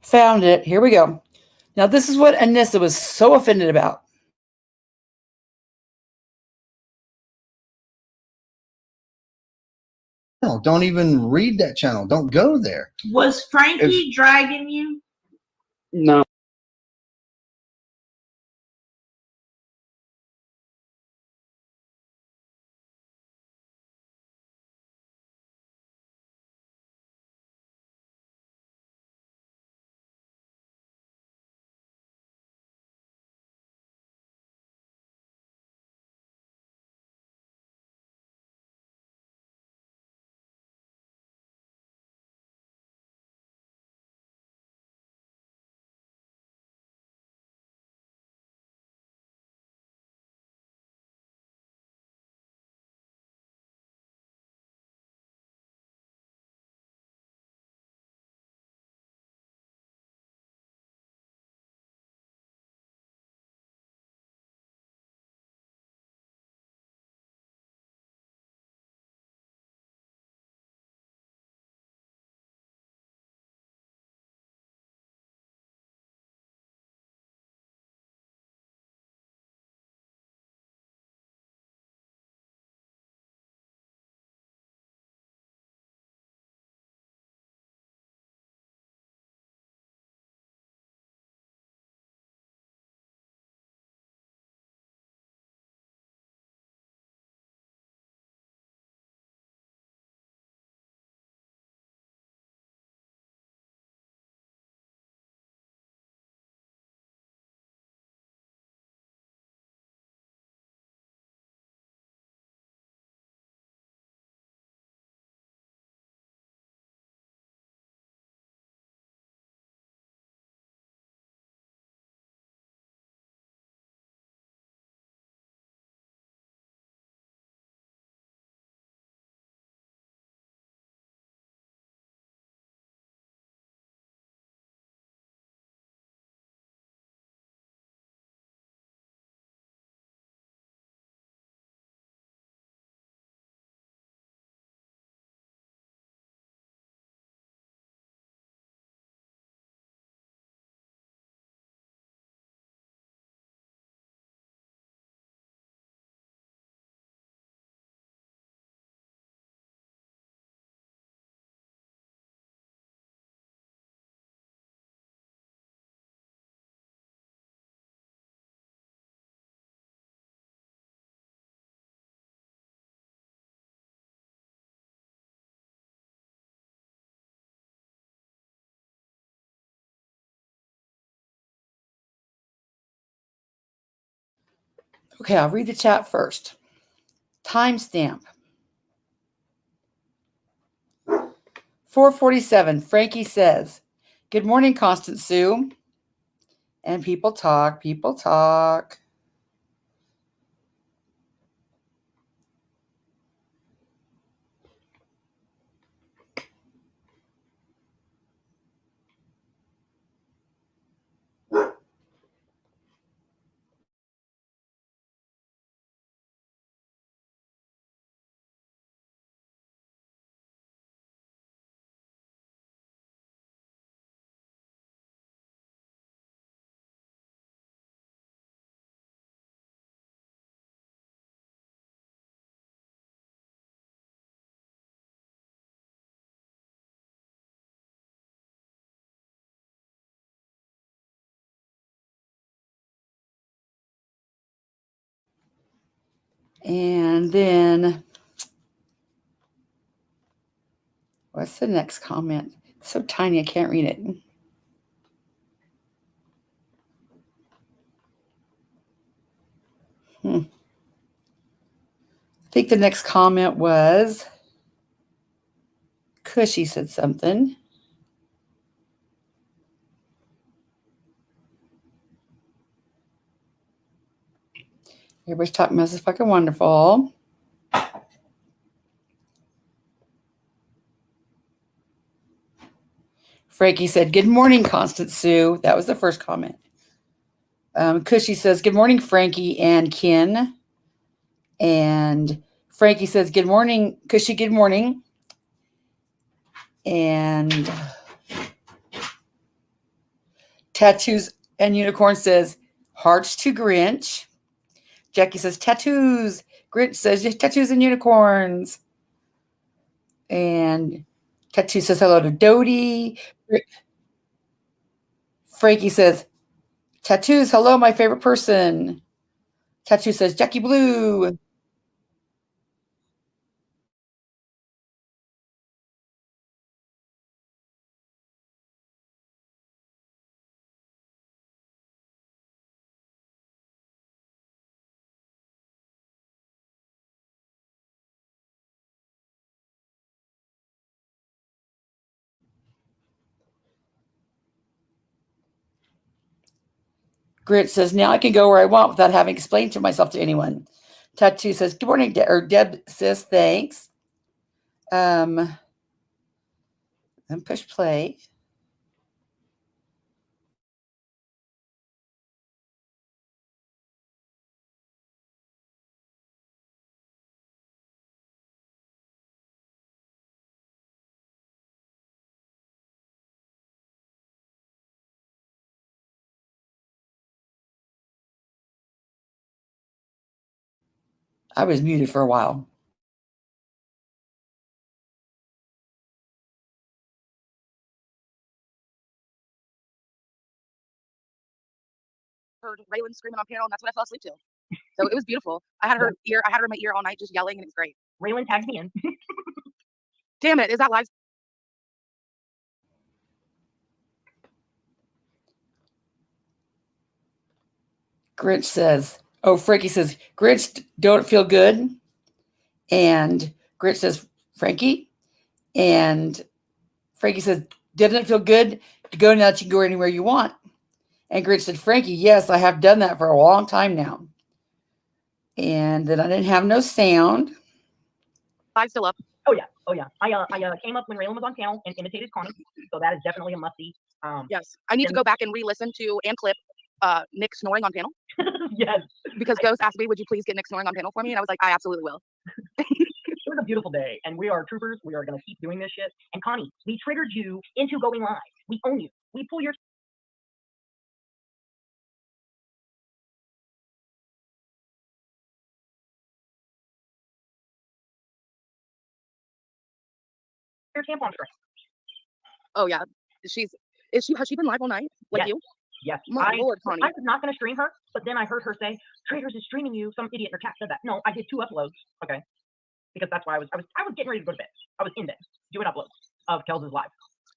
Found it. Here we go. Now, this is what Anissa was so offended about. No, don't even read that channel. Don't go there. Was Frankie dragging you? No. Okay, I'll read the chat first. Timestamp. 4:47. Frankie says, "Good morning, Constance Sue." And people talk, people talk. And then, what's the next comment? It's so tiny, I can't read it. I think the next comment was Cushy said something. Everybody's talking about this is fucking wonderful. Frankie said, "Good morning, Constance Sue." That was the first comment. Cushy says, "Good morning, Frankie and Ken." And Frankie says, "Good morning, Cushy, good morning." And Tattoos and Unicorn says, "Hearts to Grinch." Jackie says, "Tattoos." Grinch says, "Tattoos and unicorns." And Tattoo says, "Hello to Dodie." Frankie says, "Tattoos, hello, my favorite person." Tattoo says, "Jackie Blue." Grit says, "Now I can go where I want without having explained to myself to anyone." Tattoo says, "Good morning, Deb says, thanks." And push play. I was muted for a while. Heard Raylan screaming on piano, and that's what I fell asleep to. So it was beautiful. I had her in my ear all night just yelling, and it was great. Raylan tagged me in. Damn it, is that live? Grinch says, Frankie says, "Grinch, don't feel good." And Grinch says, "Frankie." And Frankie says, "Doesn't it feel good to go now that you can go anywhere you want?" And Grinch said, "Frankie, yes, I have done that for a long time now." And then I didn't have no sound. Live still up. Oh yeah. I came up when Raylan was on panel and imitated Connie, so that is definitely a must-see. Yes, I need to go back and re-listen to and clip Nick snoring on panel. Yes. Because Ghost asked me, "Would you please get Nick snoring on panel for me?" And I was like, "I absolutely will." It was a beautiful day, and we are troopers. We are going to keep doing this shit. And Connie, we triggered you into going live. We own you. We pull your tampon string. Oh yeah, has she been live all night like Yes. you? Yes. My Lord, Connie. I was not going to stream her, but then I heard her say, "Traitors is streaming you." Some idiot in her chat said that. No, I did 2 uploads. Okay. Because that's why I was getting ready to go to bed. I was in bed doing uploads of Kels's live.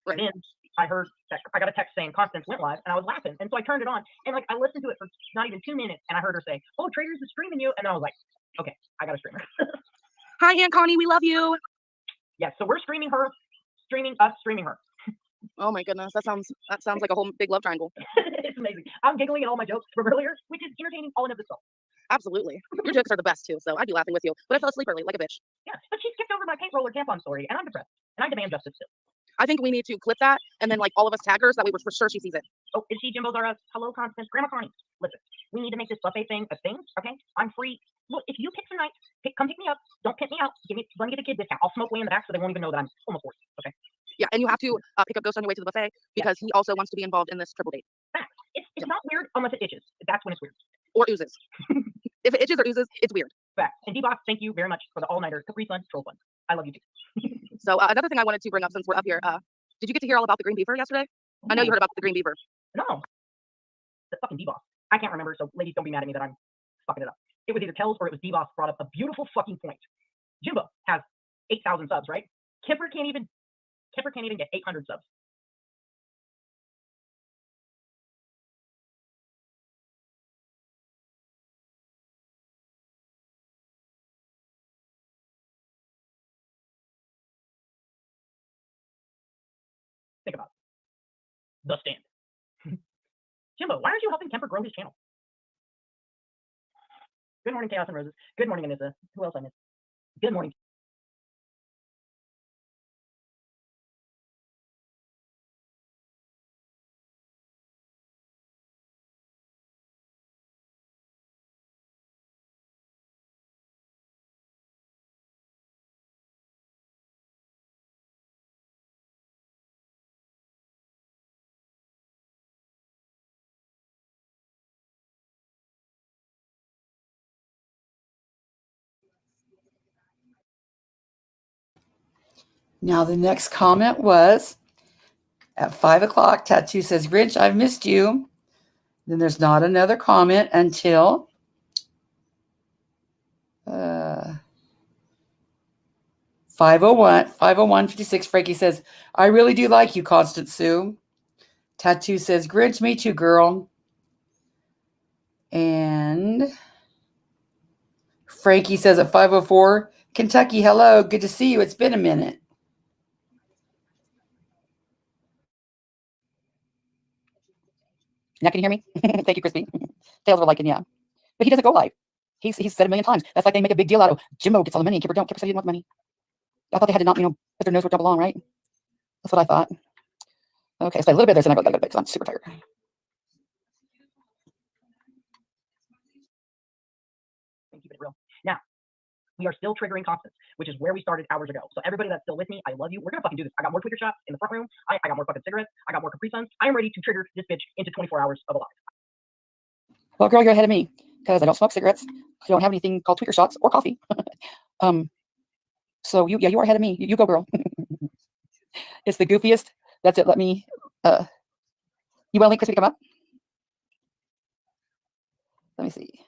Right. Then I heard that I got a text saying Constance went live, and I was laughing, and so I turned it on, and like I listened to it for not even 2 minutes, and I heard her say, "Oh, Traitors is streaming you," and I was like, "Okay, I got a streamer." Hi, Aunt Connie. We love you. Yeah, so we're streaming her, streaming us, streaming her. Oh my goodness, that sounds like a whole big love triangle. It's amazing. I'm giggling at all my jokes from earlier, which is entertaining all in of itself. Absolutely. Your jokes are the best too, so I'd be laughing with you. But I fell asleep early, like a bitch. Yeah, but she skipped over my paint roller tampon story, and I'm depressed, and I demand justice still. I think we need to clip that and then like all of us tag her so that way we're for sure she sees it. Oh, is she Jimbo Zara? Hello, Constance. Grandma Connie. Listen, we need to make this buffet thing a thing, okay? I'm free. Look, if you pick some nights, come pick me up. Don't pimp me out. Let me get a kid discount. I'll smoke way in the back so they won't even know that I'm almost 40, okay? Yeah, and you have to pick up Ghost on your way to the buffet because he also wants to be involved in this triple date. Facts. It's not weird unless it itches. That's when it's weird. Or oozes. If it itches or oozes, it's weird. Facts. And D-Box, thank you very much for the all-nighter Capri Sun troll fun. I love you too. So another thing I wanted to bring up since we're up here, did you get to hear all about the green beaver yesterday? Ooh. I know you heard about the green beaver. No. The fucking D-Boss. I can't remember, so ladies, don't be mad at me that I'm fucking it up. It was either Kells or it was D-Boss brought up a beautiful fucking point. Jimbo has 8,000 subs, right? Kipper can't even get 800 subs. Think about it. The Stand. Jimbo, why aren't you helping Kemper grow his channel? Good morning, Chaos and Roses. Good morning, Anisa. Who else I missed? Good morning. Now, the next comment was at 5 o'clock. Tattoo says, Grinch, I've missed you. Then there's not another comment until 5:01:56. Frankie says, I really do like you, Constance Sue. Tattoo says, Grinch, me too, girl. And Frankie says at 5:04, Kentucky, hello, good to see you. It's been a minute. Now can you hear me? Thank you, Crispy. Tails were liking, yeah. But he doesn't go live. He's said 1,000,000 times. That's like they make a big deal out of Jimbo gets all the money and Kipper don't. Kipper said he didn't want the money. I thought they had to not, put their nose where it don't belong, right? That's what I thought. Okay, so a little bit there's another because I'm super tired. Keep it real. Now, we are still triggering Constance, which is where we started hours ago. So everybody that's still with me, I love you. We're gonna fucking do this. I got more tweaker shots in the front room. I got more fucking cigarettes. I got more Capri Suns. I am ready to trigger this bitch into 24 hours of a life. Well, girl, you're ahead of me because I don't smoke cigarettes. I don't have anything called tweaker shots or coffee. So you are ahead of me. You go, girl. It's the goofiest. That's it. Let me. You want to link Crispy to come up? Let me see.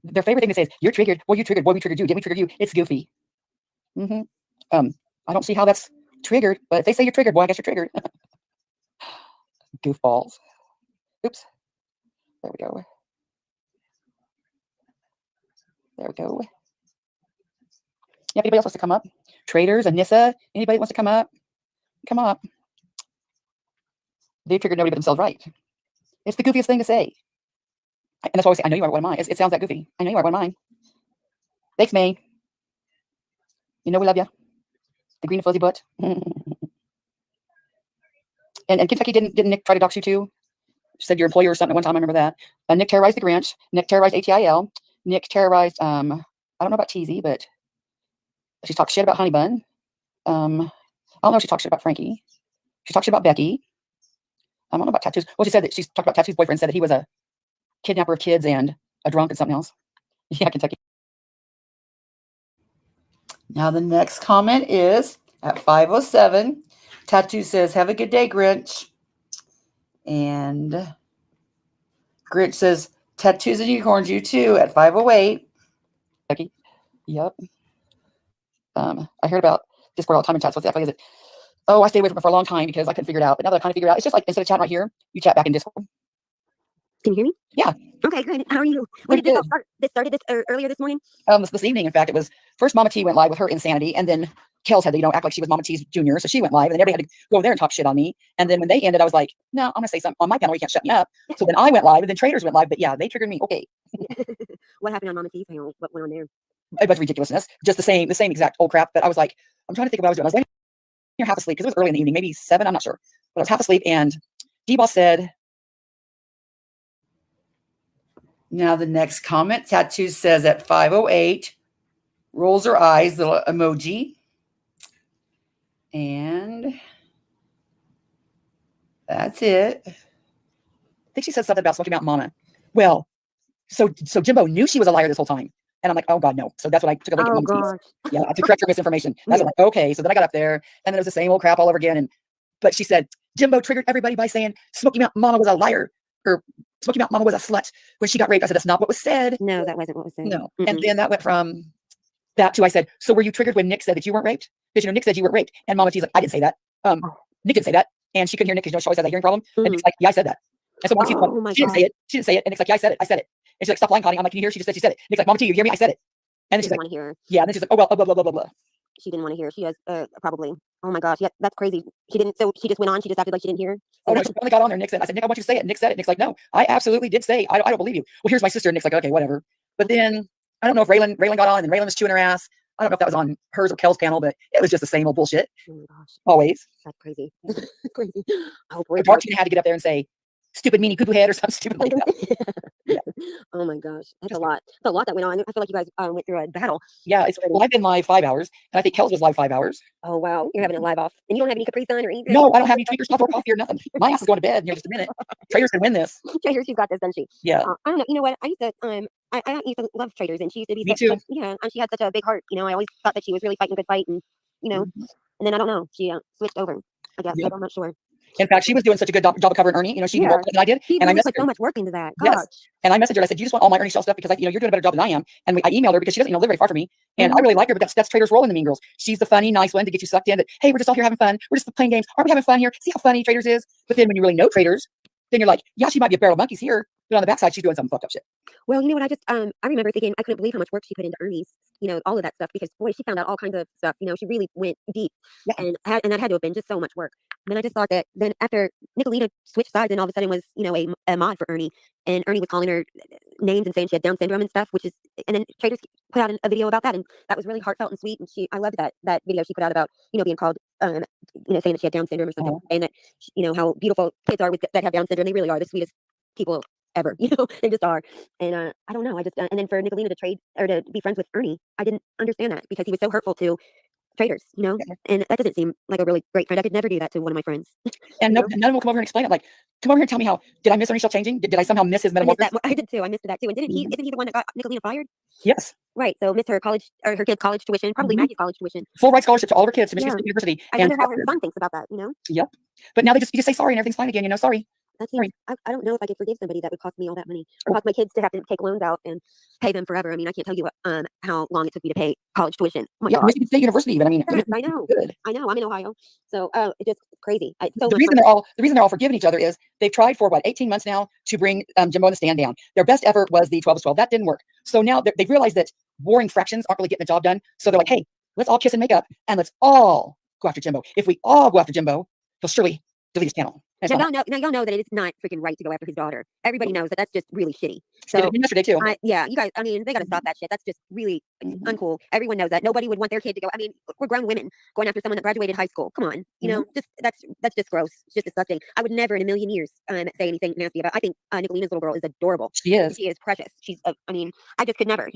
Their favorite thing to say is, "You're triggered." Well, you triggered. Boy, we triggered you. Did we trigger you? It's goofy. I don't see how that's triggered, but if they say you're triggered, boy, I guess you're triggered. Goofballs. Oops. There we go. There we go. Yeah, if anybody else wants to come up, Traitors, Anisa, anybody wants to come up, come up. They triggered nobody but themselves, right? It's the goofiest thing to say. And that's why I always say, I know you are one of mine. It sounds that goofy. I know you are one of mine. Thanks, May. You know we love you. The green fuzzy butt. And Kentucky, didn't Nick try to dox you too? Said your employer or something at one time. I remember that. Nick terrorized the Grinch. Nick terrorized ATIL. Nick terrorized, I don't know about TZ, but she talked shit about Honey Bun. I don't know if she talked shit about Frankie. She talked shit about Becky. I don't know about Tattoos. Well, she said that she talked about Tattoos' boyfriend, said that he was a kidnapper of kids and a drunk and something else. Yeah, Kentucky. Now the next comment is at 5:07. Tattoo says, have a good day, Grinch. And Grinch says, tattoos and unicorns, you too, at 5:08. Kentucky. Yep. I heard about Discord all the time and chat. So what's the is it? Oh, I stayed away from it for a long time because I couldn't figure it out. But now that I kind of figured it out, it's just like instead of chatting right here, you chat back in Discord. Can you hear me? Yeah. Okay, good. How are you? When did this all start? This started earlier this morning? This evening, in fact, it was first Mama T went live with her insanity, and then Kels had to, act like she was Mama T's junior, so she went live, and then everybody had to go there and talk shit on me. And then when they ended, I was like, no, I'm gonna say something on my panel. You can't shut me up. So then I went live, and then Traitors went live. But yeah, they triggered me. Okay. What happened on Mama T's panel? What went on there? A bunch of ridiculousness, just the same exact old crap. But I was like, I'm trying to think of what I was doing. I was laying here half asleep because it was early in the evening, maybe 7, I'm not sure, but I was half asleep, and D-Boss said. Now the next comment, Tattoo says at 5:08, rolls her eyes, little emoji. And that's it. I think she said something about smoking out Mama. Well, so Jimbo knew she was a liar this whole time. And I'm like, oh God, no. So that's what I took a link at Mama T's. Yeah, to correct her misinformation. That's like, okay. So then I got up there, and then it was the same old crap all over again. But she said, Jimbo triggered everybody by saying Smoky Mountain Mama was a liar, or Smoky Mountain Mama was a slut when she got raped. I said, that's not what was said. No, that wasn't what was said. No. And then that went from that to, I said, so were you triggered when Nick said that you weren't raped? Because, Nick said you weren't raped. And Mama T's like, I didn't say that. Nick didn't say that. And she couldn't hear Nick because, she always has that hearing problem. And Nick's like, yeah, I said that. And so Mama T's like, she didn't say it. She didn't say it. And Nick's like, yeah, I said it. I said it. And she's like, stop lying, Connie. I'm like, can you hear? She just said she said it. Nick's like, Mama T, you hear me? I said it. And then she's like, want to hear. Yeah. And then she's like, oh, well, blah, blah, blah, blah, blah. She didn't want to hear. She has probably. Oh my gosh. Yeah, that's crazy. She didn't. So she just went on. She just acted like she didn't hear. Oh, no, she finally got on there. Nick said, I said, Nick, I want you to say it. Nick said it. Nick's like, no, I absolutely did say, I don't believe you. Well, here's my sister. And Nick's like, okay, whatever. But then I don't know if Raylan got on, and Raylan was chewing her ass. I don't know if that was on hers or Kel's panel, but it was just the same old bullshit. Oh my gosh. Always. That's crazy. Crazy. Oh boy. Martina had to get up there and say, stupid meanie poo-poo head or something stupid like that. Yeah. Oh my gosh. That's a lot. That's a lot that went on. I feel like you guys went through a battle. Yeah, I've been live 5 hours, and I think Kel's was live 5 hours. Oh wow. You're having it live off. And you don't have any Capri Sun or anything? No, I don't have any tweakers, or coffee or nothing. My ass is going to bed in just a minute. Traitors can win this. Traitors, she's got this, doesn't she? Yeah. I don't know. You know what? I used to I used to love Traitors, and she used to be Me too. Yeah, and she had such a big heart. I always thought that she was really fighting a good fight, and and then I don't know. She switched over. I guess I'm not sure. In fact, she was doing such a good job of covering Ernie. She did more than I did. And I put so much work into that. Gosh. Yes. And I messaged her. I said, "You just want all my Ernie Shell stuff because you're doing a better job than I am." And I emailed her because she doesn't live very far from me, and I really like her. But that's Traitors' role in the Mean Girls. She's the funny, nice one to get you sucked in. That hey, we're just all here having fun. We're just playing games. Aren't we having fun here? See how funny Traitors is. But then when you really know Traitors, then you're like, yeah, she might be a barrel of monkeys here, but on the backside, she's doing some fucked up shit. Well, you know what? I remember thinking I couldn't believe how much work she put into Ernie's. All of that stuff, because boy, she found out all kinds of stuff. She really went deep, and that had to have been just so much work. And then I just thought that then after Nicolita switched sides and all of a sudden was a mod for Ernie, and Ernie was calling her names and saying she had Down syndrome and stuff, and then Traitors put out a video about that, and that was really heartfelt and sweet. And I loved that video she put out about being called saying that she had Down syndrome or something, and that how beautiful kids are that have Down syndrome. They really are the sweetest people ever. They just are. And I don't know. I just and then for Nicolina to trade or to be friends with Ernie, I didn't understand that because he was so hurtful to Traitors, and that doesn't seem like a really great friend. I could never do that to one of my friends. And none of them will come over and explain it. Like, come over here and tell me did I miss Ernie Shell changing? Did I somehow miss his metamorphosis? I did too. I missed that too. And isn't he the one that got Nicolina fired? Yes. Right. So missed her college or her kids' college tuition, probably Maggie's college tuition. Full ride scholarship to all of her kids to Michigan State University. I wonder how her son thinks about that. Yep. But now you just say sorry and everything's fine again. Sorry. That seems, I don't know if I could forgive somebody that would cost me all that money, or cost my kids to have to take loans out and pay them forever. I mean, I can't tell you how long it took me to pay college tuition. Oh yeah, Michigan State University even. I mean, yes, I know. Good. I know. I'm in Ohio, so it's just crazy. The reason they're all forgiving each other is they've tried for 18 months now to bring Jimbo and the stand down. Their best effort was the 12-12. That didn't work. So now they've realized that warring fractions aren't really getting the job done. So they're like, hey, let's all kiss and make up, and let's all go after Jimbo. If we all go after Jimbo, he'll surely delete his channel. Now y'all know that it is not freaking right to go after his daughter. Everybody knows that that's just really shitty. So yesterday too. Yeah, you guys. I mean, they got to stop that shit. That's just really uncool. Everyone knows that. Nobody would want their kid to go. I mean, we're grown women going after someone that graduated high school. Come on, just that's just gross. It's just disgusting. I would never in a million years say anything nasty about. I think Nicolina's little girl is adorable. She is. She is precious. She's. I mean, I just could never.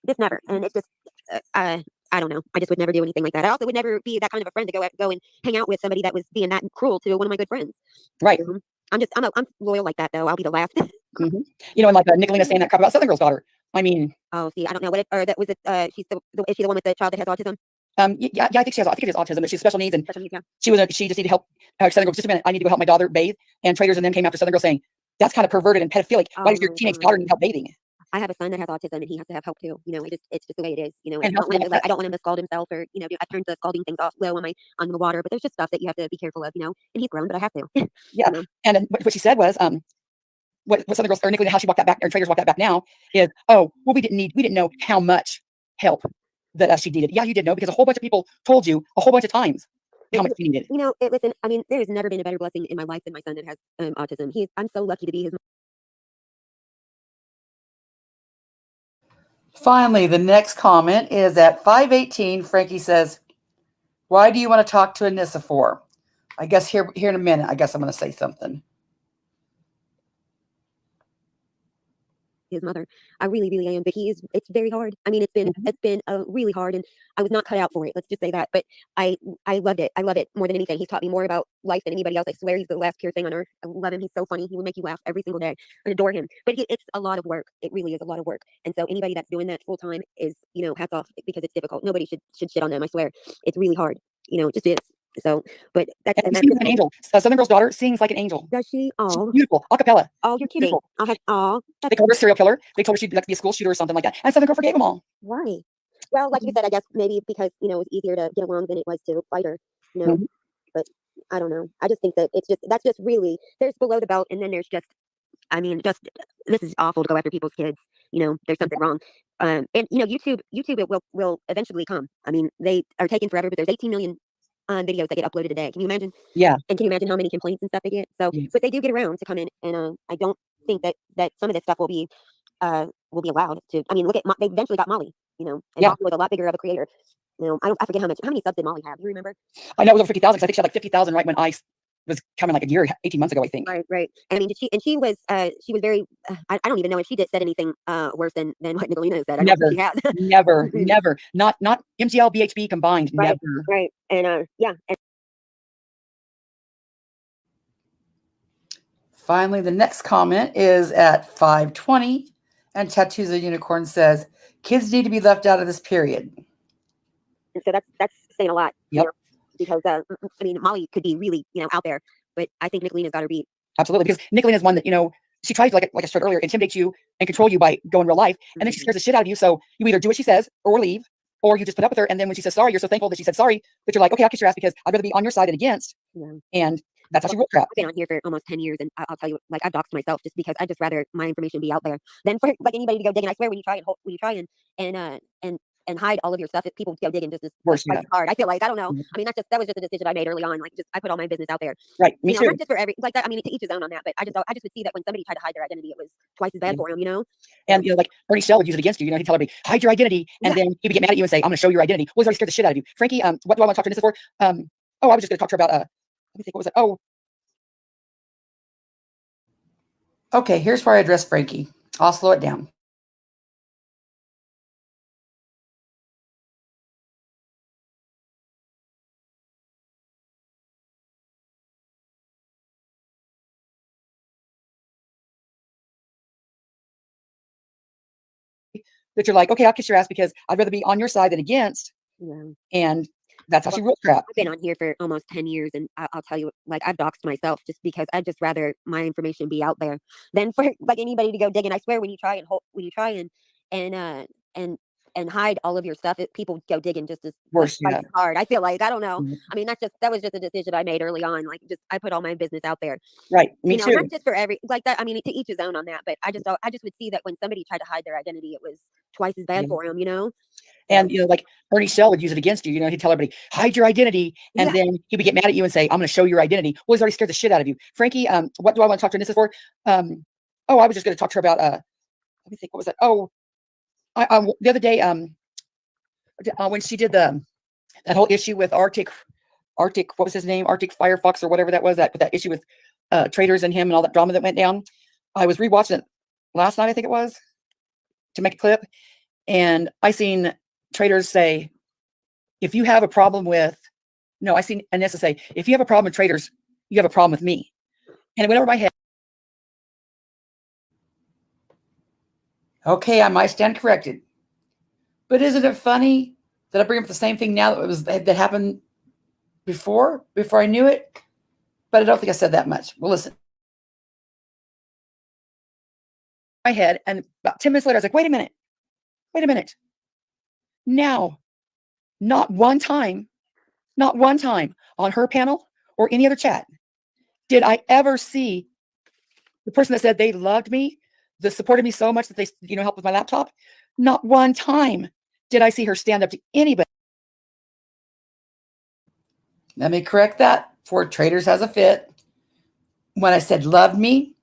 Just never. And it's just. I don't know. I just would never do anything like that. I also would never be that kind of a friend to go and hang out with somebody that was being that cruel to one of my good friends. Right. I'm loyal like that though. I'll be the last. And like Nicolina saying that crap about Southern Girl's daughter. I mean. Oh, see, I don't know is she the one with the child that has autism? Yeah, I think she has. I think it is autism, but she's special needs, and yeah. she just needed help. Southern Girl, just a minute. I need to go help my daughter bathe. And Traitors and them came after Southern Girl saying that's kind of perverted and pedophilic. Why does your teenage daughter need help bathing? I have a son that has autism and he has to have help too. It's just the way it is. And I don't want him to, I don't want him to scald himself or, I've turned the scalding things off low on the water, but there's just stuff that you have to be careful of, and he's grown, but I have to. Yeah. And then what she said was, what some of the girls, or Nicolina, how she walked that back, or Traitors walked that back now, is, oh, well, we didn't know how much help that she needed. Yeah, you did know, because a whole bunch of people told you a whole bunch of times how much she needed. Listen, I mean, there's never been a better blessing in my life than my son that has autism. I'm so lucky to be his. Finally, the next comment is at 5:18. Frankie says, "Why do you want to talk to Anisa for?" I guess here in a minute, I guess I'm going to say something. His mother. I really, really am. But it's very hard. I mean, it's been really hard, and I was not cut out for it. Let's just say that. But I loved it. I love it more than anything. He's taught me more about life than anybody else. I swear he's the last pure thing on earth. I love him. He's so funny. He will make you laugh every single day. I adore him. But it's a lot of work. It really is a lot of work. And so anybody that's doing that full time is, hats off, because it's difficult. Nobody should shit on them. I swear. It's really hard. It just is. So, but that's an angel. Southern Girl's daughter sings like an angel. Does she? Oh, beautiful. Acapella. Oh, you're kidding. They called her a serial killer. They told her she'd like to be a school shooter or something like that. And Southern Girl forgave them all. Why? Well, like you said, I guess maybe because it was easier to get along than it was to fight her. But I don't know. I just think that that's just really, there's below the belt, and then there's just, I mean, just this is awful to go after people's kids. There's something wrong. And YouTube it will eventually come. I mean, they are taking forever, but there's 18 million videos that get uploaded a day. Can you imagine? Yeah. And can you imagine how many complaints and stuff they get? So, but they do get around to come in, and I don't think that some of this stuff will be allowed to. I mean, look at they eventually got Molly. And Molly was a lot bigger of a creator. I forget how many subs did Molly have? Do you remember? I know it was over 50,000, because I think she had like 50,000 right when Ice was coming, like a year, 18 months ago, I think. Right. I mean, she was very. I don't even know if she said anything worse than what Nicolina said. Never. She has. never. Not MTL, BHB combined. Right, never. Right. And yeah. Finally, the next comment is at 5:20, and Tattoos of Unicorn says, "Kids need to be left out of this period." And so that's saying a lot. Yep. Because I mean, Molly could be really out there, but I think Nicolina's got her beat. Absolutely, because Nicolina is one that she tries to, like I said earlier, intimidate you and control you by going real life, and then she scares the shit out of you. So you either do what she says or leave, or you just put up with her. And then when she says sorry, you're so thankful that she said sorry that you're like, okay, I'll kiss your ass, because I'd rather be on your side than against. Yeah. And that's how she wrote crap. I've been on here for almost 10 years, and I'll tell you, like, I've doxed myself just because I'd just rather my information be out there than for like anybody to go digging. I swear, when you try and hide all of your stuff, if people go digging just as hard. I feel like, I don't know. I mean, that was just a decision I made early on. Like, I put all my business out there. Right. Me too. Not just for like that. I mean, to each his own on that. But I just would see that when somebody tried to hide their identity, it was twice as bad for them. And like Bernie Shell would use it against you. He'd tell everybody, hide your identity, and then he would get mad at you and say, I'm going to show your identity. Well, he's already scared the shit out of you. Frankie, what do I want to talk to Anisa for? I was just going to talk to her about let me think, what was it? Okay, here's where I address Frankie. I'll slow it down. That you're like, okay, I'll kiss your ass because I'd rather be on your side than against. Yeah. And that's how she wrote crap. I've been on here for almost 10 years, and I'll tell you, like, I've doxed myself just because I'd just rather my information be out there than for like anybody to go digging. I swear, when you try and hide all of your stuff, people go digging just as hard. I feel like, I don't know. Mm-hmm. I mean, that was just a decision I made early on. Like, I put all my business out there. Right. Me too. Not just for like that. I mean, to each his own on that. But I just would see that when somebody tried to hide their identity, it was twice as bad for them. And like Bernie Shell would use it against you. He'd tell everybody, hide your identity, and then he would get mad at you and say, I'm going to show your identity. Well, he's already scared the shit out of you. Frankie, what do I want to talk to Anisa for? I was just going to talk to her about let me think, what was that? The other day, when she did that whole issue with Arctic, what was his name? Arctic Firefox or whatever that was, that issue with Traitors and him and all that drama that went down. I was rewatching it last night, I think it was, to make a clip. And I seen Traitors say, if you have a problem with, no, I seen Anisa say, if you have a problem with Traitors, you have a problem with me. And it went over my head. Okay, I might stand corrected. But isn't it funny that I bring up the same thing now that happened before I knew it? But I don't think I said that much. Well, listen. my head, and about 10 minutes later, I was like, wait a minute. Now, not one time on her panel or any other chat did I ever see the person that said they loved me, that supported me so much that they, helped with my laptop. Not one time did I see her stand up to anybody. Let me correct that for Traitors Has a Fit. When I said loved me,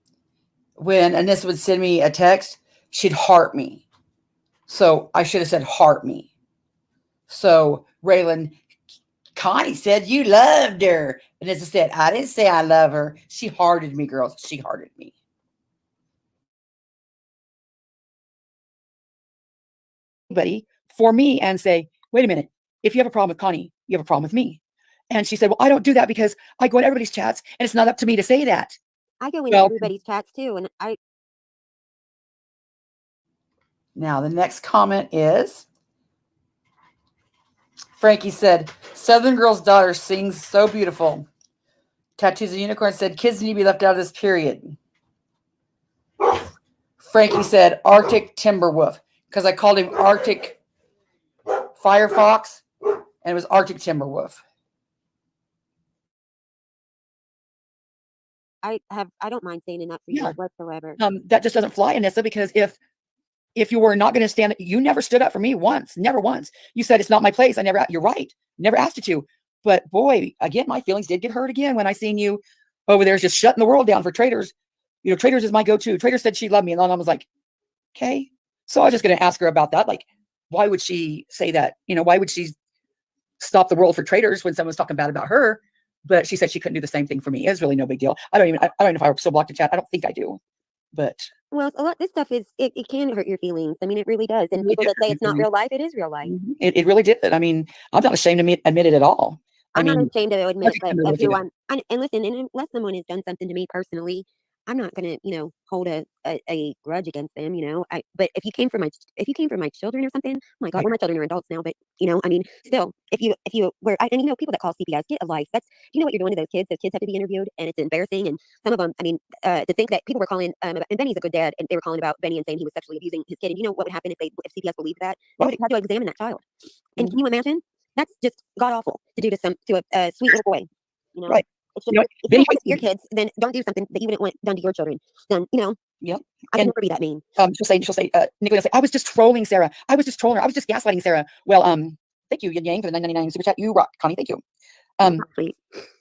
when Anisa would send me a text, she'd heart me. So I should have said heart me. So Raylan, Connie said you loved her. And as I said, I didn't say I love her. She hearted me, girls. She hearted me. Buddy, for me, and say, wait a minute. If you have a problem with Connie, you have a problem with me. And she said, well, I don't do that because I go in everybody's chats and it's not up to me to say that. I go in everybody's chats too, and Now the next comment is Frankie said, Southern Girl's daughter sings so beautiful. Tattoos of Unicorn said, kids need to be left out of this period. Frankie said, Arctic Timberwolf, because I called him Arctic Firefox, and it was Arctic Timberwolf. I don't mind standing up for you whatsoever. That just doesn't fly, Anissa, because if you were not going to stand, you never stood up for me once, never once. You said it's not my place. You're right. Never asked you to. But boy, again, my feelings did get hurt again when I seen you over there just shutting the world down for Traitors. Traitors is my go-to. Traitors said she loved me, and then I was like, okay. So I was just going to ask her about that. Like, why would she say that? Why would she stop the world for Traitors when someone's talking bad about her? But she said she couldn't do the same thing for me. It's really no big deal. I don't know if I still blocked the chat. I don't think I do. But well, a lot this stuff is it can hurt your feelings. I mean, it really does. And people that say it's not real life, it is real life. It really did. I mean, I'm not ashamed to admit it at all. I'm not ashamed to admit that who I'm. And listen, and unless someone has done something to me personally, I'm not gonna, hold a grudge against them, but if you came for my children or something, oh my God, well, my children are adults now, but I mean, still, if you were, and people that call CPS, get a life. That's, what you're doing to those kids have to be interviewed, and it's embarrassing. And some of them, I mean, to think that people were calling, and Benny's a good dad, and they were calling about Benny and saying he was sexually abusing his kid. And you know what would happen if CPS believed that? They would have had to examine that child. And can you imagine? That's just god awful to do to a sweet little boy. Right. It's just, if you don't want your kids, then don't do something that you wouldn't want done to your children. Then, Yep. I can never be that mean. She'll say, Nicola will say, I was just trolling Sarah. I was just trolling her. I was just gaslighting Sarah. Well, thank you, Yin Yang, for the 9.99 super chat. You rock, Connie. Thank you.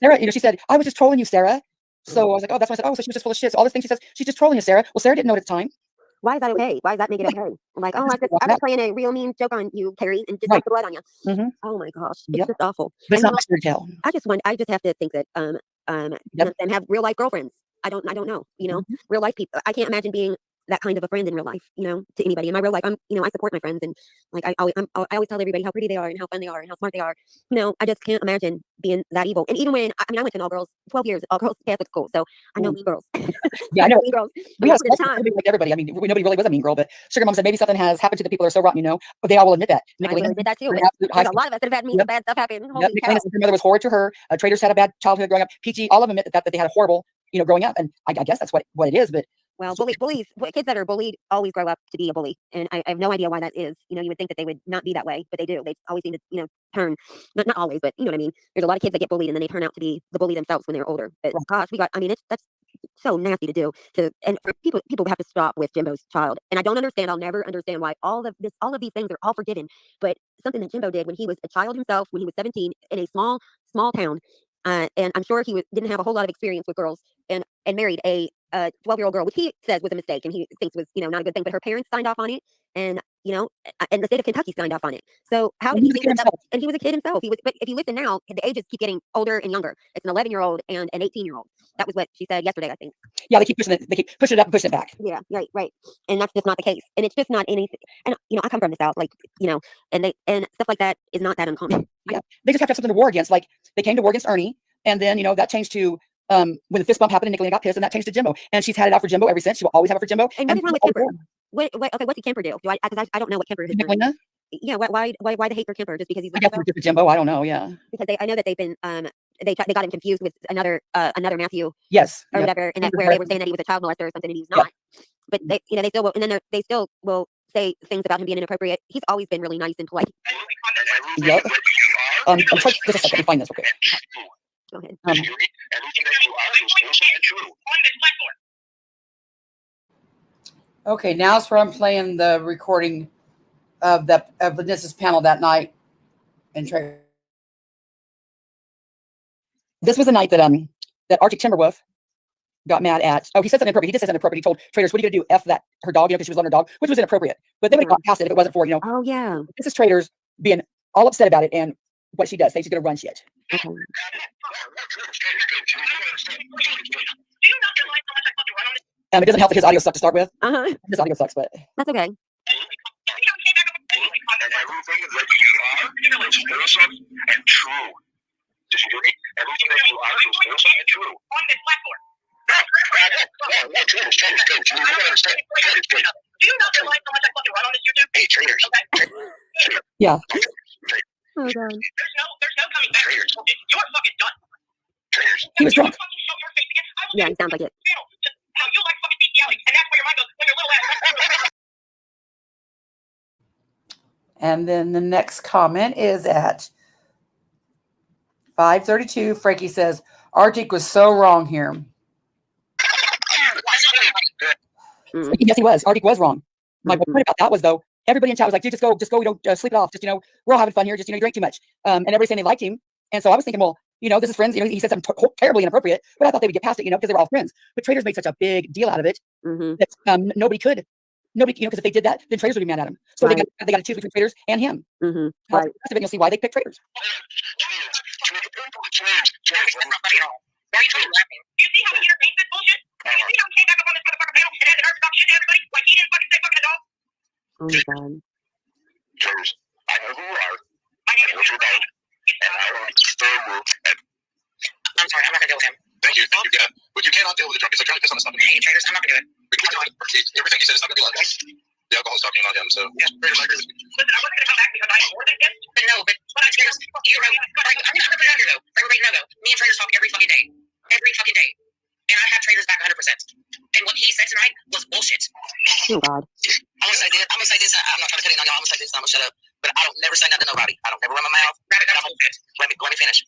Sarah, she said, I was just trolling you, Sarah. So I was like, oh, that's why I said, oh, so she was just full of shit. So all this thing she says, she's just trolling you, Sarah. Well, Sarah didn't know it at the time. Why is that okay? Why does that make it okay? I'm like, oh, I was playing a real mean joke on you, Carrie, and just dumped the blood on you. Oh my gosh, it's just awful. But it's not my tell. I just have to think that and have real life girlfriends. I don't know, real life people. I can't imagine being that kind of a friend in real life, to anybody. In my real life, I support my friends, and like I always tell everybody how pretty they are and how fun they are and how smart they are. I just can't imagine being that evil. And even when I went to an all girls 12 years all girls Catholic school, so I know mean girls. Yeah, I know mean girls. We have like everybody. I mean, nobody really was a mean girl, but Sugar Mom said maybe something has happened to the people that are so rotten, but they all will admit that. I will admit that too. But there's a lot of us that have had some bad stuff happen. Holy cow. Her mother was horrid to her. Traitors had a bad childhood growing up. Peachy, all of them admit that they had a horrible, growing up, and I guess that's what it is. But well, bullies, kids that are bullied always grow up to be a bully, and I have no idea why that is. You would think that they would not be that way, but they do. They always seem to, turn, not always, but you know what I mean. There's a lot of kids that get bullied, and then they turn out to be the bully themselves when they're older. But gosh, that's so nasty to do. And for people have to stop with Jimbo's child. And I don't understand. I'll never understand why all of these things are all forgiven. But something that Jimbo did when he was a child himself, when he was 17, in a small town. And I'm sure he didn't have a whole lot of experience with girls, and married a 12-year-old girl, which he says was a mistake, and he thinks was not a good thing. But her parents signed off on it, and and the state of Kentucky signed off on it. So how did he think that? And he was a kid himself. But if you listen now, the ages keep getting older and younger. It's an 11-year-old and an 18-year-old. That was what she said yesterday, I think. Yeah, they keep pushing it. They keep pushing it up and pushing it back. Yeah, right. And that's just not the case. And it's just not anything. And I come from the South, like and stuff like that is not that uncommon. Yeah, they just have to have something to war against. Like they came to war against Ernie, and then that changed to when the fist bump happened, Nicolina got pissed, and that changed to Jimbo. And she's had it out for Jimbo ever since. She will always have it for Jimbo. And what's wrong with Kemper? Wait, okay, what did Kemper do? Because I don't know what Kemper has done. Nicolina? Yeah, why the hate for Kemper? Just because he's I guess for Jimbo, I don't know. Yeah, because I know that they've been they got him confused with another Matthew. Yes, or whatever, and that's where they were saying that he was a child molester or something, and he's not. but they, you know, they still will, and then they still will say things about him being inappropriate. He's always been really nice and polite. Yep. I'm trying, just a second, let me find this real quick. Go ahead. Okay, now it's where I'm playing the recording of Anissa's panel that night. And this was the night that Arctic Timberwolf got mad at. Oh, he said something inappropriate. He did say something inappropriate. He told Traitors, "What are you gonna do? F that her dog, because she was loving her dog," which was inappropriate. But they would have gone past it if it wasn't for Oh yeah. This is Traitors being all upset about it and what she does. Say she's gonna run shit. Okay. It doesn't help that his audio sucks to start with. His audio sucks, but that's okay. And true. Did you hear me? Everything that you are is awesome and true. On this platform. Do you not realize how much I fucking run on this YouTube? Hey, Traitors. Okay. Yeah. Oh god. There's no coming back. Traitors. You're fucking done. Traitors. He was drunk. Yeah, he sounds like it. How you like fucking bestiality, and that's where your mind goes when you're little ass. And then the next comment is at 5:32. Frankie says, Arctic was so wrong here. Yes, he was. Arctic was wrong. My point about that was, though, everybody in chat was like, dude, just go, you don't sleep it off. Just, we're all having fun here. Just, you drink too much. And everybody's saying they liked him. And so I was thinking, well, this is friends. He said something terribly inappropriate, but I thought they would get past it, because they were all friends. But Traitors made such a big deal out of it that nobody could. Nobody, because if they did that, then Traitors would be mad at him. So they got to choose between Traitors and him. Right. The rest of it, you'll see why they picked Traitors. Why are you fucking laughing? Do you see how he entertains this bullshit? Do you see how he came back up on this motherfucker panel and had the nerve to talk shit to everybody? Like he didn't fucking say fucking at all? Oh my god. Traitors, I know who you are. My name is what you're about. And I want to third move and I'm sorry, I'm not gonna deal with him. Thank you, yeah. But you cannot deal with a drunk. It's like trying to piss on something. Hey, Traitors, I'm not gonna do it. Everything he said is not gonna be like the alcohol's talking on him, so yeah, Traitors, I agree with you. Listen, I wasn't gonna come back because I am more than him. But no, but Traitors, you know, I'm just gonna put it out here though. For everybody to know though, me and Traitors talk every fucking day. Every fucking day. And I have Traitors back 100%. And what he said tonight was bullshit. Oh god. I'm gonna say this. I'm not trying to cut in on y'all. I'm gonna say this. I'm gonna shut up. But I don't never say nothing to nobody. I don't never run my mouth. Let me finish.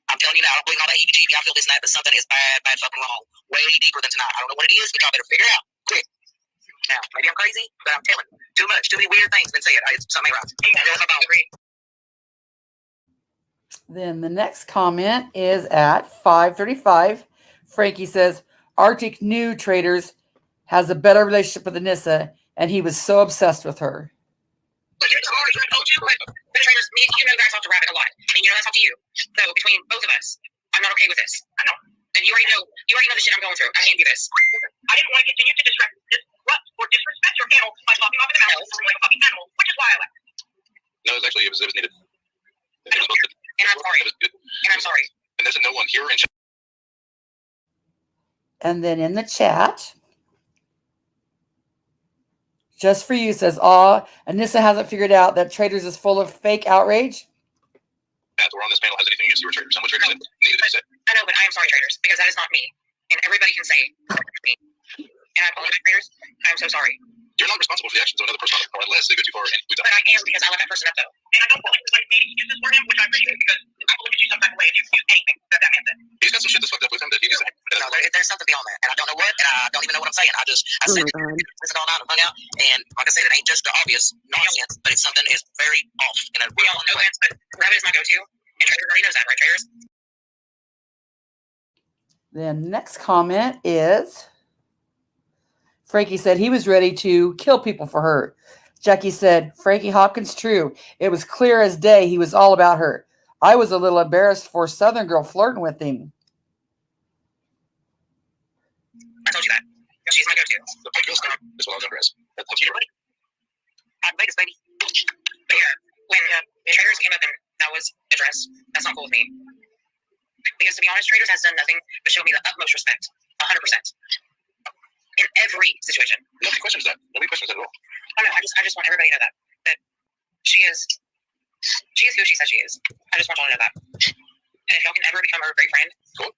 I'm telling you now, I don't believe in all that EBGB. I feel this and that, but something is bad fucking wrong. Way deeper than tonight. I don't know what it is, but y'all better figure it out. Quick. Now, maybe I'm crazy, but I'm telling you. Too much. Too many weird things been said. Something ain't right. Then the next comment is at 5:35. Frankie says, Arctic knew Traitors has a better relationship with Anisa, and he was so obsessed with her. But the Traitors, me and you know that I talk to Rabbit a lot, and you know I talk to you. So between both of us, I'm not okay with this. I know. And you already know the shit I'm going through. I can't do this. I didn't want to continue to disrupt or disrespect your panel by talking off in the mouth like a fucking animal, which is why I left. No, it was needed. And I'm sorry. And I'm sorry. And there's no one here in chat. And then in the chat, just for you says, Anisa hasn't figured out that Traitors is full of fake outrage. That we're on this panel has anything against you or Traitors. Someone Traitors needed to be said. I know, but I am sorry, Traitors, because that is not me. And everybody can say me. And I apologize, Traitors. I'm so sorry. You're not responsible for the actions of another person unless they go too far. But I am, because I let that person up, though. And I don't feel like made excuses for him, which I appreciate, because I will look at you some type of way if you do anything that man said. He's got some shit that's fucked up with him that he needs to say. No, there's something beyond that. And I don't know what, and I don't even know what I'm saying. I said it all night and hung out. And like I said, it ain't just the obvious nonsense, but it's something is very off in a real no sense. But Rabbit is my go-to. And Traitors already knows that, right, Traitors? Then next comment is Frankie said he was ready to kill people for her. Jackie said, Frankie Hopkins, true. It was clear as day he was all about her. I was a little embarrassed for Southern girl flirting with him. I told you that. She's my go-to. The big girl star is what I was embarrassed. That's you, buddy. I'm Vegas, baby. But yeah, when the Traitors came up and that was addressed, that's not cool with me. Because to be honest, Traitors has done nothing but show me the utmost respect. 100%. In every situation. Nobody questions that. Nobody questions that at all. I know. I just want everybody to know that she is who she says she is. I just want y'all to know that. And if y'all can ever become a great friend, cool.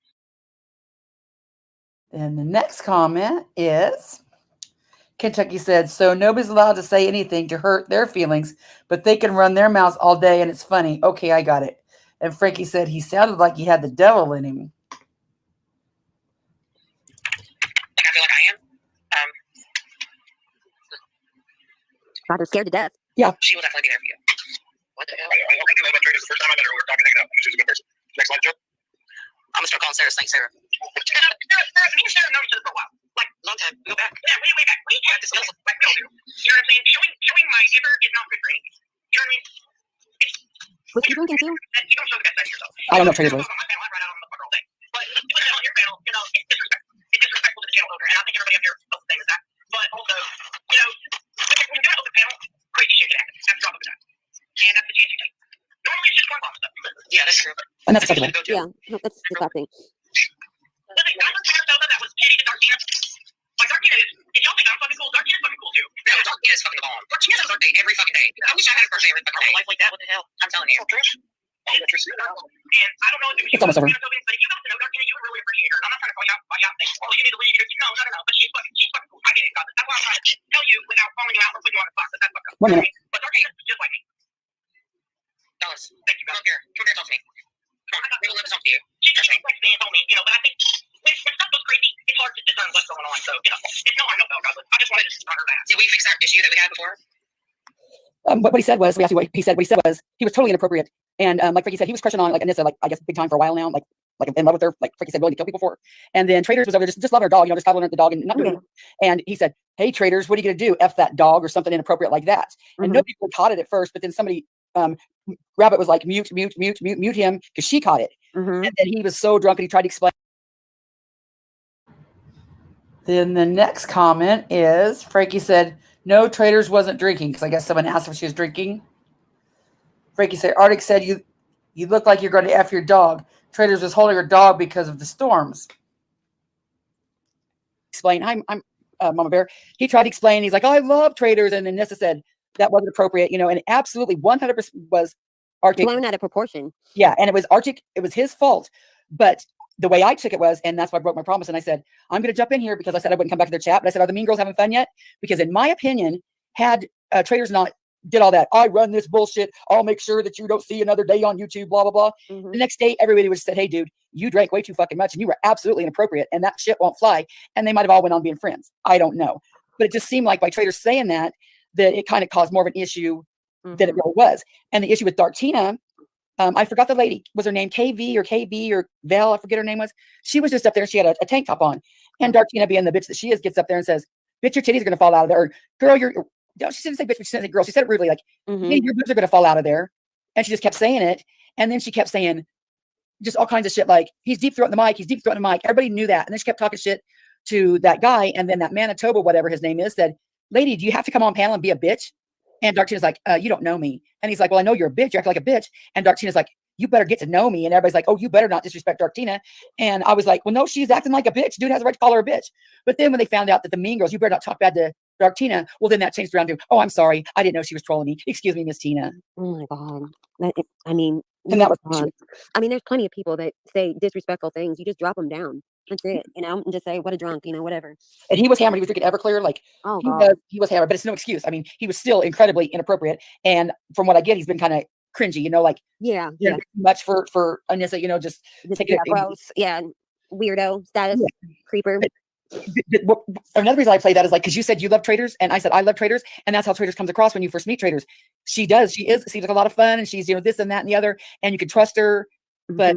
And the next comment is Kentucky said, so nobody's allowed to say anything to hurt their feelings, but they can run their mouths all day and it's funny. Okay, I got it. And Frankie said he sounded like he had the devil in him. Like I feel like I am. Roger's scared to death. Yeah. She will definitely be there for you. What the hell? I think that Traitors the first time I met her, we were talking hanging out. She's a good person. Next slide, Joe. I'm gonna start calling Sarah Saint Sarah. Me and Sarah know each other for a while. Like long time. We go back. Yeah, way back. We had this like we all do. You know what I'm saying? Showing my giver is not good for anything. You know what I mean? Was he drinking too? You don't show the best side of yourself. I don't know if Traitors was. On my panel, I ride out on the fucker all day. But doing that on your panel, you know, it's disrespectful. It's disrespectful to the channel owner, and I think everybody up here felt the same as that. But also, you know, when you do it on the panel, crazy shit can happen. That's the drop of a dime. And that's the chance you take. Normally it's just corn bomb stuff. Yeah, that's true. And that's acceptable. Yeah, no, that's disgusting. Listen, I was part of that was petty to Darkina. Like Darkina is, if y'all think I'm fucking cool, Darkina's fucking cool too. No, Darkina is fucking the bomb. Darkina has a birthday every fucking day. I wish I had a birthday every fucking day. Life like that, what the hell? I'm telling you. And I don't know if It's almost over. but if you got to know Darkina, you would really appreciate her. I'm not trying to call you out things. Oh, you need to leave. No. But she's fucking cool. I get it, guys. That's why I'm trying to tell you without calling you out or putting you on the spot. That's fucked up. 1 minute. But Darkina is just like me. Dallas, thank you. Come here. Come here, talk to me. Come on, we will never talk to you. She just texted me and told me, you know, but I think when stuff goes crazy, it's hard to discern what's going on. So, you know, it's no harm, no foul, guys. I just wanted to start her back. Did we fix that issue that we had before? What he said was, we asked you what he said. What he said was he was totally inappropriate, and like Frankie said, he was crushing on like Anisa, like I guess big time for a while now, like in love with her, like Frankie said, willing to kill people for. And then Traitors was over there just loving her dog, you know, just cuddling the dog and not doing it. And he said, "Hey Traitors, what are you gonna do? F that dog or something inappropriate like that?" And nobody really caught it at first, but then somebody, Rabbit was like mute him because she caught it, and then he was so drunk and he tried to explain. Then the next comment is Frankie said, "No, Traitors wasn't drinking," because I guess someone asked if she was drinking. Frankie said, "Arctic said you look like you're going to F your dog. Traitors was holding her dog because of the storms." Explain. I'm Mama Bear. He tried to explain. He's like, "Oh, I love Traitors," and then Nessa said that wasn't appropriate, you know, and absolutely 100% was Arctic. Blown out of proportion. Yeah, and it was Arctic. It was his fault, but the way I took it was, and that's why I broke my promise. And I said, I'm going to jump in here because I said I wouldn't come back to their chat. But I said, are the mean girls having fun yet? Because in my opinion, had Traitors not did all that, I run this bullshit, I'll make sure that you don't see another day on YouTube, blah, blah, blah. The next day, everybody would have said, hey, dude, you drank way too fucking much and you were absolutely inappropriate and that shit won't fly. And they might have all went on being friends. I don't know. But it just seemed like by Traitors saying that it kind of caused more of an issue than it really was. And the issue with Darkina, I forgot the lady. Was her name KV or KB or Val? I forget her name was. She was just up there. She had a tank top on. And Darkina, being the bitch that she is, gets up there and says, bitch, your titties are going to fall out of there. Or, girl, no, she didn't say bitch, but she didn't say girl. She said it rudely, like, hey, your boobs are going to fall out of there. And she just kept saying it. And then she kept saying just all kinds of shit like, he's deep throating the mic. He's deep throating the mic. Everybody knew that. And then she kept talking shit to that guy. And then that Manitoba, whatever his name is, said, lady, do you have to come on panel and be a bitch? And Darktina's like, you don't know me. And he's like, well, I know you're a bitch. You act like a bitch. And Darktina's like, you better get to know me. And everybody's like, oh, you better not disrespect Darktina. And I was like, well, no, she's acting like a bitch. Dude has a right to call her a bitch. But then when they found out that the mean girls, you better not talk bad to Darktina, well, then that changed around to, oh, I'm sorry. I didn't know she was trolling me. Excuse me, Miss Tina. Oh my God. I mean, and that was I mean, there's plenty of people that say disrespectful things. You just drop them down. That's it. You know, and just say, what a drunk, you know, whatever. And he was hammered. He was drinking Everclear. Like, oh, he was hammered, but it's no excuse. I mean, he was still incredibly inappropriate. And from what I get, he's been kind of cringy, you know, like, yeah, much for Anisa, you know, just take it. Gross. Yeah. Weirdo status, creeper. Another reason I play that is like, because you said you love Traitors, and I said I love Traitors, and that's how Traitors comes across when you first meet Traitors. She seems like a lot of fun, and she's, you know, this and that and the other, and you can trust her, but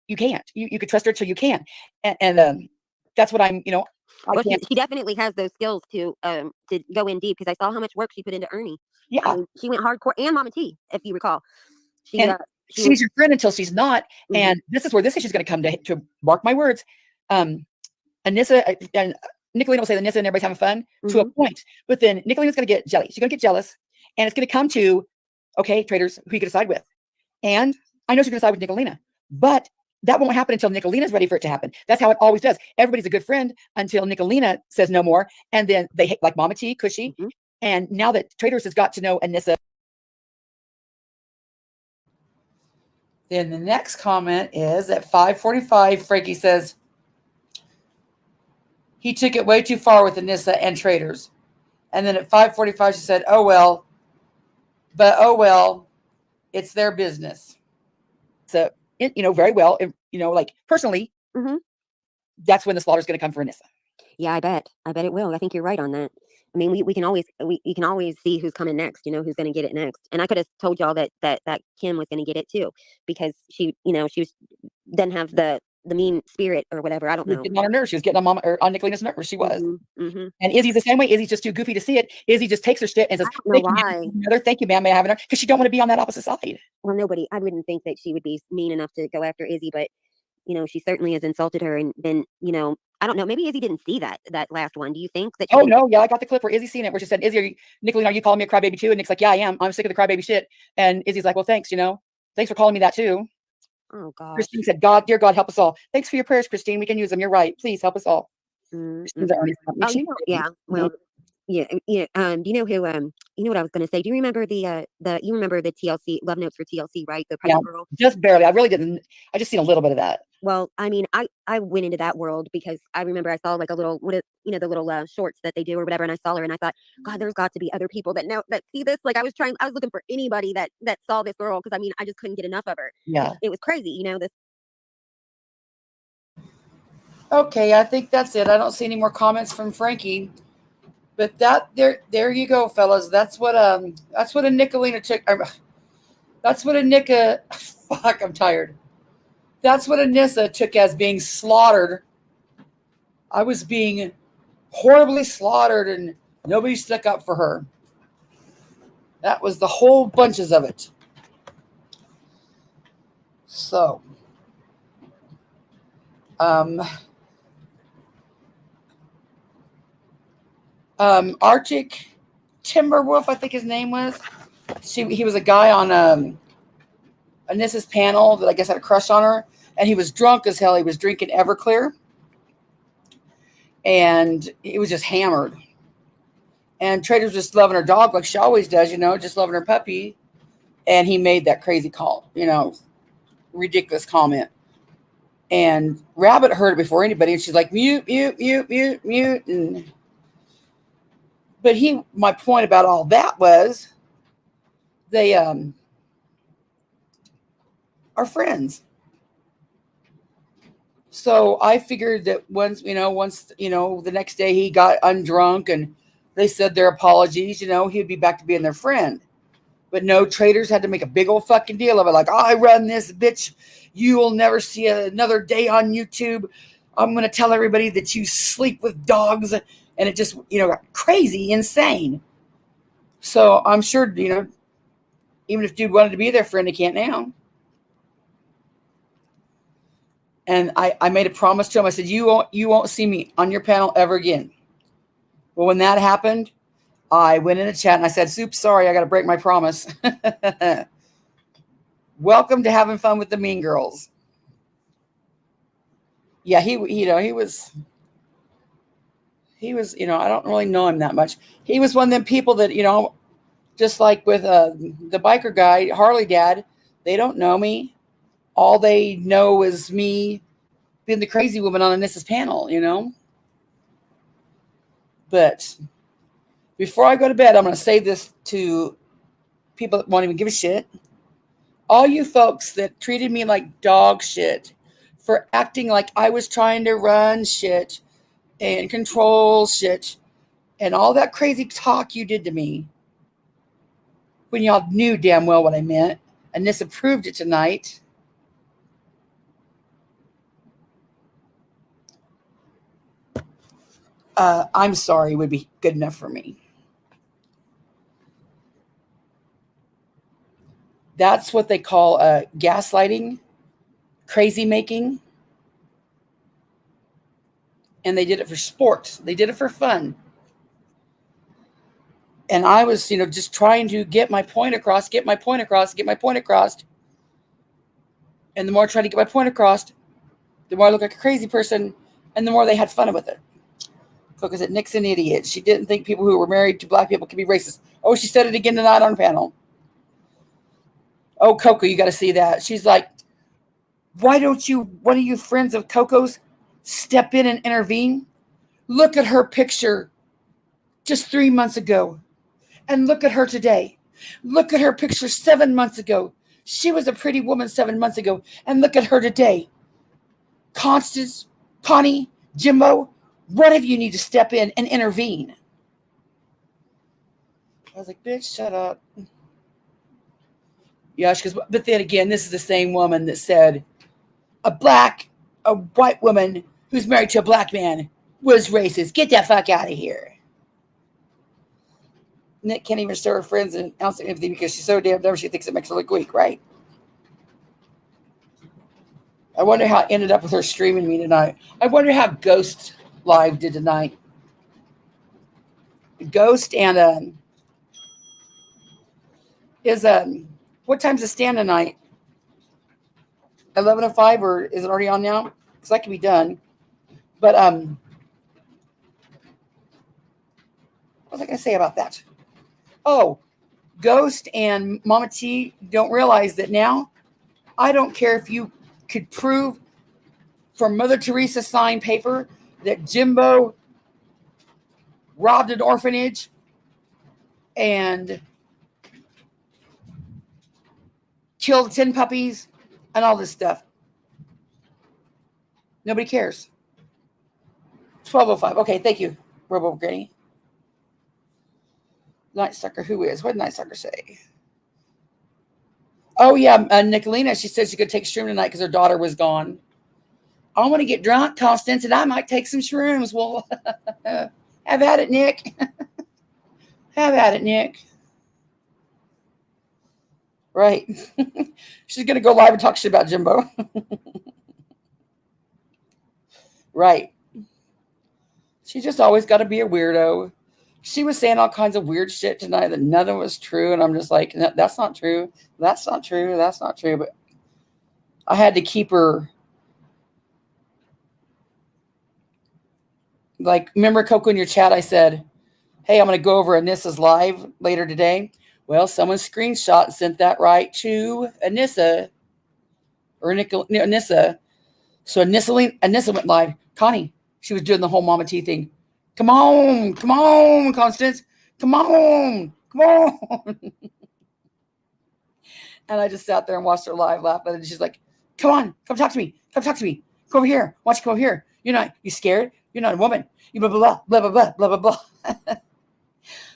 you can't. You could trust her till you can't, and that's what I'm, you know. Well, she definitely has those skills to go in deep, because I saw how much work she put into Ernie. Yeah, I mean, she went hardcore, and Mama T, if you recall. She's your friend until she's not, and this is where this issue is going to come to mark my words. Anisa and Nicolina will say that Anisa and everybody's having fun to a point, but then Nicolina's going to get jelly. She's going to get jealous, and it's going to come to, okay, Traitors, who you can decide with. And I know she's going to side with Nicolina, but that won't happen until Nicolina's ready for it to happen. That's how it always does. Everybody's a good friend until Nicolina says no more, and then they hate, like Mama T, Cushy, and now that Traitors has got to know Anisa. Then the next comment is at 5:45, Frankie says, he took it way too far with Anisa and Traitors. And then at 5:45, she said, "Oh well, but oh well, it's their business." So, very well, like personally, Mhm. that's when the slaughter is going to come for Anissa. Yeah, I bet. I bet it will. I think you're right on that. I mean, we can always you can always see who's coming next. Who's going to get it next. And I could have told y'all that Kim was going to get it too, because she doesn't have the mean spirit or whatever. I don't She was know. getting on her nerves. She was getting on Mama or on Nicolina's nerves. She was. Mm-hmm. And Izzy's the same way. Izzy's just too goofy to see it. Izzy just takes her shit and says, I don't know "Thank you, why. ma'am. Thank you, ma'am. May I have another?" Because she don't want to be on that opposite side. Well, nobody. I wouldn't think that she would be mean enough to go after Izzy, but she certainly has insulted her, and then I don't know. Maybe Izzy didn't see that last one. Do you think that? She Oh didn't? no, yeah, I got the clip where Izzy seen it, where she said, "Izzy, Nicolina, are you calling me a crybaby too?" And Nick's like, "Yeah, I am. I'm sick of the crybaby shit." And Izzy's like, "Well, thanks. Thanks for calling me that too." Oh gosh. Christine said, "God, dear God, help us all. Thanks for your prayers, Christine. We can use them. You're right. Please help us all." Christine's our only Oh, yeah. Well, yeah. Do you know who? You know what I was going to say? Do you remember you remember the TLC Love Notes for TLC, right? The pregnant girl. Just barely. I really didn't. I just seen a little bit of that. Well, I mean, I went into that world because I remember I saw like a little the little shorts that they do or whatever, and I saw her and I thought, God, there's got to be other people that see this. Like I was looking for anybody that saw this girl, because I mean I just couldn't get enough of her. Yeah. It was crazy, this. Okay, I think that's it. I don't see any more comments from Frankie. But there you go, fellas. That's what a Nicolina took. That's what a Nika. Fuck, I'm tired. That's what Anissa took as being slaughtered. I was being horribly slaughtered, and nobody stuck up for her. That was the whole bunches of it. So, Arctic Timberwolf, I think his name was. He was a guy on Anissa's panel that I guess had a crush on her, and he was drunk as hell. He was drinking Everclear, and he was just hammered. And Traitors just loving her dog like she always does, just loving her puppy. And he made that crazy call, ridiculous comment. And Rabbit heard it before anybody, and she's like, mute, mute, mute, mute, mute. But my point about all that was they are friends. So I figured that once the next day he got undrunk and they said their apologies, he'd be back to being their friend. But no, Traitors had to make a big old fucking deal of it. Like, I run this, bitch. You will never see another day on YouTube. I'm going to tell everybody that you sleep with dogs. And it just, got crazy, insane. So I'm sure, even if dude wanted to be their friend, he can't now. And I made a promise to him. I said, you won't see me on your panel ever again. Well, when that happened, I went in the chat and I said, "Soup, sorry, I got to break my promise." Welcome to having fun with the mean girls. Yeah, he was, I don't really know him that much. He was one of them people that, just like with the biker guy, Harley Dad, they don't know me. All they know is me being the crazy woman on Anissa's panel, But before I go to bed, I'm going to say this to people that won't even give a shit. All you folks that treated me like dog shit for acting like I was trying to run shit and control shit and all that crazy talk you did to me when y'all knew damn well what I meant, and this approved it tonight. I'm sorry would be good enough for me. That's what they call gaslighting, crazy making. And they did it for sport. They did it for fun. And I was, just trying to get my point across. And the more I tried to get my point across, the more I looked like a crazy person, and the more they had fun with it. Coco said, "Nick's an idiot. She didn't think people who were married to black people could be racist." Oh, she said it again tonight on panel. Oh, Coco, you got to see that. She's like, why don't you, one of you friends of Coco's, step in and intervene? Look at her picture just 3 months ago. And look at her today. Look at her picture 7 months ago. She was a pretty woman 7 months ago. And look at her today. Constance, Connie, Jimbo, one of you need to step in and intervene. I was like, bitch, shut up. Yeah, she goes, but then again, this is the same woman that said a white woman who's married to a black man was racist. Get that fuck out of here. Nick can't even show her friends and announce anything because she's so damn dumb she thinks it makes her look weak, right? I wonder how it ended up with her streaming me tonight. I wonder how Ghost Live did tonight. Ghost and what time's the stand tonight? 11:05, or is it already on now? Because that can be done. But what was I gonna say about that? Oh, Ghost and Mama T don't realize that now. I don't care if you could prove from Mother Teresa signed paper that Jimbo robbed an orphanage and killed 10 puppies and all this stuff. Nobody cares. 12:05. Okay, thank you, Robo Granny. Night Sucker, who is? What did Night Sucker say? Oh, yeah, Nicolina, she said she could take shroom tonight because her daughter was gone. I want to get drunk, Constance, and I might take some shrooms. Well, have at it, Nick. Have at it, Nick. Right. She's going to go live and talk shit about Jimbo. Right. She just always got to be a weirdo. She was saying all kinds of weird shit tonight that none of it was true. And I'm just like, no, that's not true. That's not true. That's not true. But I had to keep her. Like, remember, Coco, in your chat, I said, hey, I'm going to go over Anisa's live later today. Well, someone screenshot and sent that right to Anisa. Or Anisa. So Anisa went live. Connie, she was doing the whole Mama T thing. Come on, Constance. Come on. And I just sat there and watched her live laughing. And she's like, come on, come talk to me. Come over here. Watch you come over here. You scared? You're not a woman. You blah, blah, blah, blah, blah, blah, blah, blah.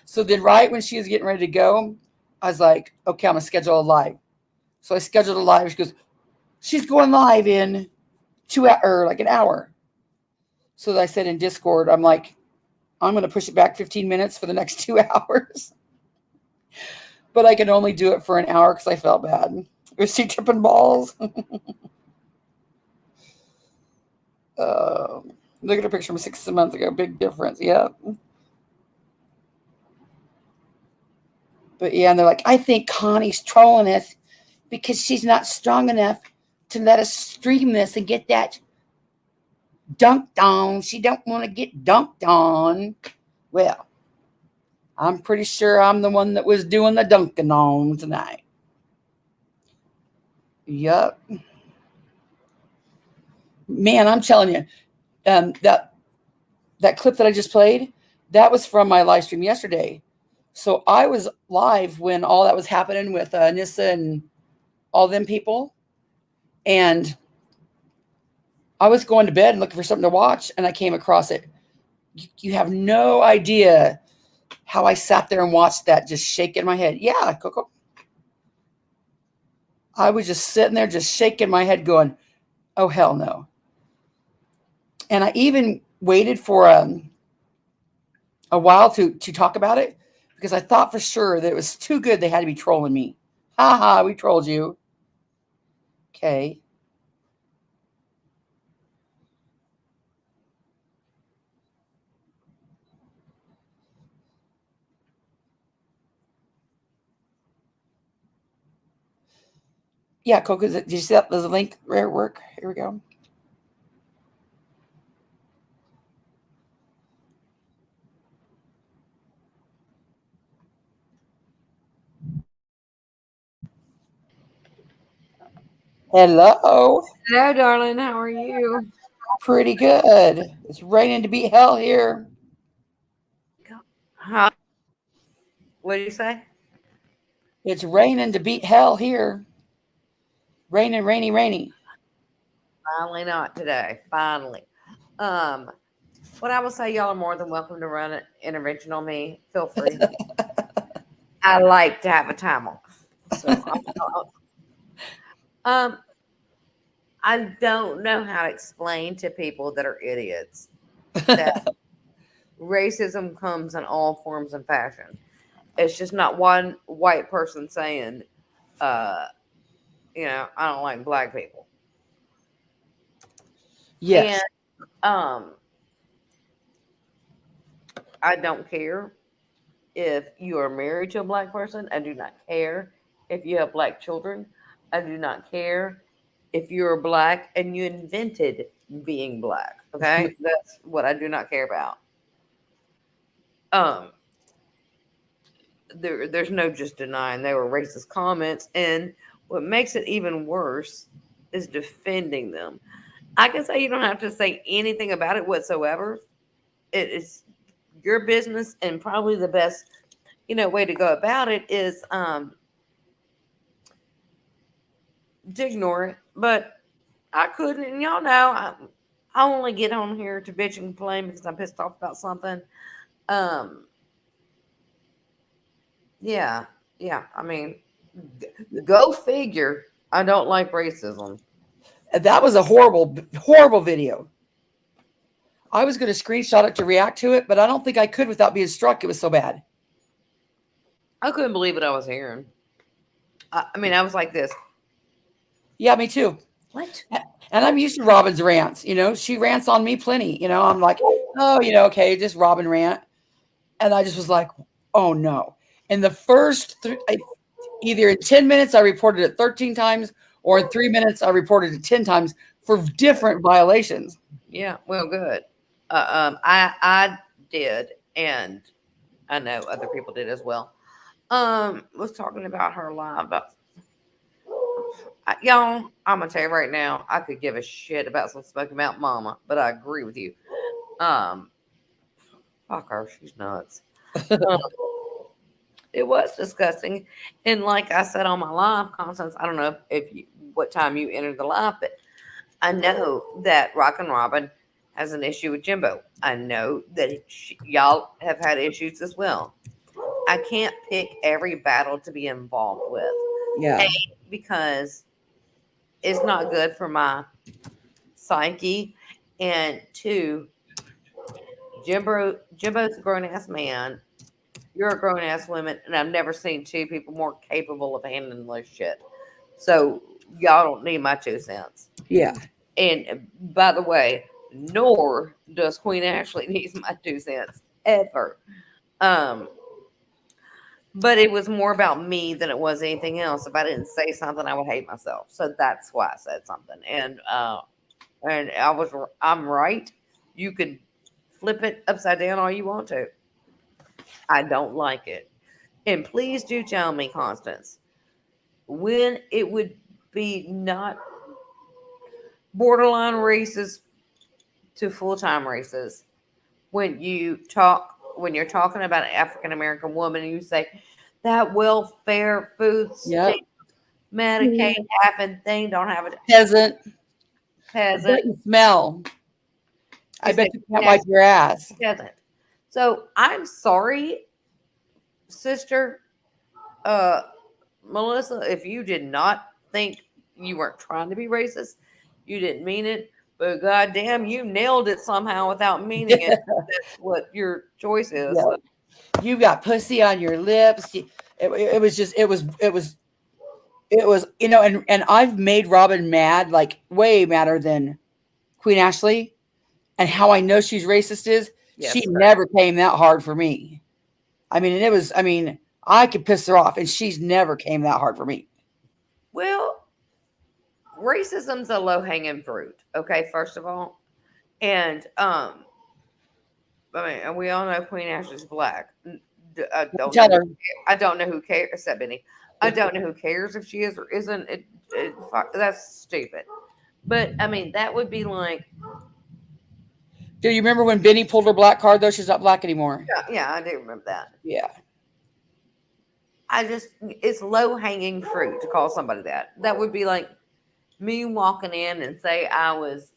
So then right when she was getting ready to go, I was like, okay, I'm going to schedule a live. So I scheduled a live. She goes, she's going live in 2 hours, or like an hour. So I said in Discord, I'm like, I'm going to push it back 15 minutes for the next 2 hours. But I could only do it for an hour because I felt bad. Was she tripping balls? Look at her picture from 6 months ago. Big difference. Yeah. But yeah, and they're like, I think Connie's trolling us because she's not strong enough to let us stream this and get that dunked on. She don't want to get dunked on. Well, I'm pretty sure I'm the one that was doing the dunking on tonight. Yup. Man, I'm telling you, that clip that I just played, that was from my live stream yesterday. So I was live when all that was happening with Anisa and all them people. And I was going to bed and looking for something to watch, and I came across it. You have no idea how I sat there and watched that, just shaking my head. Yeah, Coco. I was just sitting there, just shaking my head going, oh, hell no. And I even waited for a while to talk about it because I thought for sure that it was too good they had to be trolling me. Ha ha, we trolled you. Okay. Yeah, Coco, did you see that? There's a link where it work. Here we go. Hello. Hello, darling. How are you? Pretty good. It's raining to be hell here. Huh? What did you say? It's raining to beat hell here. Raining, rainy, rainy. Finally, not today. Finally. What I will say, y'all are more than welcome to run an intervention on me. Feel free. I like to have a time off. So, I don't know how to explain to people that are idiots that racism comes in all forms and fashion. It's just not one white person saying, I don't like black people. Yes. And I don't care if you are married to a black person. I do not care if you have black children. I do not care if you're black and you invented being black. Okay? That's what I do not care about. There's no just denying they were racist comments, and what makes it even worse is defending them. I can say you don't have to say anything about it whatsoever. It is your business, and probably the best way to go about it is to ignore it. But I couldn't, and y'all know I only get on here to bitch and complain because I'm pissed off about something. Yeah. I mean, go figure. I don't like racism. That was a horrible, horrible video. I was going to screenshot it to react to it, but I don't think I could without being struck. It was so bad. I couldn't believe what I was hearing. I mean, I was like this. Yeah, me too. What? And I'm used to Robin's rants. She rants on me plenty. I'm like, oh, okay, just Robin rant. And I just was like, oh no. In the first either in 10 minutes, I reported it 13 times, or in 3 minutes, I reported it 10 times for different violations. Yeah, well, good. I did, and I know other people did as well. Was talking about her live, but y'all, I'm gonna tell you right now, I could give a shit about some Smoky Mountain Mama, but I agree with you. Fuck her, she's nuts. It was disgusting, and like I said on my live, Constance, I don't know what time you entered the live, but I know that Rockin' Robin has an issue with Jimbo. I know that y'all have had issues as well. I can't pick every battle to be involved with. Yeah. A, because it's not good for my psyche. And 2, Jimbo's a grown ass man. You're a grown ass woman. And I've never seen 2 people more capable of handling this shit. So y'all don't need my 2 cents. Yeah. And by the way, nor does Queen Ashley need my 2 cents ever. But it was more about me than it was anything else. If I didn't say something, I would hate myself. So that's why I said something. And I'm right. You could flip it upside down all you want to. I don't like it. And please do tell me, Constance, when it would be not borderline racist to full-time racist when you're talking about an African American woman and you say that welfare food stamp Medicaid having thing don't have a peasant. Peasant Smell. I bet you can't wipe your ass. Peasant. So I'm sorry, sister, Melissa, if you did not think you weren't trying to be racist, you didn't mean it. But goddamn, you nailed it somehow without meaning it. That's what your choice is. Yeah. You got pussy on your lips. It was and I've made Robin mad, like way madder than Queen Ashley. And how I know she's racist is she never came that hard for me. I mean, I could piss her off and she's never came that hard for me. Well, racism's a low-hanging fruit, okay, first of all. And and we all know Queen Ashley's black. I don't know who cares, except Benny. I don't know who cares if she is or isn't. That's stupid. But I mean, that would be like Do you remember when Benny pulled her black card, though? She's not black anymore. Yeah, I do remember that. Yeah. It's low hanging fruit to call somebody that. That would be like me walking in and say I was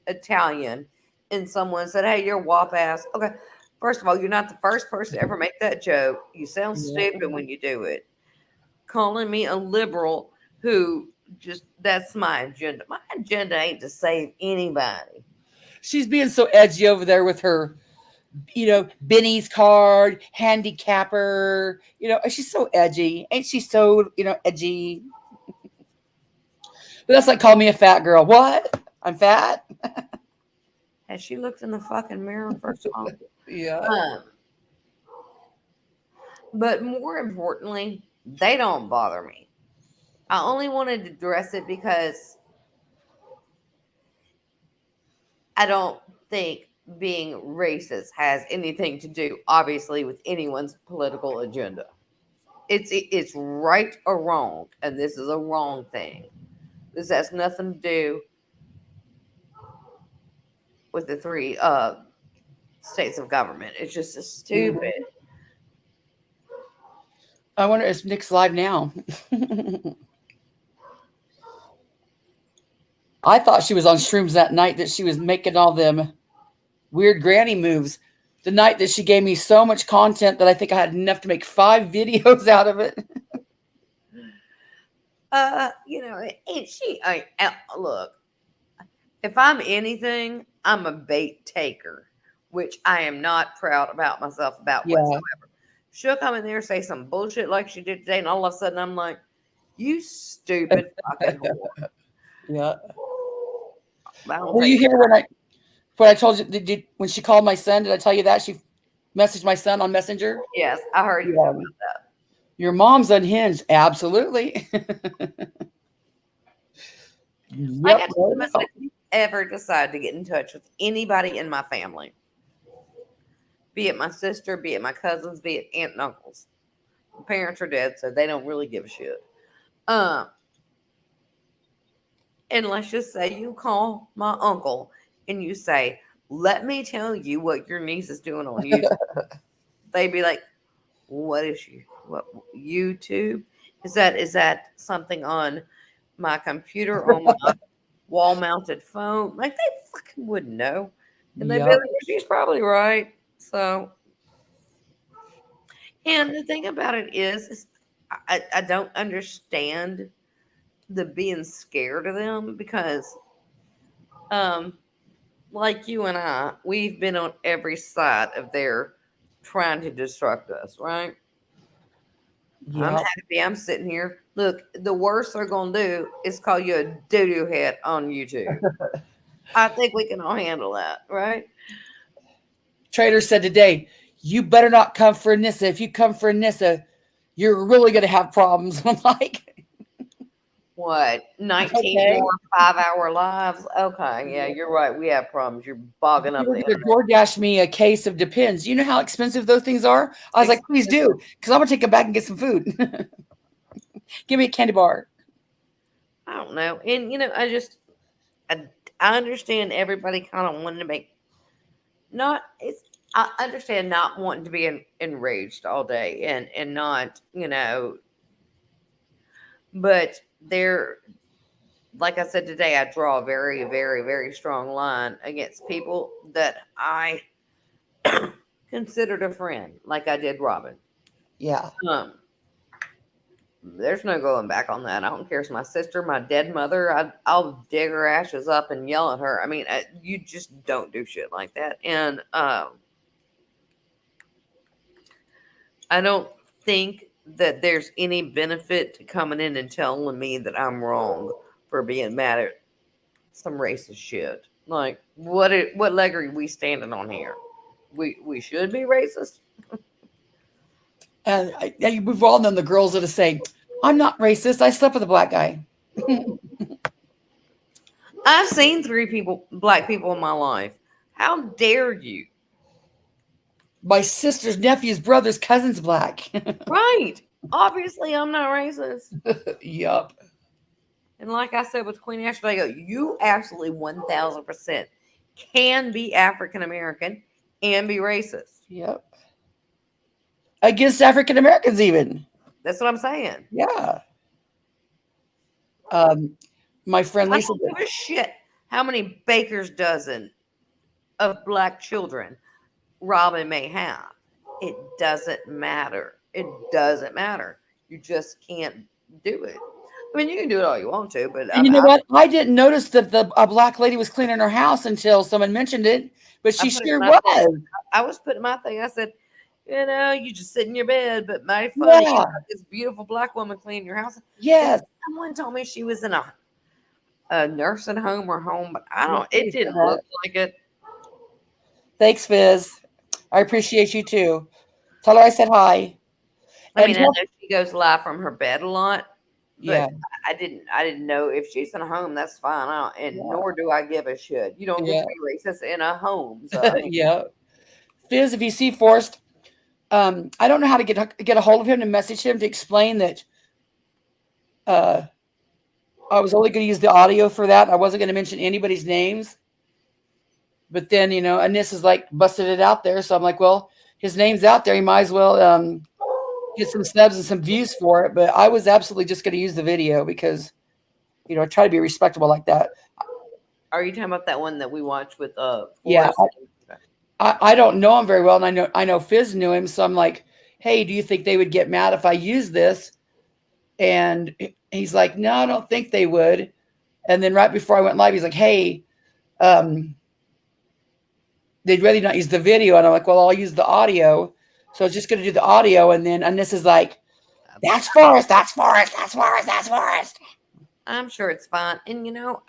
Italian and someone said, "Hey, you're WAP ass." Okay, first of all, you're not the first person to ever make that joke. You sound stupid when you do it. Calling me a liberal who that's my agenda. My agenda ain't to save anybody. She's being so edgy over there with her, Benny's card, handicapper. She's so edgy. Ain't she so, edgy? But that's like calling me a fat girl. What? I'm fat? Has she looked in the fucking mirror first of all? Yeah. But more importantly, they don't bother me. I only wanted to address it because I don't think being racist has anything to do, obviously, with anyone's political agenda. It's right or wrong, and this is a wrong thing. This has nothing to do with the three states of government. It's just stupid. I wonder if Nick's live now. I thought she was on shrooms that night that she was making all them weird granny moves. The night that she gave me so much content that I think I had enough to make 5 videos out of it. Look, if I'm anything, I'm a bait taker, which I am not proud about myself about whatsoever. She'll come in there and say some bullshit like she did today, and all of a sudden I'm like, you stupid fucking whore. Yeah. Well, you hear what I told you when she called my son? Did I tell you that? She messaged my son on Messenger? Yes, I heard you talk about that. Your mom's unhinged. Absolutely. Like I told him, if you ever decide to get in touch with anybody in my family, be it my sister, be it my cousins, be it aunt and uncles, my parents are dead, so they don't really give a shit. And let's just say you call my uncle and you say, "Let me tell you what your niece is doing on YouTube." They'd be like, "What YouTube? Is that something on my computer or my wall-mounted phone?" Like, they fucking wouldn't know. And they'd be like, "She's probably right." So, and the thing about it is I don't understand the being scared of them because like you and I, we've been on every side of their trying to destruct us, right? I'm happy I'm sitting here. Look, the worst they're gonna do is call you a doo-doo head on YouTube. I think we can all handle that, right? Traitors said today, you better not come for Anisa. If you come for Anisa, you're really going to have problems. I'm like, what, 19 more 5-hour lives? Okay, yeah, you're right. We have problems. You're bogging up the internet. DoorDash me a case of Depends. You know how expensive those things are? I was like, please do, because I'm going to take them back and get some food. Give me a candy bar. I don't know. And, I understand everybody kind of wanting to make, I understand not wanting to be enraged all day and not, but they're, like I said today, I draw a very, very, very strong line against people that I considered a friend, like I did Robin. Yeah. There's no going back on that. I don't care if it's my sister, my dead mother. I'll dig her ashes up and yell at her. I mean, you just don't do shit like that. And I don't think that there's any benefit to coming in and telling me that I'm wrong for being mad at some racist shit. Like, what leg are we standing on here? We should be racist. And we've all known the girls that say, "I'm not racist. I slept with a black guy." I've seen 3 black people in my life. How dare you? My sister's nephew's brother's cousin's black. Right. Obviously, I'm not racist. Yup. And like I said with Queen Ashley, I go, you absolutely 1000% can be African American and be racist. Yep. Against African Americans, even. That's what I'm saying. Yeah. My friend I Lisa. don't give a shit how many baker's dozen of black children Robin may have. It doesn't matter. It doesn't matter. You just can't do it. I mean, you can do it all you want to, but And you know what? I didn't notice that a black lady was cleaning her house until someone mentioned it, but she sure was. I was putting my thing. I said, you know, you just sit in your bed, but mighty funny. You Yeah. got this beautiful black woman cleaning your house. Yes. Someone told me she was in a nursing home or home, but I don't. Yeah, It didn't look like it. Thanks, Fizz. I appreciate you too. Tell her I said hi. I mean, I know she goes live from her bed a lot. But Yeah. I didn't know if she's in a home, that's fine. Nor do I give a shit. You don't get to be racist in a home. So I mean, Yeah. Fizz, if you see Forrest, I don't know how to get a hold of him to message him to explain that I was only going to use the audio for that. I wasn't going to mention anybody's names. But then, you know, Anisa's like busted it out there. So I'm like, well, his name's out there. He might as well get some subs and some views for it. But I was absolutely just going to use the video because, you know, I try to be respectable like that. Are you talking about that one that we watched with Forrest? Yeah. I don't know him very well, and I know Fizz knew him, so I'm like, hey, do you think they would get mad if I use this? And he's like, no, I don't think they would. And then right before I went live, he's like, hey, they'd rather not use the video. And I'm like, well, I'll use the audio. So I was just going to do the audio. And this is like, that's Forrest, that's Forrest, that's Forrest, that's Forrest. I'm sure it's fine. And, you know,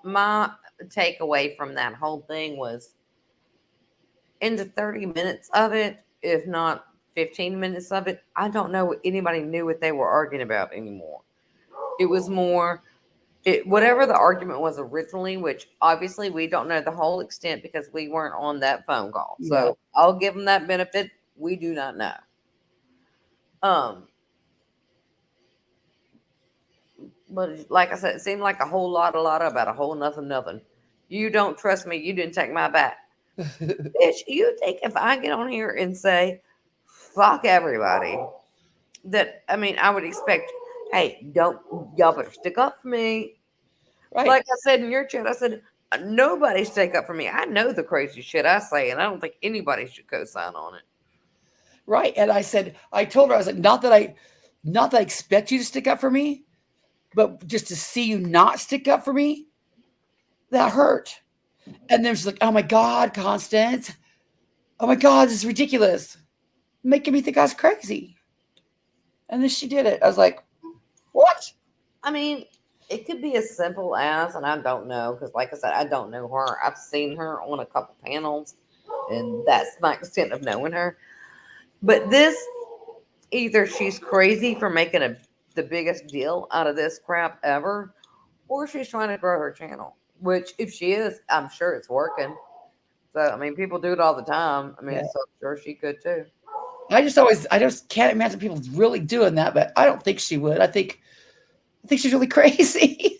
my takeaway from that whole thing was into 30 minutes of it, if not 15 minutes of it, I don't know anybody knew what they were arguing about anymore. It was more whatever the argument was originally, which obviously we don't know the whole extent because we weren't on that phone call. So I'll give them that benefit. We do not know. But like I said, it seemed like a whole lot about a whole nothing. You don't trust me. You didn't take my back. Bitch, you think if I get on here and say, fuck everybody, that, I mean, I would expect, hey, y'all better stick up for me. Right. Like I said in your chat, I said, nobody stick up for me. I know the crazy shit I say, and I don't think anybody should co-sign on it. Right. And I told her, I was like, not that I expect you to stick up for me, but just to see you not stick up for me, that hurt. And then she's like, oh my God, Constance. Oh my God, this is ridiculous. Making me think I was crazy. And then she did it. I was like, what? I mean, it could be as simple as, and I don't know, because like I said, I don't know her. I've seen her on a couple panels, and that's my extent of knowing her. But this, either she's crazy for making the biggest deal out of this crap ever, or she's trying to grow her channel. Which, if she is, I'm sure it's working. So, I mean, people do it all the time. I mean, so I'm sure she could too. I just can't imagine people really doing that, but I don't think she would. I think she's really crazy.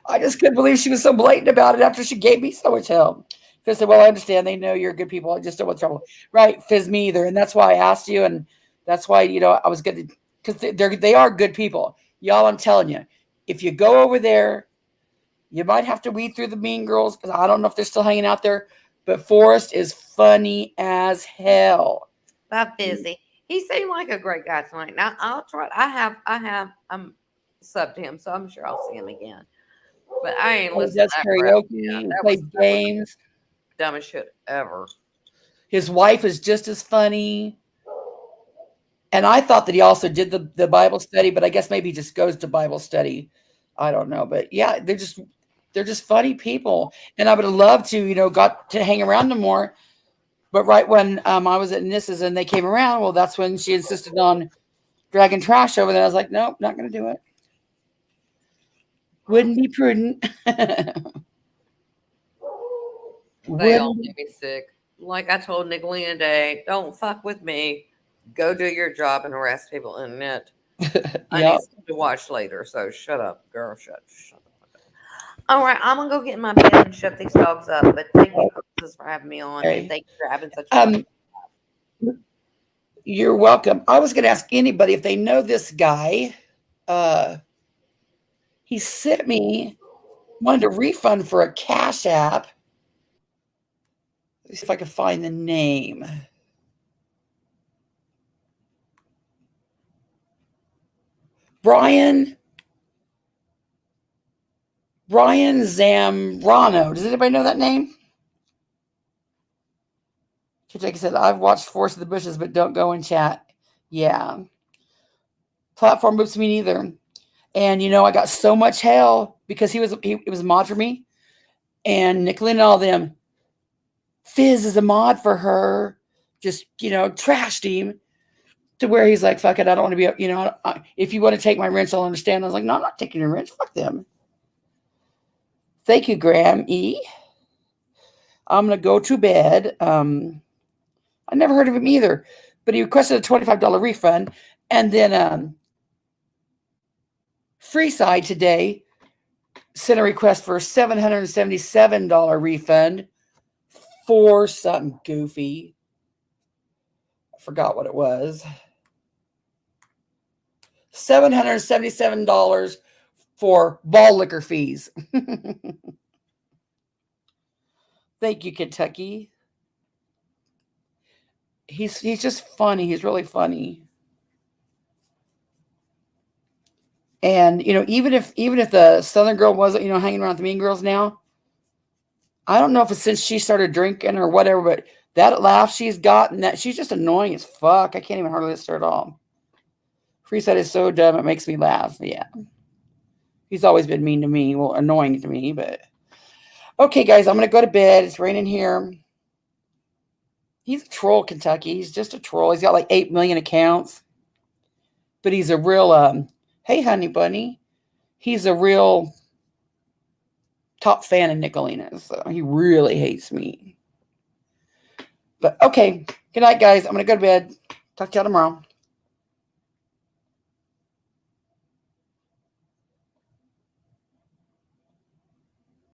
I just couldn't believe she was so blatant about it after she gave me so much help. Fizz said, well, I understand. They know you're good people. I just don't want trouble. Right, Fizz, me either. And that's why I asked you. And that's why, you know, I was good because they are good people. Y'all, I'm telling you, if you go over there, you might have to weed through the mean girls because I don't know if they're still hanging out there. But Forrest is funny as hell. Not busy. He seemed like a great guy tonight. Now I'll try. I'm subbed to him, so I'm sure I'll see him again. But I ain't listening to that karaoke. crap. He plays games. Dumbest shit ever. His wife is just as funny. And I thought that he also did the Bible study, but I guess maybe he just goes to Bible study. I don't know. But yeah, they're just funny people. And I would have loved to, you know, got to hang around them more. But right when I was at Nisa's and they came around, well, that's when she insisted on dragging trash over there. I was like, nope, not going to do it. Wouldn't be prudent. They all make me sick. Like I told Nicolina today, don't fuck with me. Go do your job and harass people on the net. I need something to watch later, so shut up, girl. Shut up. All right, I'm gonna go get in my bed and shut these dogs up. But thank you, Constance, for having me on, Okay. and thank you for having such a You're welcome. I was going to ask anybody if they know this guy. He sent me, wanted a refund for a Cash App. Let's see if I can find the name. Brian Zambrano. Does anybody know that name? Jake said, I've watched Force of the Bushes, but don't go and chat. Yeah. Platform moves me neither. And, I got so much hell because he was a mod for me. And Nicolene and all them, Fizz is a mod for her. Just, trashed him to where he's like, fuck it, I don't want to be, if you want to take my wrench, I'll understand. I was like, no, I'm not taking your wrench. Fuck them. Thank you, Graham E. I'm going to go to bed. I never heard of him either, but he requested a $25 refund. And then Freeside today sent a request for a $777 refund for something goofy. I forgot what it was. $777 for ball liquor fees. Thank you, Kentucky. He's just funny. He's really funny. And even if the Southern girl wasn't hanging around with the mean girls now, I don't know if it's since she started drinking or whatever, but that laugh she's gotten, that she's just annoying as fuck. I can't even hardly listen to her at all. Freeside is so dumb it makes me laugh. Yeah, he's always been mean to me, well, annoying to me. But okay, guys, I'm gonna go to bed. It's raining here. He's a troll, Kentucky. He's just a troll. He's got like 8 million accounts, but he's a real hey, honey bunny. He's a real top fan of Nicolina's. So he really hates me. But okay. Good night, guys. I'm going to go to bed. Talk to y'all tomorrow.